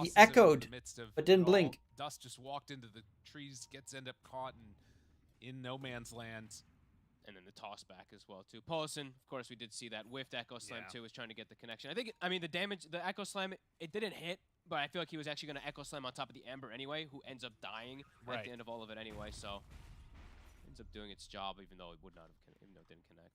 He echoed, but didn't blink. Dust just walked into the trees, end up caught in no man's land. And then the toss back as well too. Paulison, of course, we did see that whiffed Echo Slam too. Was trying to get the connection. I mean, the damage, the Echo Slam, it didn't hit, but I feel like he was actually going to Echo Slam on top of the Ember anyway, who ends up dying at the end of all of it anyway. So ends up doing its job, even though it would not have, even though it didn't connect.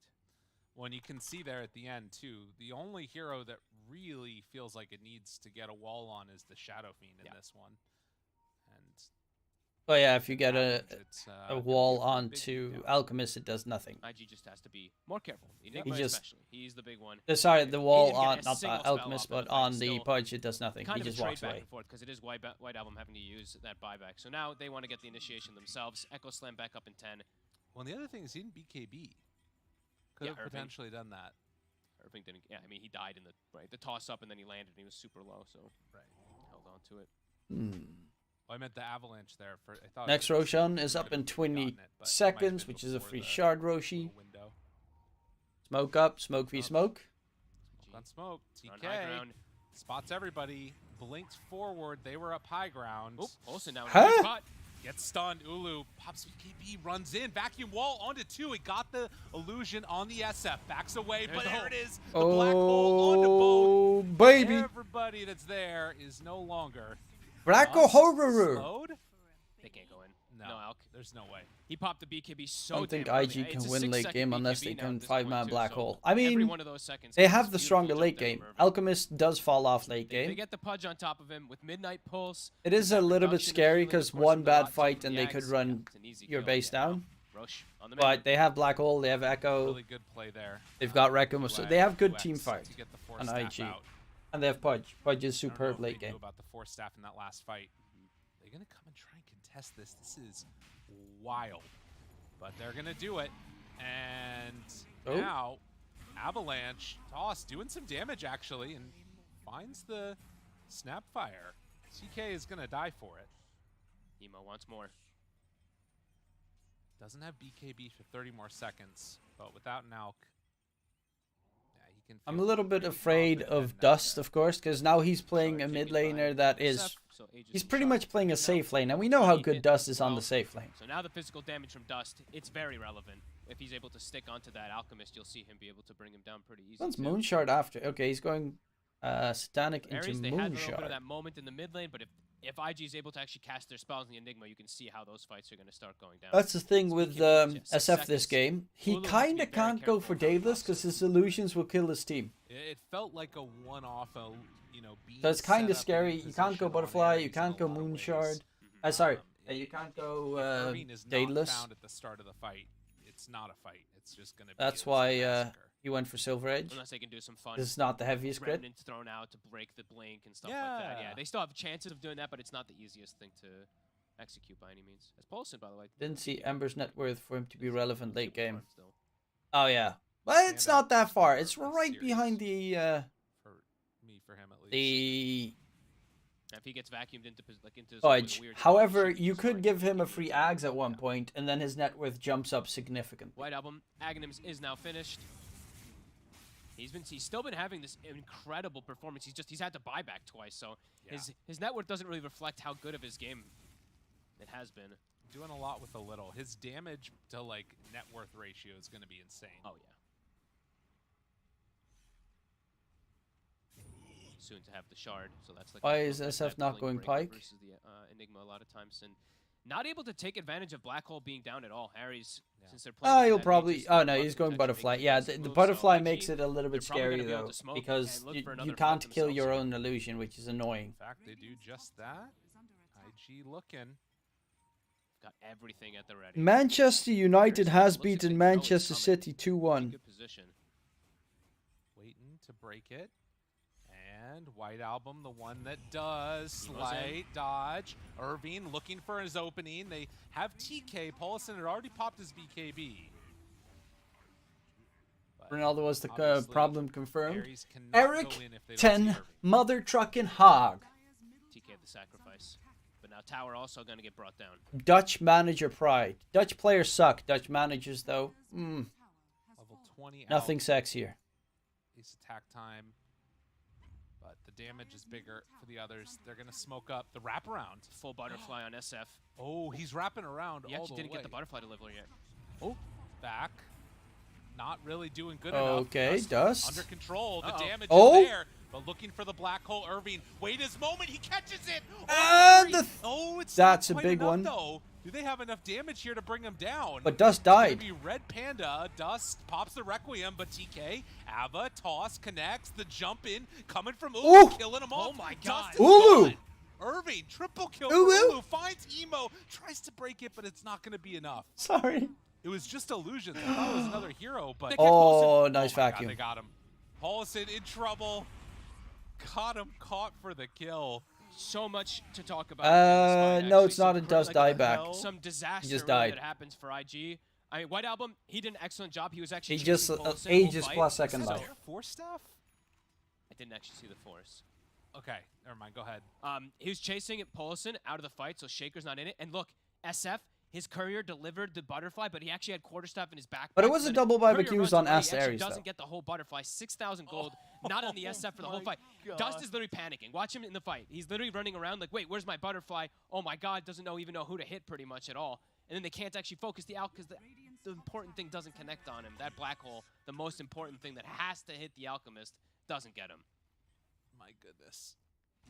Well, and you can see there at the end too, the only hero that really feels like it needs to get a wall on is the Shadow Fiend in this one. And oh yeah, if you get a wall onto Alchemist, it does nothing. IG just has to be more careful. Enigma especially. He's the big one. Sorry, the wall on, not the Alchemist, but on the Pudge, it does nothing. He just walks away. Because it is White Album having to use that buyback. So now they want to get the initiation themselves. Echo Slam back up in 10. Well, the other thing is he didn't BKB. Could have potentially done that. Irving didn't. Yeah, I mean, he died in the toss up, and then he landed, and he was super low, so held on to it. Well, I meant the Avalanche there. I thought next Roshan is up in 20 seconds, which is a free shard Roshi. Smoke up, smoke v smoke. On smoke. TK spots everybody. Blinks forward. They were up high ground. Olsen now. Gets stunned. Ulu pops BKB, runs in. Vacuum wall onto 2. It got the illusion on the SF. Backs away, but there it is. The black hole onto both. Baby. Everybody that's there is no longer. Black Horror. They can't go in. No, Alk. There's no way. He popped the BKB so I don't think damn IG can win late game unless they can 5-man black too, hole. So I mean, they have the stronger late game. Alchemist does fall off late game. They get the Pudge on top of him with Midnight Pulse. It is a little bit scary because one bad fight and they could run your base down. But they have black hole, they have Echo. Really good play there. They've got Requiem, so they have good team fight on IG. And they have Pudge. Pudge is I don't know superb if late they knew game. about the Force Staff in that last fight. They're going to come and try and contest this. This is wild. But they're going to do it. And now, Avalanche, Toss doing some damage actually, and finds the Snapfire. TK is going to die for it. Emo wants more. Doesn't have BKB for 30 more seconds, but without an Alk, yeah, he can. I'm a little bit afraid of Dust, of course, because now he's playing a mid laner that is... He's pretty much playing a safe lane, and we know how good Dust is on the safe lane. So now the physical damage from Dust, it's very relevant. If he's able to stick onto that Alchemist, you'll see him be able to bring him down pretty easily. One's Moonshard after. Okay, he's going Satanic into Aries, they had a little bit of Moonshard. that moment in the mid lane, but if IG is able to actually cast their spells in the Enigma, you can see how those fights are going to start going down. That's the thing with SF this game. He kind of can't go for Daedalus because his illusions will kill his team. It felt like a one-off, So it's kind of scary. You can't go Butterfly, you can't go Moonshard. Sorry, you can't go Irvine is Daedalus. not found at the start of the fight. It's not a fight. It's just going to be That's why he went for Silver Edge. Unless they can do some fun. This is not the heaviest crit. Remnants thrown out to break the blink and stuff like that. Yeah, they still have chances of doing that, but it's not the easiest thing to execute by any means. As Paulson, by the way. Didn't see Ember's net worth for him to be relevant late game. Oh yeah, but it's not that far. It's right behind the for him at least. the If he gets vacuumed into into Fudge. However, you could give him a free Ags at one point, and then his net worth jumps up significantly. White Album, Aghanims is now finished. He's still been having this incredible performance. He's had to buy back twice, so his net worth doesn't really reflect how good of his game it has been. Doing a lot with a little. His damage to like net worth ratio is going to be insane. Oh yeah. Soon to have the shard, so that's like. Why is SF not going Pike? Versus the Enigma a lot of times, and not able to take advantage of Black Hole being down at all. Aries, since they're playing. He'll probably. Oh no, he's going Butterfly. Yeah, the Butterfly makes it a little bit scary though, because you can't kill your own illusion, which is annoying. In fact, they do just that. IG looking. Got everything at the ready. Manchester United has beaten Manchester City 2-1. Good position. Waiting to break it. And White Album, the one that does slight dodge. Irvine looking for his opening. They have TK. Paulson had already popped his BKB. Ronaldo was the problem confirmed. Aries cannot Eric go in if they don't 10 see Irvine. mother trucking hog. TK the sacrifice. But now Tower also going to get brought down. Dutch manager pride. Dutch players suck. Dutch managers though, Level 20 nothing out. sexier. Ace attack time. But the damage is bigger for the others. They're going to smoke up the wraparound. Full butterfly on SF. Oh, he's wrapping around He all actually the didn't way. get the butterfly delivery yet. Oh, back. Not really doing good enough. Okay, Dust. Under control. The damage Oh. is there. But looking for the black hole, Irvine. Wait his moment. He catches it. Oh, it's that's not a quite big enough, one. Though. Do they have enough damage here to bring him down? But Dust died. It's gonna be Red Panda. Dust pops the Requiem, but TK, Ava, toss, connects, the jump in, coming from Ulu, killing him off. Oh my God. God. Ulu! Irvine, triple kill Ulu. for Ulu, finds Emo, tries to break it, but it's not going to be enough. Sorry. It was just illusions. I thought it was another hero, but... Oh, nice my vacuum. God, they got him. Paulson in trouble. Got him caught for the kill. So much to talk about. No, it's not a Dust dieback. Some disaster He just really died. that happens for IG. I mean, White Album, he did an excellent job. He was actually He just chasing Paulson ages full plus fight. second life. Force staff? I didn't actually see the force. Okay, never mind. Go ahead. He was chasing Paulson out of the fight, so Shaker's not in it. And look, SF, his courier delivered the butterfly, but he actually had quarterstaff in his backpack. But it was so a then double courier barbecue runs on away. He Aster.Aries, actually though. doesn't get the whole butterfly. 6,000 gold, not on the SF for the whole fight. God. Dust is literally panicking. Watch him in the fight. He's literally running around like, wait, where's my butterfly? Oh my God, doesn't even know who to hit pretty much at all. And then they can't actually focus the out because the important thing doesn't connect on him. That black hole, the most important thing that has to hit the alchemist, doesn't get him. My goodness.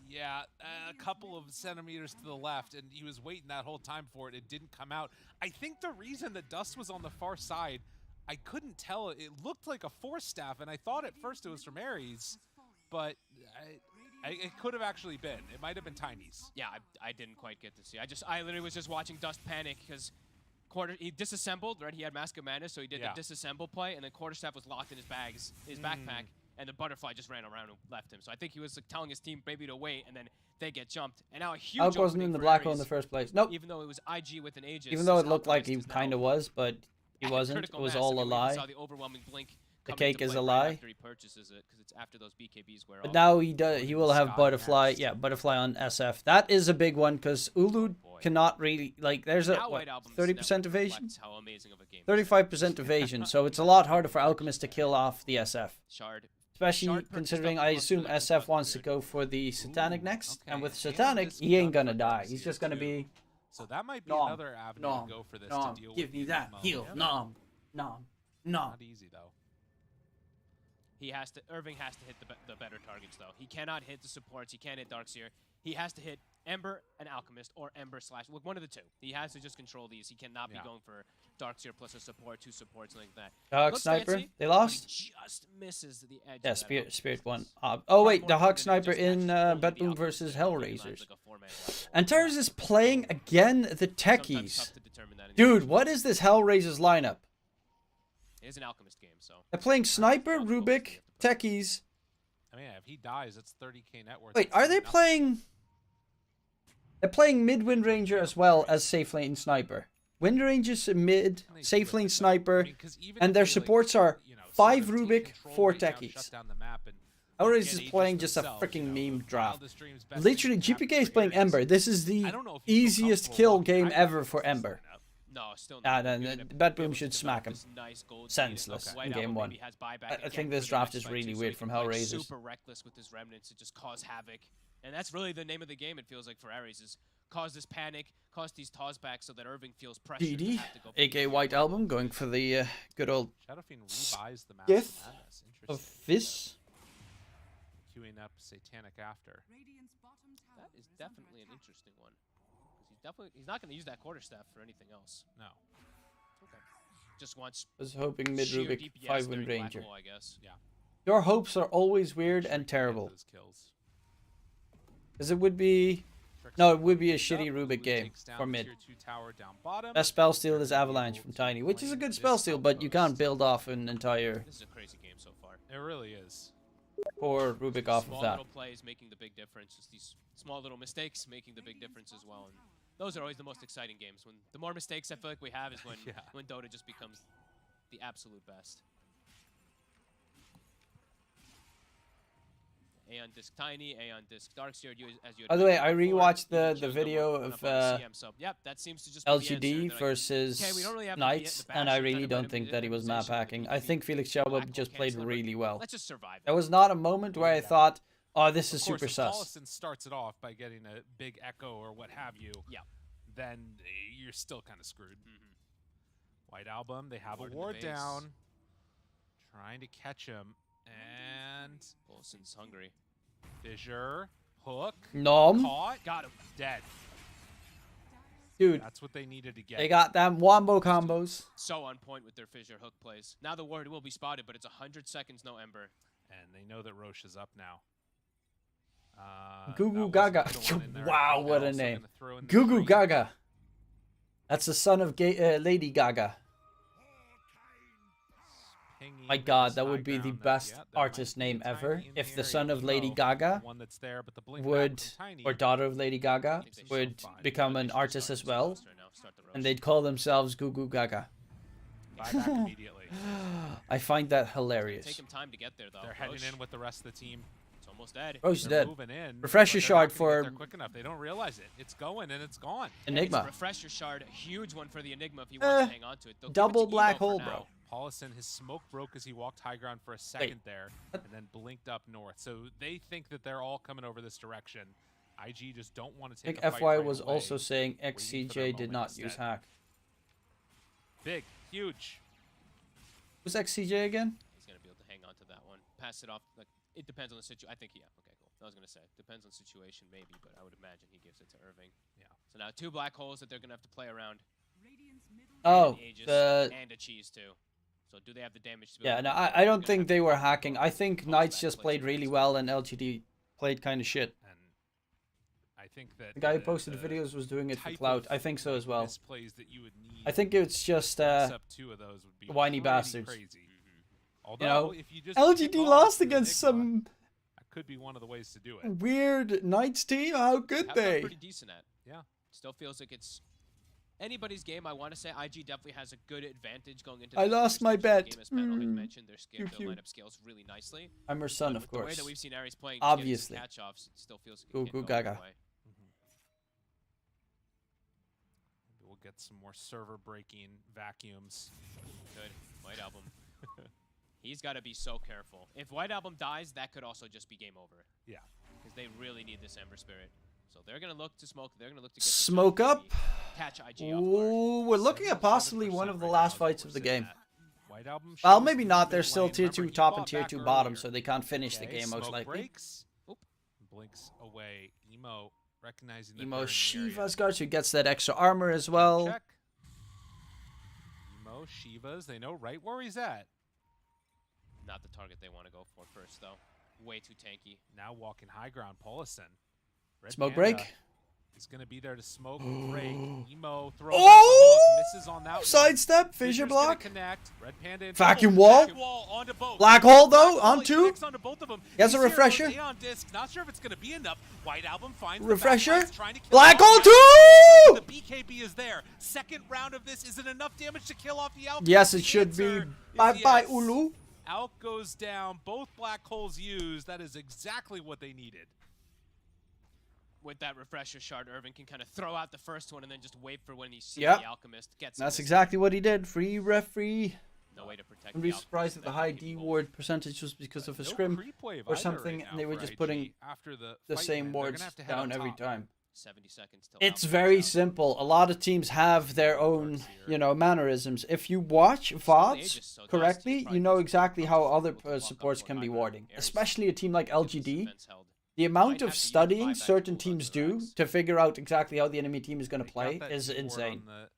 Yeah, a couple of centimeters to the left, and he was waiting that whole time for it. It didn't come out. I think the reason that Dust was on the far side, I couldn't tell. It looked like a force staff, and I thought at first it was from Aries, but it could have actually been. It might have been Tiny's. Yeah, I didn't quite get to see. I literally was just watching Dust panic because he disassembled, right? He had Mask of Madness, so he did the disassemble play, and then Quarterstaff was locked in his backpack. and the butterfly just ran around and left him. So I think he was like, telling his team maybe to wait, and then they get jumped. And now a huge Alk wasn't in the black hole in the first place. Nope. Even though it was IG with an Aegis. Even though it looked like he kind of was, but he wasn't. It was all a lie. Saw the overwhelming blink. The cake is a right lie. after he purchases it, because it's after those BKBs wear But off. now he will have butterfly. Yeah, butterfly on SF. That is a big one because Ulu cannot really like. There's a 30% evasion, how amazing of a game 35% evasion. So it's a lot harder for Alchemist to kill off the SF. Shard. Especially considering I assume SF wants to go for the Satanic next, and with Satanic he ain't gonna die. He's just gonna be. So that might be another avenue to go for this to deal give with. Give me that heal. Nom. Not easy though. Irving has to hit the better targets though. He cannot hit the supports. He can't hit Darkseer. He has to hit Ember and Alchemist, or Ember / one of the two. He has to just control these. He cannot be going for Darkseer plus a support, 2 supports, like that. Hawk Sniper, fancy, they lost. He just misses the edge. Yeah, Spirit won. Oh wait, the Hawk Sniper in Bedboom versus Hellraisers. And Tyrus is playing again the techies. Dude, what is this Hellraisers lineup? It is an Alchemist game, so. They're playing Sniper, Rubik, techies. I mean, if he dies, it's 30k net worth. Wait, are they playing? They're playing mid Wind Ranger as well as safe lane Sniper. Wind Ranger's mid, safe lane Sniper, and their supports are 5 Rubik, 4 techies. Hellraiser is playing just a freaking meme draft. Literally, GPK is playing Ember. This is the easiest kill game ever for Ember. No, still not. Bedboom should smack him. Senseless in game 1. I think this draft is really weird from Hellraisers. Super reckless with his remnants to just cause havoc. And that's really the name of the game, it feels like, for Aries, is cause this panic, cause these toss backs so that Irving feels pressure. DD, aka White Album, going for the good old gift of Fizz. Queuing up Satanic after. That is definitely an interesting one. He's not going to use that quarterstaff for anything else. No. Okay. Just wants. Was hoping mid Rubik 5 Wind Ranger. Hole, I guess. Yeah. Your hopes are always weird and terrible. Because it would be. No, it would be a shitty Rubik game for mid. Best spell steal is Avalanche from Tiny, which is a good spell steal, but you can't build off an entire. This is a crazy game so far. It really is. Poor Rubik off of that. Small little plays making the big difference. Just these small little mistakes making the big difference as well. And those are always the most exciting games. When the more mistakes I feel like we have is when when Dota just becomes the absolute best. Aeon Disc Tiny, Aeon Disc Darkseer. By the way, I rewatched the video of yep, that seems to just LGD versus Knights, and I really don't think that he was map hacking. I think Felix Chalba just played really well. Let's just survive. There was not a moment where I thought, oh, this is super sus. Paulison starts it off by getting a big echo or what have you. Yeah. Then you're still kind of screwed. White Album, they have a ward down. Trying to catch him. And Paulison's hungry. Fissure, hook, Nom. Caught, got him, dead. Dude, that's what they needed to get. They got them wombo combos. So on point with their Fissure hook plays. Now the ward will be spotted, but it's 100 seconds, no Ember. And they know that Roche is up now. Goo Goo Gaga. Wow, what a name. Goo Goo Gaga. That's the son of Lady Gaga. My god, that would be the best artist name ever. If the son of Lady Gaga would, or daughter of Lady Gaga, would become an artist as well. And they'd call themselves Goo Goo Gaga. I find that hilarious. Take him time to get there, though. They're heading in with the rest of the team. It's almost dead. Roche is dead. Moving in, Refresher shard for quick enough. They don't realize it. It's going and it's gone. Enigma. Refresher shard, a huge one for the Enigma if he wants to hang on to it. Double black hole, bro. Paulison, his smoke broke as he walked high ground for a second there, and then blinked up north. So they think that they're all coming over this direction. IG just don't want to take I think FY was also saying XCJ did not use hack. Big, huge. Who's XCJ again? He's going to be able to hang on to that one. Pass it off. Like, it depends on the situation. I think, yeah. Okay, cool. I was going to say, depends on situation maybe, but I would imagine he gives it to Irving. Yeah. So now 2 black holes that they're going to have to play around. Oh, and a cheese too. So do they have the damage to be no, I don't think they were hacking. I think Knights just played really well and LGD played kind of shit. And I think that the guy who posted the videos was doing it for clout. I think so as well. That you would need I think it's just whiny bastards. Although, You know, if you just pick LGD off lost the against Enigma, some that could be one of the ways to do it. weird Knights team. How good Have done they? pretty decent at. Yeah. Still feels like it's anybody's game. I want to say IG definitely has a good advantage going into I this lost my first stage of the bet. game, as Panel has mentioned, their Pew. lineup scales really nicely. I'm her son, But of with the way course. that we've seen Aries playing, Obviously. catch-offs, it still feels like Goo it can't goo go gaga. either way. Maybe we'll get some more server breaking vacuums. Good. White Album. He's got to be so careful. If White Album dies, that could also just be game over. Yeah. Because they really need this Ember Spirit. So they're going to look to smoke. They're going to look to get Smoke up. catch IG off guard. Ooh, we're looking at possibly one of the last fights of the game. White Album Well, shows maybe the not. They're mid still lane. tier Remember, 2 he top fought and tier back 2 earlier. bottom, so they can't finish the Okay, game most smoke likely. breaks. Blinks away. Emo recognizing that Emo they're in the area. Shiva's guard, who gets that extra armor as well. Check. Emo Shivas, they know right where he's at. Not the target they want to go for first, though. Way too tanky. Now walking high ground, Paulison. Red Smoke Panda break. He's going to be there to smoke break. Emo throws Oh! out the hook, misses on that one. Sidestep, fissure Fissure's gonna block. Connect. Red Panda in Vacuum trouble. wall. Vacuum wall onto both. Black hole, though, Black hole, on he 2. connects onto both of them. He has a He's here, refresher. goes Aeon Disc. Not sure if it's going to be enough. White Album finds Refresher. the backlights, trying to kill Black off hole the Alchemist. 2! The BKB is there. Second round of this. Is it enough damage to kill off the Alchemist? Yes, it should Answer be. is Bye-bye, yes. Ulu. Alk goes down. Both black holes used. That is exactly what they needed. With that refresher shard, Irvin can kind of throw out the first one and then just wait for when he sees Yep. the Alchemist. Gets That's him. exactly what he did. Free referee. No way to protect Wouldn't the be Alchemist surprised if with the that high BKB D bolt. ward percentage was because of a No scrim creep wave or either something, right and they now were for just IG. putting After the the fight, same man, they're wards gonna have to head down up every top. time. 70 seconds till It's Alchemist very out. simple. A lot of teams have their own, you know, mannerisms. If you watch VODs correctly, you know exactly how other supports can be warding. Especially a team like LGD. The amount of studying certain teams do to figure out exactly how the enemy team is going to play Got that is ward insane. on the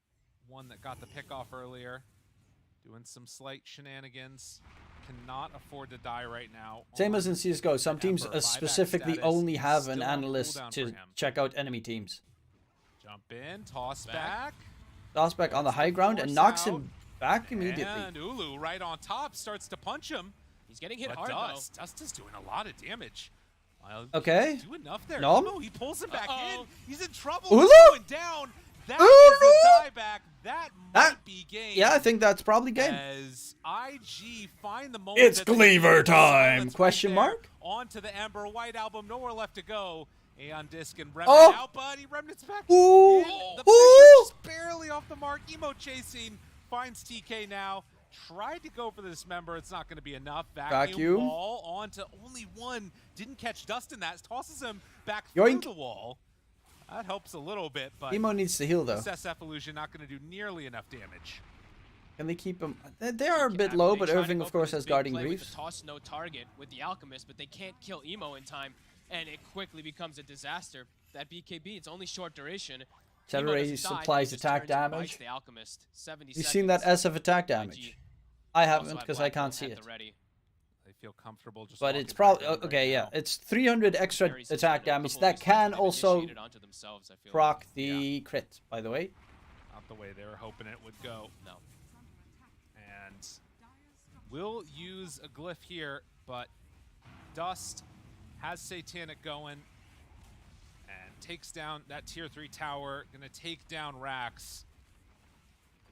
one that got the pick off earlier. Doing some slight shenanigans. Cannot afford to die right now. Same as in CSGO, some teams Ember, buyback specifically status, only have an still on analyst cooldown to for him. check out enemy teams. Jump in, toss back. Toss back on the high ground and knocks him back immediately. And Ulu right on top starts to punch him. He's getting hit But hard, Dust. Dust is doing a lot of damage. Well, Okay. Do enough there. Nom? Emo, he pulls him back in. He's in trouble. Ulu? He's going down. That is the dieback. That might be game. Yeah, I think that's probably game. As IG find the moment. It's that they Cleaver need. time? Silence Question right there. mark? Onto the Ember. White Album. Nowhere left to go. Aeon Disc and Remnant Oh! out, buddy. Remnant's back. Ooh! In. The Ooh! Fissure's barely off the mark. Emo chasing. Finds TK now. Tried to go for the dismember. It's not going to be enough. Vacuum. Wall onto only one. Didn't catch Dust in that. Tosses him back Yoink. through the wall. That helps a little bit, but Emo needs to heal though. this SF illusion not going to do nearly enough damage. Can they keep him? They are a bit low, but Irving, of course, has guarding With griefs. the toss no target with the Alchemist, but they can't kill Emo in time, and it quickly becomes a disaster. That BKB, it's only short duration. Emo Aster.Aries doesn't die, supplies he just attack turns and damage. bites the Alchemist. 70 You've seen that seconds. SF attack damage? IG I also haven't have because I Black can't Hole see at it. the ready. They feel comfortable just But walking it's probably right down okay. right Yeah, now. it's 300 extra Aries has attack had a damage couple that of can they've also initiated onto themselves, I feel proc like. the crit. By the way, Not the way they were hoping it would go. No. And we'll use a glyph here, but Dust has Satanic going and takes down that tier 3 tower. Gonna take down Rax.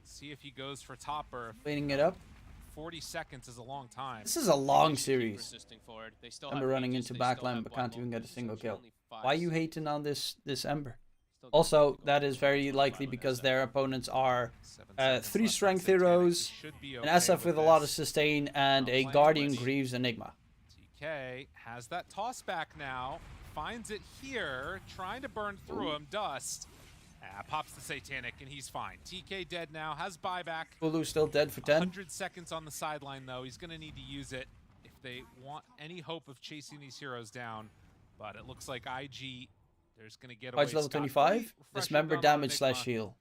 See if he goes for topper. cleaning it up. 40 seconds is a long time. This is a long They should keep series. resisting forward. They still Ember have running mages, into they still backline have but Black can't even Hole, get a so single it's kill. only 5 Why are you hating on this Ember? Also, that is very likely because their opponents are 3 strength heroes, Should be an okay SF with a lot of this. sustain, and a playing Guardian with- Greaves Enigma. TK has that toss back now. Finds it here. Trying to burn through him. Dust. Pops the Satanic, and he's fine. TK dead now. Has buyback. Ulu's still dead for 10. 100 seconds on the sideline, though. He's going to need to use it if they want any hope of chasing these heroes down. But it looks like IG, there's going to get away Fights level scot-free. 25. Refresher Dismember gun on damage Enigma. / heal.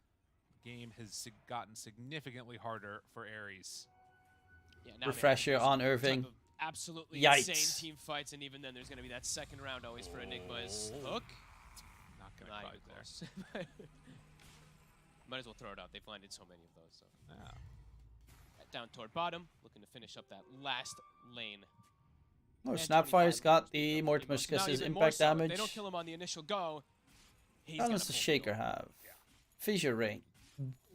Game has gotten significantly harder for Aries. Yeah, now Refresher on type Irving. of absolutely Yikes. insane team fights, and even then, there's going to be that second round always for Enigma's hook. Not going to Not quite even there. close. Might as well throw it out. They've landed so many of those. So. Yeah. down toward bottom, looking to finish up that last lane. Oh, And Snapfire's 25 got the Mortimer Emos. Now Skiss's even more impact so, if damage. they don't kill him on the initial go, he's How gonna does the pull Shaker through. have? Fissure range.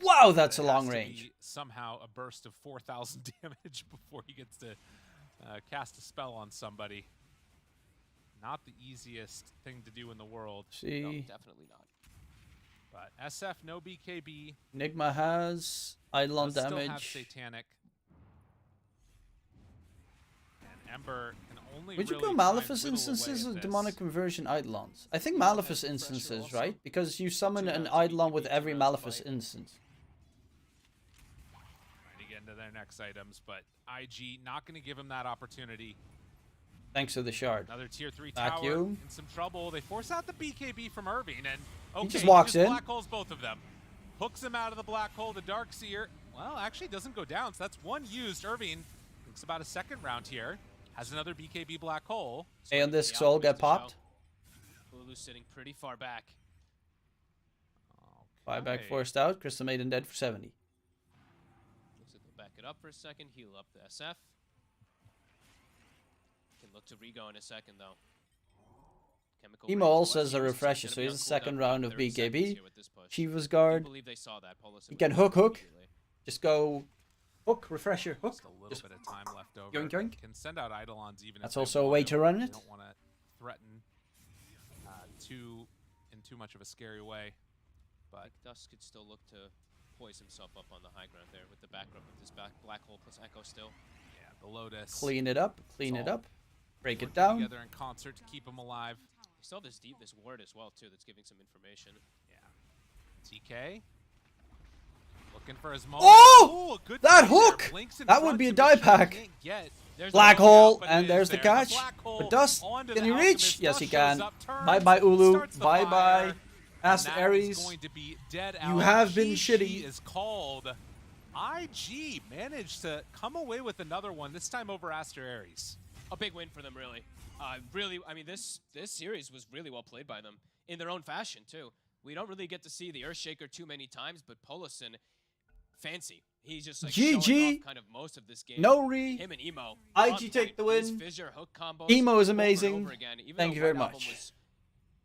Wow, that's a It long has to range. be somehow a burst of 4,000 damage before he gets to cast a spell on somebody. Not the easiest thing to do in the world. See. No, definitely not. But SF, no BKB. Enigma has Eidolon Does still have damage. Satanic. And Ember can only Would you really go try and Malefice whittle instances away or at demonic this. conversion Eidolons? I think Yeah, Malefice pressure instances, also. right? Because you summon 2 an rounds of Eidolon BKB, with 2 every rounds of Malefice fight. instance. Trying to get into their next items, but IG not going to give him that opportunity. Thanks to the shard. Another tier 3 tower Vacuum. in some trouble. They force out the BKB from Irving, and okay, just walks in. Black holes both of them. Hooks him out of the black hole. The Darkseer, well, actually doesn't go down, so that's one used. Irving thinks about a second round here. Has another BKB black hole. And discs all get popped. Lulu's sitting pretty far back. Buyback Okay. forced out. Crystal Maiden dead for 70. Looks like they'll back it up for a second, heal up the SF. Can look to re-go in a second, though. Chemical Emo range also was has a used, so refresher, he's so gonna he be has a on second cooldown round for of 30 seconds BKB. here with this push. Shiva's I do guard. believe they saw that. Polison You was can able to hook. immediately. Just go hook, refresher, hook. Just a little Just bit of time left over. yoink, yoink. Can send out Eidolons even That's if they also a want way to run They it. don't want to threaten too much of a scary way. I But think Dusk could still look to poise himself up on the high ground there with the backdrop of this black hole plus Echo still. yeah, the Lotus. Clean it up, clean it It's all up. Break it working down. together in concert to keep him alive. You still have this ward as well too that's giving some information. Yeah. TK. Looking for his moment. Oh! Ooh, a good That play there. hook! Blinks in That would front be a to die make sure he pack. can't get. There's Black the lookout, hole, but it and is there's the there. catch. black hole But Dust, onto can the he reach? Alchemist. Yes, Dust he shows can. up, turns, Bye bye, Ulu. starts the Bye bye. fire, and Aster.Aries. that is going to be dead You out. have been GG shitty. is called. IG managed to come away with another one, this time over Aster.Aries. A big win for them, really. I mean, this series was really well played by them in their own fashion too. We don't really get to see the Earthshaker too many times, but Polison, fancy. He's just like showing GG. off kind of most of this game. No re. Him and Emo. IG on take point. the These win. fissure hook combos Emo is over and amazing. over again. Even Thank though you very White Album much. was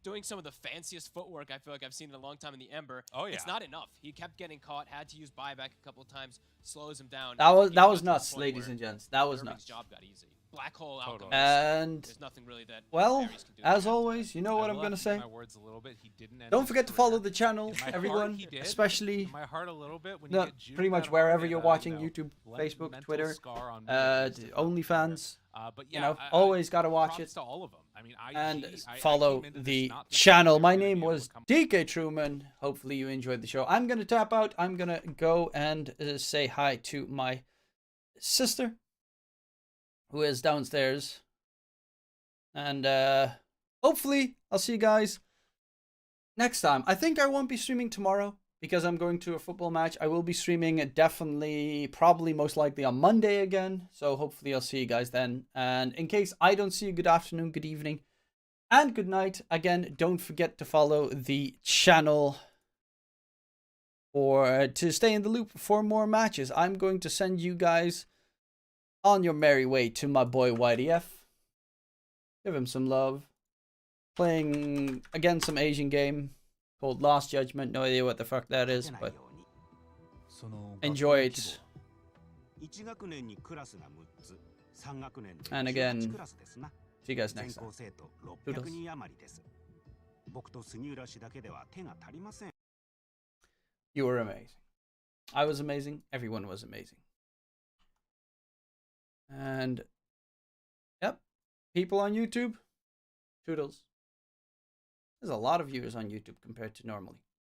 doing some of the fanciest footwork I feel like I've seen in a long time in the Ember. Oh, yeah. It's not enough. He kept getting caught, had to use buyback a couple times, slows him down. That was Even that got was to the nuts, point ladies where and gents. That was Irving's nuts. job got easy. Black hole Alchemist. And There's nothing really that well, Aries can do as against always, you know what I I'm will gonna have to eat say. my words a little bit. He didn't end Don't his forget to career. follow the channel, In my heart, everyone, he did. especially In my heart a little bit when you no, get juked pretty much that wherever hard you're and, watching you know, YouTube, let Facebook, mental Twitter, scar on me at least. OnlyFans. But You yeah, know, always gotta watch props it. to all of them. I mean, IG, And I follow came into this the not thinking channel. they were My gonna name be able was to come DK Truman. Hopefully you enjoyed the show. I'm gonna tap out. I'm gonna go and say hi to my sister, who is downstairs. And hopefully I'll see you guys next time. I think I won't be streaming tomorrow because I'm going to a football match. I will be streaming definitely, probably most likely on Monday again. So hopefully I'll see you guys then. And in case I don't see you, good afternoon, good evening, and good night. Again, don't forget to follow the channel or to stay in the loop for more matches. I'm going to send you guys on your merry way to my boy YDF. Give him some love. Playing again some Asian game called Last Judgment. No idea what the fuck that is, but enjoy it. And again, see you guys next time. Toodles. You were amazing. I was amazing. Everyone was amazing. And yep, people on YouTube, toodles. There's a lot of viewers on YouTube compared to normally.